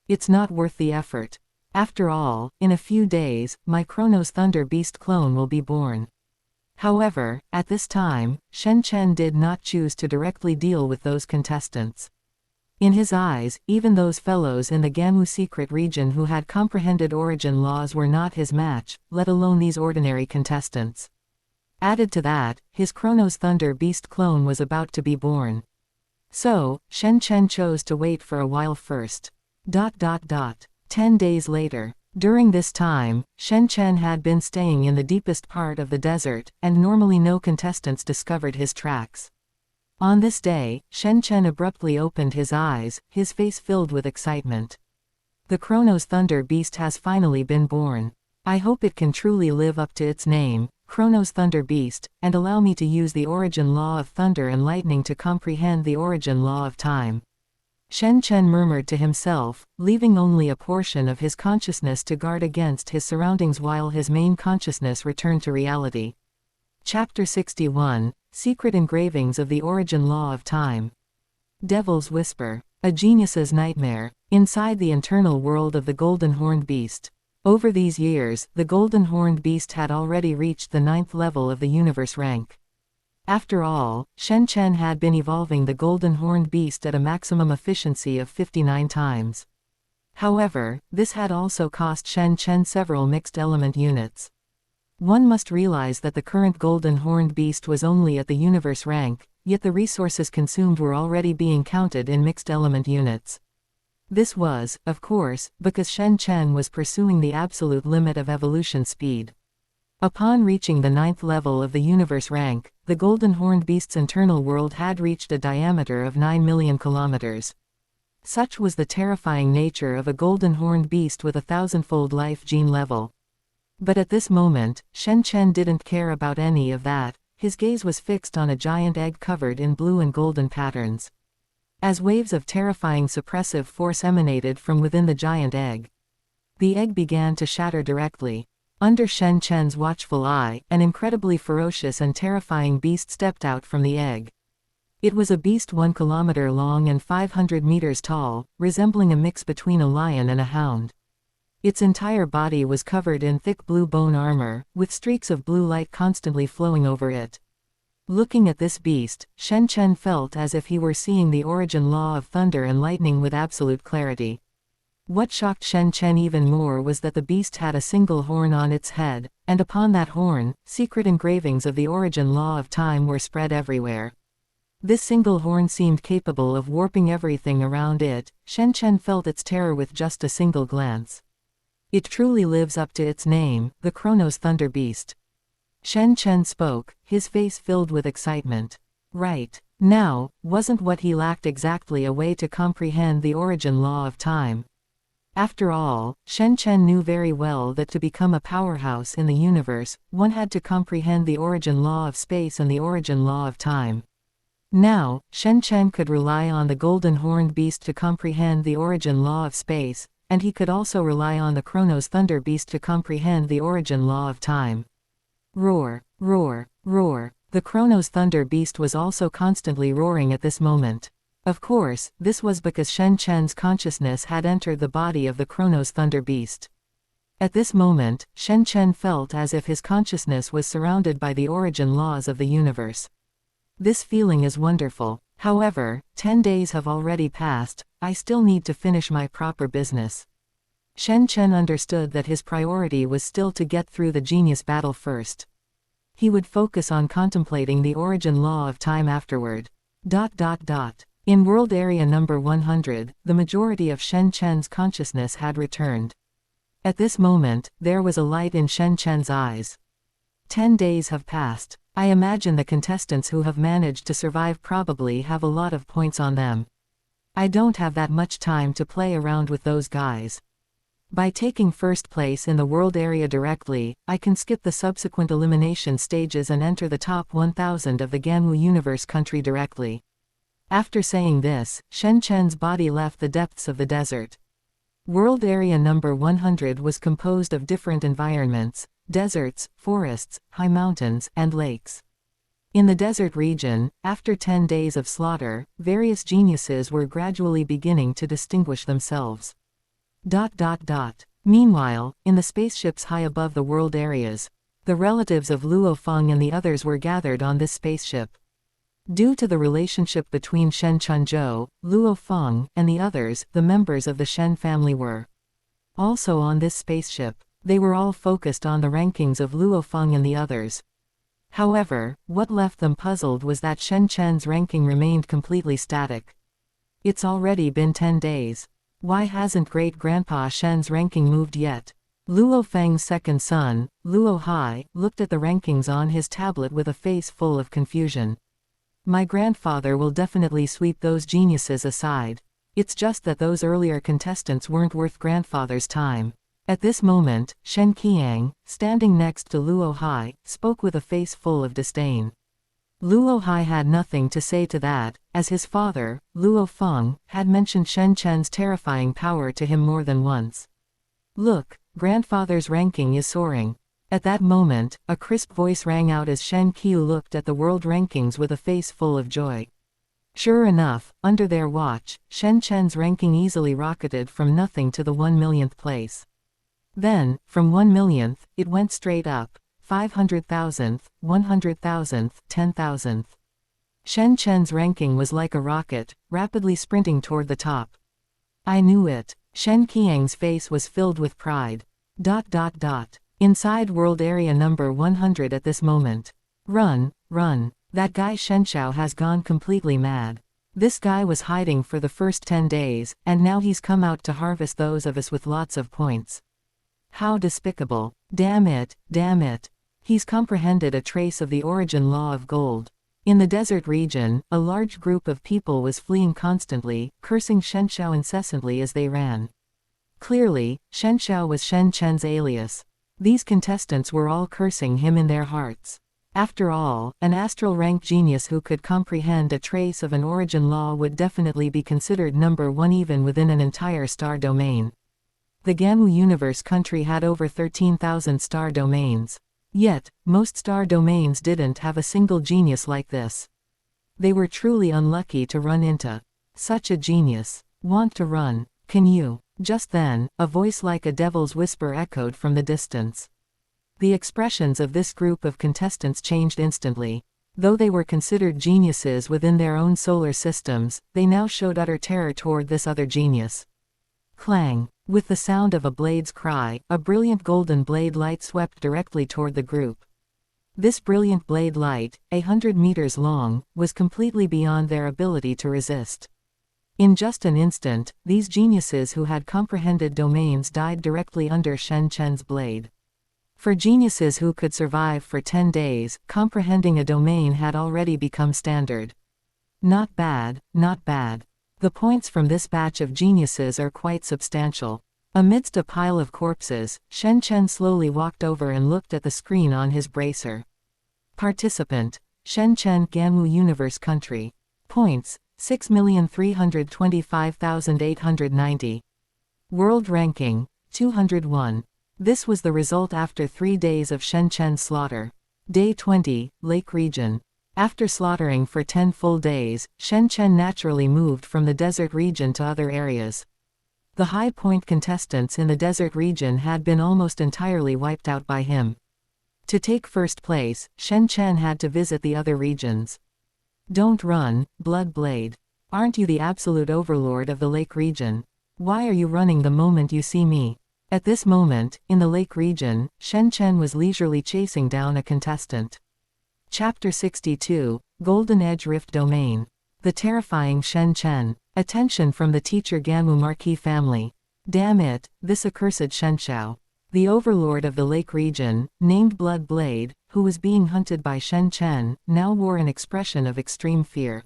It's not worth the effort. After all, in a few days, my Chronos Thunder Beast clone will be born. However, at this time, Shen Chen did not choose to directly deal with those contestants. In his eyes, even those fellows in the Gamu secret region who had comprehended origin laws were not his match, let alone these ordinary contestants. Added to that, his Chronos Thunder Beast clone was about to be born. So, Shen Chen chose to wait for a while first. 10 days later. During this time, Shen Chen had been staying in the deepest part of the desert, and normally no contestants discovered his tracks. On this day, Shen Chen abruptly opened his eyes, his face filled with excitement. The Chronos Thunder Beast has finally been born. I hope it can truly live up to its name, Chronos Thunder Beast, and allow me to use the origin law of thunder and lightning to comprehend the origin law of time. Shen Chen murmured to himself, leaving only a portion of his consciousness to guard against his surroundings while his main consciousness returned to reality. Chapter 61, Secret Engravings of the Origin Law of Time. Devil's Whisper. A Genius's Nightmare. Inside the internal world of the Golden Horned Beast. Over these years, the Golden Horned Beast had already reached the 9th level of the universe rank. After all, Shen Chen had been evolving the Golden Horned Beast at a maximum efficiency of 59 times. However, this had also cost Shen Chen several mixed element units. One must realize that the current Golden Horned Beast was only at the universe rank, yet the resources consumed were already being counted in mixed element units. This was, of course, because Shen Chen was pursuing the absolute limit of evolution speed. Upon reaching the 9th level of the universe rank, the Golden Horned Beast's internal world had reached a diameter of 9 million kilometers. Such was the terrifying nature of a Golden Horned Beast with a 1,000-fold life gene level. But at this moment, Shen Chen didn't care about any of that. His gaze was fixed on a giant egg covered in blue and golden patterns. As waves of terrifying suppressive force emanated from within the giant egg, the egg began to shatter directly. Under Shen Chen's watchful eye, an incredibly ferocious and terrifying beast stepped out from the egg. It was a beast 1 kilometer long and 500 meters tall, resembling a mix between a lion and a hound. Its entire body was covered in thick blue bone armor, with streaks of blue light constantly flowing over it. Looking at this beast, Shen Chen felt as if he were seeing the origin law of thunder and lightning with absolute clarity. What shocked Shen Chen even more was that the beast had a single horn on its head, and upon that horn, secret engravings of the origin law of time were spread everywhere. This single horn seemed capable of warping everything around it. Shen Chen felt its terror with just a single glance. It truly lives up to its name, the Chronos Thunder Beast. Shen Chen spoke, his face filled with excitement. Right. Now, wasn't what he lacked exactly a way to comprehend the origin law of time? After all, Shen Chen knew very well that to become a powerhouse in the universe, one had to comprehend the origin law of space and the origin law of time. Now, Shen Chen could rely on the golden horned beast to comprehend the origin law of space, and he could also rely on the Chronos thunder beast to comprehend the origin law of time. Roar, roar, roar. The Chronos thunder beast was also constantly roaring at this moment. Of course, this was because Shen Chen's consciousness had entered the body of the Chronos thunder beast. At this moment, Shen Chen felt as if his consciousness was surrounded by the origin laws of the universe. This feeling is wonderful. However, 10 days have already passed, I still need to finish my proper business. Shen Chen understood that his priority was still to get through the genius battle first. He would focus on contemplating the origin law of time afterward. In world area number 100, the majority of Shen Chen's consciousness had returned. At this moment, there was a light in Shen Chen's eyes. 10 days have passed. I imagine the contestants who have managed to survive probably have a lot of points on them. I don't have that much time to play around with those guys. By taking first place in the world area directly, I can skip the subsequent elimination stages and enter the top 1000 of the Ganwu universe country directly. After saying this, Shen Chen's body left the depths of the desert. World area number 100 was composed of different environments: deserts, forests, high mountains, and lakes. In the desert region, after 10 days of slaughter, various geniuses were gradually beginning to distinguish themselves. Meanwhile, in the spaceships high above the world areas, the relatives of Luo Feng and the others were gathered on this spaceship. Due to the relationship between Shen Chenzhou, Luo Feng, and the others, the members of the Shen family were also on this spaceship. They were all focused on the rankings of Luo Feng and the others. However, what left them puzzled was that Shen Chen's ranking remained completely static. It's already been 10 days. Why hasn't great-grandpa Shen's ranking moved yet? Luo Feng's second son, Luo Hai, looked at the rankings on his tablet with a face full of confusion. My grandfather will definitely sweep those geniuses aside. It's just that those earlier contestants weren't worth grandfather's time. At this moment, Shen Qiang, standing next to Luo Hai, spoke with a face full of disdain. Luo Hai had nothing to say to that, as his father, Luo Feng, had mentioned Shen Chen's terrifying power to him more than once. Look, grandfather's ranking is soaring. At that moment, a crisp voice rang out as Shen Qiu looked at the world rankings with a face full of joy. Sure enough, under their watch, Shen Chen's ranking easily rocketed from nothing to the 1 millionth place. Then, from 1 millionth, it went straight up, 500,000th, 100,000th, 10,000th. Shen Chen's ranking was like a rocket, rapidly sprinting toward the top. I knew it. Shen Qiang's face was filled with pride. Inside world area number 100 at this moment. Run, run. That guy Shenshao has gone completely mad. This guy was hiding for the first 10 days, and now he's come out to harvest those of us with lots of points. How despicable. Damn it, damn it. He's comprehended a trace of the origin law of gold. In the desert region, a large group of people was fleeing constantly, cursing Shenshao incessantly as they ran. Clearly, Shenshao was Shen Chen's alias. These contestants were all cursing him in their hearts. After all, an astral rank genius who could comprehend a trace of an origin law would definitely be considered number one even within an entire star domain. The Ganwu universe country had over 13,000 star domains. Yet, most star domains didn't have a single genius like this. They were truly unlucky to run into such a genius. Want to run? Can you? Just then, a voice like a devil's whisper echoed from the distance. The expressions of this group of contestants changed instantly. Though they were considered geniuses within their own solar systems, they now showed utter terror toward this other genius. Clang! With the sound of a blade's cry, a brilliant golden blade light swept directly toward the group. This brilliant blade light, 100 meters long, was completely beyond their ability to resist. In just an instant, these geniuses who had comprehended domains died directly under Shen Chen's blade. For geniuses who could survive for 10 days, comprehending a domain had already become standard. Not bad, not bad. The points from this batch of geniuses are quite substantial. Amidst a pile of corpses, Shen Chen slowly walked over and looked at the screen on his bracer. Participant: Shen Chen, Ganwu Universe Country. Points, 6,325,890. World ranking, 201. This was the result after 3 days of Shen Chen's slaughter. Day 20, Lake Region. After slaughtering for 10 full days, Shen Chen naturally moved from the desert region to other areas. The high point contestants in the desert region had been almost entirely wiped out by him. To take first place, Shen Chen had to visit the other regions. Don't run, Blood Blade. Aren't you the absolute overlord of the lake region? Why are you running the moment you see me? At this moment, in the lake region, Shen Chen was leisurely chasing down a contestant. Chapter 62, Golden Edge Rift Domain. The terrifying Shen Chen. Attention from the teacher Ganwu Marquis family. Damn it, this accursed Shenshao. The overlord of the lake region, named Blood Blade, who was being hunted by Shen Chen, now wore an expression of extreme fear.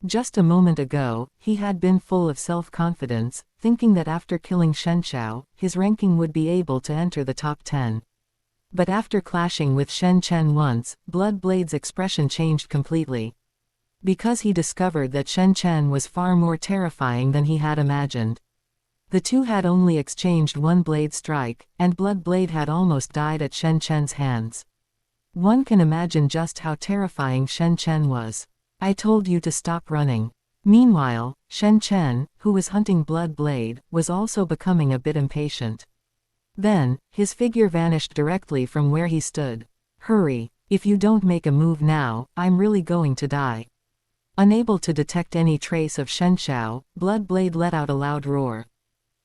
Just a moment ago, he had been full of self-confidence, thinking that after killing Shenshao, his ranking would be able to enter the top 10. But after clashing with Shen Chen once, Blood Blade's expression changed completely. Because he discovered that Shen Chen was far more terrifying than he had imagined. The two had only exchanged one blade strike, and Blood Blade had almost died at Shen Chen's hands. One can imagine just how terrifying Shen Chen was. I told you to stop running. Meanwhile, Shen Chen, who was hunting Blood Blade, was also becoming a bit impatient. Then, his figure vanished directly from where he stood. Hurry, if you don't make a move now, I'm really going to die. Unable to detect any trace of Shenshao, Blood Blade let out a loud roar.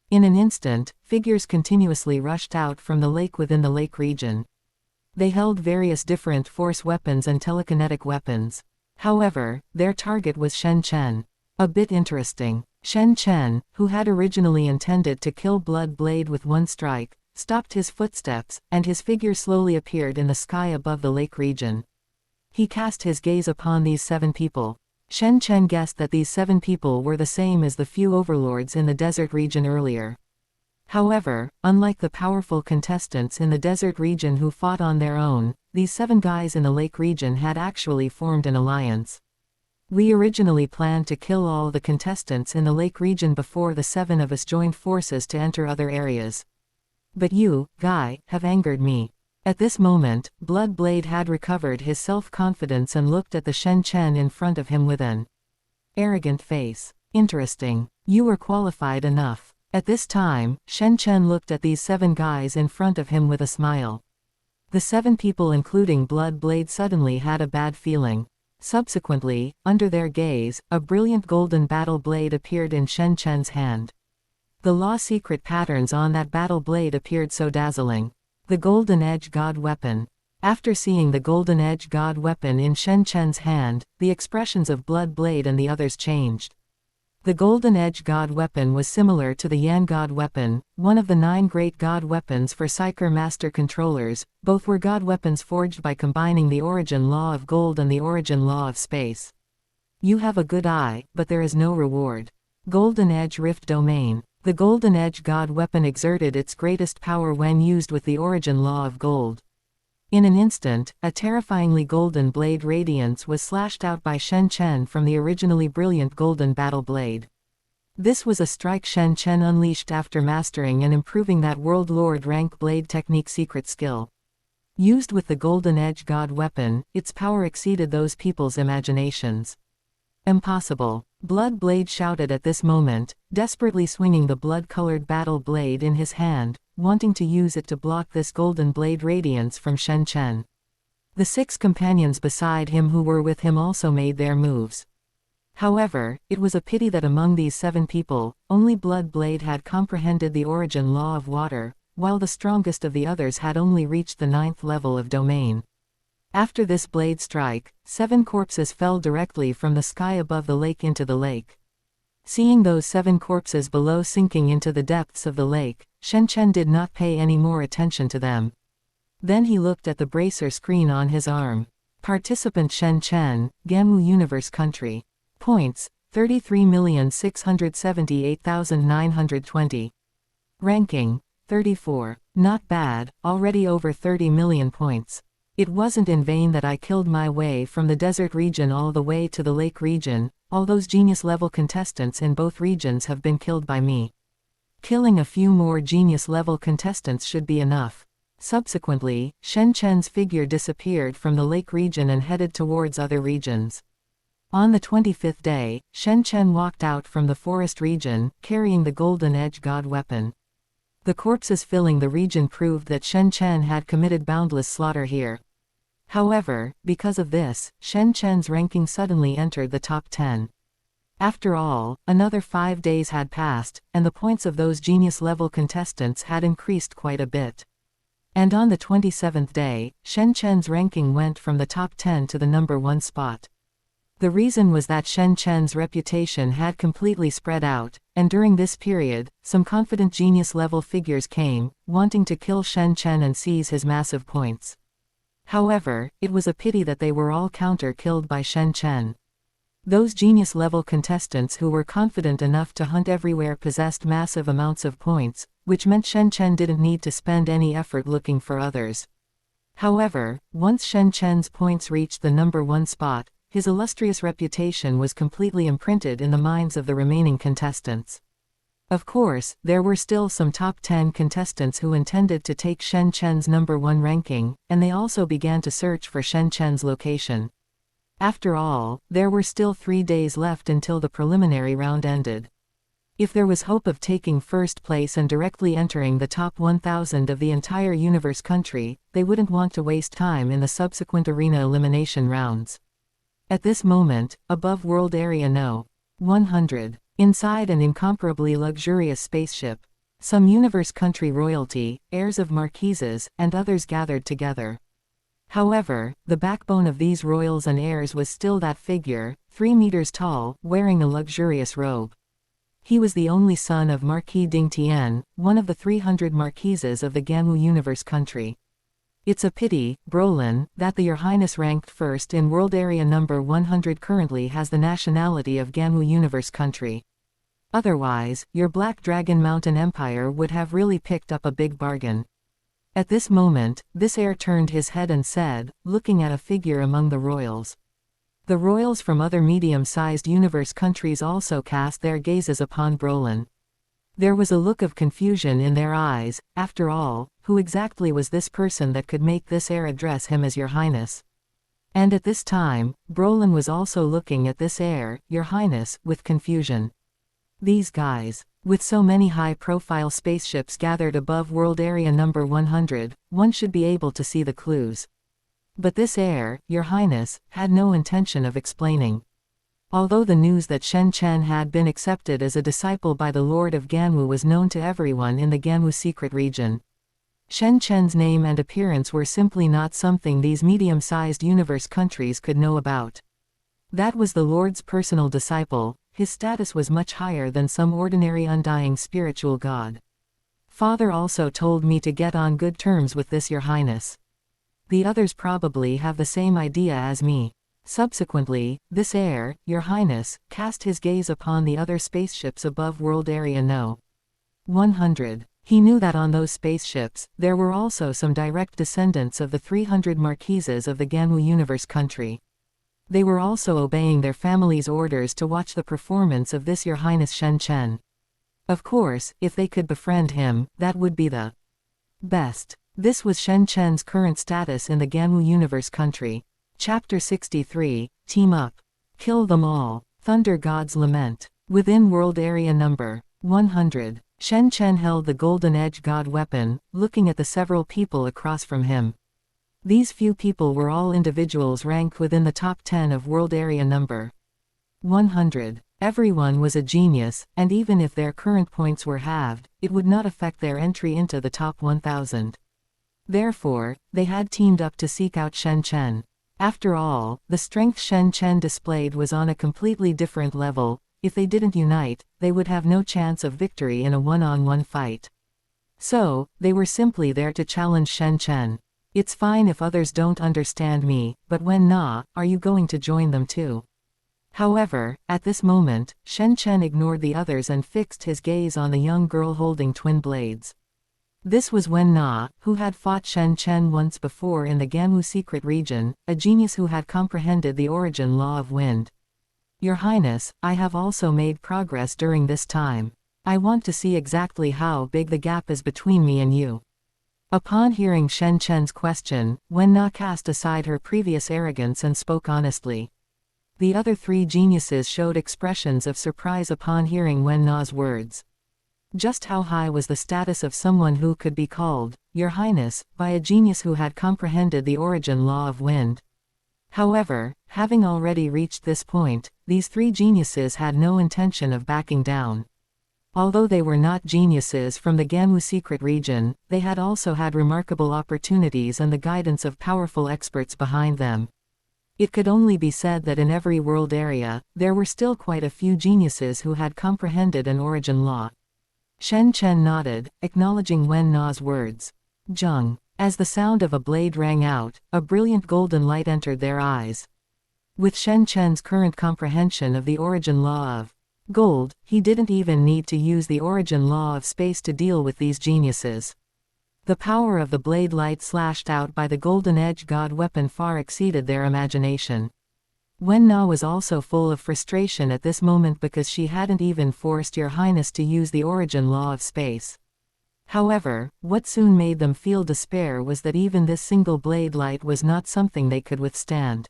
In an instant, figures continuously rushed out from the lake within the lake region. They held various different force weapons and telekinetic weapons. However, their target was Shen Chen. A bit interesting. Shen Chen, who had originally intended to kill Blood Blade with one strike, stopped his footsteps, and his figure slowly appeared in the sky above the lake region. He cast his gaze upon these 7 people. Shen Chen guessed that these 7 people were the same as the few overlords in the desert region earlier. However, unlike the powerful contestants in the desert region who fought on their own, these 7 guys in the lake region had actually formed an alliance. We originally planned to kill all the contestants in the lake region before the 7 of us joined forces to enter other areas. But you, Guy, have angered me. At this moment, Blood Blade had recovered his self-confidence and looked at the Shen Chen in front of him with an arrogant face. Interesting. You were qualified enough. At this time, Shen Chen looked at these 7 guys in front of him with a smile. The 7 people including Blood Blade suddenly had a bad feeling. Subsequently, under their gaze, a brilliant golden battle blade appeared in Shen Chen's hand. The law secret patterns on that battle blade appeared so dazzling. The Golden Edge God Weapon. After seeing the Golden Edge God Weapon in Shen Chen's hand, the expressions of Blood Blade and the others changed. The Golden Edge God Weapon was similar to the Yan God Weapon, one of the 9 great God Weapons for Psyker Master Controllers. Both were God Weapons forged by combining the origin law of gold and the origin law of space. You have a good eye, but there is no reward. Golden Edge Rift Domain. The Golden Edge God Weapon exerted its greatest power when used with the origin law of gold. In an instant, a terrifyingly golden blade radiance was slashed out by Shen Chen from the originally brilliant golden battle blade. This was a strike Shen Chen unleashed after mastering and improving that World Lord rank blade technique secret skill. Used with the Golden Edge God Weapon, its power exceeded those people's imaginations. Impossible. Blood Blade shouted at this moment, desperately swinging the blood-colored battle blade in his hand, wanting to use it to block this golden blade radiance from Shen Chen. The 6 companions beside him who were with him also made their moves. However, it was a pity that among these 7 people, only Blood Blade had comprehended the origin law of water, while the strongest of the others had only reached the 9th level of domain. After this blade strike, 7 corpses fell directly from the sky above the lake into the lake. Seeing those 7 corpses below sinking into the depths of the lake, Shen Chen did not pay any more attention to them. Then he looked at the bracer screen on his arm. Participant Shen Chen, Ganwu Universe Country. Points, 33,678,920. Ranking, 34. Not bad, already over 30 million points. It wasn't in vain that I killed my way from the desert region all the way to the lake region. All those genius-level contestants in both regions have been killed by me. Killing a few more genius-level contestants should be enough. Subsequently, Shen Chen's figure disappeared from the lake region and headed towards other regions. On the 25th day, Shen Chen walked out from the forest region, carrying the Golden Edge God weapon. The corpses filling the region proved that Shen Chen had committed boundless slaughter here. However, because of this, Shen Chen's ranking suddenly entered the top 10. After all, another 5 days had passed, and the points of those genius-level contestants had increased quite a bit. And on the 27th day, Shen Chen's ranking went from the top 10 to the number 1 spot. The reason was that Shen Chen's reputation had completely spread out, and during this period, some confident genius-level figures came, wanting to kill Shen Chen and seize his massive points. However, it was a pity that they were all counter-killed by Shen Chen. Those genius-level contestants who were confident enough to hunt everywhere possessed massive amounts of points, which meant Shen Chen didn't need to spend any effort looking for others. However, once Shen Chen's points reached the number 1 spot, his illustrious reputation was completely imprinted in the minds of the remaining contestants. Of course, there were still some top 10 contestants who intended to take Shen Chen's number 1 ranking, and they also began to search for Shen Chen's location. After all, there were still 3 days left until the preliminary round ended. If there was hope of taking first place and directly entering the top 1,000 of the entire universe country, they wouldn't want to waste time in the subsequent arena elimination rounds. At this moment, above World Area No. 100, inside an incomparably luxurious spaceship, some universe country royalty, heirs of marquises, and others gathered together. However, the backbone of these royals and heirs was still that figure, 3 meters tall, wearing a luxurious robe. He was the only son of Marquis Ding Tian, one of the 300 marquises of the Ganwu universe country. It's a pity, Brolin, that the Your Highness ranked first in World Area number 100 currently has the nationality of Ganwu universe country. Otherwise, your Black Dragon Mountain Empire would have really picked up a big bargain. At this moment, this heir turned his head and said, looking at a figure among the royals. The royals from other medium-sized universe countries also cast their gazes upon Brolin. There was a look of confusion in their eyes. After all, who exactly was this person that could make this heir address him as Your Highness? And at this time, Brolin was also looking at this heir, Your Highness, with confusion. These guys. With so many high-profile spaceships gathered above World Area number 100, one should be able to see the clues. But this heir, Your Highness, had no intention of explaining. Although the news that Shen Chen had been accepted as a disciple by the Lord of Ganwu was known to everyone in the Ganwu secret region, Shen Chen's name and appearance were simply not something these medium-sized universe countries could know about. That was the Lord's personal disciple. His status was much higher than some ordinary undying spiritual god. Father also told me to get on good terms with this Your Highness. The others probably have the same idea as me. Subsequently, this heir, Your Highness, cast his gaze upon the other spaceships above World Area No. 100. He knew that on those spaceships, there were also some direct descendants of the 300 marquises of the Ganwu universe country. They were also obeying their families' orders to watch the performance of this Your Highness Shen Chen. Of course, if they could befriend him, that would be the best. This was Shen Chen's current status in the Ganwu universe country. Chapter 63, Team Up. Kill them all. Thunder God's Lament. Within World Area number 100, Shen Chen held the Golden Edge God weapon, looking at the several people across from him. These few people were all individuals ranked within the top 10 of World Area number 100. Everyone was a genius, and even if their current points were halved, it would not affect their entry into the top 1000. Therefore, they had teamed up to seek out Shen Chen. After all, the strength Shen Chen displayed was on a completely different level. If they didn't unite, they would have no chance of victory in a one-on-one fight. So, they were simply there to challenge Shen Chen. It's fine if others don't understand me, but when are you going to join them too? However, at this moment, Shen Chen ignored the others and fixed his gaze on the young girl holding twin blades. This was Wen Na, who had fought Shen Chen once before in the Gamu secret region, a genius who had comprehended the origin law of wind. Your Highness, I have also made progress during this time. I want to see exactly how big the gap is between me and you. Upon hearing Shen Chen's question, Wen Na cast aside her previous arrogance and spoke honestly. The other three geniuses showed expressions of surprise upon hearing Wen Na's words. Just how high was the status of someone who could be called, Your Highness, by a genius who had comprehended the origin law of wind? However, having already reached this point, these three geniuses had no intention of backing down. Although they were not geniuses from the Gamu secret region, they had also had remarkable opportunities and the guidance of powerful experts behind them. It could only be said that in every world area, there were still quite a few geniuses who had comprehended an origin law. Shen Chen nodded, acknowledging Wen Na's words. Zheng. As the sound of a blade rang out, a brilliant golden light entered their eyes. With Shen Chen's current comprehension of the origin law of gold, he didn't even need to use the origin law of space to deal with these geniuses. The power of the blade light slashed out by the golden edge god weapon far exceeded their imagination. Wen Na was also full of frustration at this moment because she hadn't even forced Your Highness to use the origin law of space. However, what soon made them feel despair was that even this single blade light was not something they could withstand.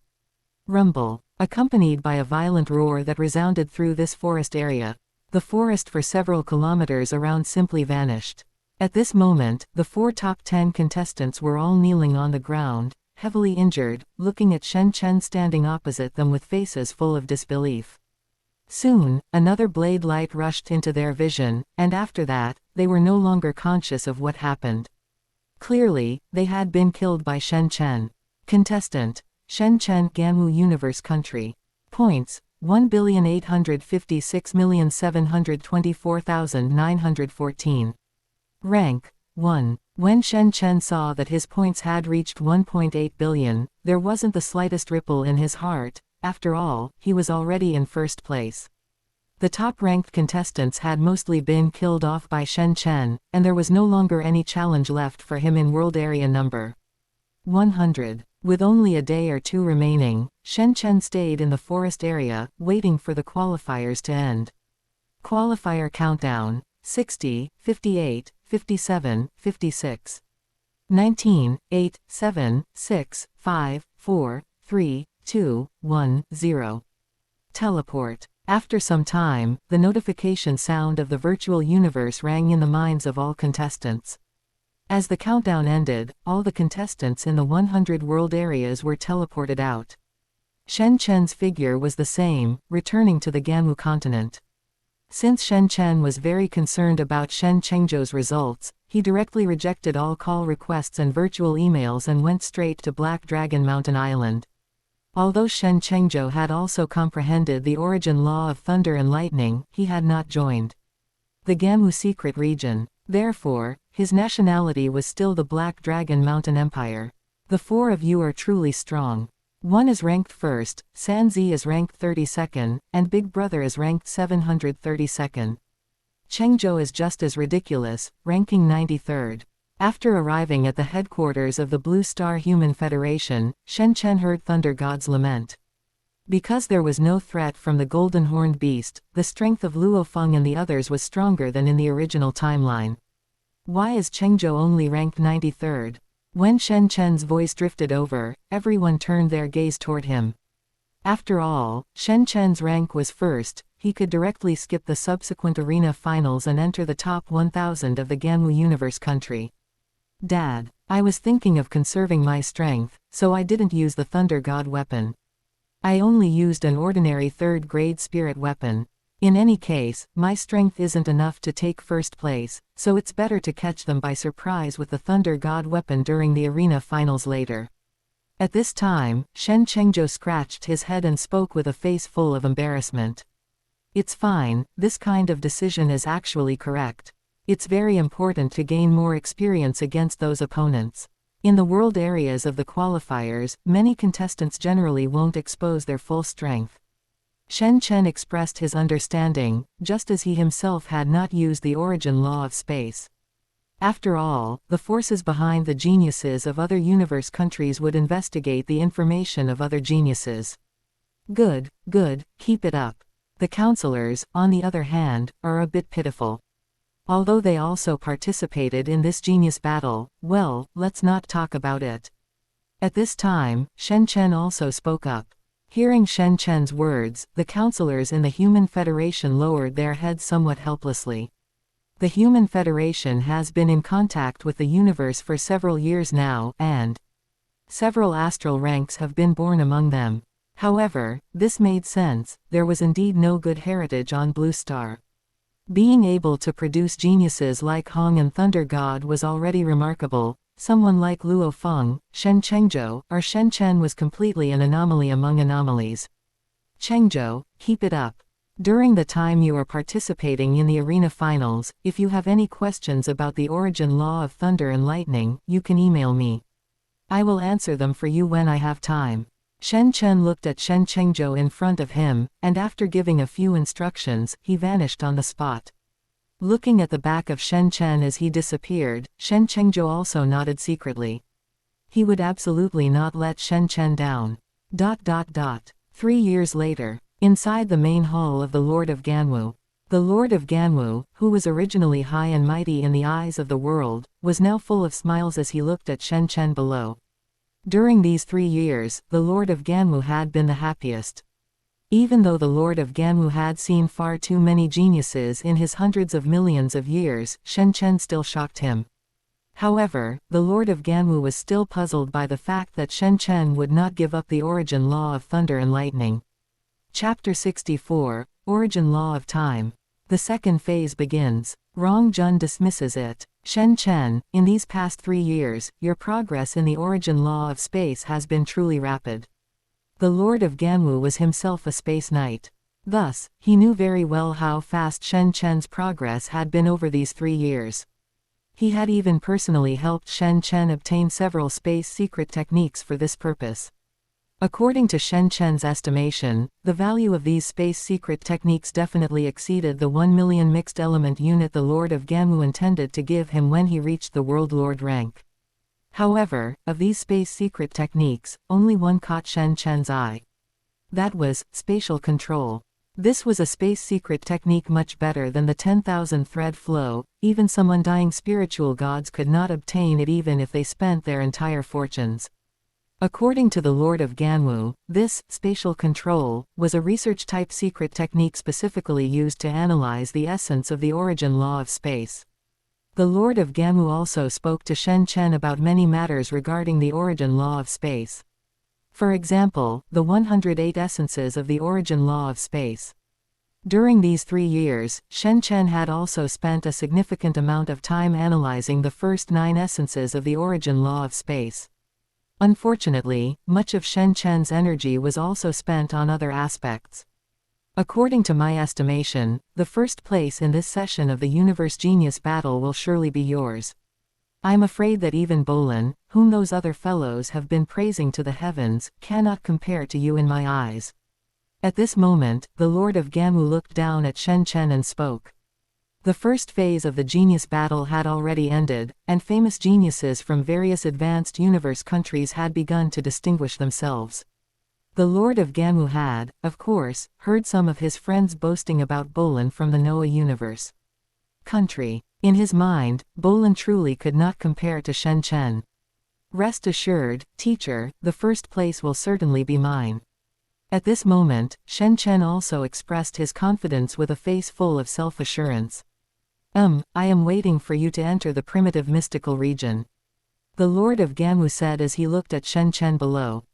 Rumble. Accompanied by a violent roar that resounded through this forest area, the forest for several kilometers around simply vanished. At this moment, the 4 top 10 contestants were all kneeling on the ground, heavily injured, looking at Shen Chen standing opposite them with faces full of disbelief. Soon, another blade light rushed into their vision, and after that, they were no longer conscious of what happened. Clearly, they had been killed by Shen Chen. Contestant. Shen Chen, Gamu Universe Country. Points, 1,856,724,914. Rank, 1. When Shen Chen saw that his points had reached 1.8 billion, there wasn't the slightest ripple in his heart. After all, he was already in first place. The top-ranked contestants had mostly been killed off by Shen Chen, and there was no longer any challenge left for him in world area number 100. With only a day or two remaining, Shen Chen stayed in the forest area, waiting for the qualifiers to end. Qualifier countdown, 60, 58, 57, 56. 19, 8, 7, 6, 5, 4, 3, 2, 1, 0. Teleport. After some time, the notification sound of the virtual universe rang in the minds of all contestants. As the countdown ended, all the contestants in the 100 world areas were teleported out. Shen Chen's figure was the same, returning to the Gamu continent. Since Shen Chen was very concerned about Shen Chengzhou's results, he directly rejected all call requests and virtual emails and went straight to Black Dragon Mountain Island. Although Shen Chengzhou had also comprehended the origin law of thunder and lightning, he had not joined the Gamu secret region. Therefore, his nationality was still the Black Dragon Mountain Empire. The 4 of you are truly strong. 1 is ranked 1st, Sanzi is ranked 32nd, and Big Brother is ranked 732nd. Chengzhou is just as ridiculous, ranking 93rd. After arriving at the headquarters of the Blue Star Human Federation, Shen Chen heard Thunder God's lament. Because there was no threat from the Golden Horned Beast, the strength of Luo Feng and the others was stronger than in the original timeline. Why is Chengzhou only ranked 93rd? When Shen Chen's voice drifted over, everyone turned their gaze toward him. After all, Shen Chen's rank was 1st, he could directly skip the subsequent arena finals and enter the top 1000 of the Gamu Universe country. Dad, I was thinking of conserving my strength, so I didn't use the Thunder God weapon. I only used an ordinary 3rd grade spirit weapon. In any case, my strength isn't enough to take first place, so it's better to catch them by surprise with the Thunder God weapon during the arena finals later. At this time, Shen Chengzhou scratched his head and spoke with a face full of embarrassment. It's fine, this kind of decision is actually correct. It's very important to gain more experience against those opponents. In the world areas of the qualifiers, many contestants generally won't expose their full strength. Shen Chen expressed his understanding, just as he himself had not used the origin law of space. After all, the forces behind the geniuses of other universe countries would investigate the information of other geniuses. Good, good, keep it up. The counselors, on the other hand, are a bit pitiful. Although they also participated in this genius battle, well, let's not talk about it. At this time, Shen Chen also spoke up. Hearing Shen Chen's words, the counselors in the Human Federation lowered their heads somewhat helplessly. The Human Federation has been in contact with the universe for several years now, and several astral ranks have been born among them. However, this made sense, there was indeed no good heritage on Blue Star. Being able to produce geniuses like Hong and Thunder God was already remarkable. Someone like Luo Feng, Shen Chengzhou, or Shen Chen was completely an anomaly among anomalies. Chengzhou, keep it up. During the time you are participating in the arena finals, if you have any questions about the origin law of thunder and lightning, you can email me. I will answer them for you when I have time. Shen Chen looked at Shen Chengzhou in front of him, and after giving a few instructions, he vanished on the spot. Looking at the back of Shen Chen as he disappeared, Shen Chengzhou also nodded secretly. He would absolutely not let Shen Chen down. 3 years later, inside the main hall of the Lord of Ganwu. The Lord of Ganwu, who was originally high and mighty in the eyes of the world, was now full of smiles as he looked at Shen Chen below. During these 3 years, the Lord of Ganwu had been the happiest. Even though the Lord of Ganwu had seen far too many geniuses in his hundreds of millions of years, Shen Chen still shocked him. However, the Lord of Ganwu was still puzzled by the fact that Shen Chen would not give up the origin law of thunder and lightning. Chapter 64, Origin Law of Time. The second phase begins. Rong Jun dismisses it. Shen Chen, in these past 3 years, your progress in the origin law of space has been truly rapid. The Lord of Ganwu was himself a space knight. Thus, he knew very well how fast Shen Chen's progress had been over these 3 years. He had even personally helped Shen Chen obtain several space secret techniques for this purpose. According to Shen Chen's estimation, the value of these space secret techniques definitely exceeded the 1 million mixed element unit the Lord of Ganwu intended to give him when he reached the World Lord rank. However, of these space secret techniques, only one caught Shen Chen's eye. That was spatial control. This was a space secret technique much better than the 10,000 thread flow. Even some undying spiritual gods could not obtain it even if they spent their entire fortunes. According to the Lord of Ganwu, this spatial control was a research-type secret technique specifically used to analyze the essence of the origin law of space. The Lord of Ganwu also spoke to Shen Chen about many matters regarding the origin law of space. For example, the 108 essences of the origin law of space. During these 3 years, Shen Chen had also spent a significant amount of time analyzing the first 9 essences of the origin law of space. Unfortunately, much of Shen Chen's energy was also spent on other aspects. According to my estimation, the first place in this session of the Universe Genius Battle will surely be yours. I'm afraid that even Bolin, whom those other fellows have been praising to the heavens, cannot compare to you in my eyes. At this moment, the Lord of Ganwu looked down at Shen Chen and spoke. The first phase of the genius battle had already ended, and famous geniuses from various advanced universe countries had begun to distinguish themselves. The Lord of Ganwu had, of course, heard some of his friends boasting about Bolin from the Noah universe country. In his mind, Bolin truly could not compare to Shen Chen. Rest assured, teacher, the first place will certainly be mine. At this moment, Shen Chen also expressed his confidence with a face full of self-assurance. I am waiting for you to enter the primitive mystical region. The Lord of Ganwu said as he looked at Shen Chen below.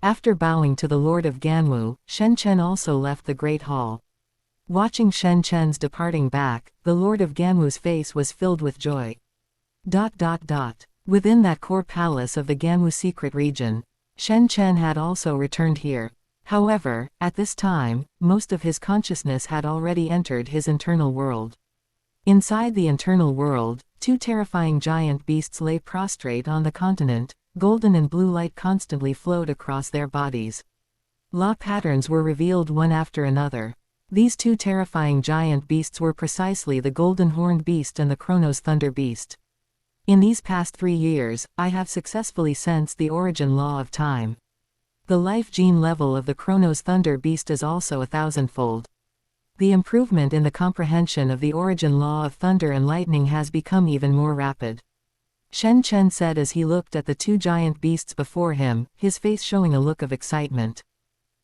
After bowing to the Lord of Ganwu, Shen Chen also left the Great Hall. Watching Shen Chen's departing back, the Lord of Ganwu's face was filled with joy. Within that core palace of the Ganwu secret region, Shen Chen had also returned here. However, at this time, most of his consciousness had already entered his internal world. Inside the internal world, 2 terrifying giant beasts lay prostrate on the continent. Golden and blue light constantly flowed across their bodies. Law patterns were revealed one after another. These 2 terrifying giant beasts were precisely the golden horned beast and the Chronos thunder beast. In these past 3 years, I have successfully sensed the origin law of time. The life gene level of the Chronos Thunder Beast is also 1,000-fold. The improvement in the comprehension of the origin law of thunder and lightning has become even more rapid. Shen Chen said as he looked at the 2 giant beasts before him, his face showing a look of excitement.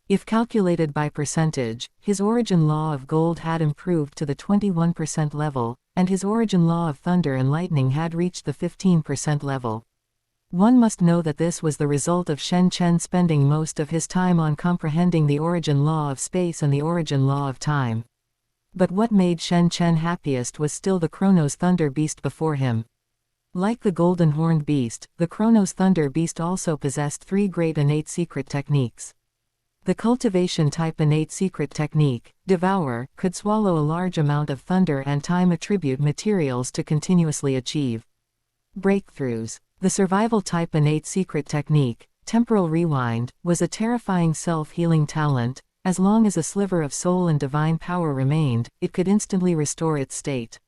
If calculated by percentage, his origin law of gold had improved to the 21% level, and his origin law of thunder and lightning had reached the 15% level. One must know that this was the result of Shen Chen spending most of his time on comprehending the origin law of space and the origin law of time. But what made Shen Chen happiest was still the Chronos Thunder Beast before him. Like the Golden Horned Beast, the Chronos Thunder Beast also possessed 3 great innate secret techniques. The cultivation type innate secret technique, Devour, could swallow a large amount of thunder and time attribute materials to continuously achieve breakthroughs. The survival type innate secret technique, Temporal Rewind, was a terrifying self-healing talent. As long as a sliver of soul and divine power remained, it could instantly restore its state.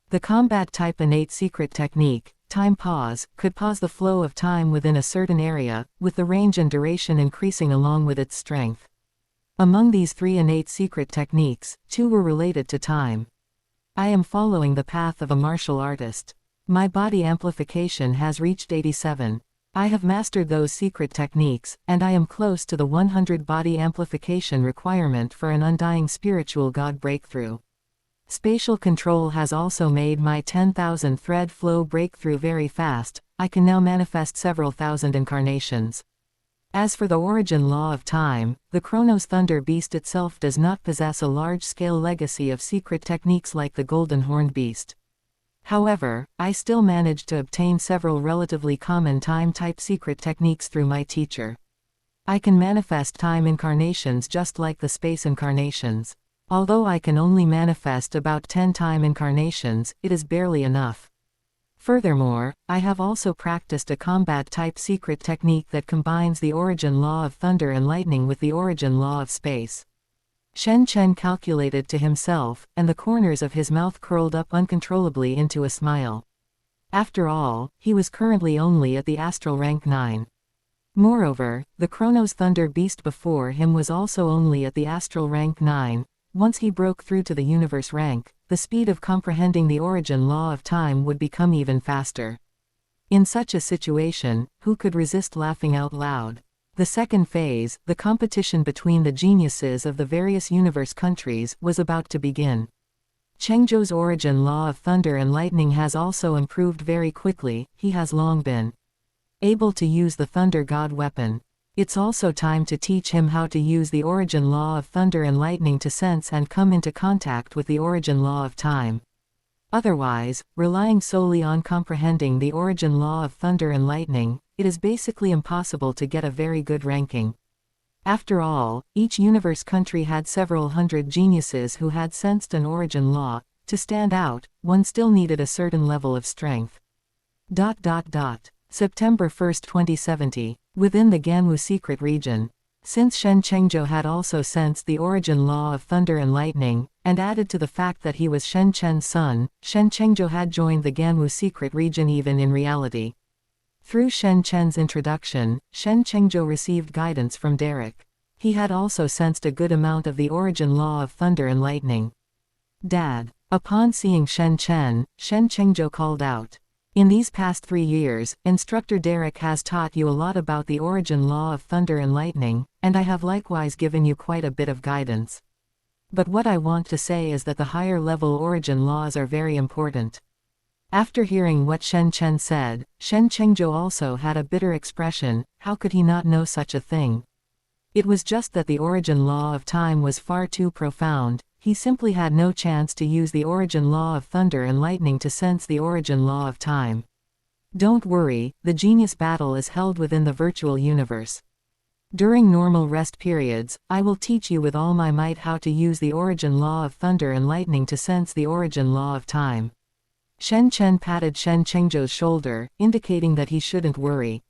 The combat type innate secret technique, Time Pause, could pause the flow of time within a certain area, with the range and duration increasing along with its strength. Among these 3 innate secret techniques, 2 were related to time. I am following the path of a martial artist. My body amplification has reached 87. I have mastered those secret techniques, and I am close to the 100 body amplification requirement for an undying spiritual God breakthrough. Spatial control has also made my 10,000 thread flow breakthrough very fast. I can now manifest several thousand incarnations. As for the origin law of time, the Chronos Thunder Beast itself does not possess a large-scale legacy of secret techniques like the Golden Horned Beast. However, I still managed to obtain several relatively common time-type secret techniques through my teacher. I can manifest time incarnations just like the space incarnations. Although I can only manifest about 10 time incarnations, it is barely enough. Furthermore, I have also practiced a combat-type secret technique that combines the origin law of thunder and lightning with the origin law of space. Shen Chen calculated to himself, and the corners of his mouth curled up uncontrollably into a smile. After all, he was currently only at the astral rank 9. Moreover, the Chronos Thunder Beast before him was also only at the astral rank 9. Once he broke through to the universe rank, the speed of comprehending the origin law of time would become even faster. In such a situation, who could resist laughing out loud? The second phase, the competition between the geniuses of the various universe countries, was about to begin. Chengzhou's origin law of thunder and lightning has also improved very quickly. He has long been able to use the Thunder God weapon. It's also time to teach him how to use the origin law of thunder and lightning to sense and come into contact with the origin law of time. Otherwise, relying solely on comprehending the origin law of thunder and lightning, it is basically impossible to get a very good ranking. After all, each universe country had several hundred geniuses who had sensed an origin law. To stand out, one still needed a certain level of strength. September 1, 2070. Within the Ganwu secret region. Since Shen Chengzhou had also sensed the origin law of thunder and lightning, and added to the fact that he was Shen Chen's son, Shen Chengzhou had joined the Ganwu secret region even in reality. Through Shen Chen's introduction, Shen Chengzhou received guidance from Derek. He had also sensed a good amount of the origin law of thunder and lightning. Dad. Upon seeing Shen Chen, Shen Chengzhou called out. In these past 3 years, Instructor Derek has taught you a lot about the origin law of thunder and lightning, and I have likewise given you quite a bit of guidance. But what I want to say is that the higher level origin laws are very important. After hearing what Shen Chen said, Shen Chengzhou also had a bitter expression. How could he not know such a thing? It was just that the origin law of time was far too profound. He simply had no chance to use the origin law of thunder and lightning to sense the origin law of time. Don't worry, the genius battle is held within the virtual universe. During normal rest periods, I will teach you with all my might how to use the origin law of thunder and lightning to sense the origin law of time. Shen Chen patted Shen Chengzhou's shoulder, indicating that he shouldn't worry.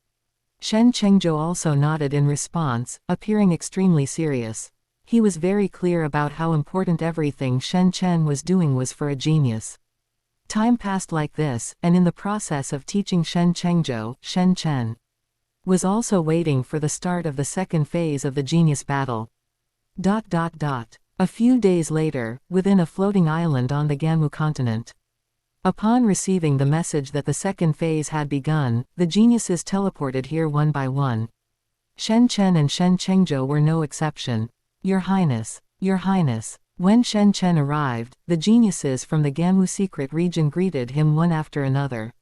Shen Chengzhou also nodded in response, appearing extremely serious. He was very clear about how important everything Shen Chen was doing was for a genius. Time passed like this, and in the process of teaching Shen Chen was also waiting for the start of the second phase of the genius battle. A few days later, within a floating island on the Ganwu continent. Upon receiving the message that the second phase had begun, the geniuses teleported here one by one. Shen Chen and Shen Chengzhou were no exception. Your Highness, Your Highness. When Shen Chen arrived, the geniuses from the Ganwu secret region greeted him one after another.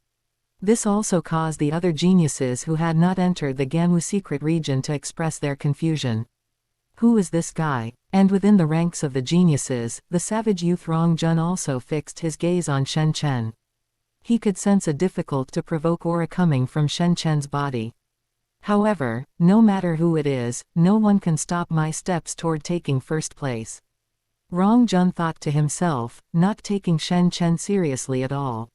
This also caused the other geniuses who had not entered the Ganwu secret region to express their confusion. Who is this guy? And within the ranks of the geniuses, the savage youth Rong Jun also fixed his gaze on Shen Chen. He could sense a difficult to provoke aura coming from Shen Chen's body. However, no matter who it is, no one can stop my steps toward taking first place. Rong Jun thought to himself, not taking Shen Chen seriously at all.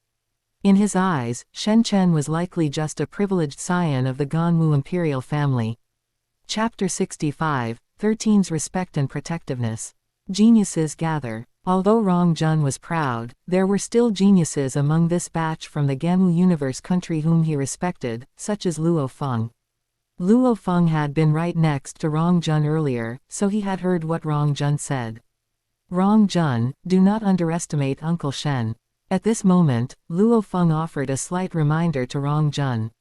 In his eyes, Shen Chen was likely just a privileged scion of the Ganwu imperial family. Chapter 65, 13's Respect and Protectiveness. Geniuses gather. Although Rong Jun was proud, there were still geniuses among this batch from the Ganwu universe country whom he respected, such as Luo Feng. Luo Feng had been right next to Rong Jun earlier, so he had heard what Rong Jun said. Rong Jun, do not underestimate Uncle Shen. At this moment, Luo Feng offered a slight reminder to Rong Jun.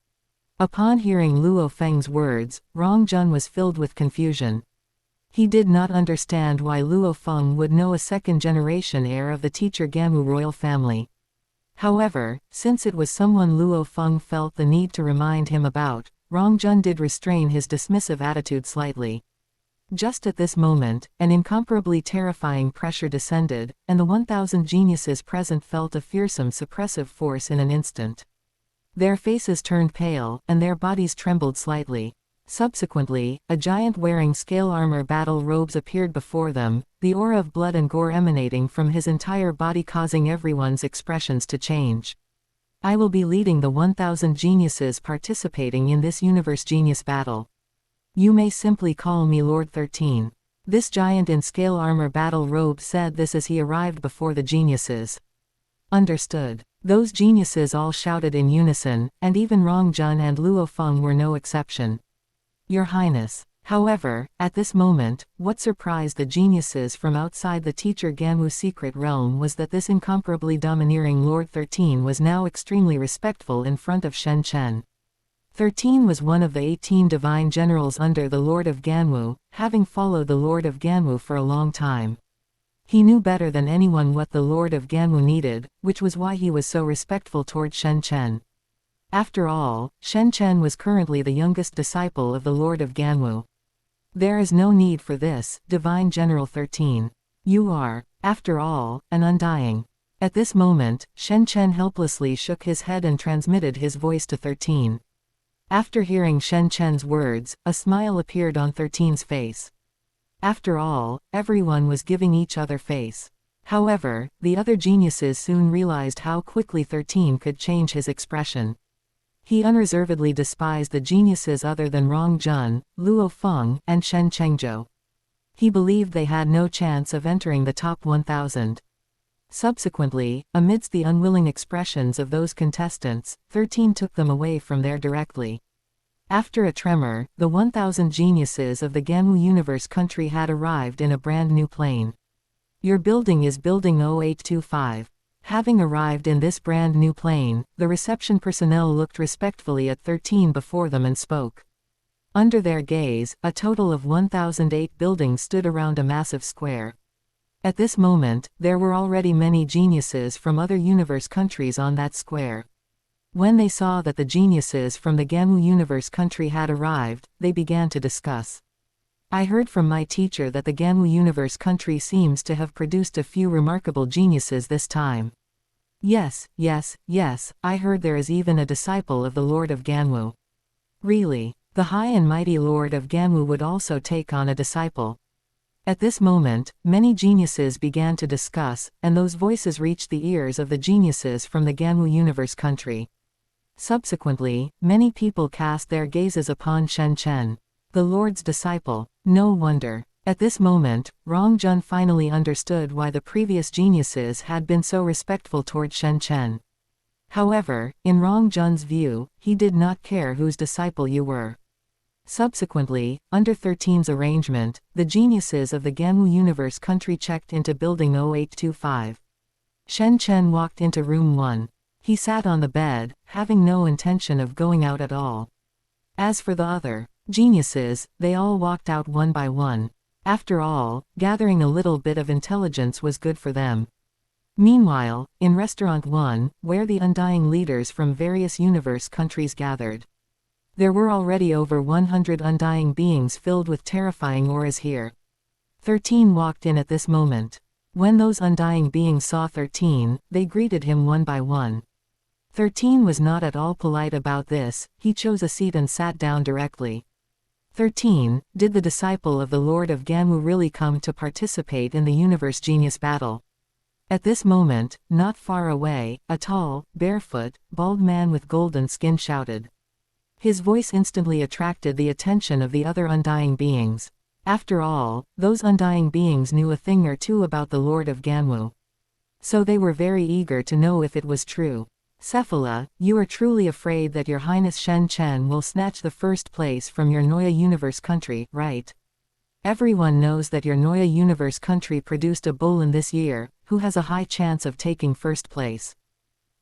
Upon hearing Luo Feng's words, Rong Jun was filled with confusion. He did not understand why Luo Feng would know a second-generation heir of the teacher Ganwu royal family. However, since it was someone Luo Feng felt the need to remind him about, Rong Jun did restrain his dismissive attitude slightly. Just at this moment, an incomparably terrifying pressure descended, and the 1,000 geniuses present felt a fearsome suppressive force in an instant. Their faces turned pale, and their bodies trembled slightly. Subsequently, a giant wearing scale armor battle robes appeared before them, the aura of blood and gore emanating from his entire body causing everyone's expressions to change. I will be leading the 1,000 geniuses participating in this universe genius battle. You may simply call me Lord 13. This giant in scale armor battle robe said this as he arrived before the geniuses. Understood. Those geniuses all shouted in unison, and even Rong Jun and Luo Feng were no exception. Your Highness. However, at this moment, what surprised the geniuses from outside the teacher Ganwu secret realm was that this incomparably domineering Lord 13 was now extremely respectful in front of Shen Chen. 13 was one of the 18 divine generals under the Lord of Ganwu, having followed the Lord of Ganwu for a long time. He knew better than anyone what the Lord of Ganwu needed, which was why he was so respectful toward Shen Chen. After all, Shen Chen was currently the youngest disciple of the Lord of Ganwu. There is no need for this, Divine General 13. You are, after all, an undying. At this moment, Shen Chen helplessly shook his head and transmitted his voice to 13. After hearing Shen Chen's words, a smile appeared on 13's face. After all, everyone was giving each other face. However, the other geniuses soon realized how quickly 13 could change his expression. He unreservedly despised the geniuses other than Rong Jun, Luo Feng, and Shen Chengzhou. He believed they had no chance of entering the top 1,000. Subsequently, amidst the unwilling expressions of those contestants, 13 took them away from there directly. After a tremor, the 1,000 geniuses of the Ganwu universe country had arrived in a brand new plane. Your building is Building 0825. Having arrived in this brand new plane, the reception personnel looked respectfully at 13 before them and spoke. Under their gaze, a total of 1,008 buildings stood around a massive square. At this moment, there were already many geniuses from other universe countries on that square. When they saw that the geniuses from the Ganwu universe country had arrived, they began to discuss. I heard from my teacher that the Ganwu universe country seems to have produced a few remarkable geniuses this time. Yes, I heard there is even a disciple of the Lord of Ganwu. Really? The high and mighty Lord of Ganwu would also take on a disciple. At this moment, many geniuses began to discuss, and those voices reached the ears of the geniuses from the Ganwu universe country. Subsequently, many people cast their gazes upon Shen Chen. The Lord's disciple. No wonder. At this moment, Rongjun finally understood why the previous geniuses had been so respectful toward Shen Chen. However, in Rongjun's view, he did not care whose disciple you were. Subsequently, under 13's arrangement, the geniuses of the Ganwu Universe country checked into Building 0825. Shen Chen walked into Room 1. He sat on the bed, having no intention of going out at all. As for the other geniuses, they all walked out one by one. After all, gathering a little bit of intelligence was good for them. Meanwhile, in Restaurant 1, where the Undying leaders from various universe countries gathered, there were already over 100 Undying beings filled with terrifying auras here. 13 walked in at this moment. When those Undying beings saw 13, they greeted him one by one. 13 was not at all polite about this, he chose a seat and sat down directly. 13, did the disciple of the Lord of Ganwu really come to participate in the Universe Genius battle? At this moment, not far away, a tall, barefoot, bald man with golden skin shouted. His voice instantly attracted the attention of the other Undying beings. After all, those Undying beings knew a thing or two about the Lord of Ganwu. So they were very eager to know if it was true. Cephala, you are truly afraid that your Highness Shen Chen will snatch the first place from your Noya Universe country, right? Everyone knows that your Noya Universe country produced a Bolin this year, who has a high chance of taking first place.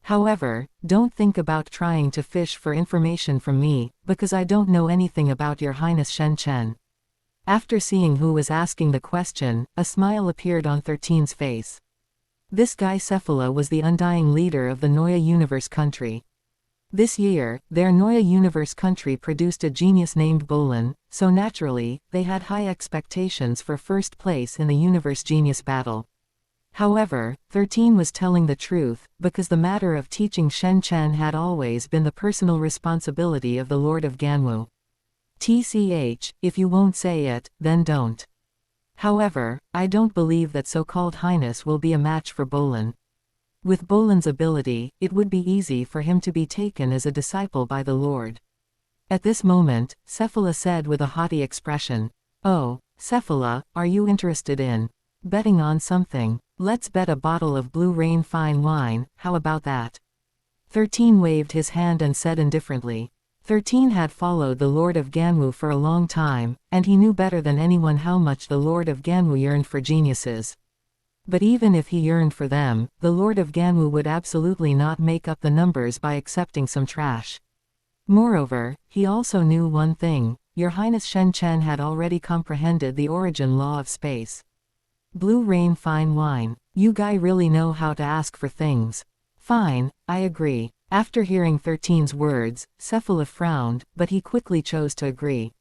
However, don't think about trying to fish for information from me, because I don't know anything about your Highness Shen Chen. After seeing who was asking the question, a smile appeared on 13's face. This guy Cephala was the Undying leader of the Noya Universe country. This year, their Noya Universe country produced a genius named Bolin, so naturally, they had high expectations for first place in the Universe Genius battle. However, 13 was telling the truth, because the matter of teaching Shen Chen had always been the personal responsibility of the Lord of Ganwu. TCH, if you won't say it, then don't. However, I don't believe that so-called Highness will be a match for Bolin. With Bolin's ability, it would be easy for him to be taken as a disciple by the Lord. At this moment, Cephala said with a haughty expression, "Oh, Cephala, are you interested in betting on something? Let's bet a bottle of Blue Rain fine wine, how about that?" 13 waved his hand and said indifferently. 13 had followed the Lord of Ganwu for a long time, and he knew better than anyone how much the Lord of Ganwu yearned for geniuses. But even if he yearned for them, the Lord of Ganwu would absolutely not make up the numbers by accepting some trash. Moreover, he also knew one thing: your Highness Shen Chen had already comprehended the origin law of space. Blue Rain fine wine. You guy really know how to ask for things. Fine, I agree. After hearing 13's words, Cephala frowned, but he quickly chose to agree.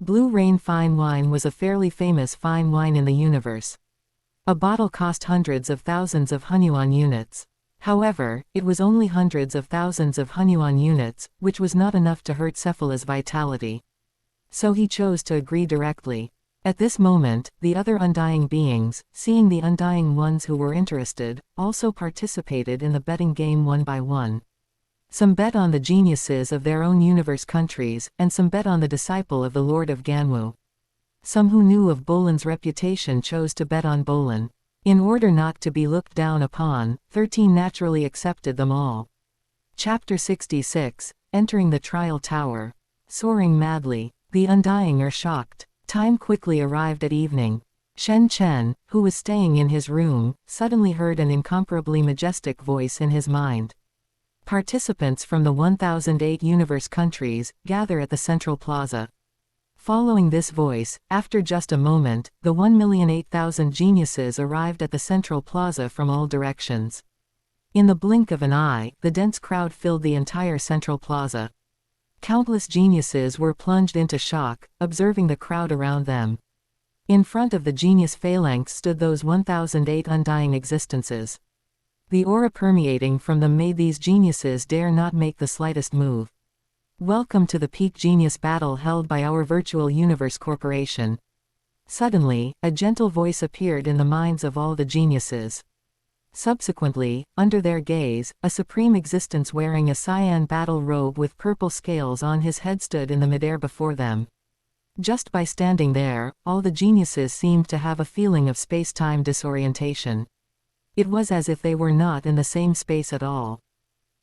Blue Rain fine wine was a fairly famous fine wine in the universe. A bottle cost hundreds of thousands of Hunyuan units. However, it was only hundreds of thousands of Hunyuan units, which was not enough to hurt Cephala's vitality. So he chose to agree directly. At this moment, the other Undying beings, seeing the Undying ones who were interested, also participated in the betting game one by one. Some bet on the geniuses of their own universe countries, and some bet on the disciple of the Lord of Ganwu. Some who knew of Bolin's reputation chose to bet on Bolin. In order not to be looked down upon, 13 naturally accepted them all. Chapter 66, Entering the Trial Tower. Soaring madly, the Undying are shocked. Time quickly arrived at evening. Shen Chen, who was staying in his room, suddenly heard an incomparably majestic voice in his mind. Participants from the 1008 universe countries gather at the central plaza. Following this voice, after just a moment, the 1,008,000 geniuses arrived at the central plaza from all directions. In the blink of an eye, the dense crowd filled the entire central plaza. Countless geniuses were plunged into shock, observing the crowd around them. In front of the genius phalanx stood those 1008 undying existences. The aura permeating from them made these geniuses dare not make the slightest move. Welcome to the peak genius battle held by our Virtual Universe Corporation. Suddenly, a gentle voice appeared in the minds of all the geniuses. Subsequently, under their gaze, a supreme existence wearing a cyan battle robe with purple scales on his head stood in the midair before them. Just by standing there, all the geniuses seemed to have a feeling of space-time disorientation. It was as if they were not in the same space at all.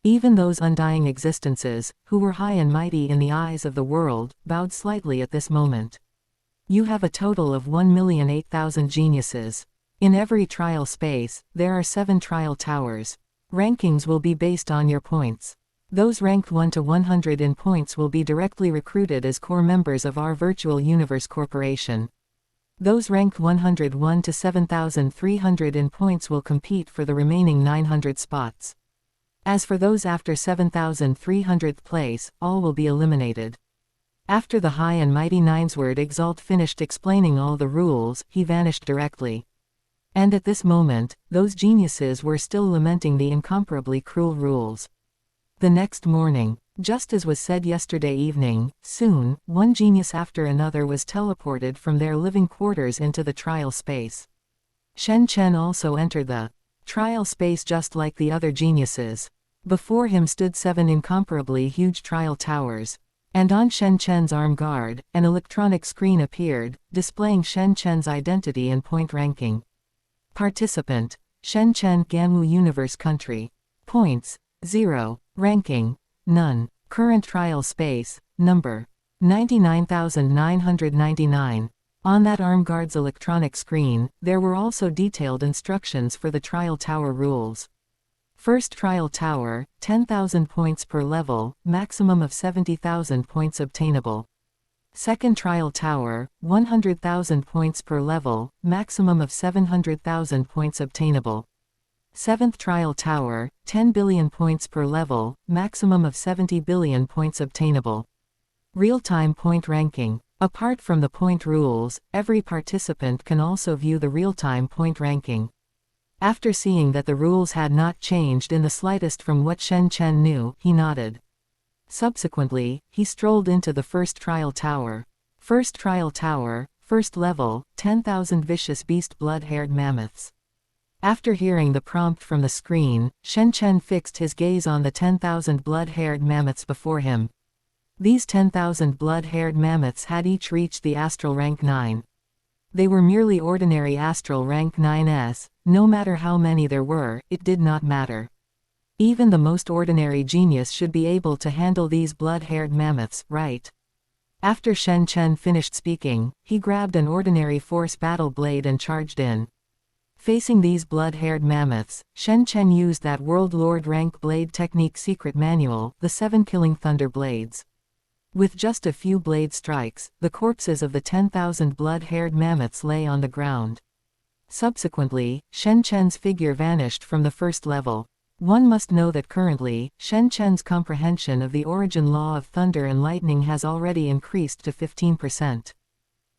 Even those undying existences, who were high and mighty in the eyes of the world, bowed slightly at this moment. You have a total of 1,008,000 geniuses. In every trial space, there are 7 trial towers. Rankings will be based on your points. Those ranked 1 to 100 in points will be directly recruited as core members of our Virtual Universe Corporation. Those ranked 101 to 7,300 in points will compete for the remaining 900 spots. As for those after 7,300th place, all will be eliminated. After the high and mighty Ninesword Exalt finished explaining all the rules, he vanished directly. And at this moment, those geniuses were still lamenting the incomparably cruel rules. The next morning, just as was said yesterday evening, soon, one genius after another was teleported from their living quarters into the trial space. Shen Chen also entered the trial space just like the other geniuses. Before him stood 7 incomparably huge trial towers. And on Shen Chen's arm guard, an electronic screen appeared, displaying Shen Chen's identity and point ranking. Participant: Shen Chen, Ganwu Universe Country. Points: 0. Ranking: none. Current trial space: number 99,999. On that arm guard's electronic screen, there were also detailed instructions for the trial tower rules. First trial tower, 10,000 points per level, maximum of 70,000 points obtainable. Second trial tower, 100,000 points per level, maximum of 700,000 points obtainable. Seventh trial tower, 10 billion points per level, maximum of 70 billion points obtainable. Real-time point ranking. Apart from the point rules, every participant can also view the real-time point ranking. After seeing that the rules had not changed in the slightest from what Shen Chen knew, he nodded. Subsequently, he strolled into the first trial tower. First trial tower, first level, 10,000 vicious beast blood-haired mammoths. After hearing the prompt from the screen, Shen Chen fixed his gaze on the 10,000 blood-haired mammoths before him. These 10,000 blood-haired mammoths had each reached the astral rank 9. They were merely ordinary astral rank 9s, no matter how many there were, it did not matter. Even the most ordinary genius should be able to handle these blood-haired mammoths, right? After Shen Chen finished speaking, he grabbed an ordinary force battle blade and charged in. Facing these blood-haired mammoths, Shen Chen used that World Lord rank blade technique secret manual, the 7 killing thunder blades. With just a few blade strikes, the corpses of the 10,000 blood-haired mammoths lay on the ground. Subsequently, Shen Chen's figure vanished from the first level. One must know that currently, Shen Chen's comprehension of the origin law of thunder and lightning has already increased to 15%.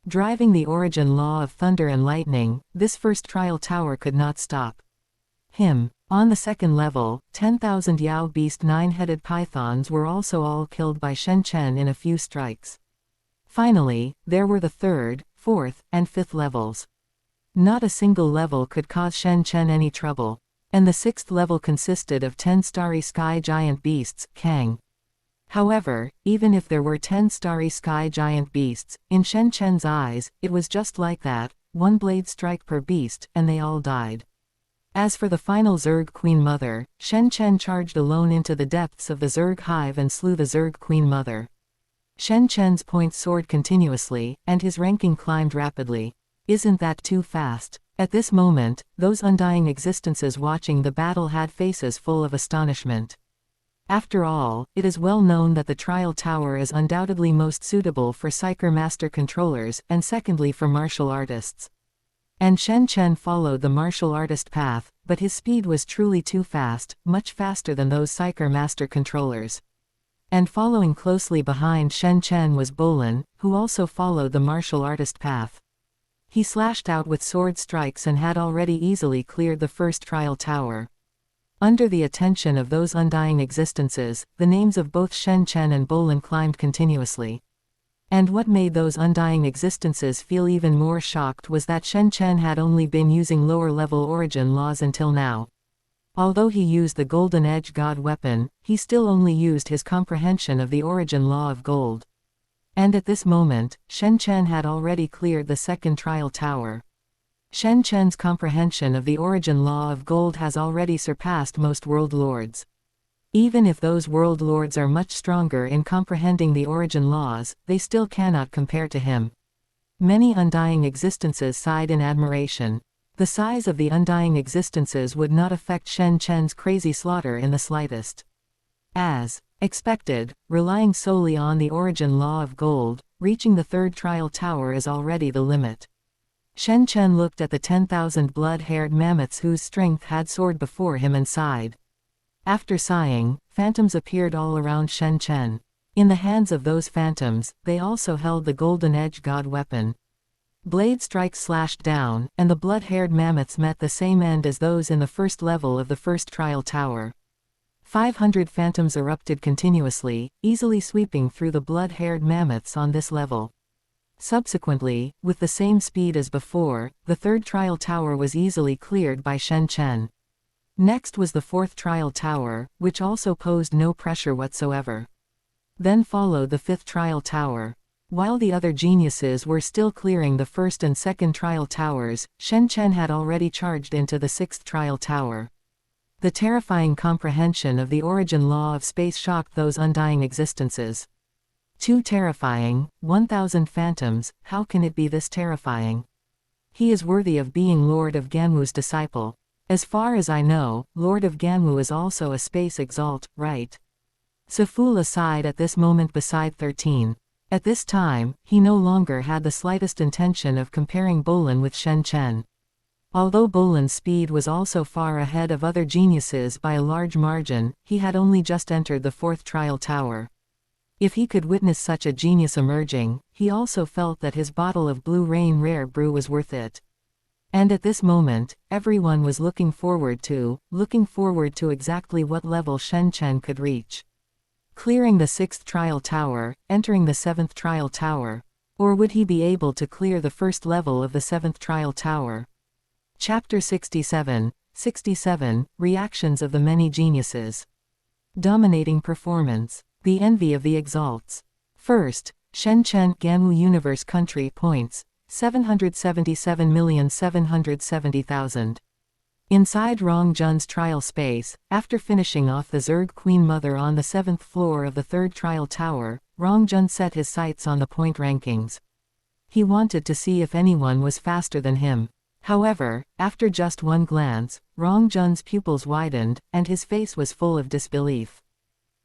Driving the origin law of thunder and lightning, this first trial tower could not stop him. On the second level, 10,000 Yao Beast 9-headed pythons were also all killed by Shen Chen in a few strikes. Finally, there were the third, fourth, and fifth levels. Not a single level could cause Shen Chen any trouble. And the sixth level consisted of 10 starry sky giant beasts, Kang. However, even if there were 10 starry sky giant beasts, in Shen Chen's eyes, it was just like that, 1 blade strike per beast, and they all died. As for the final Zerg Queen Mother, Shen Chen charged alone into the depths of the Zerg hive and slew the Zerg Queen Mother. Shen Chen's points soared continuously, and his ranking climbed rapidly. Isn't that too fast? At this moment, those undying existences watching the battle had faces full of astonishment. After all, it is well known that the trial tower is undoubtedly most suitable for Psyker Master Controllers, and secondly for martial artists. And Shen Chen followed the martial artist path, but his speed was truly too fast, much faster than those Psyker Master Controllers. And following closely behind Shen Chen was Bolin, who also followed the martial artist path. He slashed out with sword strikes and had already easily cleared the first trial tower. Under the attention of those undying existences, the names of both Shen Chen and Bolin climbed continuously. And what made those undying existences feel even more shocked was that Shen Chen had only been using lower-level origin laws until now. Although he used the Golden Edge God weapon, he still only used his comprehension of the origin law of gold. And at this moment, Shen Chen had already cleared the second trial tower. Shen Chen's comprehension of the origin law of gold has already surpassed most world lords. Even if those world lords are much stronger in comprehending the origin laws, they still cannot compare to him. Many undying existences sighed in admiration. The size of the undying existences would not affect Shen Chen's crazy slaughter in the slightest. As expected, relying solely on the origin law of gold, reaching the third trial tower is already the limit. Shen Chen looked at the 10,000 blood-haired mammoths whose strength had soared before him and sighed. After sighing, phantoms appeared all around Shen Chen. In the hands of those phantoms, they also held the golden edge god weapon. Blade strikes slashed down, and the blood-haired mammoths met the same end as those in the first level of the first trial tower. 500 phantoms erupted continuously, easily sweeping through the blood-haired mammoths on this level. Subsequently, with the same speed as before, the third trial tower was easily cleared by Shen Chen. Next was the fourth trial tower, which also posed no pressure whatsoever. Then followed the fifth trial tower. While the other geniuses were still clearing the first and second trial towers, Shen Chen had already charged into the sixth trial tower. The terrifying comprehension of the origin law of space shocked those undying existences. Too terrifying, 1,000 phantoms, how can it be this terrifying? He is worthy of being Lord of Ganwu's disciple. As far as I know, Lord of Ganwu is also a space exalt, right? Safula sighed at this moment beside 13. At this time, he no longer had the slightest intention of comparing Bolin with Shen Chen. Although Bolin's speed was also far ahead of other geniuses by a large margin, he had only just entered the fourth trial tower. If he could witness such a genius emerging, he also felt that his bottle of Blue Rain rare brew was worth it. And at this moment, everyone was looking forward to exactly what level Shen Chen could reach. Clearing the sixth trial tower, entering the seventh trial tower. Or would he be able to clear the first level of the seventh trial tower? Chapter 67, Reactions of the Many Geniuses. Dominating Performance. The Envy of the Exalts. First, Shen Chen Ganwu Universe Country Points, 777,770,000. Inside Rongjun's trial space, after finishing off the Zerg Queen Mother on the 7th floor of the 3rd trial tower, Rongjun set his sights on the point rankings. He wanted to see if anyone was faster than him. However, after just one glance, Rongjun's pupils widened, and his face was full of disbelief.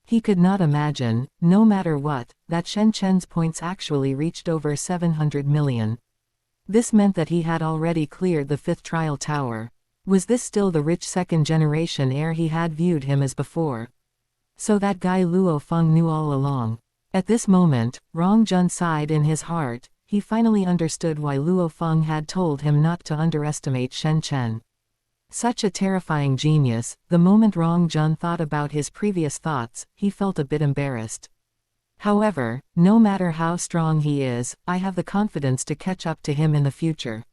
He could not imagine, no matter what, that Shen Chen's points actually reached over 700 million. This meant that he had already cleared the 5th trial tower. Was this still the rich second-generation heir he had viewed him as before? So that guy Luo Feng knew all along. At this moment, Rongjun sighed in his heart. He finally understood why Luo Feng had told him not to underestimate Shen Chen. Such a terrifying genius. The moment Rongjun thought about his previous thoughts, he felt a bit embarrassed. However, no matter how strong he is, I have the confidence to catch up to him in the future.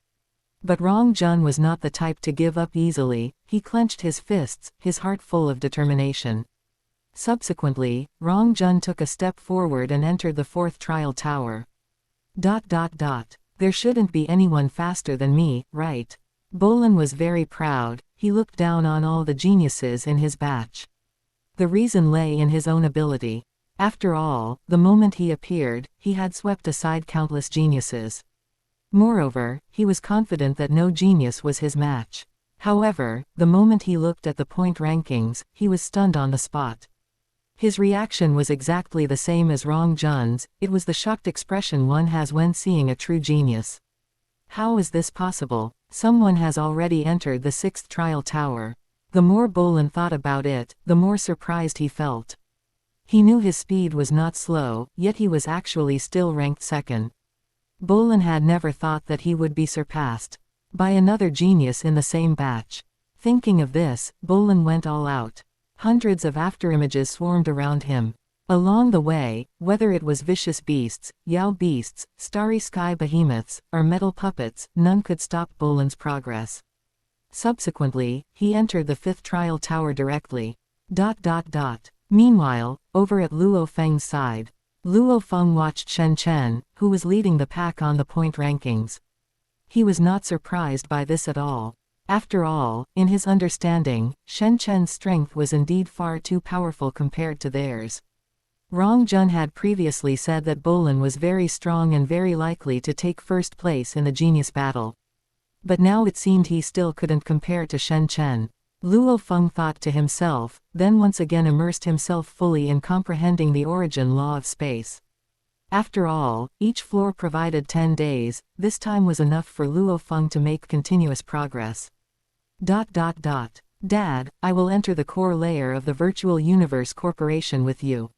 But Rongjun was not the type to give up easily. He clenched his fists, his heart full of determination. Subsequently, Rongjun took a step forward and entered the 4th trial tower. There shouldn't be anyone faster than me, right? Bolin was very proud. He looked down on all the geniuses in his batch. The reason lay in his own ability. After all, the moment he appeared, he had swept aside countless geniuses. Moreover, he was confident that no genius was his match. However, the moment he looked at the point rankings, he was stunned on the spot. His reaction was exactly the same as Rongjun's. It was the shocked expression one has when seeing a true genius. How is this possible? Someone has already entered the 6th trial tower. The more Bolin thought about it, the more surprised he felt. He knew his speed was not slow, yet he was actually still ranked 2nd. Bolin had never thought that he would be surpassed by another genius in the same batch. Thinking of this, Bolin went all out. Hundreds of afterimages swarmed around him. Along the way, whether it was vicious beasts, Yao beasts, starry sky behemoths, or metal puppets, none could stop Bolin's progress. Subsequently, he entered the 5th trial tower directly. Meanwhile, over at Luo Feng's side, Luo Feng watched Shen Chen, who was leading the pack on the point rankings. He was not surprised by this at all. After all, in his understanding, Shen Chen's strength was indeed far too powerful compared to theirs. Rong Jun had previously said that Bolin was very strong and very likely to take first place in the genius battle. But now it seemed he still couldn't compare to Shen Chen. Luo Feng thought to himself, then once again immersed himself fully in comprehending the origin law of space. After all, each floor provided 10 days, this time was enough for Luo Feng to make continuous progress. Dad, I will enter the core layer of the Virtual Universe Corporation with you.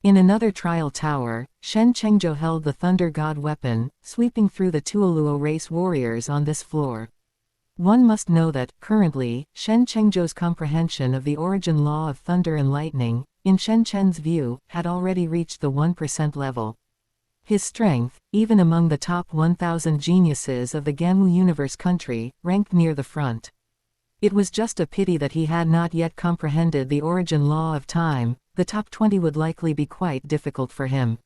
In another trial tower, Shen Chengzhou held the Thunder God weapon, sweeping through the Tuoluo race warriors on this floor. One must know that, currently, Shen Chengzhou's comprehension of the origin law of thunder and lightning, in Shen Chen's view, had already reached the 1% level. His strength, even among the top 1,000 geniuses of the Ganwu Universe country, ranked near the front. It was just a pity that he had not yet comprehended the origin law of time. The top 20 would likely be quite difficult for him.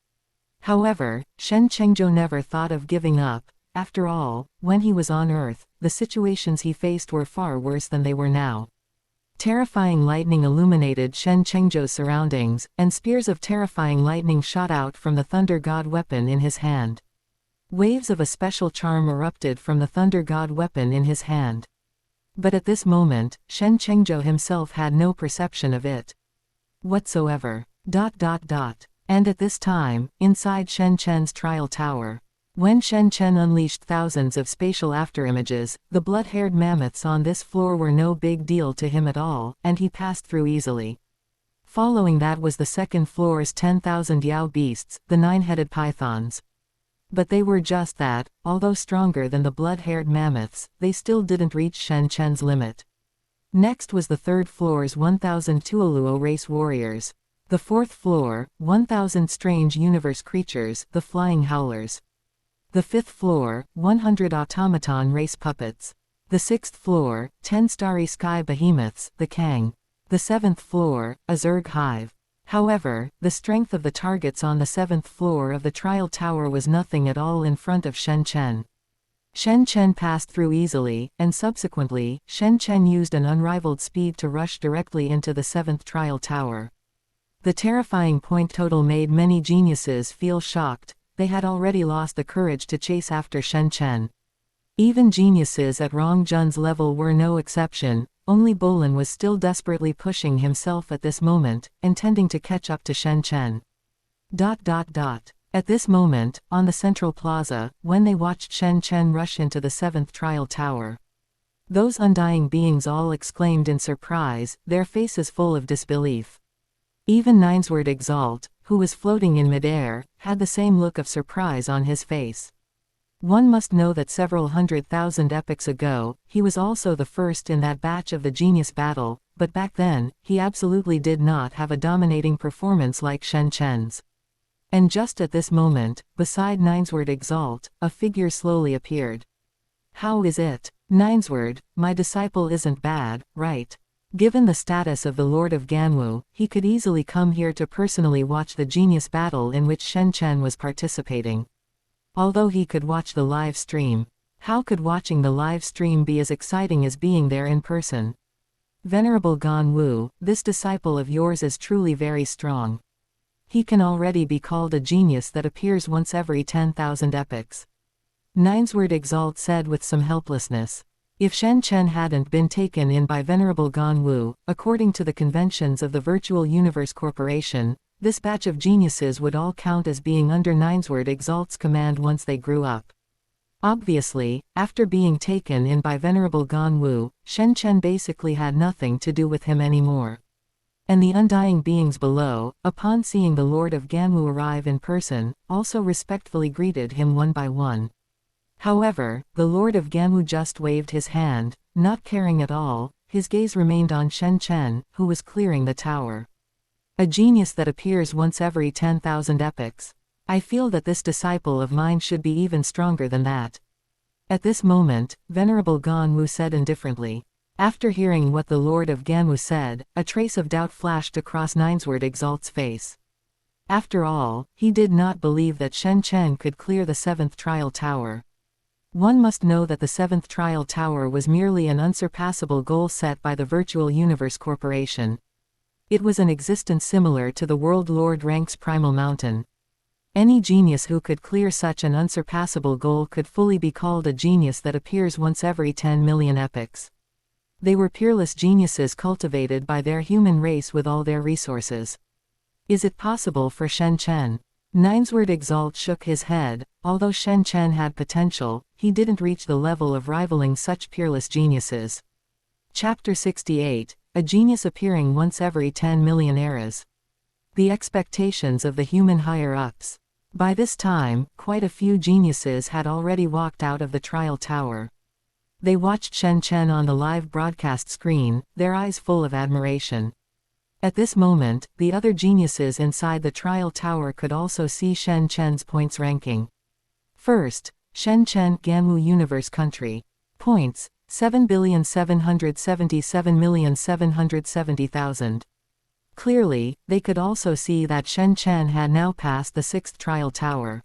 However, Shen Chengzhou never thought of giving up. After all, when he was on Earth, the situations he faced were far worse than they were now. Terrifying lightning illuminated Shen Chengzhou's surroundings, and spears of terrifying lightning shot out from the Thunder God weapon in his hand. Waves of a special charm erupted from the Thunder God weapon in his hand. But at this moment, Shen Chengzhou himself had no perception of it whatsoever. And at this time, inside Shen Chen's trial tower, when Shen Chen unleashed thousands of spatial afterimages, the blood-haired mammoths on this floor were no big deal to him at all, and he passed through easily. Following that was the second floor's 10,000 Yao beasts, the 9-headed pythons. But they were just that, although stronger than the blood-haired mammoths, they still didn't reach Shen Chen's limit. Next was the third floor's 1,000 Tuoluo race warriors. The fourth floor, 1,000 strange universe creatures, the flying howlers. The fifth floor, 100 automaton race puppets. The sixth floor, 10 starry sky behemoths, the Kang. The seventh floor, a Zerg hive. However, the strength of the targets on the seventh floor of the trial tower was nothing at all in front of Shen Chen. Shen Chen passed through easily, and subsequently, Shen Chen used an unrivaled speed to rush directly into the seventh trial tower. The terrifying point total made many geniuses feel shocked. They had already lost the courage to chase after Shen Chen. Even geniuses at Rong Jun's level were no exception. Only Bolin was still desperately pushing himself at this moment, intending to catch up to Shen Chen. At this moment, on the central plaza, when they watched Shen Chen rush into the seventh trial tower, those undying beings all exclaimed in surprise, their faces full of disbelief. Even Ninesword Exalt, who was floating in midair, had the same look of surprise on his face. One must know that several 100,000 epochs ago, he was also the first in that batch of the genius battle, but back then, he absolutely did not have a dominating performance like Shen Chen's. And just at this moment, beside Ninesword Exalt, a figure slowly appeared. How is it? Ninesword, my disciple isn't bad, right? Given the status of the Lord of Ganwu, he could easily come here to personally watch the genius battle in which Shen Chen was participating. Although he could watch the live stream, how could watching the live stream be as exciting as being there in person? Venerable Ganwu, this disciple of yours is truly very strong. He can already be called a genius that appears once every 10,000 epochs. Ninesword Exalt said with some helplessness. If Shen Chen hadn't been taken in by Venerable Ganwu, according to the conventions of the Virtual Universe Corporation, this batch of geniuses would all count as being under Ninesword Exalt's command once they grew up. Obviously, after being taken in by Venerable Ganwu, Shen Chen basically had nothing to do with him anymore. And the undying beings below, upon seeing the Lord of Ganwu arrive in person, also respectfully greeted him one by one. However, the Lord of Ganwu just waved his hand, not caring at all. His gaze remained on Shen Chen, who was clearing the tower. A genius that appears once every 10,000 epochs. I feel that this disciple of mine should be even stronger than that. At this moment, Venerable Ganwu said indifferently. After hearing what the Lord of Ganwu said, a trace of doubt flashed across Ninesword Exalt's face. After all, he did not believe that Shen Chen could clear the 7th trial tower. One must know that the 7th trial tower was merely an unsurpassable goal set by the Virtual Universe Corporation. It was an existence similar to the World Lord Rank's Primal Mountain. Any genius who could clear such an unsurpassable goal could fully be called a genius that appears once every 10 million epochs. They were peerless geniuses cultivated by their human race with all their resources. Is it possible for Shen Chen? Ninesword Exalt shook his head. Although Shen Chen had potential, he didn't reach the level of rivaling such peerless geniuses. Chapter 68, a genius appearing once every 10 million eras. The expectations of the human higher-ups. By this time, quite a few geniuses had already walked out of the trial tower. They watched Shen Chen on the live broadcast screen, their eyes full of admiration. At this moment, the other geniuses inside the trial tower could also see Shen Chen's points ranking. First, Shen Chen, Ganwu Universe Country. Points, 7,777,770,000. Clearly, they could also see that Shen Chen had now passed the 6th trial tower.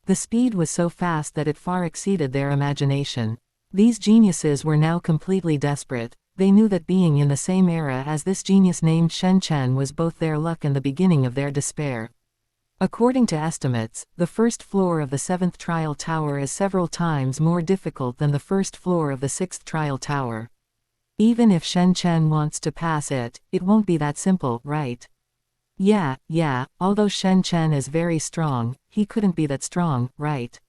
The speed was so fast that it far exceeded their imagination. These geniuses were now completely desperate. They knew that being in the same era as this genius named Shen Chen was both their luck and the beginning of their despair. According to estimates, the first floor of the 7th trial tower is several times more difficult than the first floor of the 6th trial tower. Even if Shen Chen wants to pass it, it won't be that simple, right? Yeah, although Shen Chen is very strong, he couldn't be that strong, right?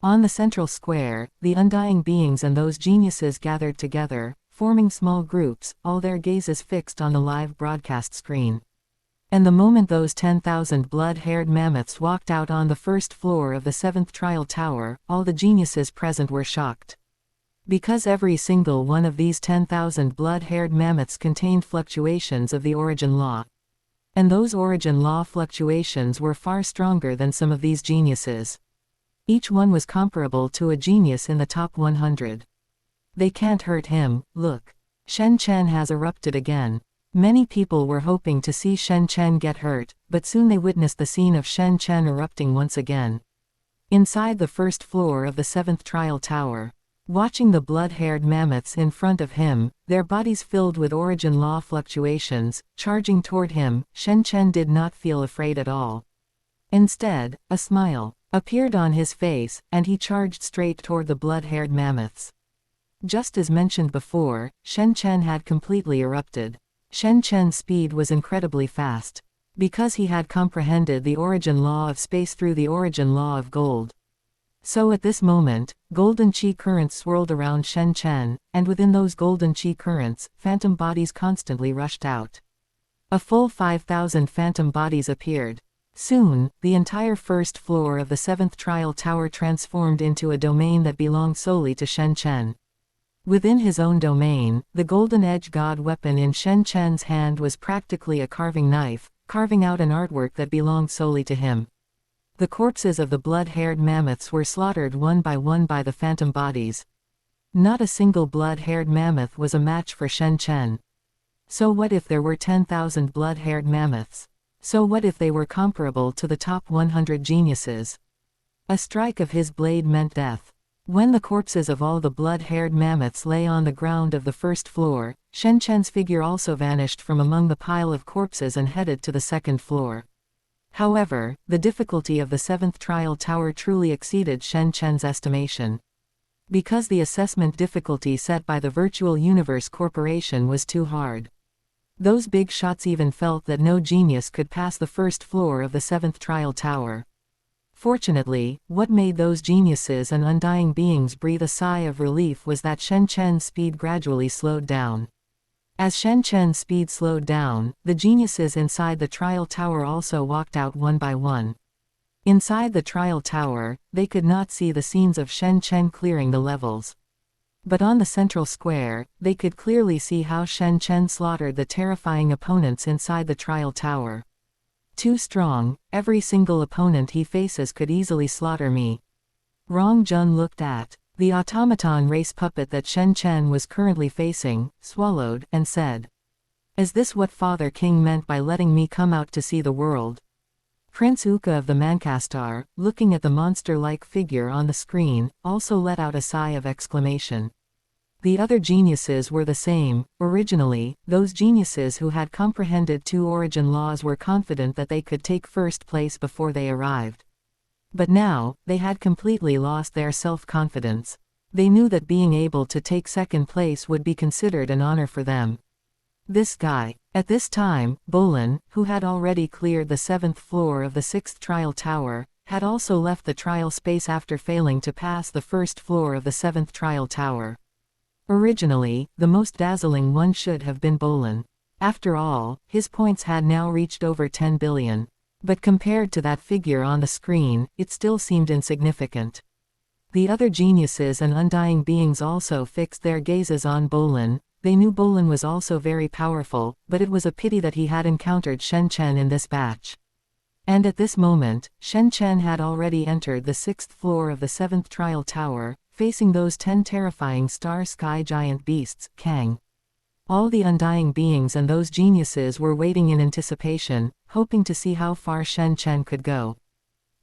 On the central square, the undying beings and those geniuses gathered together, forming small groups, all their gazes fixed on the live broadcast screen. And the moment those 10,000 blood-haired mammoths walked out on the first floor of the 7th trial tower, all the geniuses present were shocked. Because every single one of these 10,000 blood-haired mammoths contained fluctuations of the origin law. And those origin law fluctuations were far stronger than some of these geniuses. Each one was comparable to a genius in the top 100. They can't hurt him, look. Shen Chen has erupted again. Many people were hoping to see Shen Chen get hurt, but soon they witnessed the scene of Shen Chen erupting once again. Inside the first floor of the 7th trial tower. Watching the blood-haired mammoths in front of him, their bodies filled with origin law fluctuations, charging toward him, Shen Chen did not feel afraid at all. Instead, a smile appeared on his face, and he charged straight toward the blood-haired mammoths. Just as mentioned before, Shen Chen had completely erupted. Shen Chen's speed was incredibly fast. Because he had comprehended the origin law of space through the origin law of gold. So at this moment, golden chi currents swirled around Shen Chen, and within those golden chi currents, phantom bodies constantly rushed out. A full 5,000 phantom bodies appeared. Soon, the entire first floor of the 7th trial tower transformed into a domain that belonged solely to Shen Chen. Within his own domain, the golden edge god weapon in Shen Chen's hand was practically a carving knife, carving out an artwork that belonged solely to him. The corpses of the blood-haired mammoths were slaughtered one by the phantom bodies. Not a single blood-haired mammoth was a match for Shen Chen. So what if there were 10,000 blood-haired mammoths? So what if they were comparable to the top 100 geniuses? A strike of his blade meant death. When the corpses of all the blood-haired mammoths lay on the ground of the first floor, Shen Chen's figure also vanished from among the pile of corpses and headed to the second floor. However, the difficulty of the 7th trial tower truly exceeded Shen Chen's estimation. Because the assessment difficulty set by the Virtual Universe Corporation was too hard. Those big shots even felt that no genius could pass the first floor of the 7th trial tower. Fortunately, what made those geniuses and undying beings breathe a sigh of relief was that Shen Chen's speed gradually slowed down. As Shen Chen's speed slowed down, the geniuses inside the trial tower also walked out one by one. Inside the trial tower, they could not see the scenes of Shen Chen clearing the levels. But on the central square, they could clearly see how Shen Chen slaughtered the terrifying opponents inside the trial tower. Too strong, every single opponent he faces could easily slaughter me. Rong Jun looked at the automaton race puppet that Shen Chen was currently facing, swallowed, and said, "Is this what Father King meant by letting me come out to see the world?" Prince Uka of the Mancastar, looking at the monster-like figure on the screen, also let out a sigh of exclamation. The other geniuses were the same. Originally, those geniuses who had comprehended two origin laws were confident that they could take first place before they arrived. But now, they had completely lost their self-confidence. They knew that being able to take second place would be considered an honor for them. This guy. At this time, Bolin, who had already cleared the 7th floor of the 6th trial tower, had also left the trial space after failing to pass the 1st floor of the 7th trial tower. Originally, the most dazzling one should have been Bolin. After all, his points had now reached over 10 billion. But compared to that figure on the screen, it still seemed insignificant. The other geniuses and undying beings also fixed their gazes on Bolin. They knew Bolin was also very powerful, but it was a pity that he had encountered Shen Chen in this batch. And at this moment, Shen Chen had already entered the 6th floor of the 7th trial tower, facing those 10 terrifying star sky giant beasts, Kang. All the undying beings and those geniuses were waiting in anticipation, hoping to see how far Shen Chen could go.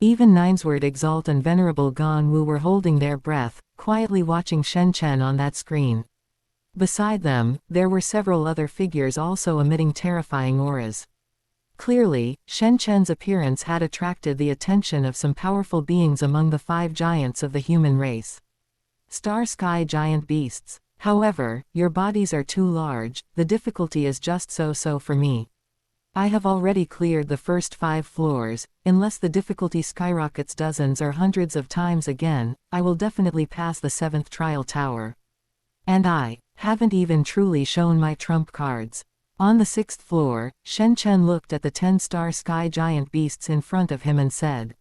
Even Ninesword Exalt and Venerable Gan Wu were holding their breath, quietly watching Shen Chen on that screen. Beside them, there were several other figures also emitting terrifying auras. Clearly, Shen Chen's appearance had attracted the attention of some powerful beings among the 5 giants of the human race. Star Sky Giant Beasts. However, your bodies are too large, the difficulty is just so for me. I have already cleared the first 5 floors. Unless the difficulty skyrockets dozens or hundreds of times again, I will definitely pass the 7th trial tower. And I haven't even truly shown my trump cards. On the 6th floor, Shen Chen looked at the 10 star sky giant beasts in front of him and said.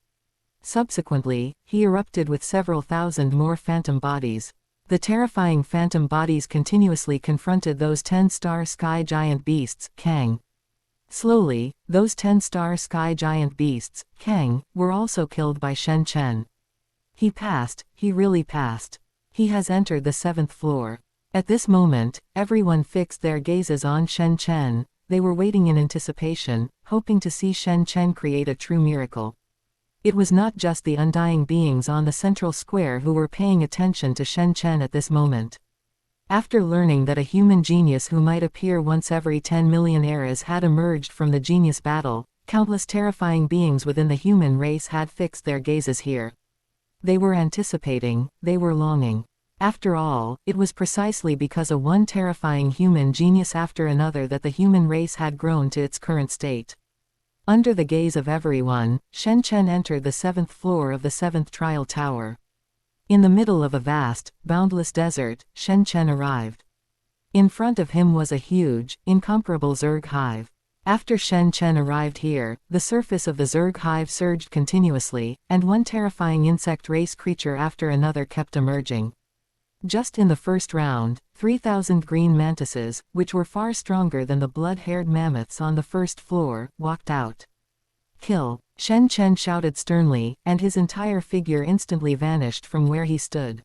Subsequently, he erupted with several thousand more phantom bodies. The terrifying phantom bodies continuously confronted those 10 star sky giant beasts, Kang. Slowly, those 10 star sky giant beasts, Kang, were also killed by Shen Chen. He passed, he really passed. He has entered the 7th floor. At this moment, everyone fixed their gazes on Shen Chen. They were waiting in anticipation, hoping to see Shen Chen create a true miracle. It was not just the undying beings on the central square who were paying attention to Shen Chen at this moment. After learning that a human genius who might appear once every 10 million eras had emerged from the genius battle, countless terrifying beings within the human race had fixed their gazes here. They were anticipating, they were longing. After all, it was precisely because of one terrifying human genius after another that the human race had grown to its current state. Under the gaze of everyone, Shen Chen entered the 7th floor of the 7th trial tower. In the middle of a vast, boundless desert, Shen Chen arrived. In front of him was a huge, incomparable Zerg hive. After Shen Chen arrived here, the surface of the Zerg hive surged continuously, and one terrifying insect race creature after another kept emerging. Just in the first round, 3,000 green mantises, which were far stronger than the blood-haired mammoths on the 1st floor, walked out. Kill! Shen Chen shouted sternly, and his entire figure instantly vanished from where he stood.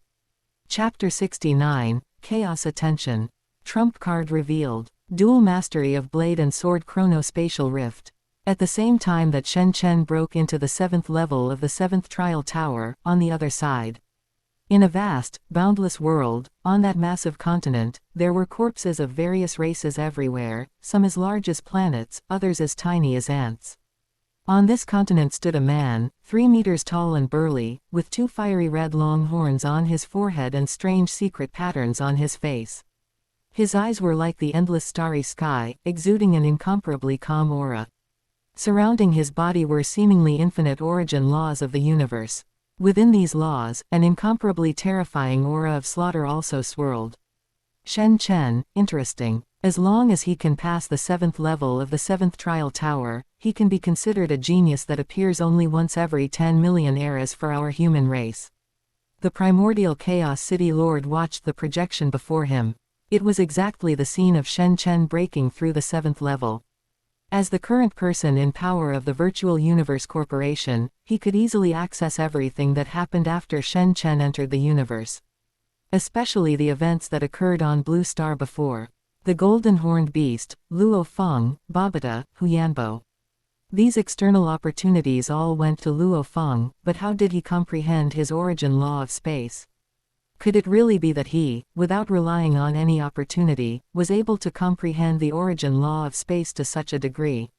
Chapter 69, Chaos Attention. Trump card revealed. Dual mastery of blade and sword chronospatial rift. At the same time that Shen Chen broke into the 7th level of the 7th trial tower, on the other side. In a vast, boundless world, on that massive continent, there were corpses of various races everywhere, some as large as planets, others as tiny as ants. On this continent stood a man, 3 meters tall and burly, with 2 fiery red long horns on his forehead and strange secret patterns on his face. His eyes were like the endless starry sky, exuding an incomparably calm aura. Surrounding his body were seemingly infinite origin laws of the universe. Within these laws, an incomparably terrifying aura of slaughter also swirled. Shen Chen, interesting. As long as he can pass the 7th level of the 7th trial tower, he can be considered a genius that appears only once every 10 million eras for our human race. The primordial Chaos City Lord watched the projection before him. It was exactly the scene of Shen Chen breaking through the 7th level. As the current person in power of the Virtual Universe Corporation, he could easily access everything that happened after Shen Chen entered the universe. Especially the events that occurred on Blue Star before. The Golden Horned Beast, Luo Feng, Babata, Huyanbo. These external opportunities all went to Luo Feng, but how did he comprehend his origin law of space? Could it really be that he, without relying on any opportunity, was able to comprehend the origin law of space to such a degree?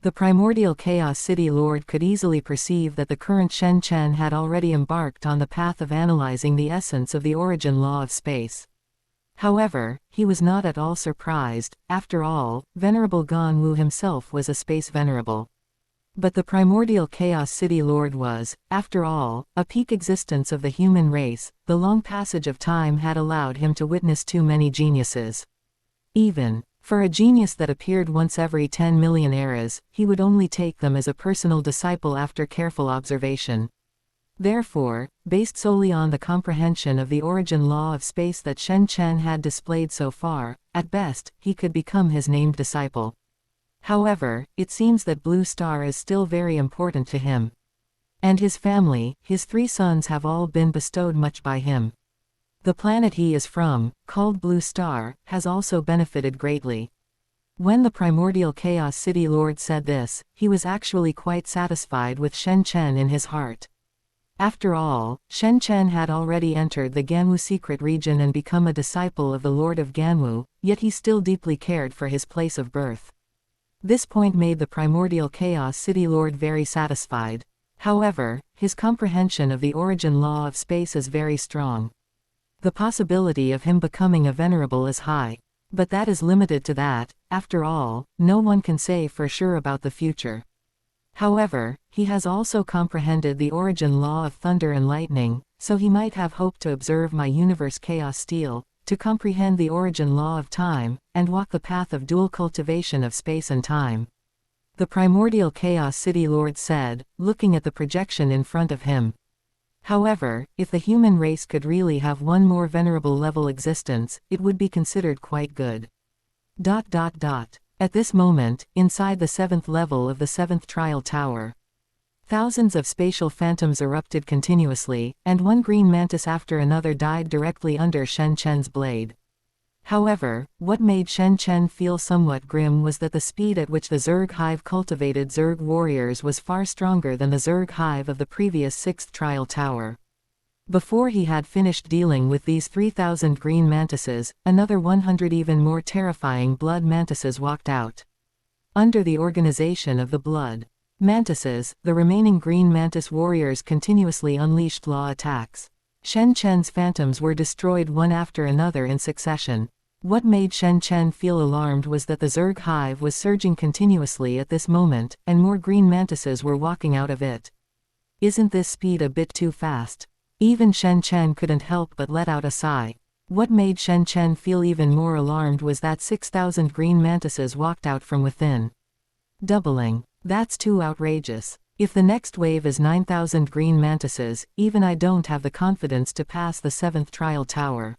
The primordial Chaos City Lord could easily perceive that the current Shen Chen had already embarked on the path of analyzing the essence of the origin law of space. However, he was not at all surprised. After all, Venerable Ganwu himself was a space venerable. But the primordial Chaos City Lord was, after all, a peak existence of the human race. The long passage of time had allowed him to witness too many geniuses. Even for a genius that appeared once every 10 million eras, he would only take them as a personal disciple after careful observation. Therefore, based solely on the comprehension of the origin law of space that Shen Chen had displayed so far, at best, he could become his named disciple. However, it seems that Blue Star is still very important to him. And his family, his 3 sons have all been bestowed much by him. The planet he is from, called Blue Star, has also benefited greatly. When the primordial Chaos City Lord said this, he was actually quite satisfied with Shen Chen in his heart. After all, Shen Chen had already entered the Ganwu secret region and become a disciple of the Lord of Ganwu, yet he still deeply cared for his place of birth. This point made the primordial Chaos City Lord very satisfied. However, his comprehension of the origin law of space is very strong. The possibility of him becoming a venerable is high. But that is limited to that. After all, no one can say for sure about the future. However, he has also comprehended the origin law of thunder and lightning, so he might have hoped to observe my universe chaos steel, to comprehend the origin law of time, and walk the path of dual cultivation of space and time. The primordial Chaos City Lord said, looking at the projection in front of him. However, if the human race could really have one more venerable level existence, it would be considered quite good. At this moment, inside the 7th level of the 7th trial tower, thousands of spatial phantoms erupted continuously, and one green mantis after another died directly under Shen Chen's blade. However, what made Shen Chen feel somewhat grim was that the speed at which the Zerg hive cultivated Zerg warriors was far stronger than the Zerg hive of the previous 6th trial tower. Before he had finished dealing with these 3,000 green mantises, another 100 even more terrifying blood mantises walked out. Under the organization of the blood mantises, the remaining green mantis warriors continuously unleashed law attacks. Shen Chen's phantoms were destroyed one after another in succession. What made Shen Chen feel alarmed was that the Zerg hive was surging continuously at this moment, and more green mantises were walking out of it. Isn't this speed a bit too fast? Even Shen Chen couldn't help but let out a sigh. What made Shen Chen feel even more alarmed was that 6,000 green mantises walked out from within. Doubling. That's too outrageous. If the next wave is 9,000 green mantises, even I don't have the confidence to pass the 7th trial tower.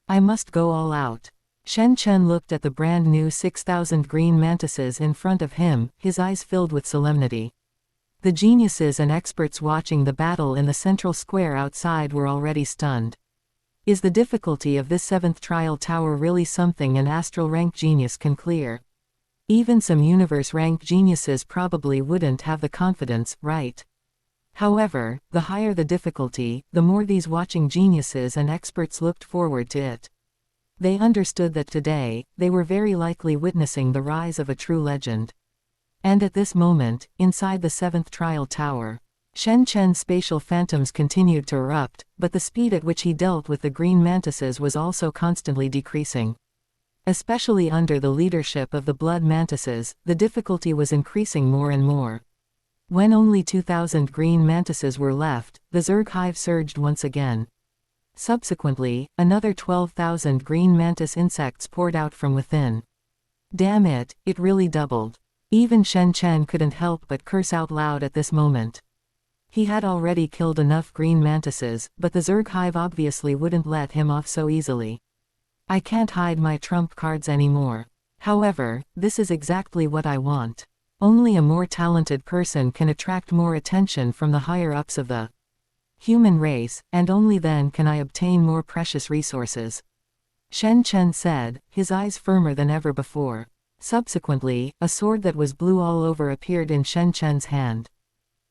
I must go all out. Shen Chen looked at the brand new 6,000 green mantises in front of him, his eyes filled with solemnity. The geniuses and experts watching the battle in the central square outside were already stunned. Is the difficulty of this 7th trial tower really something an astral rank genius can clear? Even some universe rank geniuses probably wouldn't have the confidence, right? However, the higher the difficulty, the more these watching geniuses and experts looked forward to it. They understood that today, they were very likely witnessing the rise of a true legend. And at this moment, inside the 7th trial tower, Shen Chen's spatial phantoms continued to erupt, but the speed at which he dealt with the green mantises was also constantly decreasing. Especially under the leadership of the blood mantises, the difficulty was increasing more and more. When only 2,000 green mantises were left, the Zerg hive surged once again. Subsequently, another 12,000 green mantis insects poured out from within. Damn it, it really doubled. Even Shen Chen couldn't help but curse out loud at this moment. He had already killed enough green mantises, but the Zerg hive obviously wouldn't let him off so easily. I can't hide my trump cards anymore. However, this is exactly what I want. Only a more talented person can attract more attention from the higher-ups of the human race, and only then can I obtain more precious resources. Shen Chen said, his eyes firmer than ever before. Subsequently, a sword that was blue all over appeared in Shen Chen's hand.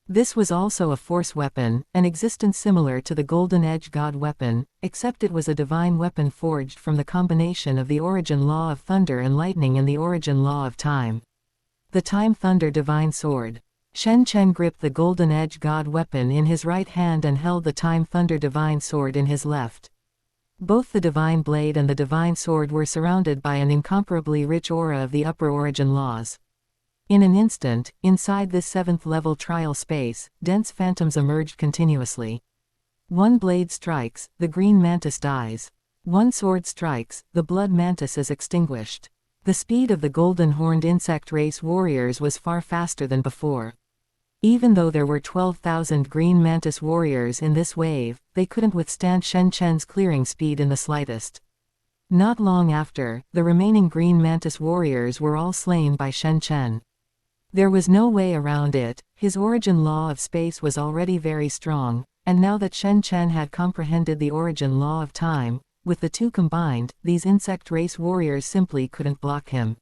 This was also a force weapon, an existence similar to the Golden Edge God weapon, except it was a divine weapon forged from the combination of the origin law of thunder and lightning and the origin law of time. The Time Thunder Divine Sword. Shen Chen gripped the Golden Edge God weapon in his right hand and held the Time Thunder Divine Sword in his left. Both the Divine Blade and the Divine Sword were surrounded by an incomparably rich aura of the upper origin laws. In an instant, inside this 7th-level trial space, dense phantoms emerged continuously. One blade strikes, the green mantis dies. One sword strikes, the blood mantis is extinguished. The speed of the golden-horned insect race warriors was far faster than before. Even though there were 12,000 green mantis warriors in this wave, they couldn't withstand Shen Chen's clearing speed in the slightest. Not long after, the remaining green mantis warriors were all slain by Shen Chen. There was no way around it, his origin law of space was already very strong, and now that Shen Chen had comprehended the origin law of time, with the two combined, these insect race warriors simply couldn't block him.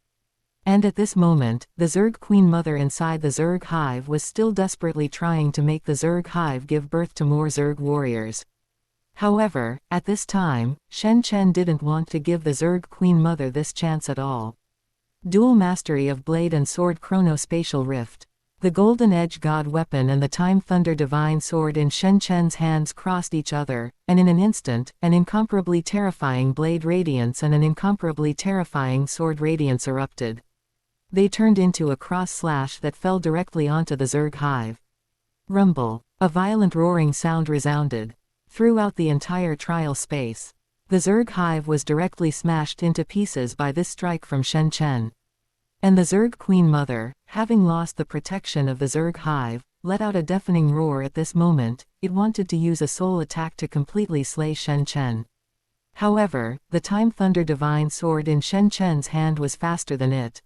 And at this moment, the Zerg Queen Mother inside the Zerg Hive was still desperately trying to make the Zerg Hive give birth to more Zerg warriors. However, at this time, Shen Chen didn't want to give the Zerg Queen Mother this chance at all. Dual Mastery of Blade and Sword Chronospatial Rift. The Golden Edge God weapon and the Time Thunder Divine Sword in Shen Chen's hands crossed each other, and in an instant, an incomparably terrifying blade radiance and an incomparably terrifying sword radiance erupted. They turned into a cross-slash that fell directly onto the Zerg Hive. Rumble. A violent roaring sound resounded throughout the entire trial space. The Zerg Hive was directly smashed into pieces by this strike from Shen Chen. And the Zerg Queen Mother, having lost the protection of the Zerg Hive, let out a deafening roar at this moment. It wanted to use a soul attack to completely slay Shen Chen. However, the Time Thunder Divine Sword in Shen Chen's hand was faster than it.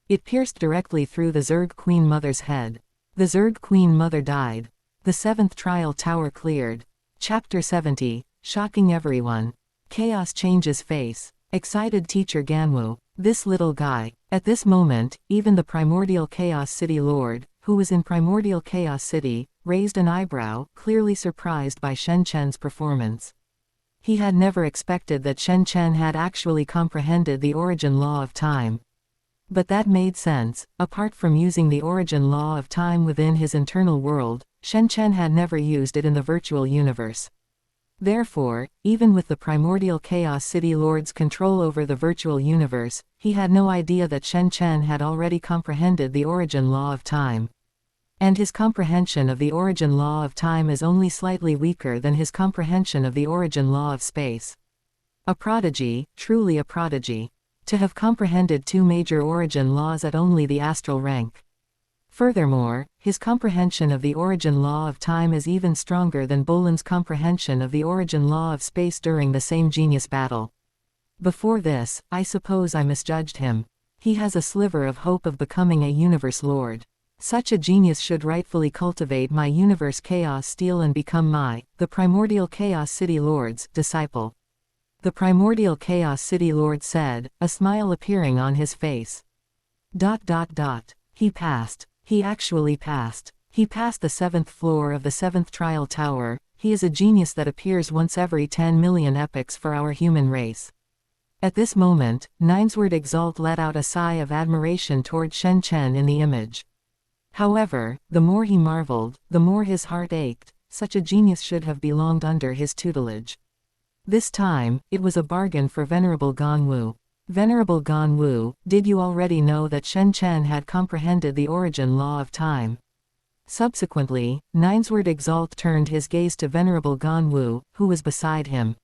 It pierced directly through the Zerg Queen Mother's head. The Zerg Queen Mother died. The 7th Trial Tower cleared. Chapter 70, Shocking Everyone. Chaos changes face. Excited Teacher Ganwu. This little guy. At this moment, even the Primordial Chaos City Lord, who was in Primordial Chaos City, raised an eyebrow, clearly surprised by Shen Chen's performance. He had never expected that Shen Chen had actually comprehended the origin law of time. But that made sense. Apart from using the origin law of time within his internal world, Shen Chen had never used it in the virtual universe. Therefore, even with the Primordial Chaos City Lord's control over the virtual universe, he had no idea that Shen Chen had already comprehended the origin law of time. And his comprehension of the origin law of time is only slightly weaker than his comprehension of the origin law of space. A prodigy, truly a prodigy. To have comprehended two major origin laws at only the astral rank. Furthermore, his comprehension of the origin law of time is even stronger than Bolan's comprehension of the origin law of space during the same genius battle. Before this, I suppose I misjudged him. He has a sliver of hope of becoming a universe lord. Such a genius should rightfully cultivate my universe chaos steel and become the Primordial Chaos City Lord's disciple. The Primordial Chaos City Lord said, a smile appearing on his face. He passed. He actually passed. He passed the 7th floor of the 7th Trial Tower. He is a genius that appears once every 10 million epochs for our human race. At this moment, Ninesword Exalt let out a sigh of admiration toward Shen Chen in the image. However, the more he marveled, the more his heart ached. Such a genius should have belonged under his tutelage. This time, it was a bargain for Venerable Ganwu. Venerable Ganwu, did you already know that Shen Chen had comprehended the origin law of time? Subsequently, Ninesword Exalt turned his gaze to Venerable Ganwu, who was beside him.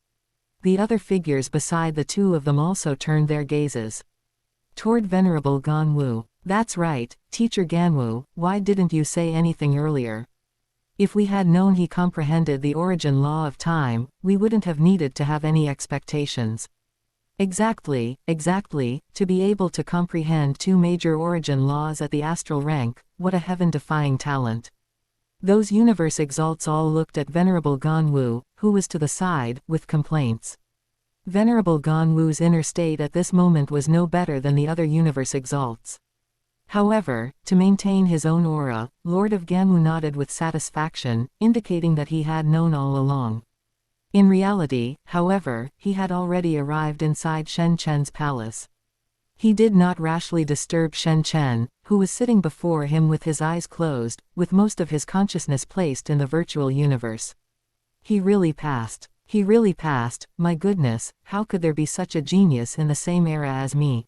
The other figures beside the two of them also turned their gazes toward Venerable Ganwu. That's right, Teacher Ganwu, why didn't you say anything earlier? If we had known he comprehended the origin law of time, we wouldn't have needed to have any expectations. Exactly, to be able to comprehend two major origin laws at the astral rank, what a heaven-defying talent. Those universe exalts all looked at Venerable Ganwu, who was to the side, with complaints. Venerable Ganwu's inner state at this moment was no better than the other universe exalts. However, to maintain his own aura, Lord of Ganwu nodded with satisfaction, indicating that he had known all along. In reality, however, he had already arrived inside Shen Chen's palace. He did not rashly disturb Shen Chen, who was sitting before him with his eyes closed, with most of his consciousness placed in the virtual universe. He really passed. My goodness, how could there be such a genius in the same era as me?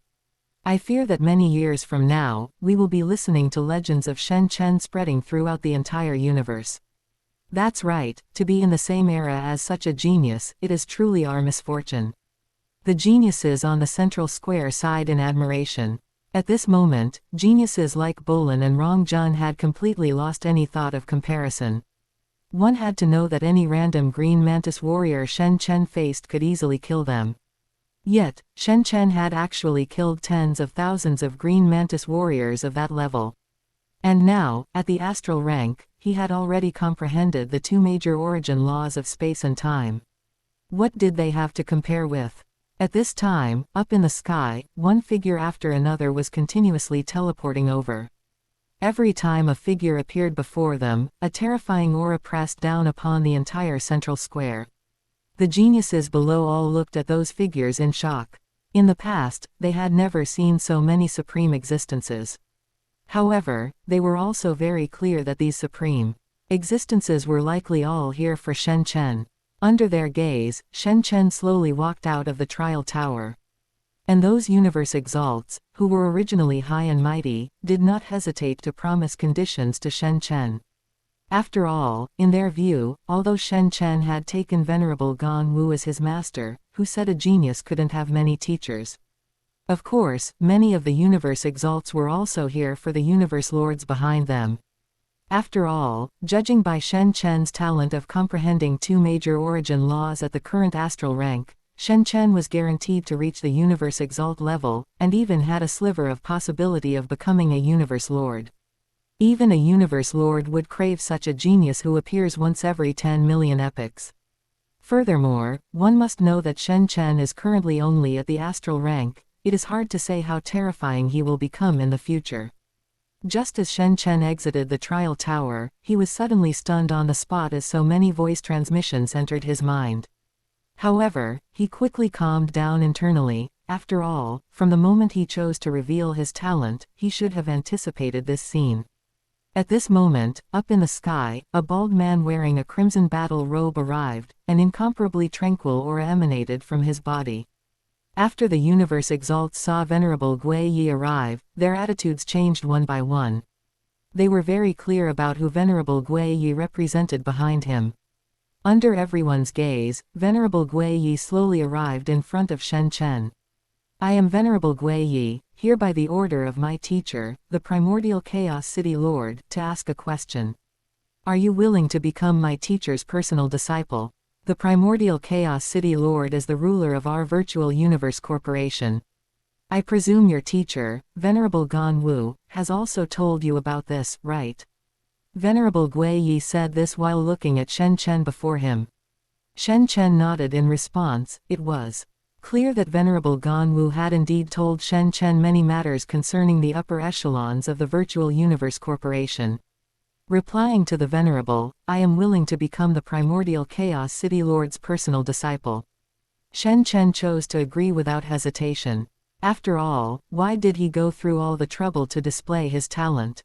I fear that many years from now, we will be listening to legends of Shen Chen spreading throughout the entire universe. That's right, to be in the same era as such a genius, it is truly our misfortune. The geniuses on the central square sighed in admiration. At this moment, geniuses like Bolin and Rong Jun had completely lost any thought of comparison. One had to know that any random green mantis warrior Shen Chen faced could easily kill them. Yet, Shen Chen had actually killed tens of thousands of green mantis warriors of that level. And now, at the astral rank, he had already comprehended the two major origin laws of space and time. What did they have to compare with? At this time, up in the sky, one figure after another was continuously teleporting over. Every time a figure appeared before them, a terrifying aura pressed down upon the entire central square. The geniuses below all looked at those figures in shock. In the past, they had never seen so many supreme existences. However, they were also very clear that these supreme existences were likely all here for Shen Chen. Under their gaze, Shen Chen slowly walked out of the trial tower. And those universe exalts, who were originally high and mighty, did not hesitate to promise conditions to Shen Chen. After all, in their view, although Shen Chen had taken Venerable Ganwu as his master, who said a genius couldn't have many teachers. Of course, many of the universe exalts were also here for the universe lords behind them. After all, judging by Shen Chen's talent of comprehending two major origin laws at the current astral rank, Shen Chen was guaranteed to reach the universe exalt level, and even had a sliver of possibility of becoming a universe lord. Even a universe lord would crave such a genius who appears once every 10 million epochs. Furthermore, one must know that Shen Chen is currently only at the astral rank. It is hard to say how terrifying he will become in the future. Just as Shen Chen exited the trial tower, he was suddenly stunned on the spot as so many voice transmissions entered his mind. However, he quickly calmed down internally. After all, from the moment he chose to reveal his talent, he should have anticipated this scene. At this moment, up in the sky, a bald man wearing a crimson battle robe arrived, an incomparably tranquil aura emanated from his body. After the universe exalts saw Venerable Gui Yi arrive, their attitudes changed one by one. They were very clear about who Venerable Gui Yi represented behind him. Under everyone's gaze, Venerable Gui Yi slowly arrived in front of Shen Chen. I am Venerable Gui Yi, here by the order of my teacher, the primordial Chaos City Lord, to ask a question. Are you willing to become my teacher's personal disciple? The primordial Chaos City Lord is the ruler of our virtual universe corporation. I presume your teacher, Venerable Ganwu, has also told you about this, right? Venerable Gui Yi said this while looking at Shen Chen before him. Shen Chen nodded in response. It was clear that Venerable Ganwu had indeed told Shen Chen many matters concerning the upper echelons of the virtual universe corporation. Replying to the Venerable, I am willing to become the primordial Chaos City Lord's personal disciple. Shen Chen chose to agree without hesitation. After all, why did he go through all the trouble to display his talent?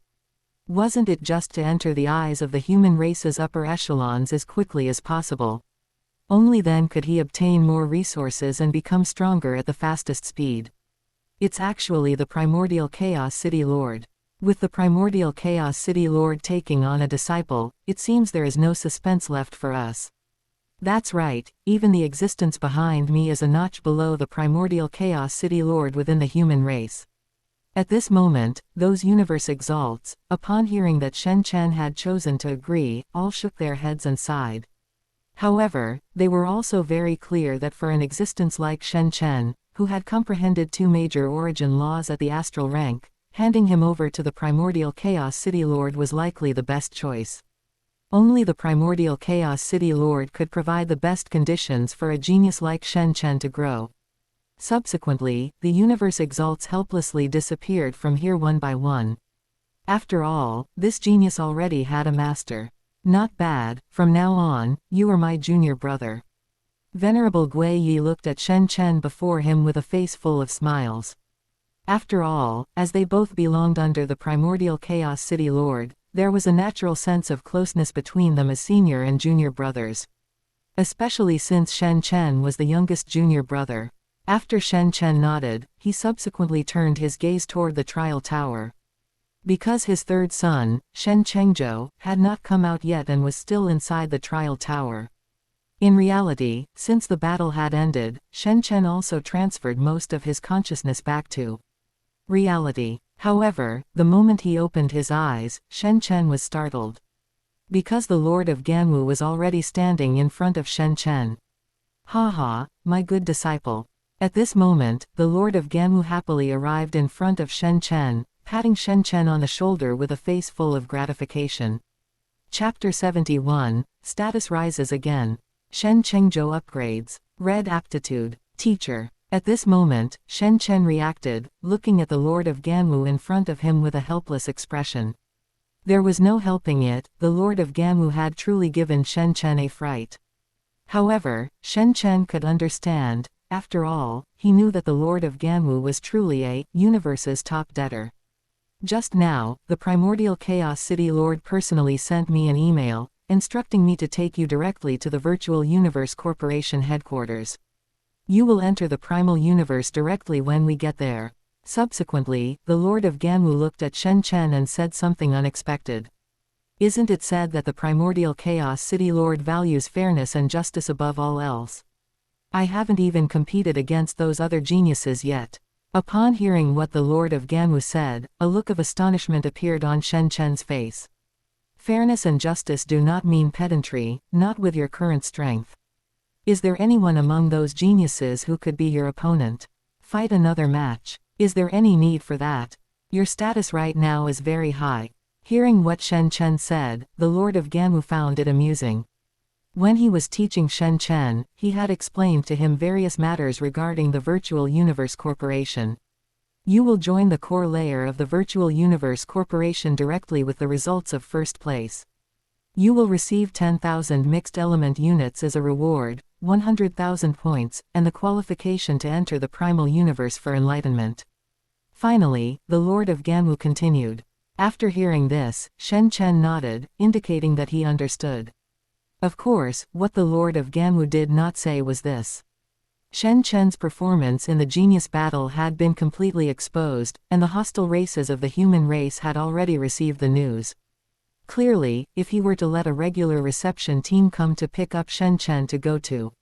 Wasn't it just to enter the eyes of the human race's upper echelons as quickly as possible? Only then could he obtain more resources and become stronger at the fastest speed. It's actually the primordial Chaos City Lord. With the primordial Chaos City Lord taking on a disciple, it seems there is no suspense left for us. That's right, even the existence behind me is a notch below the primordial Chaos City Lord within the human race. At this moment, those universe exalts, upon hearing that Shen Chen had chosen to agree, all shook their heads and sighed. However, they were also very clear that for an existence like Shen Chen, who had comprehended two major origin laws at the astral rank, handing him over to the primordial Chaos City Lord was likely the best choice. Only the primordial Chaos City Lord could provide the best conditions for a genius like Shen Chen to grow. Subsequently, the universe exalts helplessly disappeared from here one by one. After all, this genius already had a master. Not bad, from now on, you are my junior brother. Venerable Gui Yi looked at Shen Chen before him with a face full of smiles. After all, as they both belonged under the primordial Chaos City Lord, there was a natural sense of closeness between them as senior and junior brothers. Especially since Shen Chen was the youngest junior brother. After Shen Chen nodded, he subsequently turned his gaze toward the trial tower. Because his third son, Shen Chengzhou, had not come out yet and was still inside the trial tower. In reality, since the battle had ended, Shen Chen also transferred most of his consciousness back to reality. However, the moment he opened his eyes, Shen Chen was startled. Because the Lord of Ganwu was already standing in front of Shen Chen. "Ha, my good disciple." At this moment, the Lord of Ganwu happily arrived in front of Shen Chen, patting Shen Chen on the shoulder with a face full of gratification. Chapter 71, Status Rises Again. Shen Chengzhou upgrades. Red aptitude. Teacher. At this moment, Shen Chen reacted, looking at the Lord of Ganwu in front of him with a helpless expression. There was no helping it, the Lord of Ganwu had truly given Shen Chen a fright. However, Shen Chen could understand. After all, he knew that the Lord of Ganwu was truly a universe's top debtor. Just now, the primordial Chaos City Lord personally sent me an email, instructing me to take you directly to the Virtual Universe Corporation headquarters. You will enter the primal universe directly when we get there. Subsequently, the Lord of Ganwu looked at Shen Chen and said something unexpected. Isn't it said that the primordial Chaos City Lord values fairness and justice above all else? I haven't even competed against those other geniuses yet. Upon hearing what the Lord of Ganwu said, a look of astonishment appeared on Shen Chen's face. Fairness and justice do not mean pedantry, not with your current strength. Is there anyone among those geniuses who could be your opponent? Fight another match. Is there any need for that? Your status right now is very high. Hearing what Shen Chen said, the Lord of Ganwu found it amusing. When he was teaching Shen Chen, he had explained to him various matters regarding the Virtual Universe Corporation. You will join the core layer of the Virtual Universe Corporation directly with the results of first place. You will receive 10,000 mixed element units as a reward, 100,000 points, and the qualification to enter the primal universe for enlightenment. Finally, the Lord of Ganwu continued. After hearing this, Shen Chen nodded, indicating that he understood. Of course, what the Lord of Ganwu did not say was this. Shen Chen's performance in the genius battle had been completely exposed, and the hostile races of the human race had already received the news. Clearly, if he were to let a regular reception team come to pick up Shen Chen to go to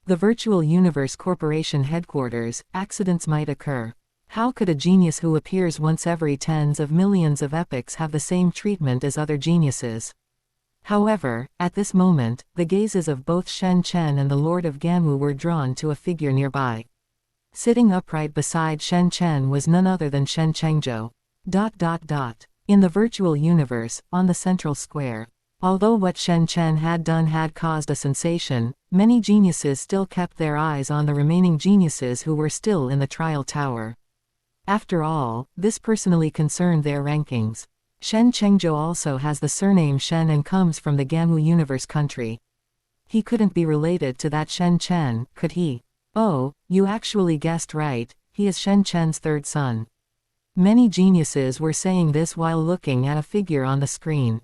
the Virtual Universe Corporation headquarters, accidents might occur. How could a genius who appears once every tens of millions of epochs have the same treatment as other geniuses? However, at this moment, the gazes of both Shen Chen and the Lord of Ganwu were drawn to a figure nearby. Sitting upright beside Shen Chen was none other than Shen Chengzhou. In the virtual universe, on the central square. Although what Shen Chen had done had caused a sensation, many geniuses still kept their eyes on the remaining geniuses who were still in the trial tower. After all, this personally concerned their rankings. Shen Chengzhou also has the surname Shen and comes from the Ganwu universe country. He couldn't be related to that Shen Chen, could he? Oh, you actually guessed right, he is Shen Chen's third son. Many geniuses were saying this while looking at a figure on the screen.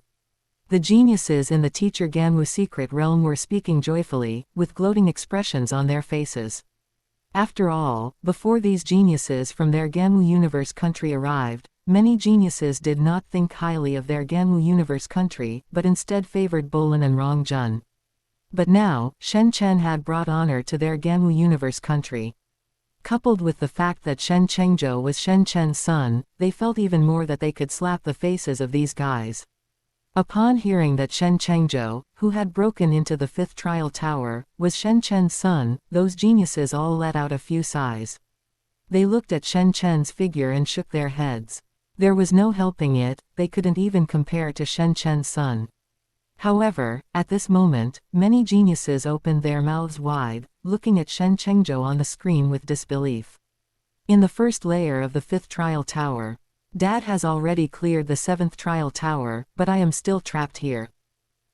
The geniuses in the teacher Ganwu secret realm were speaking joyfully, with gloating expressions on their faces. After all, before these geniuses from their Ganwu universe country arrived, many geniuses did not think highly of their Ganwu universe country, but instead favored Bolin and Rongjun. But now, Shen Chen had brought honor to their Ganwu universe country. Coupled with the fact that Shen Chengzhou was Shen Chen's son, they felt even more that they could slap the faces of these guys. Upon hearing that Shen Chengzhou, who had broken into the fifth trial tower, was Shen Chen's son, those geniuses all let out a few sighs. They looked at Shen Chen's figure and shook their heads. There was no helping it, they couldn't even compare to Shen Chen's son. However, at this moment, many geniuses opened their mouths wide, looking at Shen Chengzhou on the screen with disbelief. In the first layer of the 5th trial tower. Dad has already cleared the 7th trial tower, but I am still trapped here.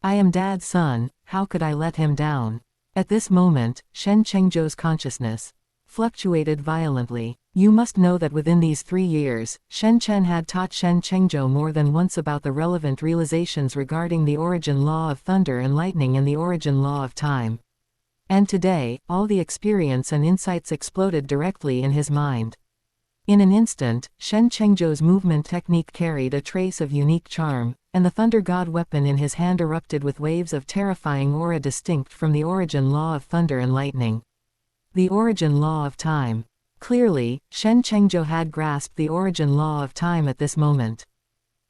I am Dad's son, how could I let him down? At this moment, Shen Chengzhou's consciousness fluctuated violently. You must know that within these 3 years, Shen Chen had taught Shen Chengzhou more than once about the relevant realizations regarding the origin law of thunder and lightning and the origin law of time. And today, all the experience and insights exploded directly in his mind. In an instant, Shen Chengzhou's movement technique carried a trace of unique charm, and the thunder god weapon in his hand erupted with waves of terrifying aura distinct from the origin law of thunder and lightning. The origin law of time. Clearly, Shen Chengzhou had grasped the origin law of time at this moment.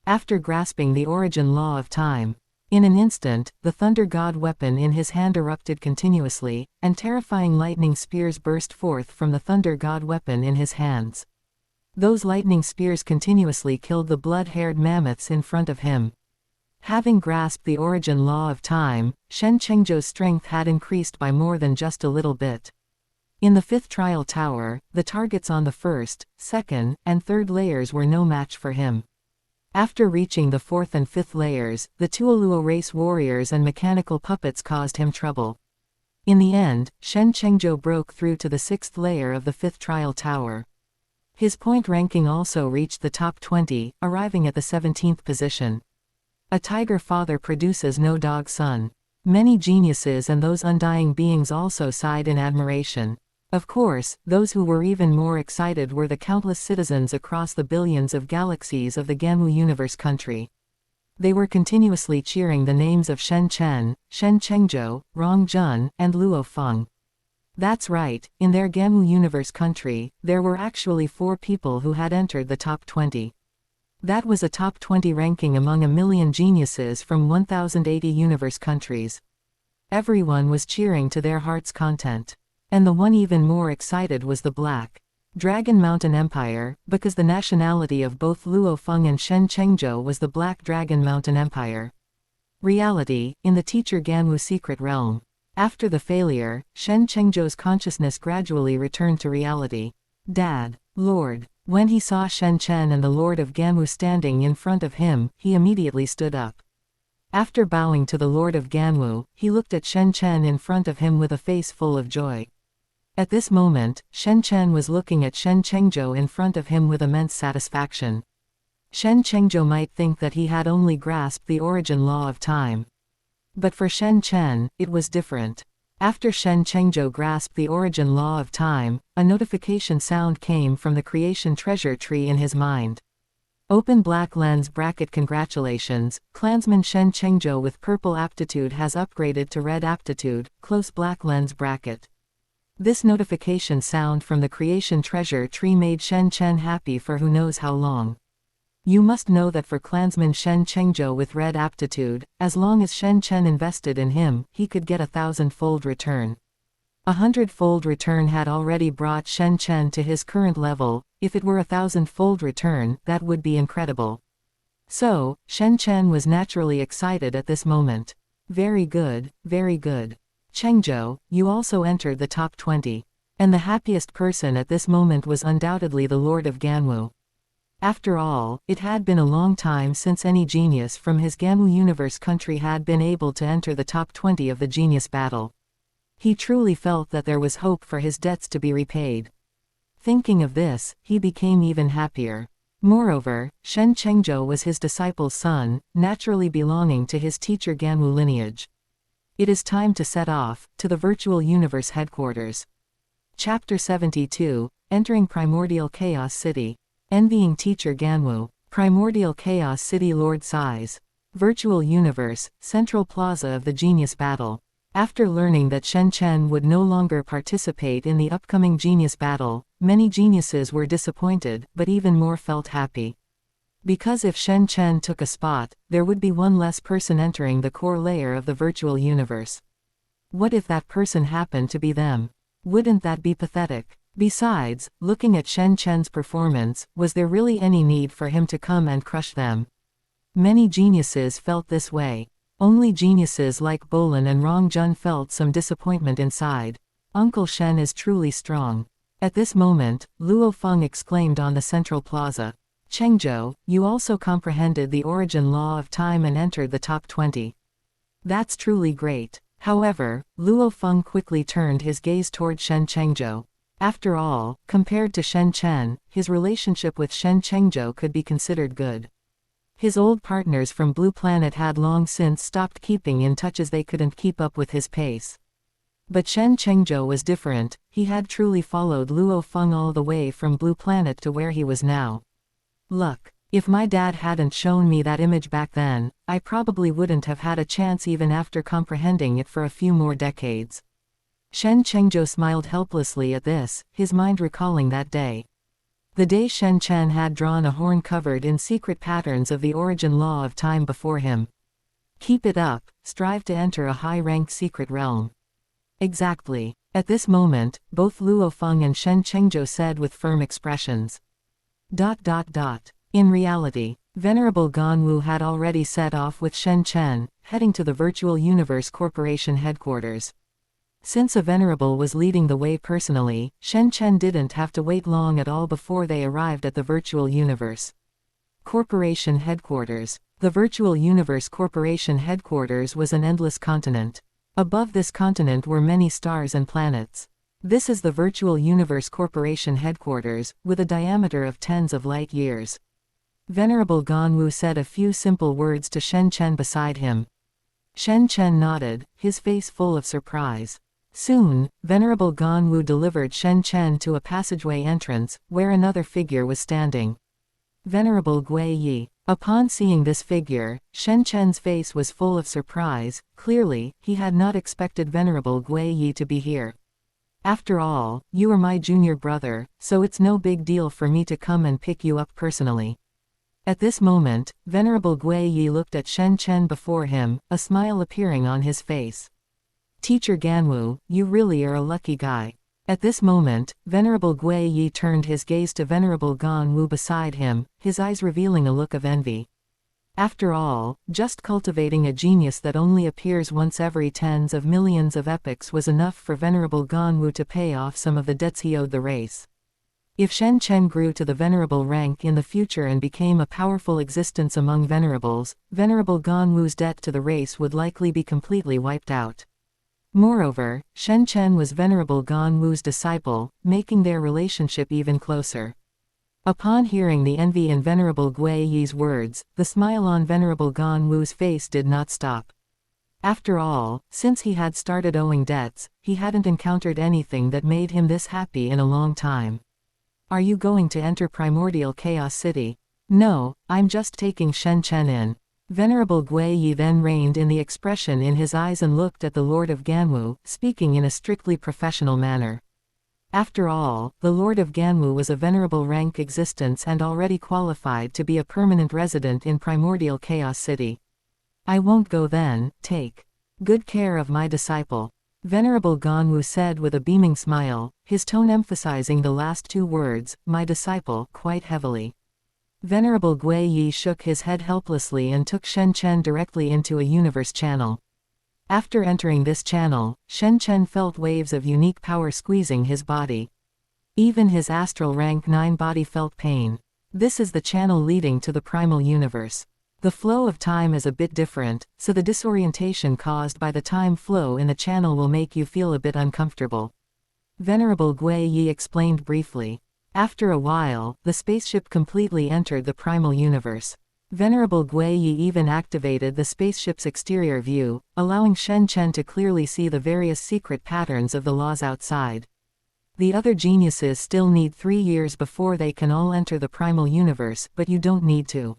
After grasping the origin law of time, in an instant, the thunder god weapon in his hand erupted continuously, and terrifying lightning spears burst forth from the thunder god weapon in his hands. Those lightning spears continuously killed the blood-haired mammoths in front of him. Having grasped the origin law of time, Shen Chengzhou's strength had increased by more than just a little bit. In the 5th trial tower, the targets on the 1st, 2nd, and 3rd layers were no match for him. After reaching the 4th and 5th layers, the Tuoluo race warriors and mechanical puppets caused him trouble. In the end, Shen Chengzhou broke through to the 6th layer of the 5th trial tower. His point ranking also reached the top 20, arriving at the 17th position. A tiger father produces no dog son. Many geniuses and those undying beings also sighed in admiration. Of course, those who were even more excited were the countless citizens across the billions of galaxies of the Ganwu universe country. They were continuously cheering the names of Shen Chen, Shen Chengzhou, Rong Jun, and Luo Feng. That's right, in their Ganwu universe country, there were actually 4 people who had entered the top 20. That was a top 20 ranking among a million geniuses from 1080 universe countries. Everyone was cheering to their heart's content. And the one even more excited was the Black Dragon Mountain Empire, because the nationality of both Luo Feng and Shen Chengzhou was the Black Dragon Mountain Empire. Reality, in the teacher Ganwu secret realm. After the failure, Shen Chengzhou's consciousness gradually returned to reality. Dad, Lord. When he saw Shen Chen and the Lord of Ganwu standing in front of him, he immediately stood up. After bowing to the Lord of Ganwu, he looked at Shen Chen in front of him with a face full of joy. At this moment, Shen Chen was looking at Shen Chengzhou in front of him with immense satisfaction. Shen Chengzhou might think that he had only grasped the origin law of time. But for Shen Chen, it was different. After Shen Chengzhou grasped the origin law of time, a notification sound came from the creation treasure tree in his mind. Open black lens bracket. Congratulations, clansman Shen Chengzhou with purple aptitude has upgraded to red aptitude, close black lens bracket. This notification sound from the creation treasure tree made Shen Chen happy for who knows how long. You must know that for clansman Shen Chengzhou with red aptitude, as long as Shen Chen invested in him, he could get 1,000-fold return. 100-fold return had already brought Shen Chen to his current level. If it were 1,000-fold return, that would be incredible. So, Shen Chen was naturally excited at this moment. Very good, very good. Chengzhou, you also entered the top 20. And the happiest person at this moment was undoubtedly the Lord of Ganwu. After all, it had been a long time since any genius from his Ganwu universe country had been able to enter the top 20 of the genius battle. He truly felt that there was hope for his debts to be repaid. Thinking of this, he became even happier. Moreover, Shen Chengzhou was his disciple's son, naturally belonging to his teacher Ganwu lineage. It is time to set off, to the virtual universe headquarters. Chapter 72, Entering Primordial Chaos City. Envying Teacher Ganwu. Primordial Chaos City Lord Size. Virtual Universe, Central Plaza of the Genius Battle. After learning that Shen Chen would no longer participate in the upcoming genius battle, many geniuses were disappointed, but even more felt happy. Because if Shen Chen took a spot, there would be one less person entering the core layer of the virtual universe. What if that person happened to be them? Wouldn't that be pathetic? Besides, looking at Shen Chen's performance, was there really any need for him to come and crush them? Many geniuses felt this way. Only geniuses like Bolin and Rong Jun felt some disappointment inside. Uncle Shen is truly strong. At this moment, Luo Feng exclaimed on the central plaza. Chengzhou, you also comprehended the origin law of time and entered the top 20. That's truly great. However, Luo Feng quickly turned his gaze toward Shen Chengzhou. After all, compared to Shen Chen, his relationship with Shen Chengzhou could be considered good. His old partners from Blue Planet had long since stopped keeping in touch as they couldn't keep up with his pace. But Shen Chengzhou was different. He had truly followed Luo Feng all the way from Blue Planet to where he was now. Luck. If my dad hadn't shown me that image back then, I probably wouldn't have had a chance even after comprehending it for a few more decades. Shen Chengzhou smiled helplessly at this, his mind recalling that day. The day Shen Chen had drawn a horn covered in secret patterns of the origin law of time before him. Keep it up, strive to enter a high-ranked secret realm. Exactly. At this moment, both Luo Feng and Shen Chengzhou said with firm expressions. In reality, Venerable Ganwu had already set off with Shen Chen, heading to the Virtual Universe Corporation headquarters. Since a Venerable was leading the way personally, Shen Chen didn't have to wait long at all before they arrived at the Virtual Universe Corporation headquarters. The Virtual Universe Corporation headquarters was an endless continent. Above this continent were many stars and planets. This is the Virtual Universe Corporation headquarters, with a diameter of tens of light years. Venerable Ganwu said a few simple words to Shen Chen beside him. Shen Chen nodded, his face full of surprise. Soon, Venerable Ganwu delivered Shen Chen to a passageway entrance, where another figure was standing. Venerable Gui Yi. Upon seeing this figure, Shen Chen's face was full of surprise. Clearly, he had not expected Venerable Gui Yi to be here. After all, you are my junior brother, so it's no big deal for me to come and pick you up personally. At this moment, Venerable Gui Yi looked at Shen Chen before him, a smile appearing on his face. Teacher Ganwu, you really are a lucky guy. At this moment, Venerable Gui Yi turned his gaze to Venerable Ganwu beside him, his eyes revealing a look of envy. After all, just cultivating a genius that only appears once every tens of millions of epochs was enough for Venerable Ganwu to pay off some of the debts he owed the race. If Shen Chen grew to the venerable rank in the future and became a powerful existence among venerables, Venerable Ganwu's debt to the race would likely be completely wiped out. Moreover, Shen Chen was Venerable Ganwu's disciple, making their relationship even closer. Upon hearing the envy in Venerable Gui Yi's words, the smile on Venerable Ganwu's face did not stop. After all, since he had started owing debts, he hadn't encountered anything that made him this happy in a long time. Are you going to enter Primordial Chaos City? No, I'm just taking Shen Chen in. Venerable Gui Yi then reined in the expression in his eyes and looked at the Lord of Ganwu, speaking in a strictly professional manner. After all, the Lord of Ganwu was a venerable rank existence and already qualified to be a permanent resident in Primordial Chaos City. I won't go then. Take good care of my disciple. Venerable Ganwu said with a beaming smile, his tone emphasizing the last two words, my disciple, quite heavily. Venerable Gui Yi shook his head helplessly and took Shen Chen directly into a universe channel. After entering this channel, Shen Chen felt waves of unique power squeezing his body. Even his astral rank 9 body felt pain. This is the channel leading to the primal universe. The flow of time is a bit different, so the disorientation caused by the time flow in the channel will make you feel a bit uncomfortable. Venerable Gui Yi explained briefly. After a while, the spaceship completely entered the primal universe. Venerable Gui Yi even activated the spaceship's exterior view, allowing Shen Chen to clearly see the various secret patterns of the laws outside. The other geniuses still need 3 years before they can all enter the primal universe, but you don't need to.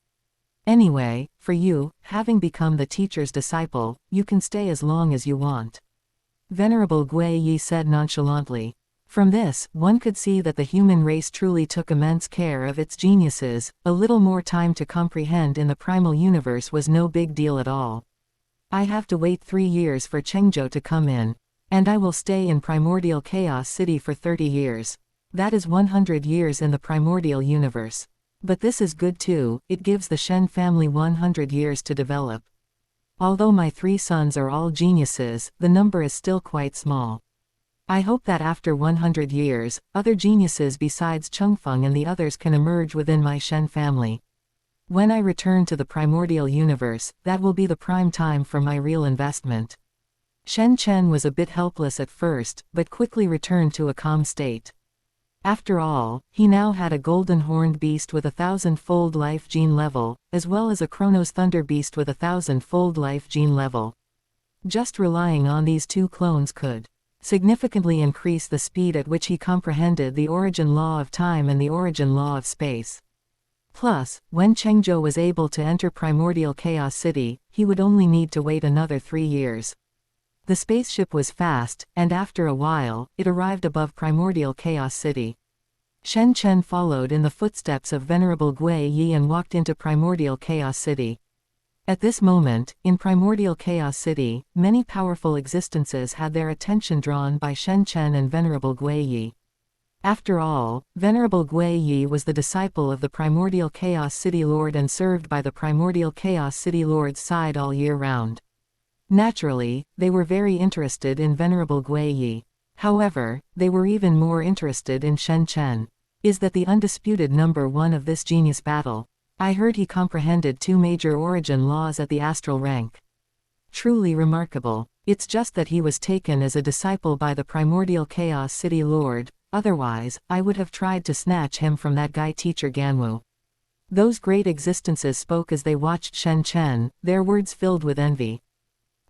Anyway, for you, having become the teacher's disciple, you can stay as long as you want. Venerable Gui Yi said nonchalantly. From this, one could see that the human race truly took immense care of its geniuses. A little more time to comprehend in the primal universe was no big deal at all. I have to wait 3 years for Chengzhou to come in. And I will stay in Primordial Chaos City for 30 years. That is 100 years in the primordial universe. But this is good too, it gives the Shen family 100 years to develop. Although my 3 sons are all geniuses, the number is still quite small. I hope that after 100 years, other geniuses besides Chengfeng and the others can emerge within my Shen family. When I return to the primordial universe, that will be the prime time for my real investment. Shen Chen was a bit helpless at first, but quickly returned to a calm state. After all, he now had a golden horned beast with 1,000-fold life gene level, as well as a Chronos thunder beast with 1,000-fold life gene level. Just relying on these 2 clones could significantly increase the speed at which he comprehended the origin law of time and the origin law of space. Plus, when Chengzhou was able to enter primordial Chaos City, he would only need to wait another 3 years. The spaceship was fast, and after a while, it arrived above primordial Chaos City. Shen Chen followed in the footsteps of Venerable Gui Yi and walked into primordial Chaos City. At this moment, in primordial Chaos City, many powerful existences had their attention drawn by Shen Chen and Venerable Gui Yi. After all, Venerable Gui Yi was the disciple of the primordial Chaos City Lord and served by the primordial Chaos City Lord's side all year round. Naturally, they were very interested in Venerable Gui Yi. However, they were even more interested in Shen Chen. Is that the undisputed number 1 of this genius battle? I heard he comprehended 2 major origin laws at the astral rank. Truly remarkable. It's just that he was taken as a disciple by the primordial Chaos City Lord, otherwise, I would have tried to snatch him from that guy teacher Ganwu. Those great existences spoke as they watched Shen Chen, their words filled with envy.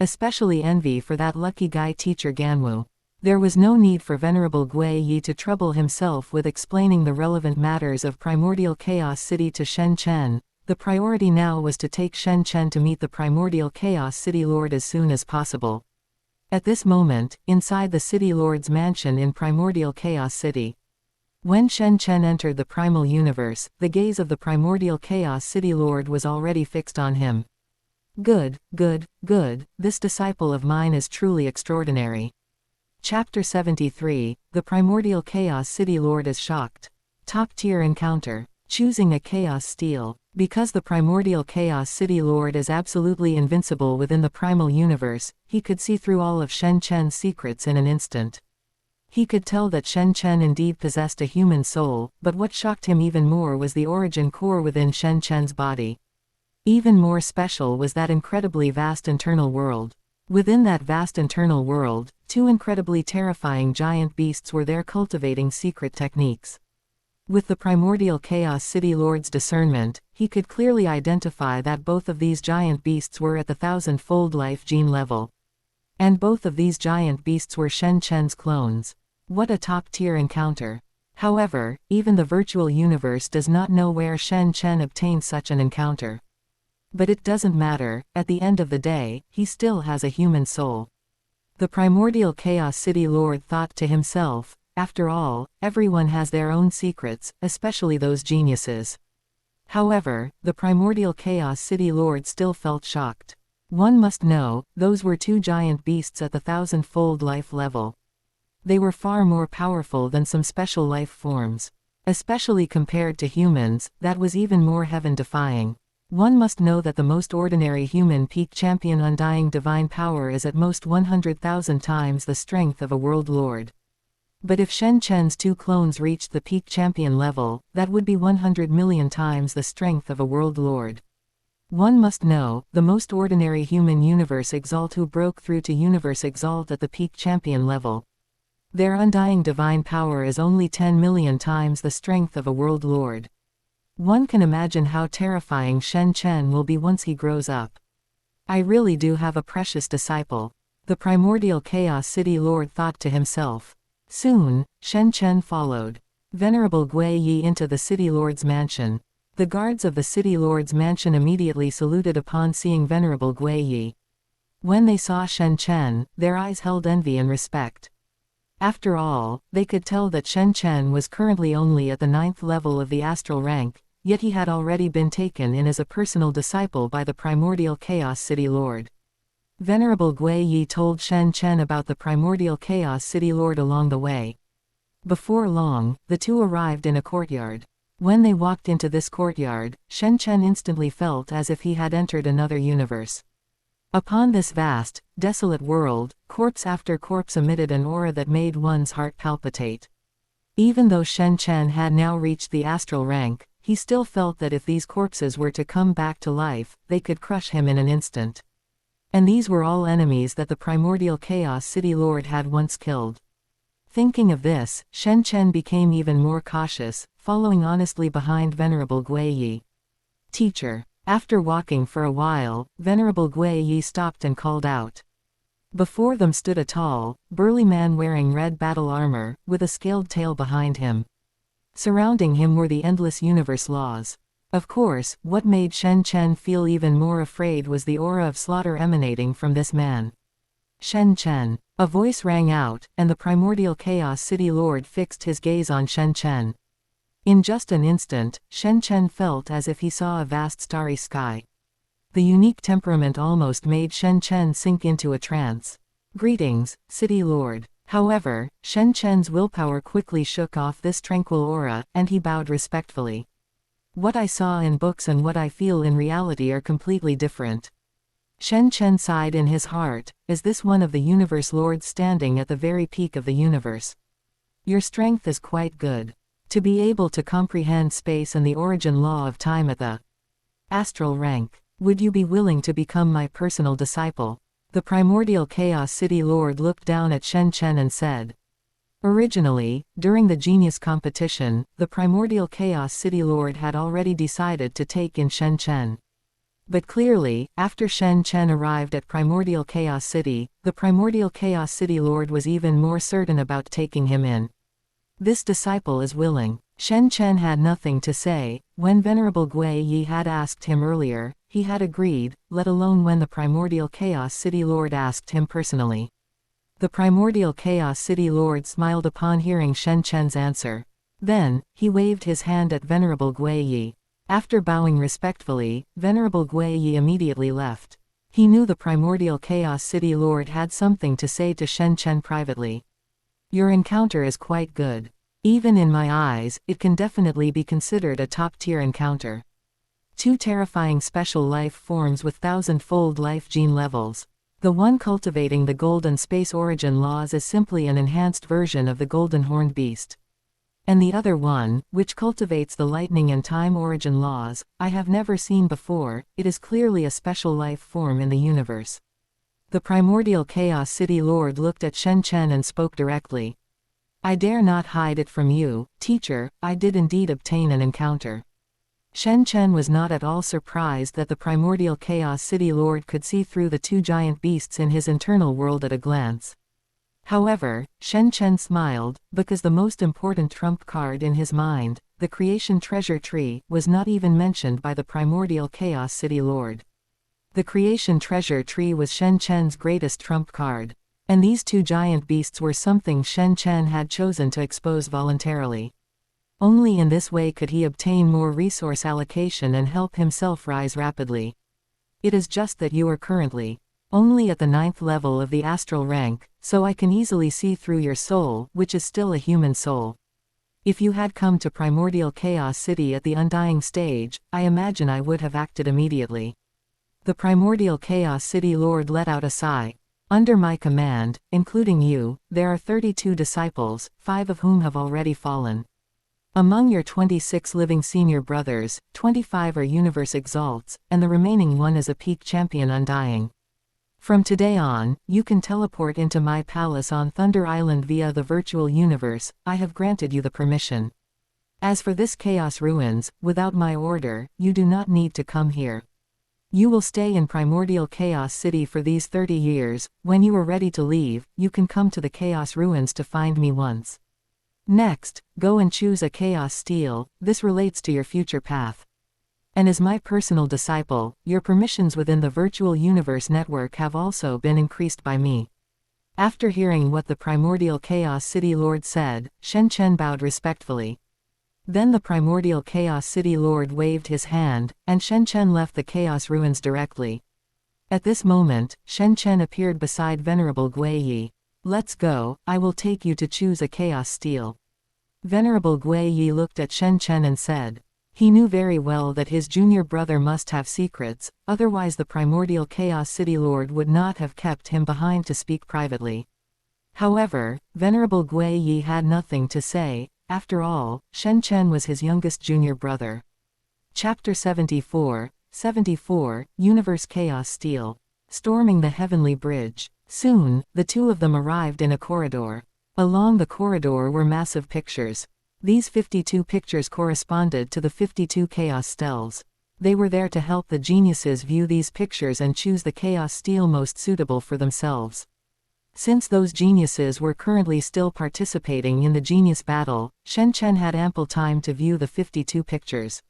Especially envy for that lucky guy teacher Ganwu. There was no need for Venerable Gui Yi to trouble himself with explaining the relevant matters of primordial Chaos City to Shen Chen. The priority now was to take Shen Chen to meet the primordial Chaos City Lord as soon as possible. At this moment, inside the City Lord's mansion in primordial Chaos City. When Shen Chen entered the primal universe, the gaze of the primordial Chaos City Lord was already fixed on him. Good, good, good, this disciple of mine is truly extraordinary. Chapter 73, The Primordial Chaos City Lord is shocked. Top-tier encounter. Choosing a Chaos Steel. Because the Primordial Chaos City Lord is absolutely invincible within the primal universe, he could see through all of Shen Chen's secrets in an instant. He could tell that Shen Chen indeed possessed a human soul, but what shocked him even more was the origin core within Shen Chen's body. Even more special was that incredibly vast internal world. Within that vast internal world, 2 incredibly terrifying giant beasts were there cultivating secret techniques. With the primordial Chaos City Lord's discernment, he could clearly identify that both of these giant beasts were at the 1,000-fold life gene level. And both of these giant beasts were Shen Chen's clones. What a top-tier encounter. However, even the virtual universe does not know where Shen Chen obtained such an encounter. But it doesn't matter, at the end of the day, he still has a human soul. The primordial Chaos City Lord thought to himself, after all, everyone has their own secrets, especially those geniuses. However, the primordial Chaos City Lord still felt shocked. One must know, those were 2 giant beasts at the 1,000-fold life level. They were far more powerful than some special life forms. Especially compared to humans, that was even more heaven-defying. One must know that the most ordinary human peak champion undying divine power is at most 100,000 times the strength of a world lord. But if Shen Chen's 2 clones reached the peak champion level, that would be 100 million times the strength of a world lord. One must know, the most ordinary human universe exalt who broke through to universe exalt at the peak champion level. Their undying divine power is only 10 million times the strength of a world lord. One can imagine how terrifying Shen Chen will be once he grows up. I really do have a precious disciple. The primordial Chaos City Lord thought to himself. Soon, Shen Chen followed Venerable Gui Yi into the City Lord's mansion. The guards of the City Lord's mansion immediately saluted upon seeing Venerable Gui Yi. When they saw Shen Chen, their eyes held envy and respect. After all, they could tell that Shen Chen was currently only at the 9th level of the astral rank, yet he had already been taken in as a personal disciple by the primordial Chaos City Lord. Venerable Gui Yi told Shen Chen about the primordial Chaos City Lord along the way. Before long, the 2 arrived in a courtyard. When they walked into this courtyard, Shen Chen instantly felt as if he had entered another universe. Upon this vast, desolate world, corpse after corpse emitted an aura that made one's heart palpitate. Even though Shen Chen had now reached the astral rank, he still felt that if these corpses were to come back to life, they could crush him in an instant. And these were all enemies that the primordial Chaos City Lord had once killed. Thinking of this, Shen Chen became even more cautious, following honestly behind Venerable Gui Yi. Teacher. After walking for a while, Venerable Gui Yi stopped and called out. Before them stood a tall, burly man wearing red battle armor, with a scaled tail behind him. Surrounding him were the endless universe laws. Of course, what made Shen Chen feel even more afraid was the aura of slaughter emanating from this man. Shen Chen. A voice rang out, and the primordial Chaos City Lord fixed his gaze on Shen Chen. In just an instant, Shen Chen felt as if he saw a vast starry sky. The unique temperament almost made Shen Chen sink into a trance. Greetings, City Lord. However, Shen Chen's willpower quickly shook off this tranquil aura, and he bowed respectfully. What I saw in books and what I feel in reality are completely different. Shen Chen sighed in his heart. Is this one of the universe lords standing at the very peak of the universe? Your strength is quite good. To be able to comprehend space and the origin law of time at the astral rank. Would you be willing to become my personal disciple? The primordial Chaos City Lord looked down at Shen Chen and said. Originally, during the genius competition, the primordial Chaos City Lord had already decided to take in Shen Chen. But clearly, after Shen Chen arrived at Primordial Chaos City, the primordial Chaos City Lord was even more certain about taking him in. This disciple is willing. Shen Chen had nothing to say. When Venerable Gui Yi had asked him earlier, he had agreed, let alone when the primordial Chaos City Lord asked him personally. The primordial Chaos City Lord smiled upon hearing Shen Chen's answer. Then, he waved his hand at Venerable Gui Yi. After bowing respectfully, Venerable Gui Yi immediately left. He knew the primordial Chaos City Lord had something to say to Shen Chen privately. Your encounter is quite good. Even in my eyes, it can definitely be considered a top-tier encounter. 2 terrifying special life forms with 1,000-fold life gene levels. The one cultivating the golden space origin laws is simply an enhanced version of the golden horned beast. And the other one, which cultivates the lightning and time origin laws, I have never seen before. It is clearly a special life form in the universe. The primordial Chaos City Lord looked at Shen Chen and spoke directly. I dare not hide it from you, teacher, I did indeed obtain an encounter. Shen Chen was not at all surprised that the primordial Chaos City Lord could see through the 2 giant beasts in his internal world at a glance. However, Shen Chen smiled, because the most important trump card in his mind, the creation treasure tree, was not even mentioned by the primordial Chaos City Lord. The creation treasure tree was Shen Chen's greatest trump card. And these 2 giant beasts were something Shen Chen had chosen to expose voluntarily. Only in this way could he obtain more resource allocation and help himself rise rapidly. It is just that you are currently only at the 9th level of the astral rank, so I can easily see through your soul, which is still a human soul. If you had come to Primordial Chaos City at the undying stage, I imagine I would have acted immediately. The Primordial Chaos City Lord let out a sigh. Under my command, including you, there are 32 disciples, 5 of whom have already fallen. Among your 26 living senior brothers, 25 are Universe Exalts, and the remaining one is a peak champion undying. From today on, you can teleport into my palace on Thunder Island via the virtual universe. I have granted you the permission. As for this Chaos Ruins, without my order, you do not need to come here. You will stay in Primordial Chaos City for these 30 years. When you are ready to leave, you can come to the Chaos Ruins to find me once. Next, go and choose a Chaos Steel. This relates to your future path. And as my personal disciple, your permissions within the virtual universe network have also been increased by me. After hearing what the Primordial Chaos City Lord said, Shen Chen bowed respectfully. Then the Primordial Chaos City Lord waved his hand, and Shen Chen left the Chaos Ruins directly. At this moment, Shen Chen appeared beside Venerable Gui Yi. Let's go, I will take you to choose a Chaos Steel. Venerable Gui Yi looked at Shen Chen and said. He knew very well that his junior brother must have secrets, otherwise the primordial Chaos City Lord would not have kept him behind to speak privately. However, Venerable Gui Yi had nothing to say. After all, Shen Chen was his youngest junior brother. Chapter 74, Universe Chaos Steel. Storming the Heavenly Bridge. Soon, the two of them arrived in a corridor. Along the corridor were massive pictures. These 52 pictures corresponded to the 52 Chaos Stels. They were there to help the geniuses view these pictures and choose the Chaos Steel most suitable for themselves. Since those geniuses were currently still participating in the genius battle, Shen Chen had ample time to view the 52 pictures.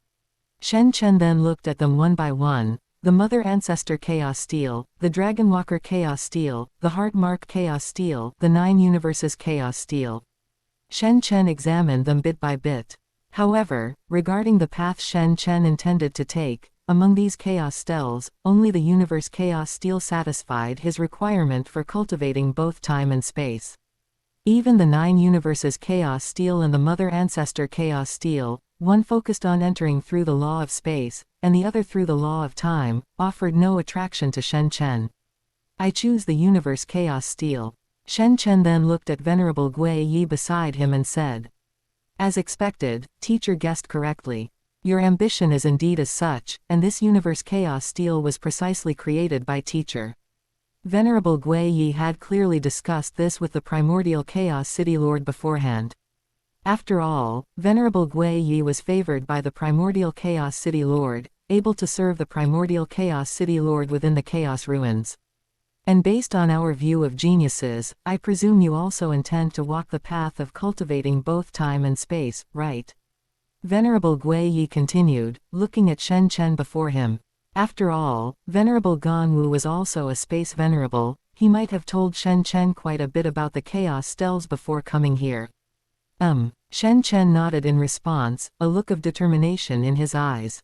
Shen Chen then looked at them one by one: the Mother Ancestor Chaos Steel, the Dragonwalker Chaos Steel, the Heartmark Chaos Steel, the 9 Universes Chaos Steel. Shen Chen examined them bit by bit. However, regarding the path Shen Chen intended to take, among these Chaos Stels, only the Universe Chaos Steel satisfied his requirement for cultivating both time and space. Even the 9 Universes Chaos Steel and the Mother Ancestor Chaos Steel, one focused on entering through the law of space, and the other through the law of time, offered no attraction to Shen Chen. I choose the Universe Chaos Steel. Shen Chen then looked at Venerable Gui Yi beside him and said, "As expected, teacher guessed correctly. Your ambition is indeed as such, and this Universe Chaos Steel was precisely created by teacher." Venerable Gui Yi had clearly discussed this with the primordial Chaos City Lord beforehand. After all, Venerable Gui Yi was favored by the primordial Chaos City Lord, able to serve the primordial Chaos City Lord within the Chaos Ruins. And based on our view of geniuses, I presume you also intend to walk the path of cultivating both time and space, right? Venerable Gui Yi continued, looking at Shen Chen before him. After all, Venerable Gongwu was also a space venerable. He might have told Shen Chen quite a bit about the Chaos Stels before coming here. Shen Chen nodded in response, a look of determination in his eyes.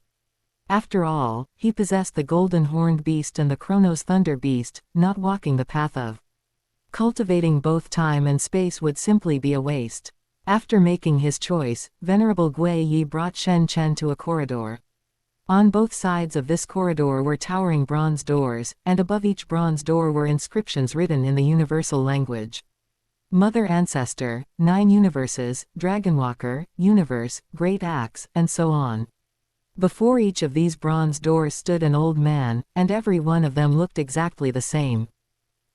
After all, he possessed the Golden Horned Beast and the Chronos Thunder Beast. Not walking the path of cultivating both time and space would simply be a waste. After making his choice, Venerable Gui Yi brought Shen Chen to a corridor. On both sides of this corridor were towering bronze doors, and above each bronze door were inscriptions written in the universal language. Mother Ancestor, 9 Universes, Dragonwalker, Universe, Great Axe, and so on. Before each of these bronze doors stood an old man, and every one of them looked exactly the same.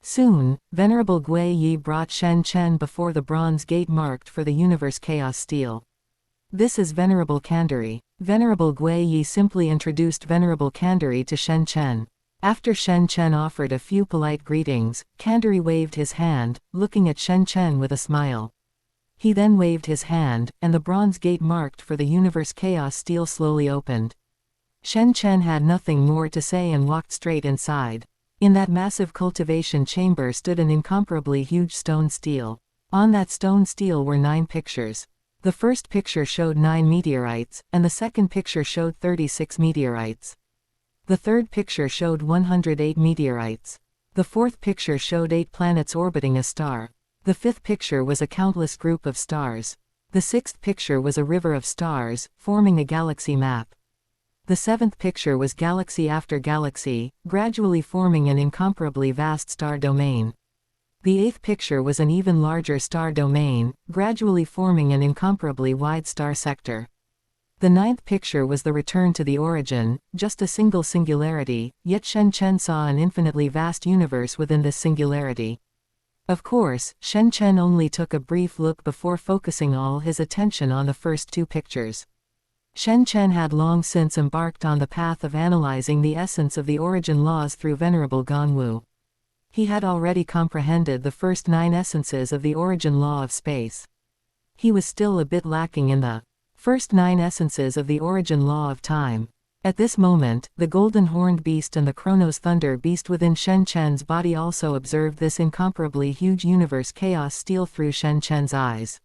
Soon, Venerable Gui Yi brought Shen Chen before the bronze gate marked for the Universe Chaos Steel. "This is Venerable Kandari." Venerable Gui Yi simply introduced Venerable Kandari to Shen Chen. After Shen Chen offered a few polite greetings, Kandari waved his hand, looking at Shen Chen with a smile. He then waved his hand, and the bronze gate marked for the Universe Chaos Steel slowly opened. Shen Chen had nothing more to say and walked straight inside. In that massive cultivation chamber stood an incomparably huge stone stele. On that stone stele were 9 pictures. The first picture showed 9 meteorites, and the second picture showed 36 meteorites. The third picture showed 108 meteorites. The fourth picture showed 8 planets orbiting a star. The fifth picture was a countless group of stars. The sixth picture was a river of stars, forming a galaxy map. The seventh picture was galaxy after galaxy, gradually forming an incomparably vast star domain. The eighth picture was an even larger star domain, gradually forming an incomparably wide star sector. The ninth picture was the return to the origin, just a single singularity, yet Shen Chen saw an infinitely vast universe within this singularity. Of course, Shen Chen only took a brief look before focusing all his attention on the first 2 pictures. Shen Chen had long since embarked on the path of analyzing the essence of the origin laws through Venerable Gongwu. He had already comprehended the first 9 essences of the origin law of space. He was still a bit lacking in the first 9 essences of the origin law of time. At this moment, the Golden Horned Beast and the Chronos Thunder Beast within Shen Chen's body also observed this incomparably huge universe chaos steal through Shen Chen's eyes.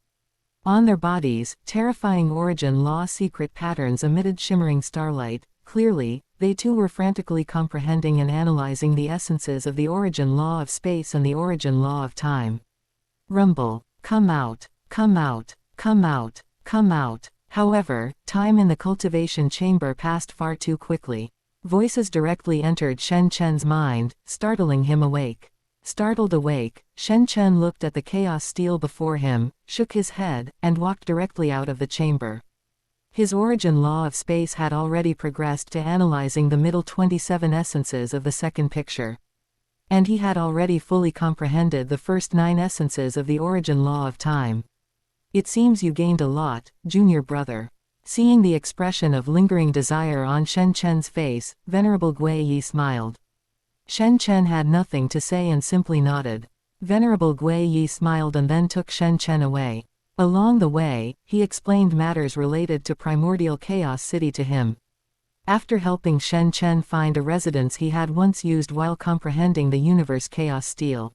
On their bodies, terrifying origin law secret patterns emitted shimmering starlight. Clearly, they too were frantically comprehending and analyzing the essences of the origin law of space and the origin law of time. Rumble. Come out. Come out. Come out. Come out. However, time in the cultivation chamber passed far too quickly. Voices directly entered Shen Chen's mind, startling him awake. Startled awake, Shen Chen looked at the chaos steel before him, shook his head, and walked directly out of the chamber. His origin law of space had already progressed to analyzing the middle 27 essences of the second picture. And he had already fully comprehended the first 9 essences of the origin law of time. It seems you gained a lot, junior brother. Seeing the expression of lingering desire on Shen Chen's face, Venerable Gui Yi smiled. Shen Chen had nothing to say and simply nodded. Venerable Gui Yi smiled and then took Shen Chen away. Along the way, he explained matters related to primordial chaos city to him. After helping Shen Chen find a residence he had once used while comprehending the universe chaos steel,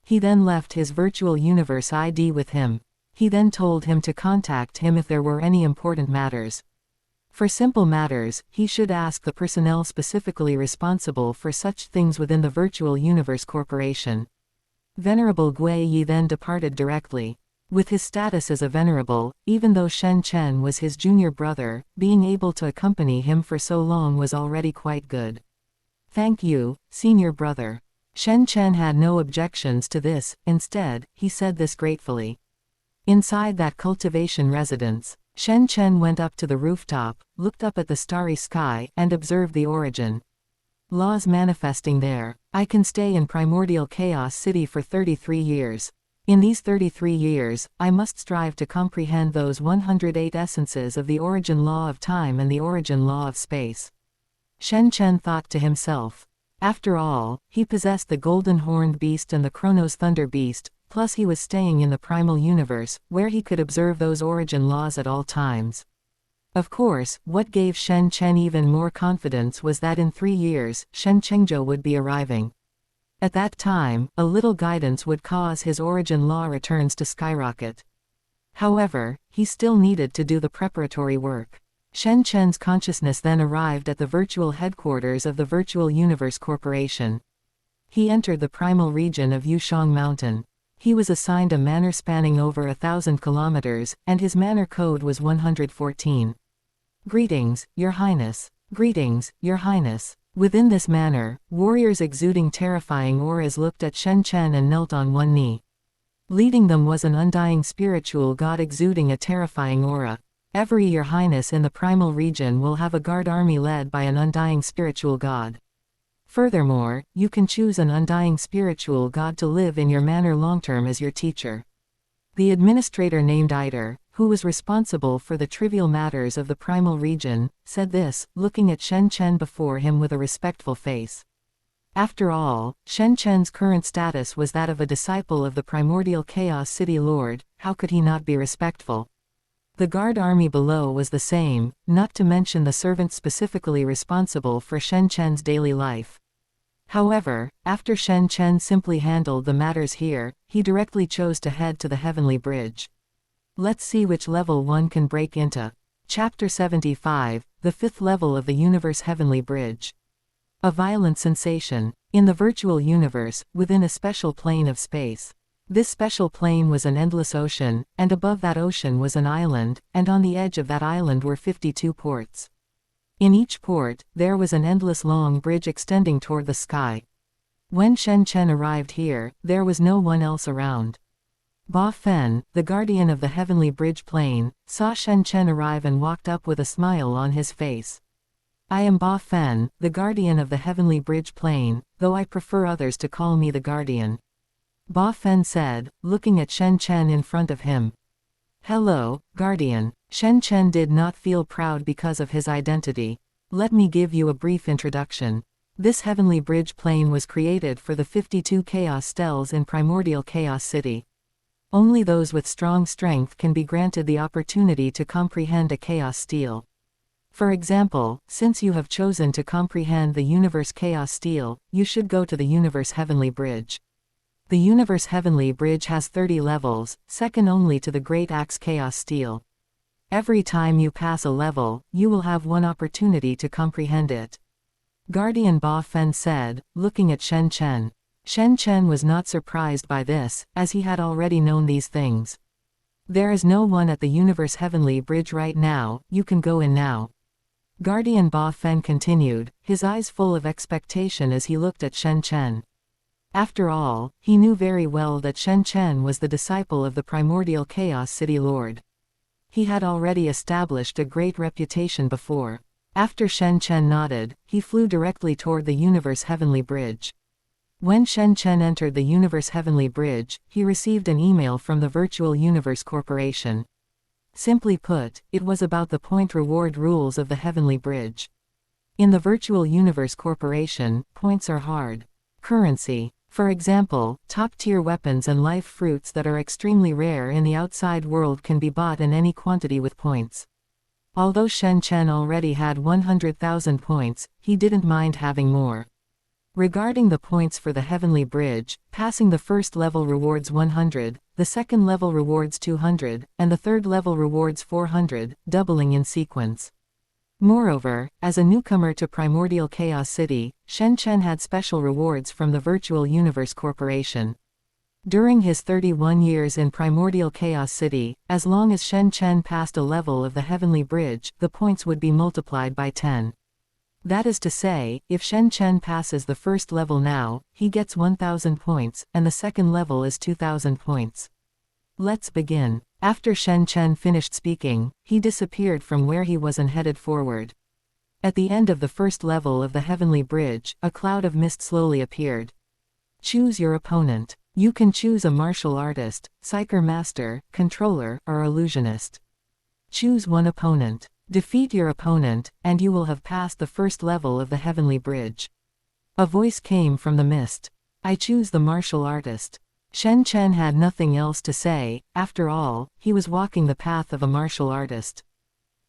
he then left his virtual universe ID with him. He then told him to contact him if there were any important matters. For simple matters, he should ask the personnel specifically responsible for such things within the Virtual Universe Corporation. Venerable Gui Yi then departed directly. With his status as a venerable, even though Shen Chen was his junior brother, being able to accompany him for so long was already quite good. Thank you, senior brother. Shen Chen had no objections to this, instead, he said this gratefully. Inside that cultivation residence, Shen Chen went up to the rooftop, looked up at the starry sky, and observed the origin laws manifesting there. I can stay in primordial chaos city for 33 years. In these 33 years, I must strive to comprehend those 108 essences of the origin law of time and the origin law of space. Shen Chen thought to himself. After all, he possessed the golden horned beast and the Chronos thunder beast, plus he was staying in the primal universe, where he could observe those origin laws at all times. Of course, what gave Shen Chen even more confidence was that in 3 years, Shen Chengzhou would be arriving. At that time, a little guidance would cause his origin law returns to skyrocket. However, he still needed to do the preparatory work. Shen Chen's consciousness then arrived at the virtual headquarters of the Virtual Universe Corporation. He entered the primal region of Yushang Mountain. He was assigned a manor spanning over 1,000 kilometers, and his manor code was 114. Greetings, Your Highness. Greetings, Your Highness. Within this manor, warriors exuding terrifying auras looked at Shen Chen and knelt on one knee. Leading them was an undying spiritual god exuding a terrifying aura. Every Your Highness in the primal region will have a guard army led by an undying spiritual god. Furthermore, you can choose an undying spiritual god to live in your manor long-term as your teacher. The administrator named Eider, who was responsible for the trivial matters of the primal region, said this, looking at Shen Chen before him with a respectful face. After all, Shen Chen's current status was that of a disciple of the primordial chaos city lord, how could he not be respectful? The guard army below was the same, not to mention the servants specifically responsible for Shen Chen's daily life. However, after Shen Chen simply handled the matters here, he directly chose to head to the Heavenly Bridge. Let's see which level one can break into. Chapter 75, the 5th level of the Universe Heavenly Bridge. A violent sensation. In the virtual universe, within a special plane of space. This special plane was an endless ocean, and above that ocean was an island, and on the edge of that island were 52 ports. In each port, there was an endless long bridge extending toward the sky. When Shen Chen arrived here, there was no one else around. Ba Fen, the guardian of the heavenly bridge plane, saw Shen Chen arrive and walked up with a smile on his face. I am Ba Fen, the guardian of the heavenly bridge plane, though I prefer others to call me the guardian. Ba Fen said, looking at Shen Chen in front of him. Hello, guardian. Shen Chen did not feel proud because of his identity. Let me give you a brief introduction. This heavenly bridge plane was created for the 52 chaos stells in primordial chaos city. Only those with strong strength can be granted the opportunity to comprehend a chaos steel. For example, since you have chosen to comprehend the universe chaos steel, you should go to the universe heavenly bridge. The universe heavenly bridge has 30 levels, second only to the great axe chaos steel. Every time you pass a level, you will have one opportunity to comprehend it. Guardian Ba Fen said, looking at Shen Chen. Shen Chen was not surprised by this, as he had already known these things. There is no one at the universe heavenly bridge right now, you can go in now. Guardian Ba Fen continued, his eyes full of expectation as he looked at Shen Chen. After all, he knew very well that Shen Chen was the disciple of the primordial Chaos City Lord. He had already established a great reputation before. After Shen Chen nodded, he flew directly toward the universe heavenly bridge. When Shen Chen entered the universe heavenly bridge, he received an email from the Virtual Universe Corporation. Simply put, it was about the point reward rules of the heavenly bridge. In the Virtual Universe Corporation, points are hard currency. For example, top-tier weapons and life fruits that are extremely rare in the outside world can be bought in any quantity with points. Although Shen Chen already had 100,000 points, he didn't mind having more. Regarding the points for the heavenly bridge, passing the first level rewards 100, the second level rewards 200, and the third level rewards 400, doubling in sequence. Moreover, as a newcomer to Primordial Chaos City, Shen Chen had special rewards from the Virtual Universe Corporation. During his 31 years in Primordial Chaos City, as long as Shen Chen passed a level of the Heavenly Bridge, the points would be multiplied by 10. That is to say, if Shen Chen passes the first level now, he gets 1000 points, and the second level is 2000 points. Let's begin. After Shen Chen finished speaking, he disappeared from where he was and headed forward. At the end of the first level of the Heavenly Bridge, a cloud of mist slowly appeared. Choose your opponent. You can choose a martial artist, psyker master, controller, or illusionist. Choose one opponent. Defeat your opponent, and you will have passed the first level of the Heavenly Bridge. A voice came from the mist. I choose the martial artist. Shen Chen had nothing else to say. After all, he was walking the path of a martial artist.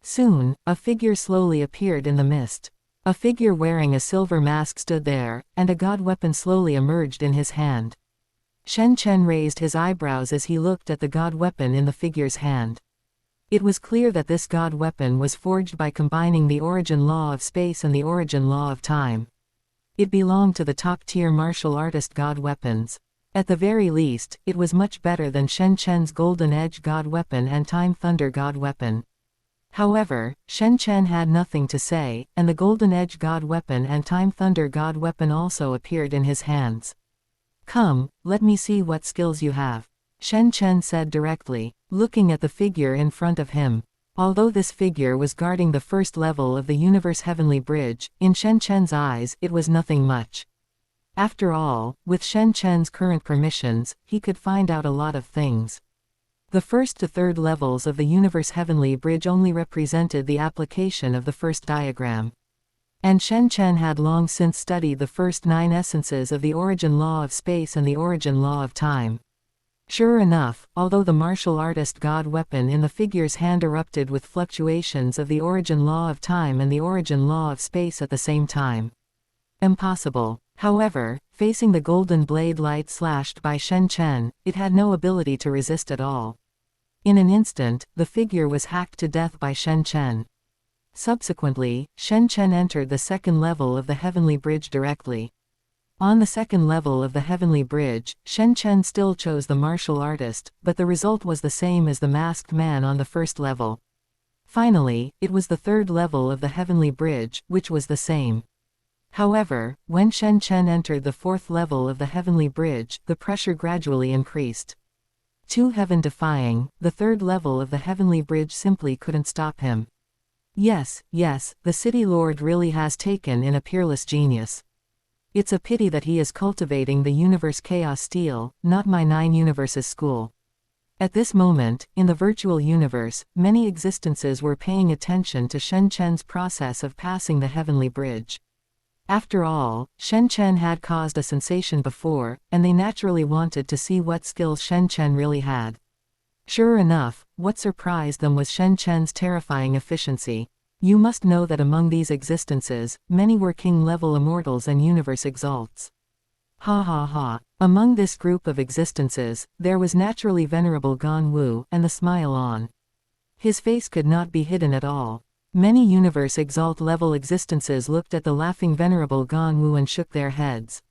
Soon, a figure slowly appeared in the mist. A figure wearing a silver mask stood there, and a god weapon slowly emerged in his hand. Shen Chen raised his eyebrows as he looked at the god weapon in the figure's hand. It was clear that this god weapon was forged by combining the origin law of space and the origin law of time. It belonged to the top-tier martial artist god weapons. At the very least, it was much better than Shen Chen's Golden Edge god weapon and Time Thunder god weapon. However, Shen Chen had nothing to say, and the Golden Edge god weapon and Time Thunder god weapon also appeared in his hands. Come, let me see what skills you have. Shen Chen said directly, looking at the figure in front of him. Although this figure was guarding the first level of the Universe Heavenly Bridge, in Shen Chen's eyes, it was nothing much. After all, with Shen Chen's current permissions, he could find out a lot of things. The first to third levels of the Universe Heavenly Bridge only represented the application of the first diagram. And Shen Chen had long since studied the first 9 essences of the origin law of space and the origin law of time. Sure enough, although the martial artist god weapon in the figure's hand erupted with fluctuations of the origin law of time and the origin law of space at the same time. Impossible. However, facing the golden blade light slashed by Shen Chen, it had no ability to resist at all. In an instant, the figure was hacked to death by Shen Chen. Subsequently, Shen Chen entered the second level of the Heavenly Bridge directly. On the second level of the Heavenly Bridge, Shen Chen still chose the martial artist, but the result was the same as the masked man on the first level. Finally, it was the third level of the Heavenly Bridge, which was the same. However, when Shen Chen entered the fourth level of the Heavenly Bridge, the pressure gradually increased. Too heaven-defying, the third level of the Heavenly Bridge simply couldn't stop him. Yes, the City Lord really has taken in a peerless genius. It's a pity that he is cultivating the Universe Chaos Steel, not my 9 Universes school. At this moment, in the virtual universe, many existences were paying attention to Shen Chen's process of passing the Heavenly Bridge. After all, Shen Chen had caused a sensation before, and they naturally wanted to see what skills Shen Chen really had. Sure enough, what surprised them was Shen Chen's terrifying efficiency. You must know that among these existences, many were king-level immortals and universe exalts. Ha ha ha. Among this group of existences, there was naturally venerable Gan Wu, and the smile on his face could not be hidden at all. Many universe exalt level existences looked at the laughing venerable Gan Wu and shook their heads.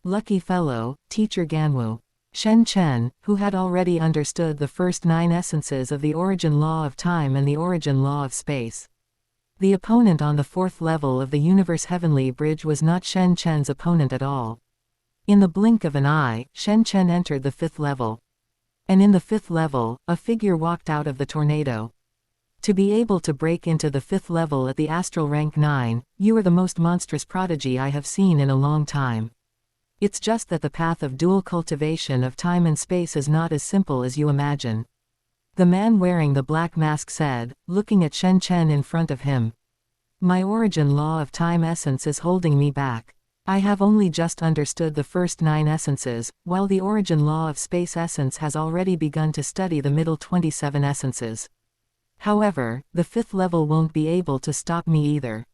Lucky fellow, teacher Ganwu. Shen Chen, who had already understood the first 9 essences of the origin law of time and the origin law of space. The opponent on the 4th level of the universe heavenly bridge was not Shen Chen's opponent at all. In the blink of an eye, Shen Chen entered the 5th level. And in the 5th level, a figure walked out of the tornado. To be able to break into the 5th level at the astral rank 9, you are the most monstrous prodigy I have seen in a long time. It's just that the path of dual cultivation of time and space is not as simple as you imagine. The man wearing the black mask said, looking at Shen Chen in front of him. My origin law of time essence is holding me back. I have only just understood the first 9 essences, while the origin law of space essence has already begun to study the middle 27 essences. However, the 5th level won't be able to stop me either.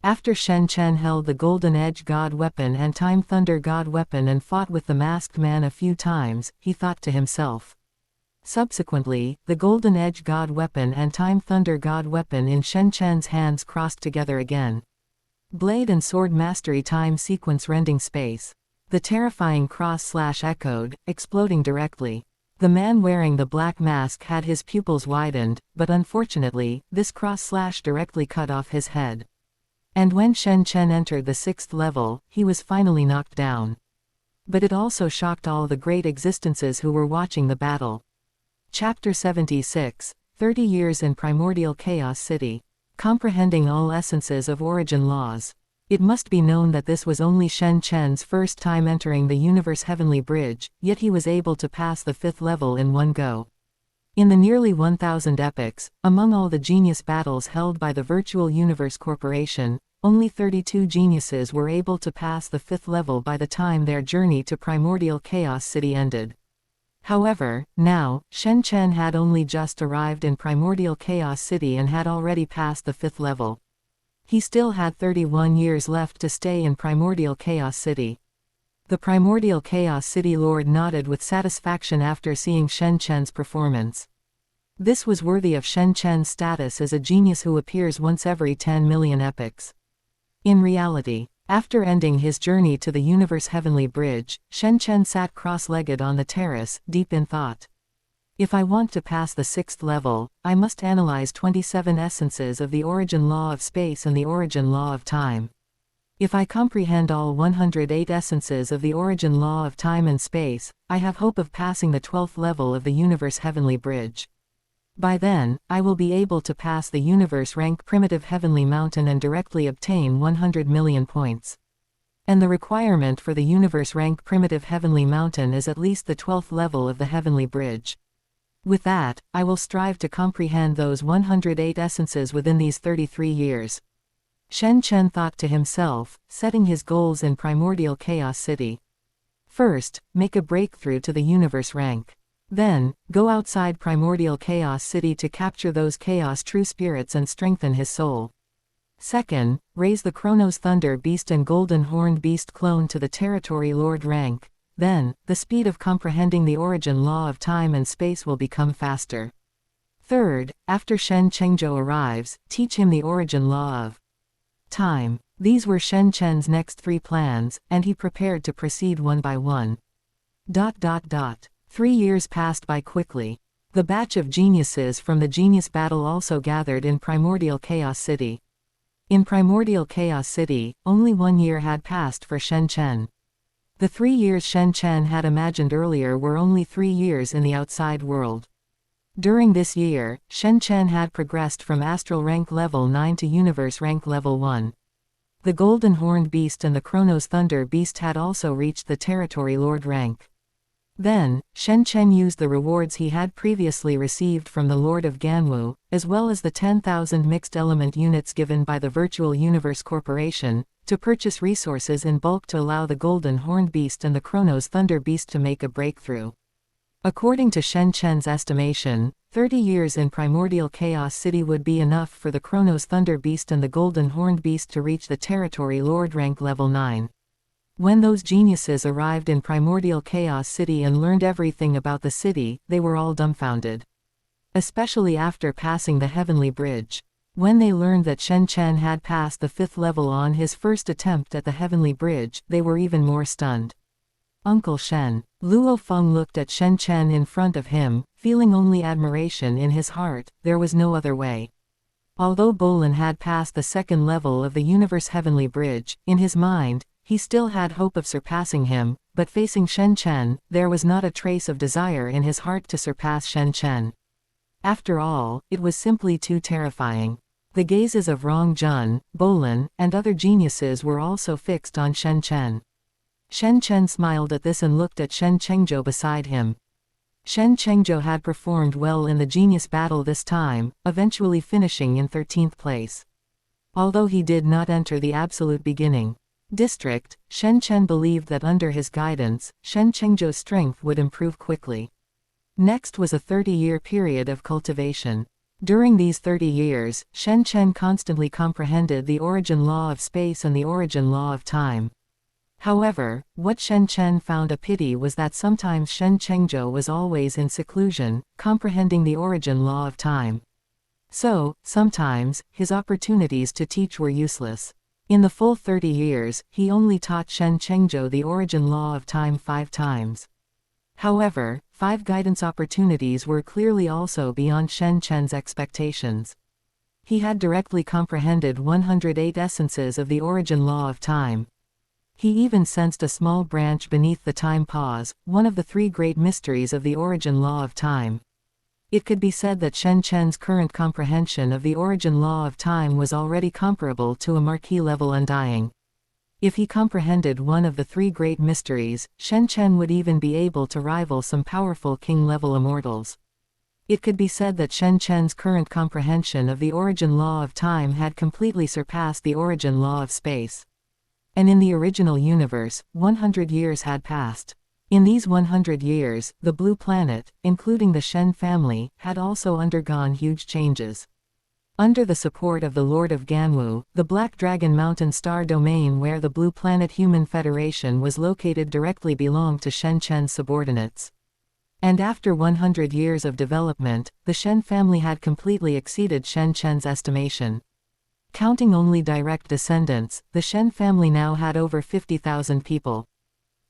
After Shen Chen held the Golden Edge God weapon and Time Thunder God weapon and fought with the masked man a few times, he thought to himself. Subsequently, the Golden Edge God weapon and Time Thunder God weapon in Shen Chen's hands crossed together again. Blade and sword mastery time sequence rending space. The terrifying cross-slash echoed, exploding directly. The man wearing the black mask had his pupils widened, but unfortunately, this cross-slash directly cut off his head. And when Shen Chen entered the 6th level, he was finally knocked down. But it also shocked all the great existences who were watching the battle. Chapter 76, 30 Years in Primordial Chaos City. Comprehending all essences of origin laws. It must be known that this was only Shen Chen's first time entering the universe heavenly bridge, yet he was able to pass the 5th level in one go. In the nearly 1,000 epochs, among all the genius battles held by the Virtual Universe Corporation, only 32 geniuses were able to pass the 5th level by the time their journey to Primordial Chaos City ended. However, now, Shen Chen had only just arrived in Primordial Chaos City and had already passed the 5th level. He still had 31 years left to stay in Primordial Chaos City. The Primordial Chaos City Lord nodded with satisfaction after seeing Shen Chen's performance. This was worthy of Shen Chen's status as a genius who appears once every 10 million epochs. In reality, after ending his journey to the universe heavenly bridge, Shen Chen sat cross-legged on the terrace, deep in thought. If I want to pass the 6th level, I must analyze 27 essences of the origin law of space and the origin law of time. If I comprehend all 108 essences of the origin law of time and space, I have hope of passing the 12th level of the universe heavenly bridge. By then, I will be able to pass the universe rank primitive heavenly mountain and directly obtain 100 million points. And the requirement for the universe rank primitive heavenly mountain is at least the 12th level of the heavenly bridge. With that, I will strive to comprehend those 108 essences within these 33 years. Shen Chen thought to himself, setting his goals in Primordial Chaos City. First, make a breakthrough to the universe rank. Then, go outside Primordial Chaos City to capture those chaos true spirits and strengthen his soul. Second, raise the Chronos Thunder Beast and Golden Horned Beast clone to the Territory Lord rank. Then, the speed of comprehending the origin law of time and space will become faster. Third, after Shen Chengzhou arrives, teach him the origin law of time. These were Shen Chen's next 3 plans, and he prepared to proceed one by one. 3 years passed by quickly. The batch of geniuses from the Genius Battle also gathered in Primordial Chaos City. In Primordial Chaos City, only 1 year had passed for Shen Chen. The 3 years Shen Chen had imagined earlier were only 3 years in the outside world. During this year, Shen Chen had progressed from astral rank level 9 to universe rank level 1. The Golden Horned Beast and the Chronos Thunder Beast had also reached the Territory Lord rank. Then, Shen Chen used the rewards he had previously received from the Lord of Ganwu, as well as the 10,000 mixed element units given by the Virtual Universe Corporation, to purchase resources in bulk to allow the Golden Horned Beast and the Chronos Thunder Beast to make a breakthrough. According to Shen Chen's estimation, 30 years in Primordial Chaos City would be enough for the Chronos Thunder Beast and the Golden Horned Beast to reach the Territory Lord rank level 9. When those geniuses arrived in Primordial Chaos City and learned everything about the city, they were all dumbfounded. Especially after passing the Heavenly Bridge. When they learned that Shen Chen had passed the 5th level on his first attempt at the Heavenly Bridge, they were even more stunned. Uncle Shen. Luo Feng looked at Shen Chen in front of him, feeling only admiration in his heart. There was no other way. Although Bolin had passed the second level of the universe heavenly bridge, in his mind, he still had hope of surpassing him, but facing Shen Chen, there was not a trace of desire in his heart to surpass Shen Chen. After all, it was simply too terrifying. The gazes of Rong Jun, Bolin, and other geniuses were also fixed on Shen Chen. Shen Chen smiled at this and looked at Shen Chengzhou beside him. Shen Chengzhou had performed well in the genius battle this time, eventually finishing in 13th place. Although he did not enter the absolute beginning district, Shen Chen believed that under his guidance, Shen Chengzhou's strength would improve quickly. Next was a 30-year period of cultivation. During these 30 years, Shen Chen constantly comprehended the origin law of space and the origin law of time. However, what Shen Chen found a pity was that sometimes Shen Chengzhou was always in seclusion, comprehending the origin law of time. So, sometimes, his opportunities to teach were useless. In the full 30 years, he only taught Shen Chengzhou the origin law of time 5 times. However, 5 guidance opportunities were clearly also beyond Shen Chen's expectations. He had directly comprehended 108 essences of the origin law of time. He even sensed a small branch beneath the time pause, one of the 3 great mysteries of the origin law of time. It could be said that Shen Chen's current comprehension of the origin law of time was already comparable to a marquis-level undying. If he comprehended one of the 3 great mysteries, Shen Chen would even be able to rival some powerful king-level immortals. It could be said that Shen Chen's current comprehension of the origin law of time had completely surpassed the origin law of space. And in the original universe, 100 years had passed. In these 100 years, the blue planet, including the Shen family, had also undergone huge changes. Under the support of the Lord of Ganwu, the Black Dragon Mountain Star Domain where the Blue Planet Human Federation was located directly belonged to Shen Chen's subordinates. And after 100 years of development, the Shen family had completely exceeded Shen Chen's estimation. Counting only direct descendants, the Shen family now had over 50,000 people.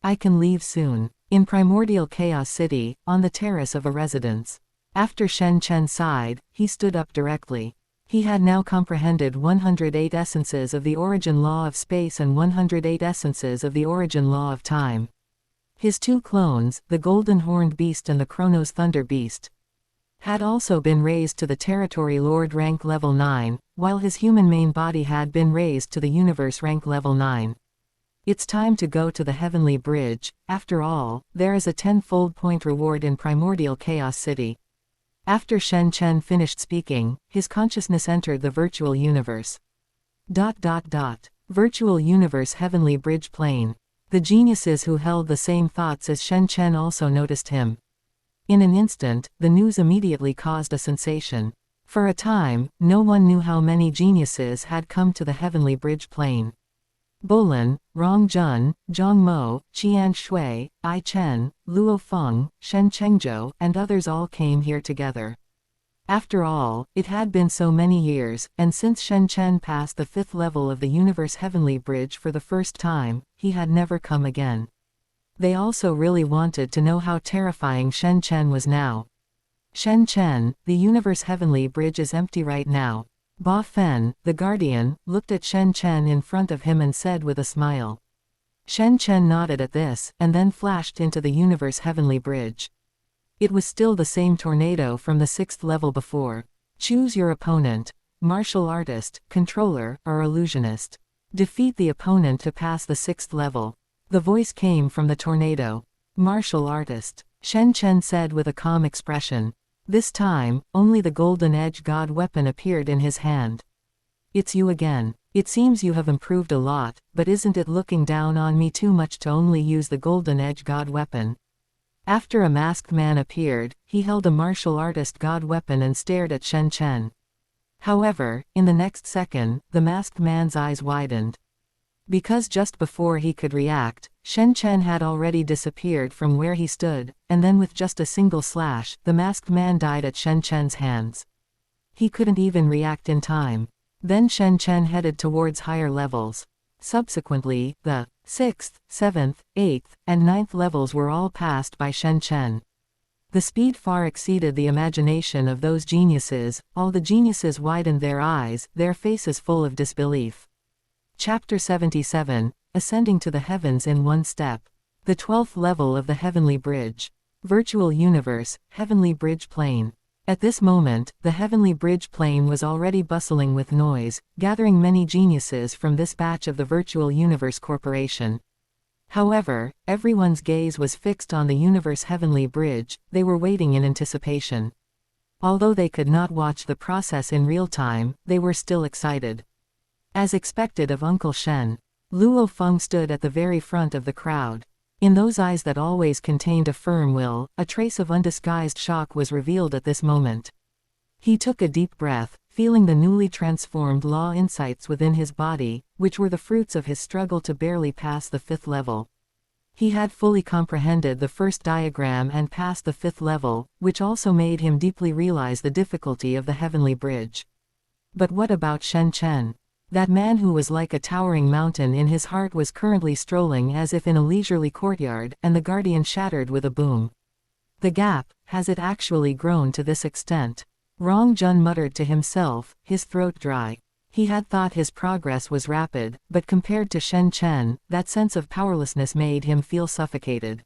I can leave soon. In Primordial Chaos City, on the terrace of a residence. After Shen Chen sighed, he stood up directly. He had now comprehended 108 essences of the origin law of space and 108 essences of the origin law of time. His 2 clones, the Golden Horned Beast and the Chronos Thunder Beast, had also been raised to the Territory Lord rank level 9, while his human main body had been raised to the Universe rank level 9. It's time to go to the Heavenly Bridge. After all, there is a 10-fold point reward in Primordial Chaos City. After Shen Chen finished speaking, his consciousness entered the virtual universe. Virtual universe Heavenly Bridge plane. The geniuses who held the same thoughts as Shen Chen also noticed him. In an instant, the news immediately caused a sensation. For a time, no one knew how many geniuses had come to the Heavenly Bridge plane. Bolin, Rong Jun, Zhang Mo, Qian Shui, I Chen, Luo Feng, Shen Chengzhou, and others all came here together. After all, it had been so many years, and since Shen Chen passed the 5th level of the Universe Heavenly Bridge for the first time, he had never come again. They also really wanted to know how terrifying Shen Chen was now. Shen Chen, the Universe Heavenly Bridge is empty right now. Ba Fen, the guardian, looked at Shen Chen in front of him and said with a smile. Shen Chen nodded at this, and then flashed into the Universe Heavenly Bridge. It was still the same tornado from the 6th level before. Choose your opponent. Martial artist, controller, or illusionist. Defeat the opponent to pass the 6th level. The voice came from the tornado. Martial artist. Shen Chen said with a calm expression. This time, only the Golden Edge God weapon appeared in his hand. It's you again. It seems you have improved a lot, but isn't it looking down on me too much to only use the Golden Edge God weapon? After a masked man appeared, he held a martial artist God weapon and stared at Shen Chen. However, in the next second, the masked man's eyes widened. Because just before he could react, Shen Chen had already disappeared from where he stood, and then with just a single slash, the masked man died at Shen Chen's hands. He couldn't even react in time. Then Shen Chen headed towards higher levels. Subsequently, the 6th, 7th, 8th, and 9th levels were all passed by Shen Chen. The speed far exceeded the imagination of those geniuses. All the geniuses widened their eyes, their faces full of disbelief. Chapter 77, Ascending to the Heavens in One Step. The 12th level of the Heavenly Bridge. Virtual Universe, Heavenly Bridge Plane. At this moment, the Heavenly Bridge Plane was already bustling with noise, gathering many geniuses from this batch of the Virtual Universe Corporation. However, everyone's gaze was fixed on the Universe Heavenly Bridge. They were waiting in anticipation. Although they could not watch the process in real time, they were still excited. As expected of Uncle Shen, Luo Feng stood at the very front of the crowd. In those eyes that always contained a firm will, a trace of undisguised shock was revealed at this moment. He took a deep breath, feeling the newly transformed law insights within his body, which were the fruits of his struggle to barely pass the 5th level. He had fully comprehended the first diagram and passed the 5th level, which also made him deeply realize the difficulty of the Heavenly Bridge. But what about Shen Chen? That man who was like a towering mountain in his heart was currently strolling as if in a leisurely courtyard, and the guardian shattered with a boom. The gap, has it actually grown to this extent? Rong Jun muttered to himself, his throat dry. He had thought his progress was rapid, but compared to Shen Chen, that sense of powerlessness made him feel suffocated.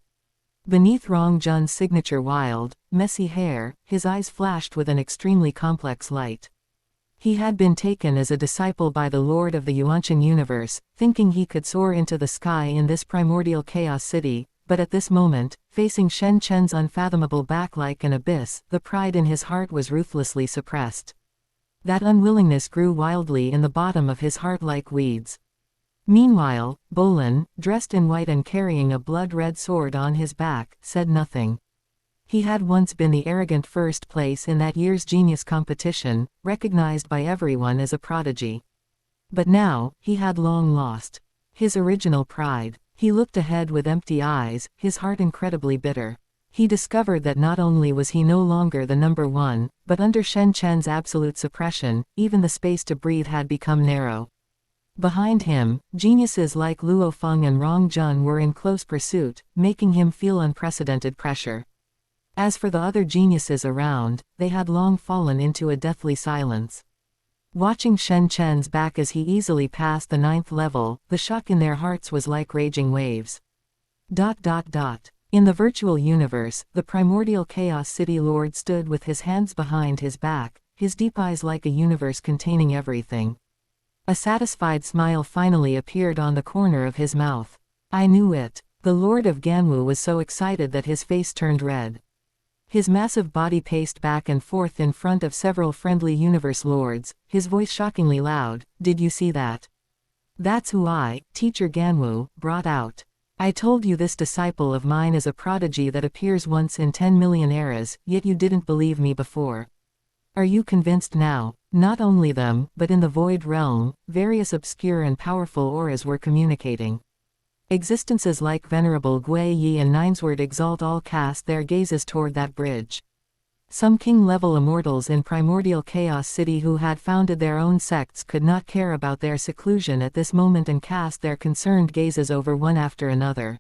Beneath Rong Jun's signature wild, messy hair, his eyes flashed with an extremely complex light. He had been taken as a disciple by the Lord of the Yuanqing universe, thinking he could soar into the sky in this primordial chaos city, but at this moment, facing Shen Chen's unfathomable back like an abyss, the pride in his heart was ruthlessly suppressed. That unwillingness grew wildly in the bottom of his heart like weeds. Meanwhile, Bolin, dressed in white and carrying a blood-red sword on his back, said nothing. He had once been the arrogant first place in that year's genius competition, recognized by everyone as a prodigy. But now, he had long lost his original pride. He looked ahead with empty eyes, his heart incredibly bitter. He discovered that not only was he no longer the number one, but under Shen Chen's absolute suppression, even the space to breathe had become narrow. Behind him, geniuses like Luo Feng and Rong Jun were in close pursuit, making him feel unprecedented pressure. As for the other geniuses around, they had long fallen into a deathly silence. Watching Shen Chen's back as he easily passed the 9th level, the shock in their hearts was like raging waves. In the virtual universe, the primordial chaos city lord stood with his hands behind his back, his deep eyes like a universe containing everything. A satisfied smile finally appeared on the corner of his mouth. I knew it. The Lord of Ganwu was so excited that his face turned red. His massive body paced back and forth in front of several friendly universe lords, his voice shockingly loud. Did you see that? That's who I, Teacher Ganwu, brought out. I told you this disciple of mine is a prodigy that appears once in 10 million eras, yet you didn't believe me before. Are you convinced now? Not only them, but in the void realm, various obscure and powerful auras were communicating. Existences like Venerable Gui Yi and Ninesword Exalt all cast their gazes toward that bridge. Some king-level immortals in primordial chaos city who had founded their own sects could not care about their seclusion at this moment and cast their concerned gazes over one after another.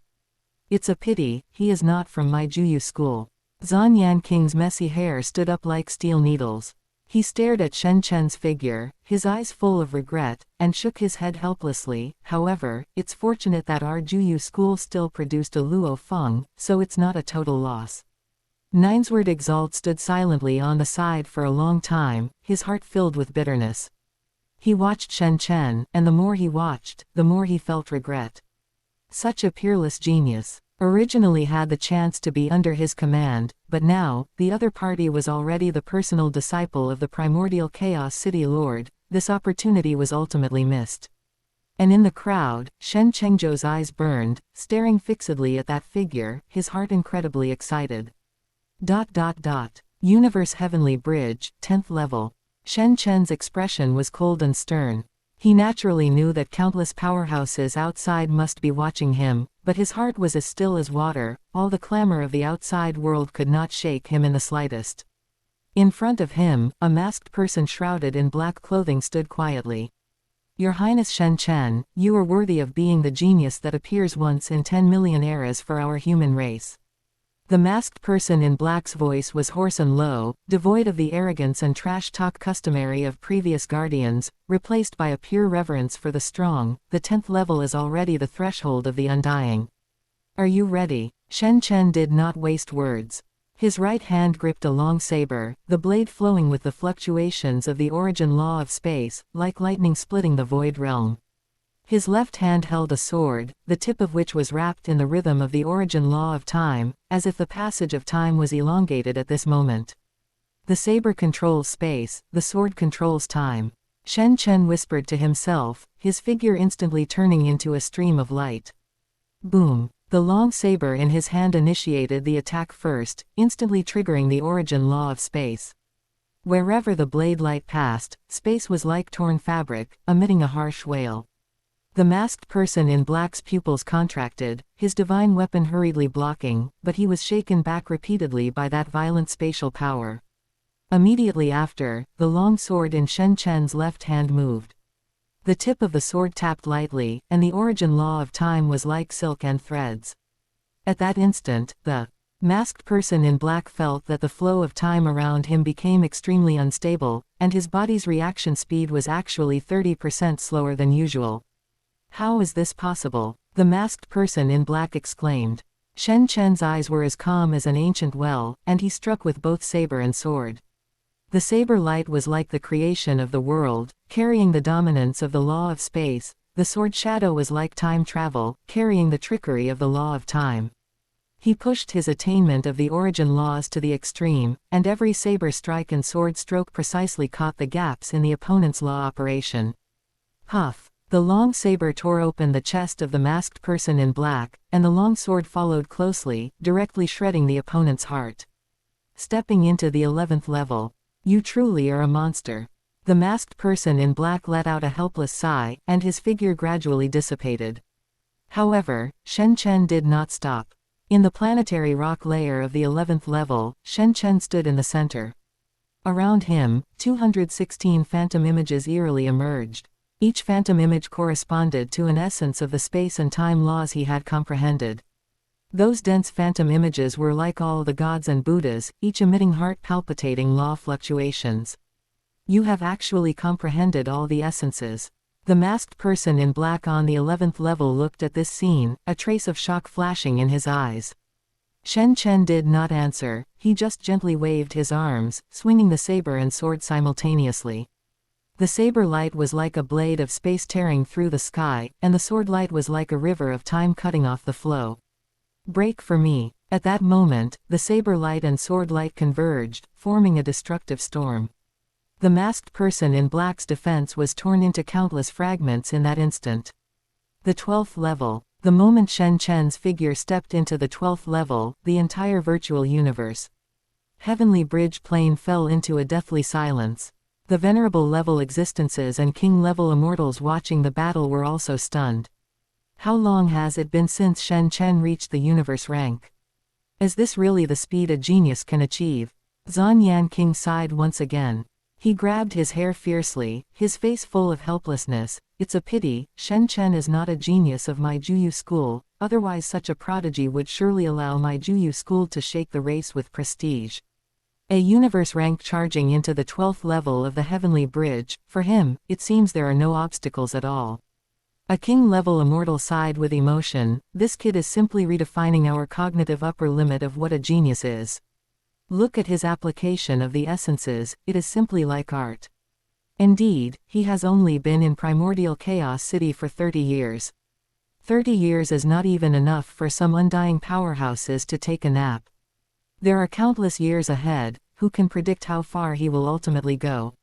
It's a pity, he is not from my Juyu school. Zan Yan King's messy hair stood up like steel needles. He stared at Shen Chen's figure, his eyes full of regret, and shook his head helplessly. However, it's fortunate that our Juyu school still produced a Luo Feng, so it's not a total loss. Ninesword Exalt stood silently on the side for a long time, his heart filled with bitterness. He watched Shen Chen, and the more he watched, the more he felt regret. Such a peerless genius. Originally had the chance to be under his command, but now, the other party was already the personal disciple of the primordial chaos city lord. This opportunity was ultimately missed. And in the crowd, Shen Chengzhou's eyes burned, staring fixedly at that figure, his heart incredibly excited. Universe Heavenly Bridge, 10th level. Shen Chen's expression was cold and stern. He naturally knew that countless powerhouses outside must be watching him, but his heart was as still as water. All the clamor of the outside world could not shake him in the slightest. In front of him, a masked person shrouded in black clothing stood quietly. Your Highness Shen Chen, you are worthy of being the genius that appears once in 10 million eras for our human race. The masked person in black's voice was hoarse and low, devoid of the arrogance and trash talk customary of previous guardians, replaced by a pure reverence for the strong. The 10th level is already the threshold of the undying. Are you ready? Shen Chen did not waste words. His right hand gripped a long saber, the blade flowing with the fluctuations of the origin law of space, like lightning splitting the void realm. His left hand held a sword, the tip of which was wrapped in the rhythm of the origin law of time, as if the passage of time was elongated at this moment. The saber controls space, the sword controls time. Shen Chen whispered to himself, his figure instantly turning into a stream of light. Boom! The long saber in his hand initiated the attack first, instantly triggering the origin law of space. Wherever the blade light passed, space was like torn fabric, emitting a harsh wail. The masked person in black's pupils contracted, his divine weapon hurriedly blocking, but he was shaken back repeatedly by that violent spatial power. Immediately after, the long sword in Shen Chen's left hand moved. The tip of the sword tapped lightly, and the origin law of time was like silk and threads. At that instant, the masked person in black felt that the flow of time around him became extremely unstable, and his body's reaction speed was actually 30% slower than usual. How is this possible? The masked person in black exclaimed. Shen Chen's eyes were as calm as an ancient well, and he struck with both saber and sword. The saber light was like the creation of the world, carrying the dominance of the law of space. The sword shadow was like time travel, carrying the trickery of the law of time. He pushed his attainment of the origin laws to the extreme, and every saber strike and sword stroke precisely caught the gaps in the opponent's law operation. Huff! The long saber tore open the chest of the masked person in black, and the long sword followed closely, directly shredding the opponent's heart. Stepping into the 11th level. You truly are a monster. The masked person in black let out a helpless sigh, and his figure gradually dissipated. However, Shen Chen did not stop. In the planetary rock layer of the 11th level, Shen Chen stood in the center. Around him, 216 phantom images eerily emerged. Each phantom image corresponded to an essence of the space and time laws he had comprehended. Those dense phantom images were like all the gods and Buddhas, each emitting heart-palpitating law fluctuations. You have actually comprehended all the essences. The masked person in black on the 11th level looked at this scene, a trace of shock flashing in his eyes. Shen Chen did not answer, he just gently waved his arms, swinging the saber and sword simultaneously. The saber light was like a blade of space tearing through the sky, and the sword light was like a river of time cutting off the flow. Break for me. At that moment, the saber light and sword light converged, forming a destructive storm. The masked person in black's defense was torn into countless fragments in that instant. The 12th level. The moment Shen Chen's figure stepped into the 12th level, the entire virtual universe. Heavenly Bridge plane fell into a deathly silence. The venerable level existences and king-level immortals watching the battle were also stunned. How long has it been since Shen Chen reached the universe rank? Is this really the speed a genius can achieve? Zan Yan King sighed once again. He grabbed his hair fiercely, his face full of helplessness. It's a pity, Shen Chen is not a genius of my Juyu school, otherwise such a prodigy would surely allow my Juyu school to shake the race with prestige. A universe rank charging into the 12th level of the Heavenly Bridge, for him, it seems there are no obstacles at all. A king-level immortal sighed with emotion. This kid is simply redefining our cognitive upper limit of what a genius is. Look at his application of the essences, it is simply like art. Indeed, he has only been in primordial chaos city for 30 years. 30 years is not even enough for some undying powerhouses to take a nap. There are countless years ahead. Who can predict how far he will ultimately go?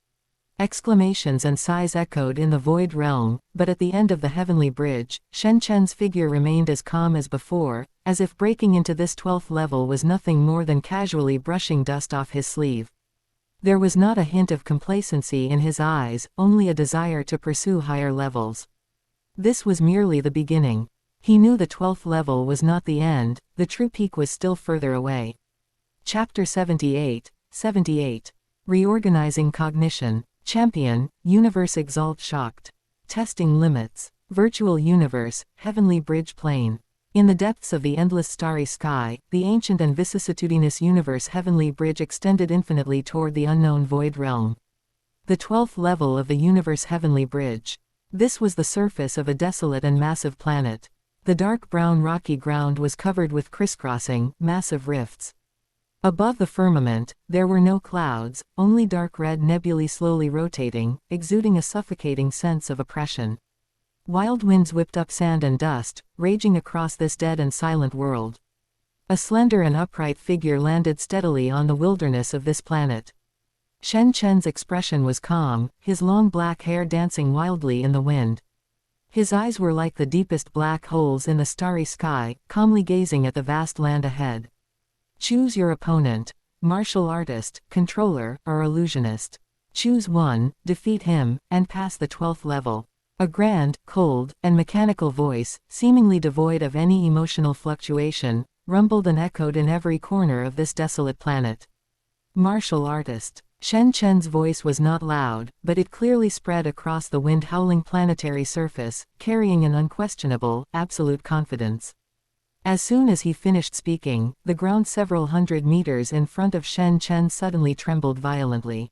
Exclamations and sighs echoed in the void realm, but at the end of the Heavenly Bridge, Shen Chen's figure remained as calm as before, as if breaking into this 12th level was nothing more than casually brushing dust off his sleeve. There was not a hint of complacency in his eyes, only a desire to pursue higher levels. This was merely the beginning. He knew the 12th level was not the end, the true peak was still further away. Chapter 78. Reorganizing Cognition. Champion, Universe Exalt shocked. Testing limits. Virtual universe, heavenly bridge plane. In the depths of the endless starry sky, the ancient and vicissitudinous universe heavenly bridge extended infinitely toward the unknown void realm. The 12th level of the universe heavenly bridge. This was the surface of a desolate and massive planet. The dark brown rocky ground was covered with crisscrossing, massive rifts. Above the firmament, there were no clouds, only dark red nebulae slowly rotating, exuding a suffocating sense of oppression. Wild winds whipped up sand and dust, raging across this dead and silent world. A slender and upright figure landed steadily on the wilderness of this planet. Shen Chen's expression was calm, his long black hair dancing wildly in the wind. His eyes were like the deepest black holes in the starry sky, calmly gazing at the vast land ahead. Choose your opponent: martial artist, controller, or illusionist. Choose one, defeat him, and pass the 12th level. A grand, cold, and mechanical voice, seemingly devoid of any emotional fluctuation, rumbled and echoed in every corner of this desolate planet. Martial artist. Shen Chen's voice was not loud, but it clearly spread across the wind-howling planetary surface, carrying an unquestionable, absolute confidence. As soon as he finished speaking, the ground several hundred meters in front of Shen Chen suddenly trembled violently.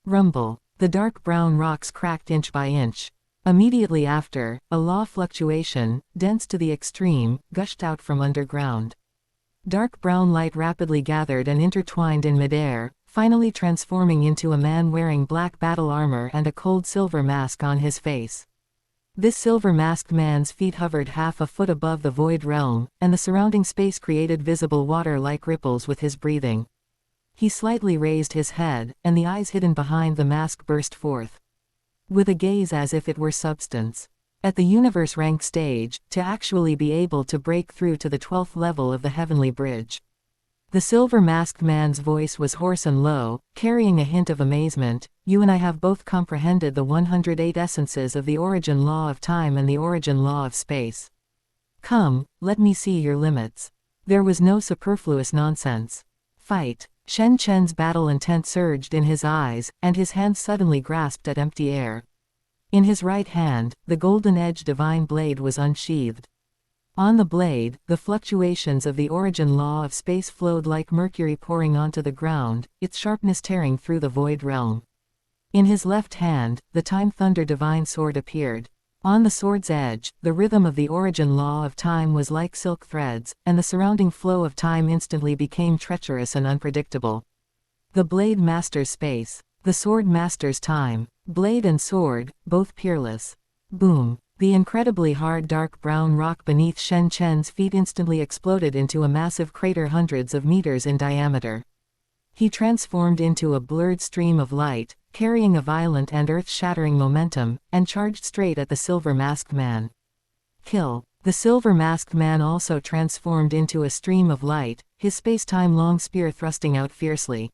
Rumble. The dark brown rocks cracked inch by inch. Immediately after, a law fluctuation, dense to the extreme, gushed out from underground. Dark brown light rapidly gathered and intertwined in midair, finally transforming into a man wearing black battle armor and a cold silver mask on his face. This silver-masked man's feet hovered half a foot above the void realm, and the surrounding space created visible water-like ripples with his breathing. He slightly raised his head, and the eyes hidden behind the mask burst forth. With a gaze as if it were substance. At the universe rank stage, to actually be able to break through to the 12th level of the heavenly bridge. The silver-masked man's voice was hoarse and low, carrying a hint of amazement. You and I have both comprehended the 108 essences of the origin law of time and the origin law of space. Come, let me see your limits. There was no superfluous nonsense. Fight. Shen Chen's battle intent surged in his eyes, and his hands suddenly grasped at empty air. In his right hand, the golden-edged divine blade was unsheathed. On the blade, the fluctuations of the origin law of space flowed like mercury pouring onto the ground, its sharpness tearing through the void realm. In his left hand, the time thunder divine sword appeared. On the sword's edge, the rhythm of the origin law of time was like silk threads, and the surrounding flow of time instantly became treacherous and unpredictable. The blade masters space. The sword masters time. Blade and sword, both peerless. Boom. The incredibly hard dark brown rock beneath Shen Chen's feet instantly exploded into a massive crater hundreds of meters in diameter. He transformed into a blurred stream of light, carrying a violent and earth-shattering momentum, and charged straight at the silver-masked man. Kill. The silver-masked man also transformed into a stream of light, his space-time long spear thrusting out fiercely.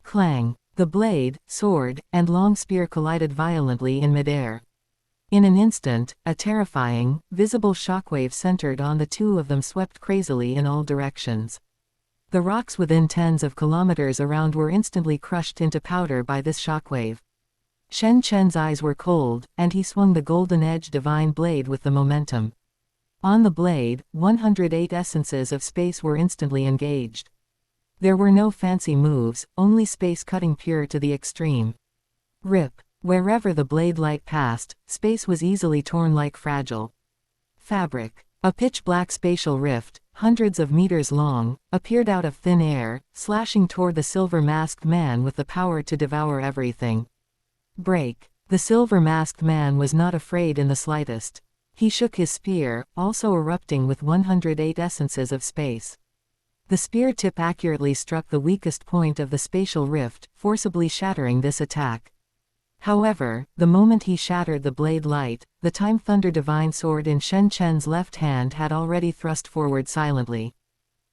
Clang. The blade, sword, and long spear collided violently in midair. In an instant, a terrifying, visible shockwave centered on the two of them swept crazily in all directions. The rocks within tens of kilometers around were instantly crushed into powder by this shockwave. Shen Chen's eyes were cold, and he swung the golden-edged divine blade with the momentum. On the blade, 108 essences of space were instantly engaged. There were no fancy moves, only space cutting pure to the extreme. Rip. Wherever the blade light passed, space was easily torn like fragile fabric. A pitch-black spatial rift, hundreds of meters long, appeared out of thin air, slashing toward the silver-masked man with the power to devour everything. Break. The silver-masked man was not afraid in the slightest. He shook his spear, also erupting with 108 essences of space. The spear tip accurately struck the weakest point of the spatial rift, forcibly shattering this attack. However, the moment he shattered the blade light, the time thunder divine sword in Shen Chen's left hand had already thrust forward silently.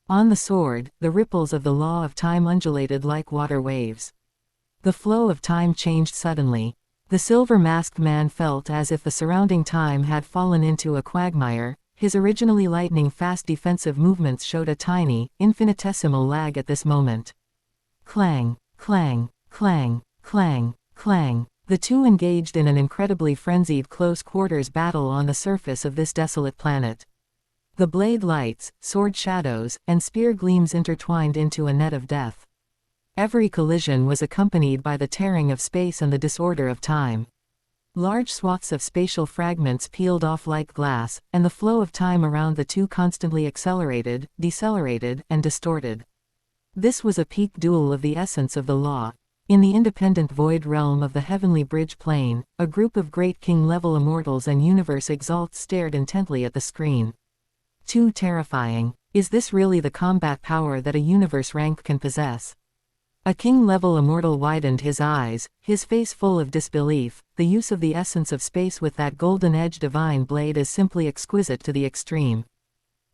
On the sword, the ripples of the law of time undulated like water waves. The flow of time changed suddenly. The silver-masked man felt as if the surrounding time had fallen into a quagmire. His originally lightning-fast defensive movements showed a tiny, infinitesimal lag at this moment. Clang, clang, clang, clang, clang. The two engaged in an incredibly frenzied close-quarters battle on the surface of this desolate planet. The blade lights, sword shadows, and spear gleams intertwined into a net of death. Every collision was accompanied by the tearing of space and the disorder of time. Large swaths of spatial fragments peeled off like glass, and the flow of time around the two constantly accelerated, decelerated, and distorted. This was a peak duel of the essence of the law. In the independent void realm of the heavenly bridge plane, a group of great king-level immortals and universe exalts stared intently at the screen. Too terrifying. Is this really the combat power that a universe rank can possess? A king-level immortal widened his eyes, his face full of disbelief. The use of the essence of space with that golden-edged divine blade is simply exquisite to the extreme.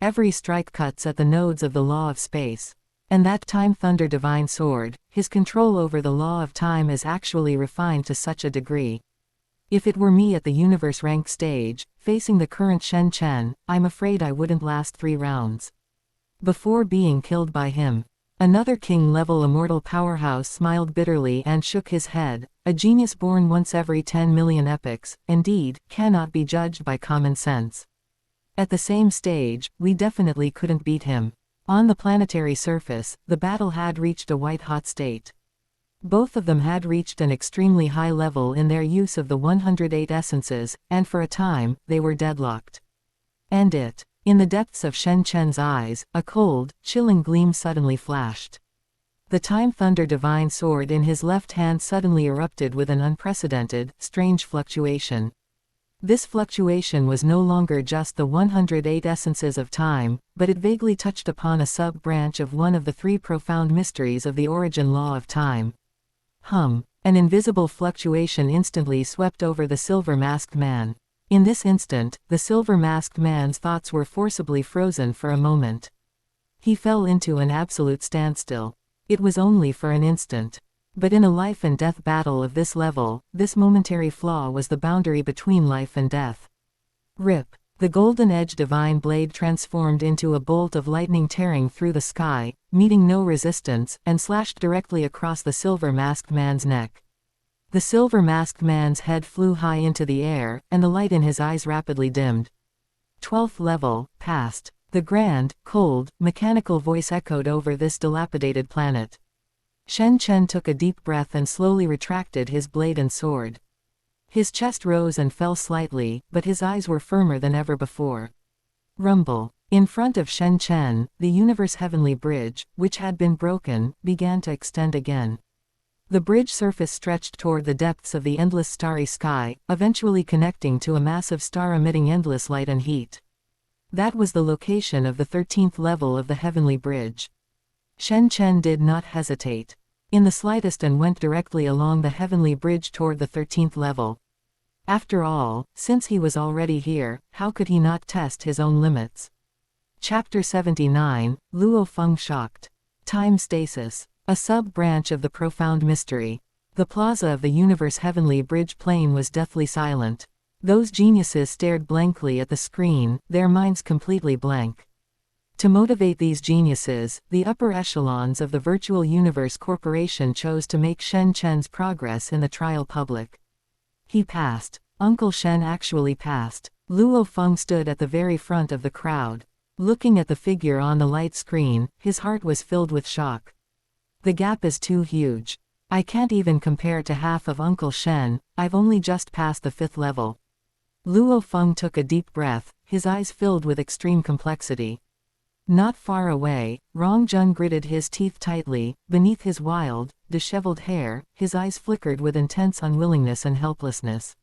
Every strike cuts at the nodes of the law of space. And that time thunder divine sword, his control over the law of time is actually refined to such a degree. If it were me at the universe rank stage, facing the current Shen Chen, I'm afraid I wouldn't last 3 rounds. Before being killed by him. Another king-level immortal powerhouse smiled bitterly and shook his head. A genius born once every 10 million epochs, indeed, cannot be judged by common sense. At the same stage, we definitely couldn't beat him. On the planetary surface, the battle had reached a white-hot state. Both of them had reached an extremely high level in their use of the 108 essences, and for a time, they were deadlocked. And in the depths of Shen Chen's eyes, a cold, chilling gleam suddenly flashed. The time thunder divine sword in his left hand suddenly erupted with an unprecedented, strange fluctuation. This fluctuation was no longer just the 108 essences of time, but it vaguely touched upon a sub-branch of one of the 3 profound mysteries of the origin law of time. An invisible fluctuation instantly swept over the silver-masked man. In this instant, the silver-masked man's thoughts were forcibly frozen for a moment. He fell into an absolute standstill. It was only for an instant. But in a life-and-death battle of this level, this momentary flaw was the boundary between life and death. Rip. The golden-edged divine blade transformed into a bolt of lightning tearing through the sky, meeting no resistance, and slashed directly across the silver-masked man's neck. The silver-masked man's head flew high into the air, and the light in his eyes rapidly dimmed. 12th level, passed. The grand, cold, mechanical voice echoed over this dilapidated planet. Shen Chen took a deep breath and slowly retracted his blade and sword. His chest rose and fell slightly, but his eyes were firmer than ever before. Rumble. In front of Shen Chen, the universe heavenly bridge, which had been broken, began to extend again. The bridge surface stretched toward the depths of the endless starry sky, eventually connecting to a massive star emitting endless light and heat. That was the location of the 13th level of the heavenly bridge. Shen Chen did not hesitate in the slightest and went directly along the heavenly bridge toward the 13th level. After all, since he was already here, how could he not test his own limits? Chapter 79, Luo Feng shocked. Time stasis. A sub-branch of the profound mystery. The plaza of the universe heavenly bridge plane was deathly silent. Those geniuses stared blankly at the screen, their minds completely blank. To motivate these geniuses, the upper echelons of the Virtual Universe Corporation chose to make Shen Chen's progress in the trial public. He passed. Uncle Shen actually passed. Luo Feng stood at the very front of the crowd. Looking at the figure on the light screen, his heart was filled with shock. The gap is too huge. I can't even compare to half of Uncle Shen, I've only just passed the 5th level. Luo Feng took a deep breath, his eyes filled with extreme complexity. Not far away, Rong Jun gritted his teeth tightly. Beneath his wild, disheveled hair, his eyes flickered with intense unwillingness and helplessness.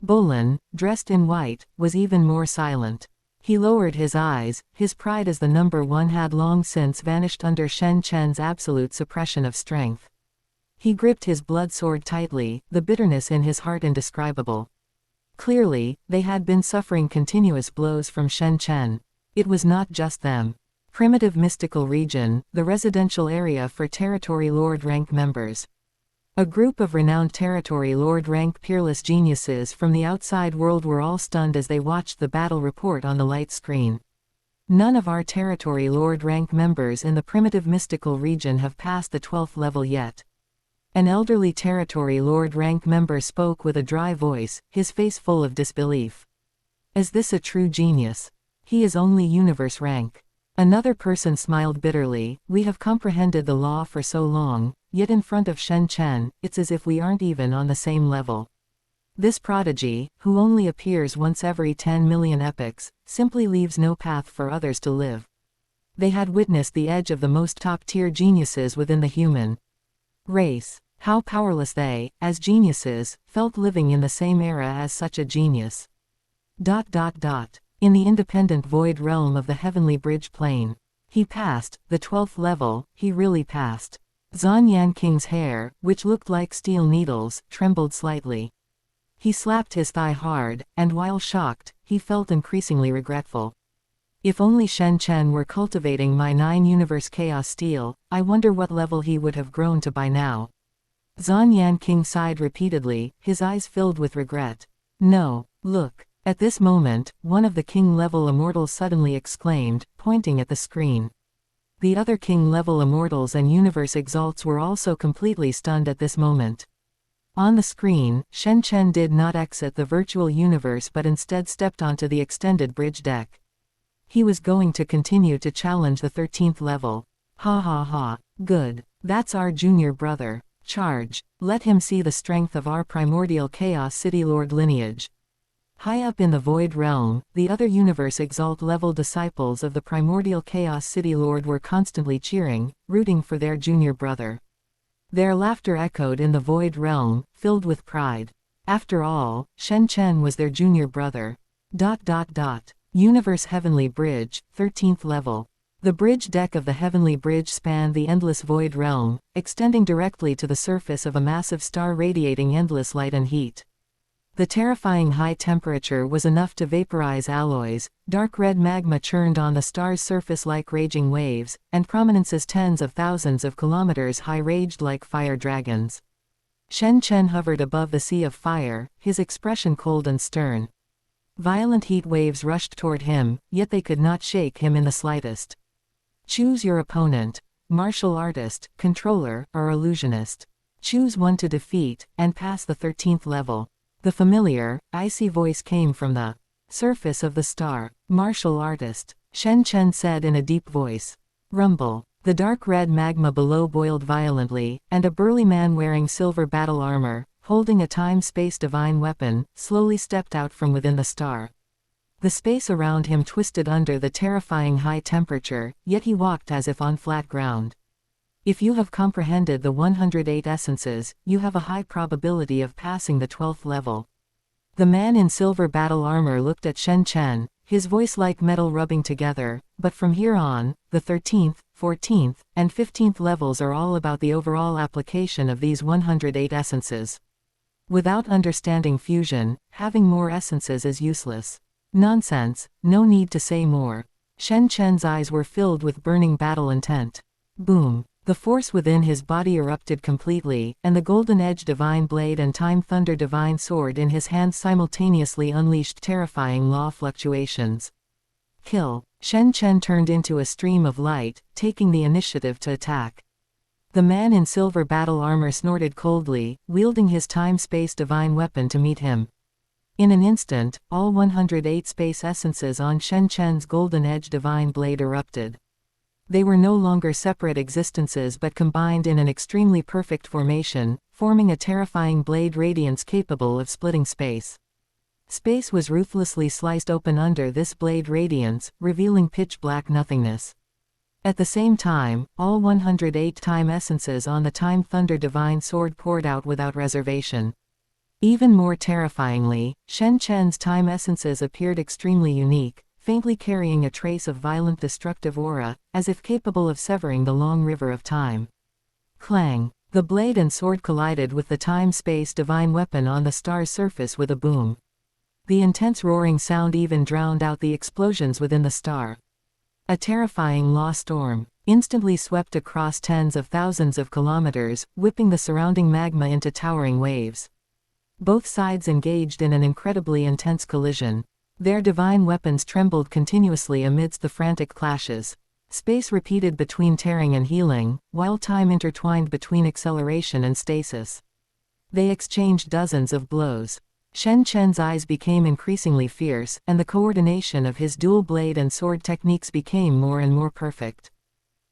Bolin, dressed in white, was even more silent. He lowered his eyes, his pride as the number 1 had long since vanished under Shen Chen's absolute suppression of strength. He gripped his blood sword tightly, the bitterness in his heart indescribable. Clearly, they had been suffering continuous blows from Shen Chen. It was not just them. Primitive mystical region, the residential area for Territory Lord rank members. A group of renowned Territory Lord rank peerless geniuses from the outside world were all stunned as they watched the battle report on the light screen. None of our Territory Lord rank members in the primitive mystical region have passed the 12th level yet. An elderly territory lord rank member spoke with a dry voice, his face full of disbelief. Is this a true genius? He is only universe rank. Another person smiled bitterly. We have comprehended the law for so long, yet in front of Shen Chen, it's as if we aren't even on the same level. This prodigy, who only appears once every 10 million epochs, simply leaves no path for others to live. They had witnessed the edge of the most top-tier geniuses within the human race. How powerless they, as geniuses, felt living in the same era as such a genius. In the independent void realm of the heavenly bridge plane. He passed, the 12th level, he really passed. Zan Yanking's hair, which looked like steel needles, trembled slightly. He slapped his thigh hard, and while shocked, he felt increasingly regretful. If only Shen Chen were cultivating my 9-universe chaos steel, I wonder what level he would have grown to by now. Zan Yanking sighed repeatedly, his eyes filled with regret. No, look. At this moment, one of the king-level immortals suddenly exclaimed, pointing at the screen. The other king-level immortals and universe exalts were also completely stunned at this moment. On the screen, Shen Chen did not exit the virtual universe but instead stepped onto the extended bridge deck. He was going to continue to challenge the 13th level. Ha ha ha. Good. That's our junior brother. Charge. Let him see the strength of our primordial Chaos City Lord lineage. High up in the Void Realm, the other Universe Exalt-level disciples of the primordial Chaos City Lord were constantly cheering, rooting for their junior brother. Their laughter echoed in the Void Realm, filled with pride. After all, Shen Chen was their junior brother. Universe Heavenly Bridge, 13th level. The bridge deck of the Heavenly Bridge spanned the endless Void Realm, extending directly to the surface of a massive star radiating endless light and heat. The terrifying high temperature was enough to vaporize alloys, dark red magma churned on the star's surface like raging waves, and prominences tens of thousands of kilometers high raged like fire dragons. Shen Chen hovered above the sea of fire, his expression cold and stern. Violent heat waves rushed toward him, yet they could not shake him in the slightest. Choose your opponent: martial artist, controller, or illusionist. Choose one to defeat, and pass the 13th level. The familiar, icy voice came from the surface of the star. Martial artist, Shen Chen said in a deep voice. Rumble. The dark red magma below boiled violently, and a burly man wearing silver battle armor, holding a time-space divine weapon, slowly stepped out from within the star. The space around him twisted under the terrifying high temperature, yet he walked as if on flat ground. If you have comprehended the 108 essences, you have a high probability of passing the 12th level. The man in silver battle armor looked at Shen Chen, his voice like metal rubbing together, but from here on, the 13th, 14th, and 15th levels are all about the overall application of these 108 essences. Without understanding fusion, having more essences is useless. Nonsense, no need to say more. Shen Chen's eyes were filled with burning battle intent. Boom. The force within his body erupted completely, and the Golden Edge Divine Blade and Time Thunder Divine Sword in his hands simultaneously unleashed terrifying law fluctuations. Kill. Shen Chen turned into a stream of light, taking the initiative to attack. The man in silver battle armor snorted coldly, wielding his time-space divine weapon to meet him. In an instant, all 108 space essences on Shen Chen's Golden Edge Divine Blade erupted. They were no longer separate existences but combined in an extremely perfect formation, forming a terrifying blade radiance capable of splitting space. Space was ruthlessly sliced open under this blade radiance, revealing pitch-black nothingness. At the same time, all 108 time essences on the Time Thunder Divine Sword poured out without reservation. Even more terrifyingly, Shen Chen's time essences appeared extremely unique, faintly carrying a trace of violent destructive aura, as if capable of severing the long river of time. Clang! The blade and sword collided with the time-space divine weapon on the star's surface with a boom. The intense roaring sound even drowned out the explosions within the star. A terrifying law storm instantly swept across tens of thousands of kilometers, whipping the surrounding magma into towering waves. Both sides engaged in an incredibly intense collision. Their divine weapons trembled continuously amidst the frantic clashes. Space repeated between tearing and healing, while time intertwined between acceleration and stasis. They exchanged dozens of blows. Shen Chen's eyes became increasingly fierce, and the coordination of his dual blade and sword techniques became more and more perfect.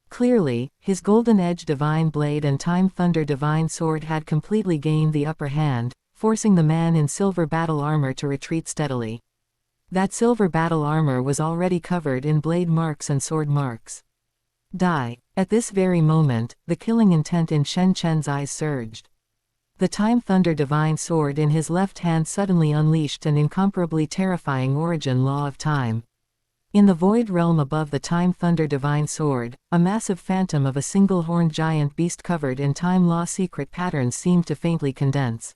Clearly, his Golden Edge Divine Blade and Time Thunder Divine Sword had completely gained the upper hand, forcing the man in silver battle armor to retreat steadily. That silver battle armor was already covered in blade marks and sword marks. Die. At this very moment, the killing intent in Shen Chen's eyes surged. The Time Thunder Divine Sword in his left hand suddenly unleashed an incomparably terrifying origin law of time. In the void realm above the Time Thunder Divine Sword, a massive phantom of a single-horned giant beast covered in time law secret patterns seemed to faintly condense.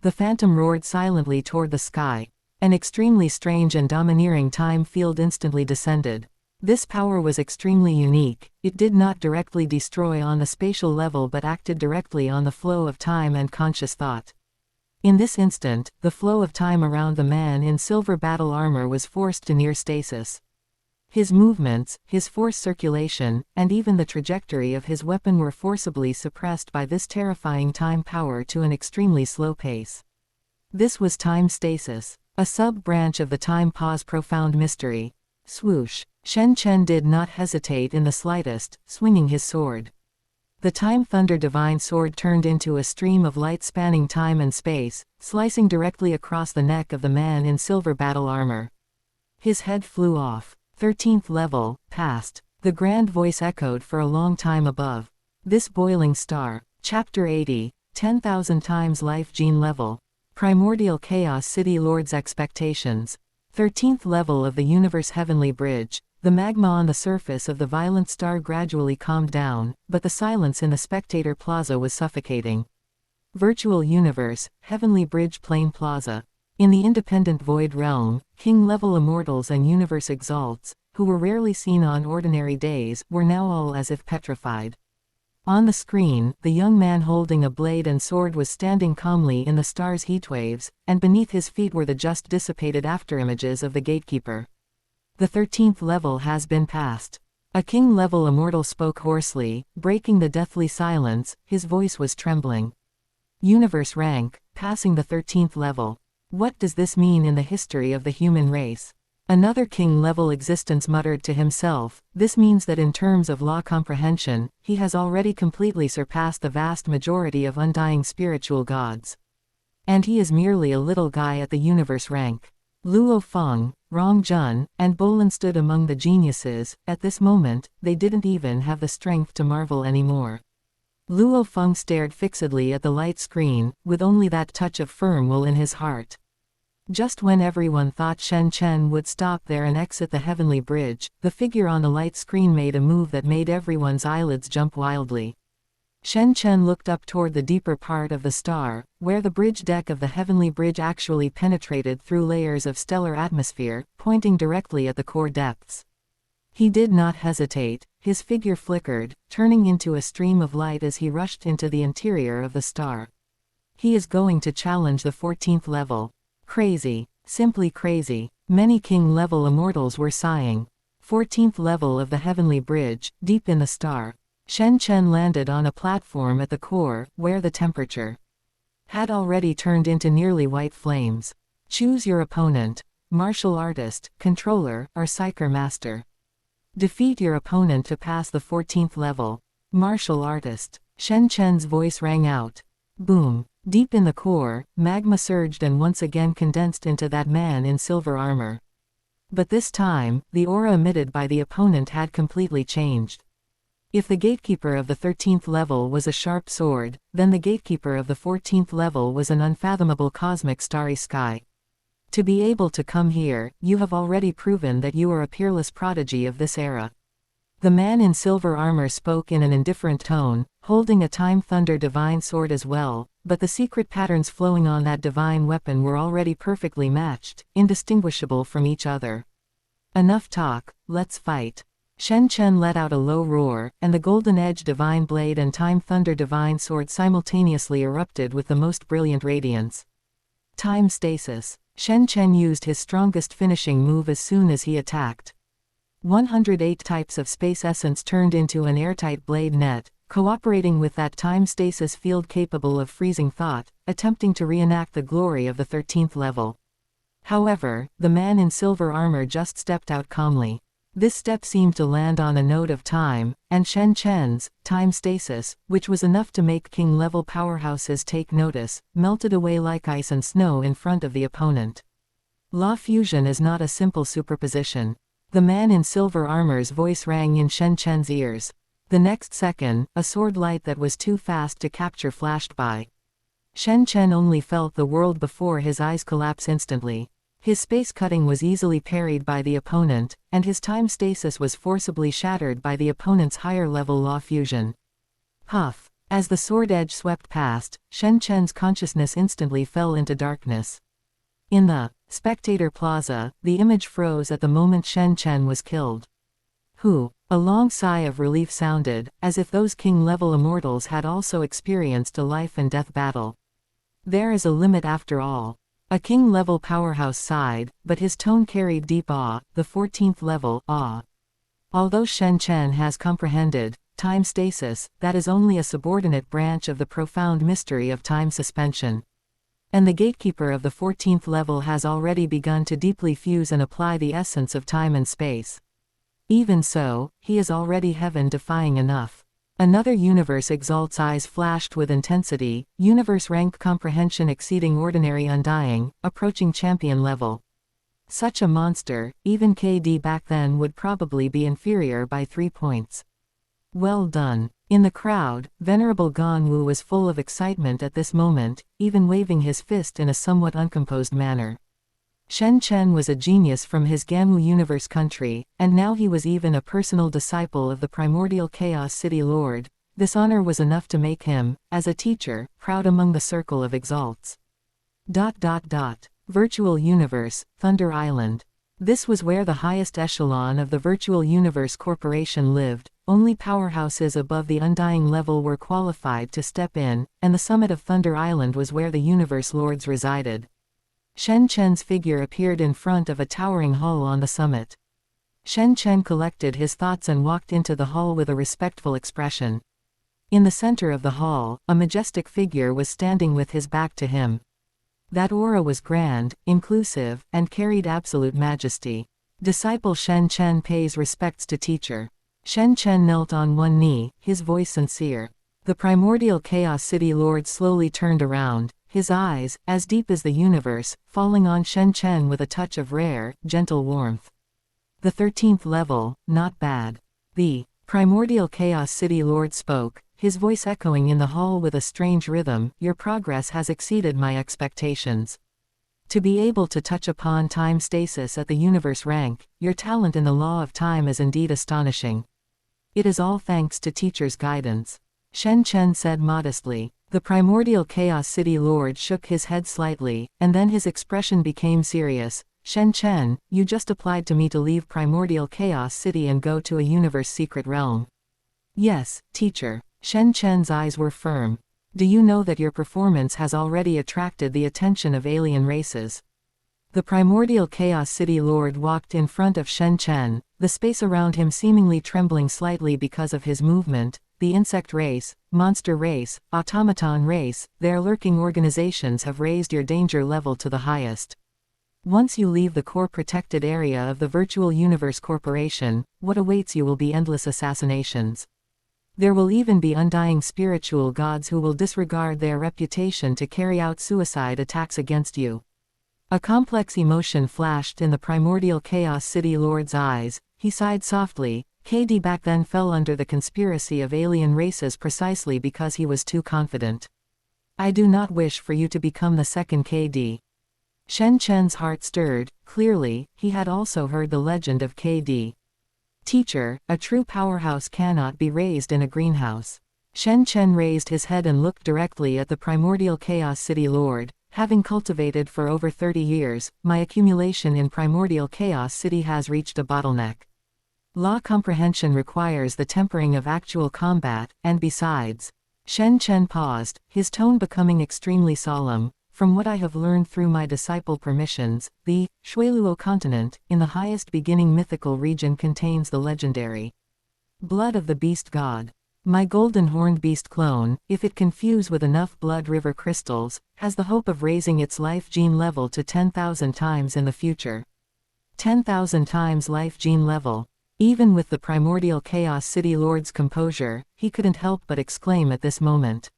The phantom roared silently toward the sky. An extremely strange and domineering time field instantly descended. This power was extremely unique. It did not directly destroy on the spatial level but acted directly on the flow of time and conscious thought. In this instant, the flow of time around the man in silver battle armor was forced to near stasis. His movements, his force circulation, and even the trajectory of his weapon were forcibly suppressed by this terrifying time power to an extremely slow pace. This was time stasis. A sub-branch of the time pause profound mystery. Swoosh. Shen Chen did not hesitate in the slightest, swinging his sword. The Time Thunder Divine Sword turned into a stream of light spanning time and space, slicing directly across the neck of the man in silver battle armor. His head flew off. 13th level, passed. The grand voice echoed for a long time above. This boiling star. Chapter 80, 10,000 times life gene level. Primordial Chaos City Lord's Expectations. 13th level of the universe heavenly bridge. The magma on the surface of the violent star gradually calmed down, but the silence in the spectator plaza was suffocating. Virtual universe, heavenly bridge plain plaza. In the independent void realm, king-level immortals and universe exalts, who were rarely seen on ordinary days, were now all as if petrified. On the screen, the young man holding a blade and sword was standing calmly in the star's heatwaves, and beneath his feet were the just dissipated afterimages of the gatekeeper. The 13th level has been passed. A king-level immortal spoke hoarsely, breaking the deathly silence. His voice was trembling. Universe rank, passing the 13th level. What does this mean in the history of the human race? Another king-level existence muttered to himself. This means that in terms of law comprehension, he has already completely surpassed the vast majority of undying spiritual gods. And he is merely a little guy at the universe rank. Luo Feng, Rong Jun, and Bolin stood among the geniuses. At this moment, they didn't even have the strength to marvel anymore. Luo Feng stared fixedly at the light screen, with only that touch of firm will in his heart. Just when everyone thought Shen Chen would stop there and exit the heavenly bridge, the figure on the light screen made a move that made everyone's eyelids jump wildly. Shen Chen looked up toward the deeper part of the star, where the bridge deck of the heavenly bridge actually penetrated through layers of stellar atmosphere, pointing directly at the core depths. He did not hesitate. His figure flickered, turning into a stream of light as he rushed into the interior of the star. He is going to challenge the 14th level. Crazy. Simply crazy. Many king-level immortals were sighing. 14th level of the heavenly bridge, deep in the star. Shen Chen landed on a platform at the core, where the temperature had already turned into nearly white flames. Choose your opponent. Martial artist, controller, or psyker master. Defeat your opponent to pass the 14th level. Martial artist. Shen Chen's voice rang out. Boom. Deep in the core, magma surged and once again condensed into that man in silver armor. But this time, the aura emitted by the opponent had completely changed. If the gatekeeper of the 13th level was a sharp sword, then the gatekeeper of the 14th level was an unfathomable cosmic starry sky. To be able to come here, you have already proven that you are a peerless prodigy of this era. The man in silver armor spoke in an indifferent tone, holding a Time Thunder divine sword as well, but the secret patterns flowing on that divine weapon were already perfectly matched, indistinguishable from each other. Enough talk, let's fight. Shen Chen let out a low roar, and the Golden Edge Divine Blade and Time Thunder Divine Sword simultaneously erupted with the most brilliant radiance. Time stasis. Shen Chen used his strongest finishing move as soon as he attacked. 108 types of space essence turned into an airtight blade net, cooperating with that time stasis field capable of freezing thought, attempting to reenact the glory of the 13th level. However, the man in silver armor just stepped out calmly. This step seemed to land on a node of time, and Shen Chen's time stasis, which was enough to make king-level powerhouses take notice, melted away like ice and snow in front of the opponent. Law fusion is not a simple superposition. The man in silver armor's voice rang in Shen Chen's ears. The next second, a sword light that was too fast to capture flashed by. Shen Chen only felt the world before his eyes collapse instantly. His space cutting was easily parried by the opponent, and his time stasis was forcibly shattered by the opponent's higher-level law fusion. Huff! As the sword edge swept past, Shen Chen's consciousness instantly fell into darkness. In the spectator plaza, the image froze at the moment Shen Chen was killed. A long sigh of relief sounded, as if those king-level immortals had also experienced a life-and-death battle. There is a limit after all. A king-level powerhouse sighed, but his tone carried deep awe, the 14th level awe. Although Shen Chen has comprehended time stasis, that is only a subordinate branch of the profound mystery of time suspension. And the gatekeeper of the 14th level has already begun to deeply fuse and apply the essence of time and space. Even so, he is already heaven-defying enough. Another universe exalt's eyes flashed with intensity, universe rank comprehension exceeding ordinary undying, approaching champion level. Such a monster, even KD back then would probably be inferior by 3 points. Well done. In the crowd, Venerable Gongwu was full of excitement at this moment, even waving his fist in a somewhat uncomposed manner. Shen Chen was a genius from his Ganwu universe country, and now he was even a personal disciple of the primordial Chaos City Lord. This honor was enough to make him, as a teacher, proud among the circle of exalts. Virtual Universe, Thunder Island. This was where the highest echelon of the Virtual Universe Corporation lived. Only powerhouses above the undying level were qualified to step in, and the summit of Thunder Island was where the Universe Lords resided. Shen Chen's figure appeared in front of a towering hall on the summit. Shen Chen collected his thoughts and walked into the hall with a respectful expression. In the center of the hall, a majestic figure was standing with his back to him. That aura was grand, inclusive, and carried absolute majesty. Disciple Shen Chen pays respects to teacher. Shen Chen knelt on one knee, his voice sincere. The primordial Chaos City Lord slowly turned around, his eyes, as deep as the universe, falling on Shen Chen with a touch of rare, gentle warmth. The 13th level, not bad. The primordial Chaos City Lord spoke, his voice echoing in the hall with a strange rhythm. Your progress has exceeded my expectations. To be able to touch upon time stasis at the universe rank, your talent in the law of time is indeed astonishing. It is all thanks to teacher's guidance. Shen Chen said modestly. The primordial Chaos City Lord shook his head slightly, and then his expression became serious. Shen Chen, you just applied to me to leave primordial Chaos City and go to a universe secret realm. Yes, teacher. Shen Chen's eyes were firm. Do you know that your performance has already attracted the attention of alien races? The primordial Chaos City Lord walked in front of Shen Chen, the space around him seemingly trembling slightly because of his movement. The insect race, monster race, automaton race, their lurking organizations have raised your danger level to the highest. Once you leave the core protected area of the Virtual Universe Corporation, what awaits you will be endless assassinations. There will even be undying spiritual gods who will disregard their reputation to carry out suicide attacks against you. A complex emotion flashed in the primordial Chaos City Lord's eyes. He sighed softly. KD back then fell under the conspiracy of alien races precisely because he was too confident. I do not wish for you to become the second KD. Shen Chen's heart stirred. Clearly, he had also heard the legend of KD. Teacher, a true powerhouse cannot be raised in a greenhouse. Shen Chen raised his head and looked directly at the primordial Chaos City Lord. Having cultivated for over 30 years, my accumulation in primordial Chaos City has reached a bottleneck. Law comprehension requires the tempering of actual combat, and besides. Shen Chen paused, his tone becoming extremely solemn. from what I have learned through my disciple permissions, the Shueluo continent, in the highest beginning mythical region contains the legendary blood of the beast god. My golden horned beast clone, if it can fuse with enough blood river crystals, has the hope of raising its life gene level to 10,000 times in the future. 10,000 times life gene level. Even with the primordial Chaos City Lord's composure, he couldn't help but exclaim at this moment.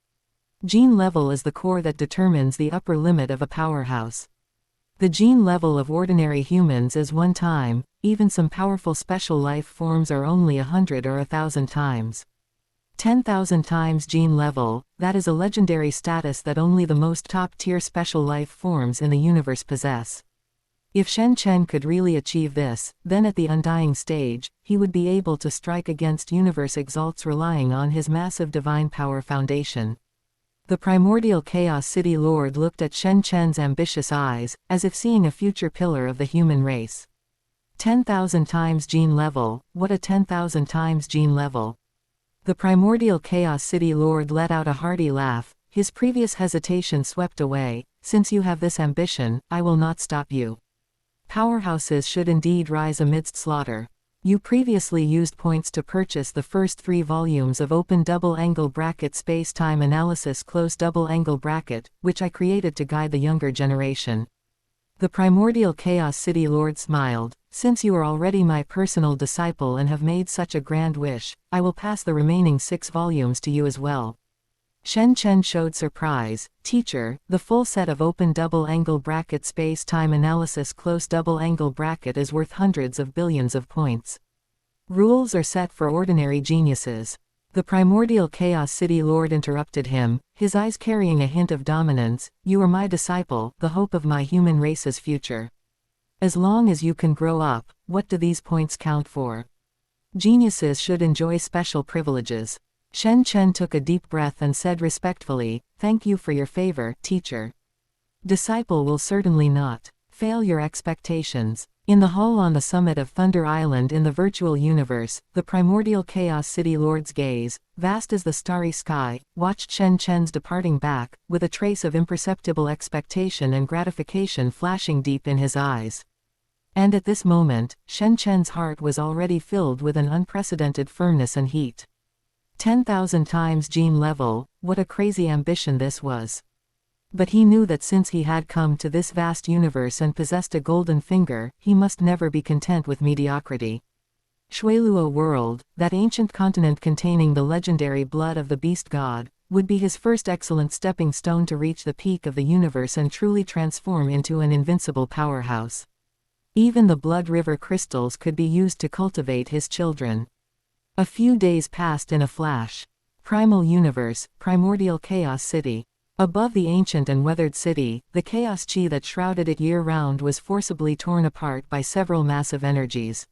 Gene level is the core that determines the upper limit of a powerhouse. The gene level of ordinary humans is 1 time, even some powerful special life forms are only 100 or 1,000 times. 10,000 times gene level, that is a legendary status that only the most top-tier special life forms in the universe possess. If Shen Chen could really achieve this, then at the undying stage, he would be able to strike against universe exalts relying on his massive divine power foundation. The primordial Chaos City Lord looked at Shen Chen's ambitious eyes, as if seeing a future pillar of the human race. 10,000 times gene level, what a 10,000 times gene level. The primordial Chaos City Lord let out a hearty laugh, his previous hesitation swept away. Since you have this ambition, I will not stop you. Powerhouses should indeed rise amidst slaughter. You previously used points to purchase the first 3 volumes of Open Double Angle Bracket Space-Time Analysis Close Double Angle Bracket, which I created to guide the younger generation. The primordial Chaos City Lord smiled. Since you are already my personal disciple and have made such a grand wish, I will pass the remaining 6 volumes to you as well. Shen Chen showed surprise. Teacher, the full set of Open Double Angle Bracket Space-Time Analysis Close Double Angle Bracket is worth hundreds of billions of points. Rules are set for ordinary geniuses. The primordial Chaos City Lord interrupted him, his eyes carrying a hint of dominance. You are my disciple, the hope of my human race's future. As long as you can grow up, what do these points count for? Geniuses should enjoy special privileges. Shen Chen took a deep breath and said respectfully, thank you for your favor, teacher. Disciple will certainly not fail your expectations. In the hall on the summit of Thunder Island in the virtual universe, the primordial Chaos City Lord's gaze, vast as the starry sky, watched Shen Chen's departing back, with a trace of imperceptible expectation and gratification flashing deep in his eyes. And at this moment, Shen Chen's heart was already filled with an unprecedented firmness and heat. 10,000 times gene level, what a crazy ambition this was. But he knew that since he had come to this vast universe and possessed a golden finger, he must never be content with mediocrity. Shueluo world, that ancient continent containing the legendary blood of the beast god, would be his first excellent stepping stone to reach the peak of the universe and truly transform into an invincible powerhouse. Even the blood river crystals could be used to cultivate his children. A few days passed in a flash. Primal universe, primordial Chaos City. Above the ancient and weathered city, the chaos chi that shrouded it year-round was forcibly torn apart by several massive energies.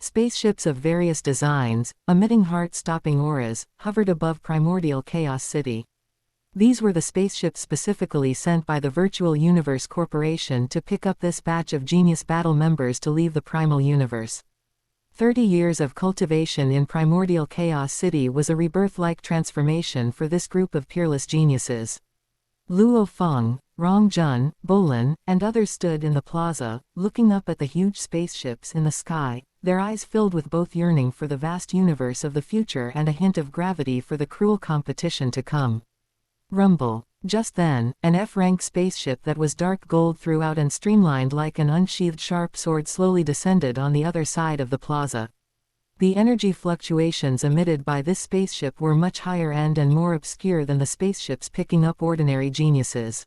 Spaceships of various designs, emitting heart-stopping auras, hovered above primordial Chaos City. These were the spaceships specifically sent by the Virtual Universe Corporation to pick up this batch of genius battle members to leave the primal universe. 30 years of cultivation in primordial Chaos City was a rebirth-like transformation for this group of peerless geniuses. Luo Feng, Rong Jun, Bolin, and others stood in the plaza, looking up at the huge spaceships in the sky, their eyes filled with both yearning for the vast universe of the future and a hint of gravity for the cruel competition to come. Rumble. Just then, an F-rank spaceship that was dark gold throughout and streamlined like an unsheathed sharp sword slowly descended on the other side of the plaza. The energy fluctuations emitted by this spaceship were much higher end and more obscure than the spaceships picking up ordinary geniuses.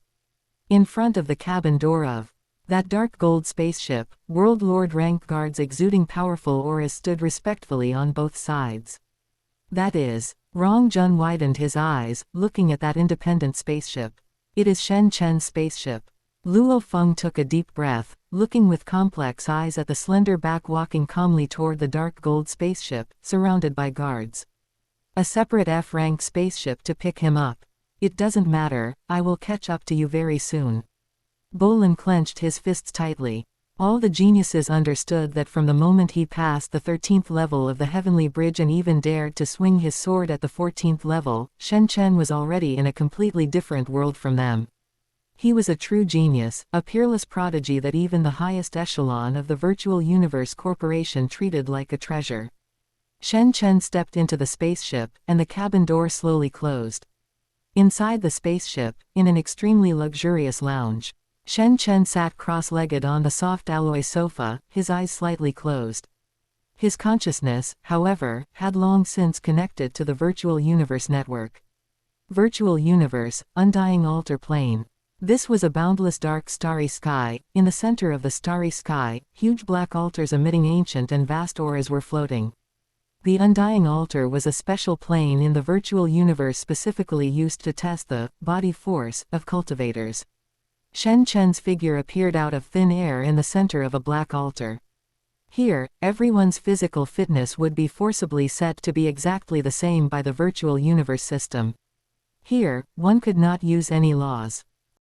In front of the cabin door of that dark gold spaceship, World Lord rank guards exuding powerful auras stood respectfully on both sides. That is, Rong Jun widened his eyes, looking at that independent spaceship. It is Shen Chen's spaceship. Luo Feng took a deep breath, looking with complex eyes at the slender back walking calmly toward the dark gold spaceship, surrounded by guards. A separate F-rank spaceship to pick him up. It doesn't matter, I will catch up to you very soon. Bolin clenched his fists tightly. All the geniuses understood that from the moment he passed the 13th level of the heavenly bridge and even dared to swing his sword at the 14th level, Shen Chen was already in a completely different world from them. He was a true genius, a peerless prodigy that even the highest echelon of the Virtual Universe Corporation treated like a treasure. Shen Chen stepped into the spaceship, and the cabin door slowly closed. Inside the spaceship, in an extremely luxurious lounge, Shen Chen sat cross-legged on the soft alloy sofa, his eyes slightly closed. His consciousness, however, had long since connected to the Virtual Universe network. Virtual Universe, Undying Altar Plane. This was a boundless dark starry sky. In the center of the starry sky, huge black altars emitting ancient and vast auras were floating. The Undying Altar was a special plane in the Virtual Universe specifically used to test the body force of cultivators. Shen Chen's figure appeared out of thin air in the center of a black altar. Here, everyone's physical fitness would be forcibly set to be exactly the same by the Virtual Universe system. Here, one could not use any laws.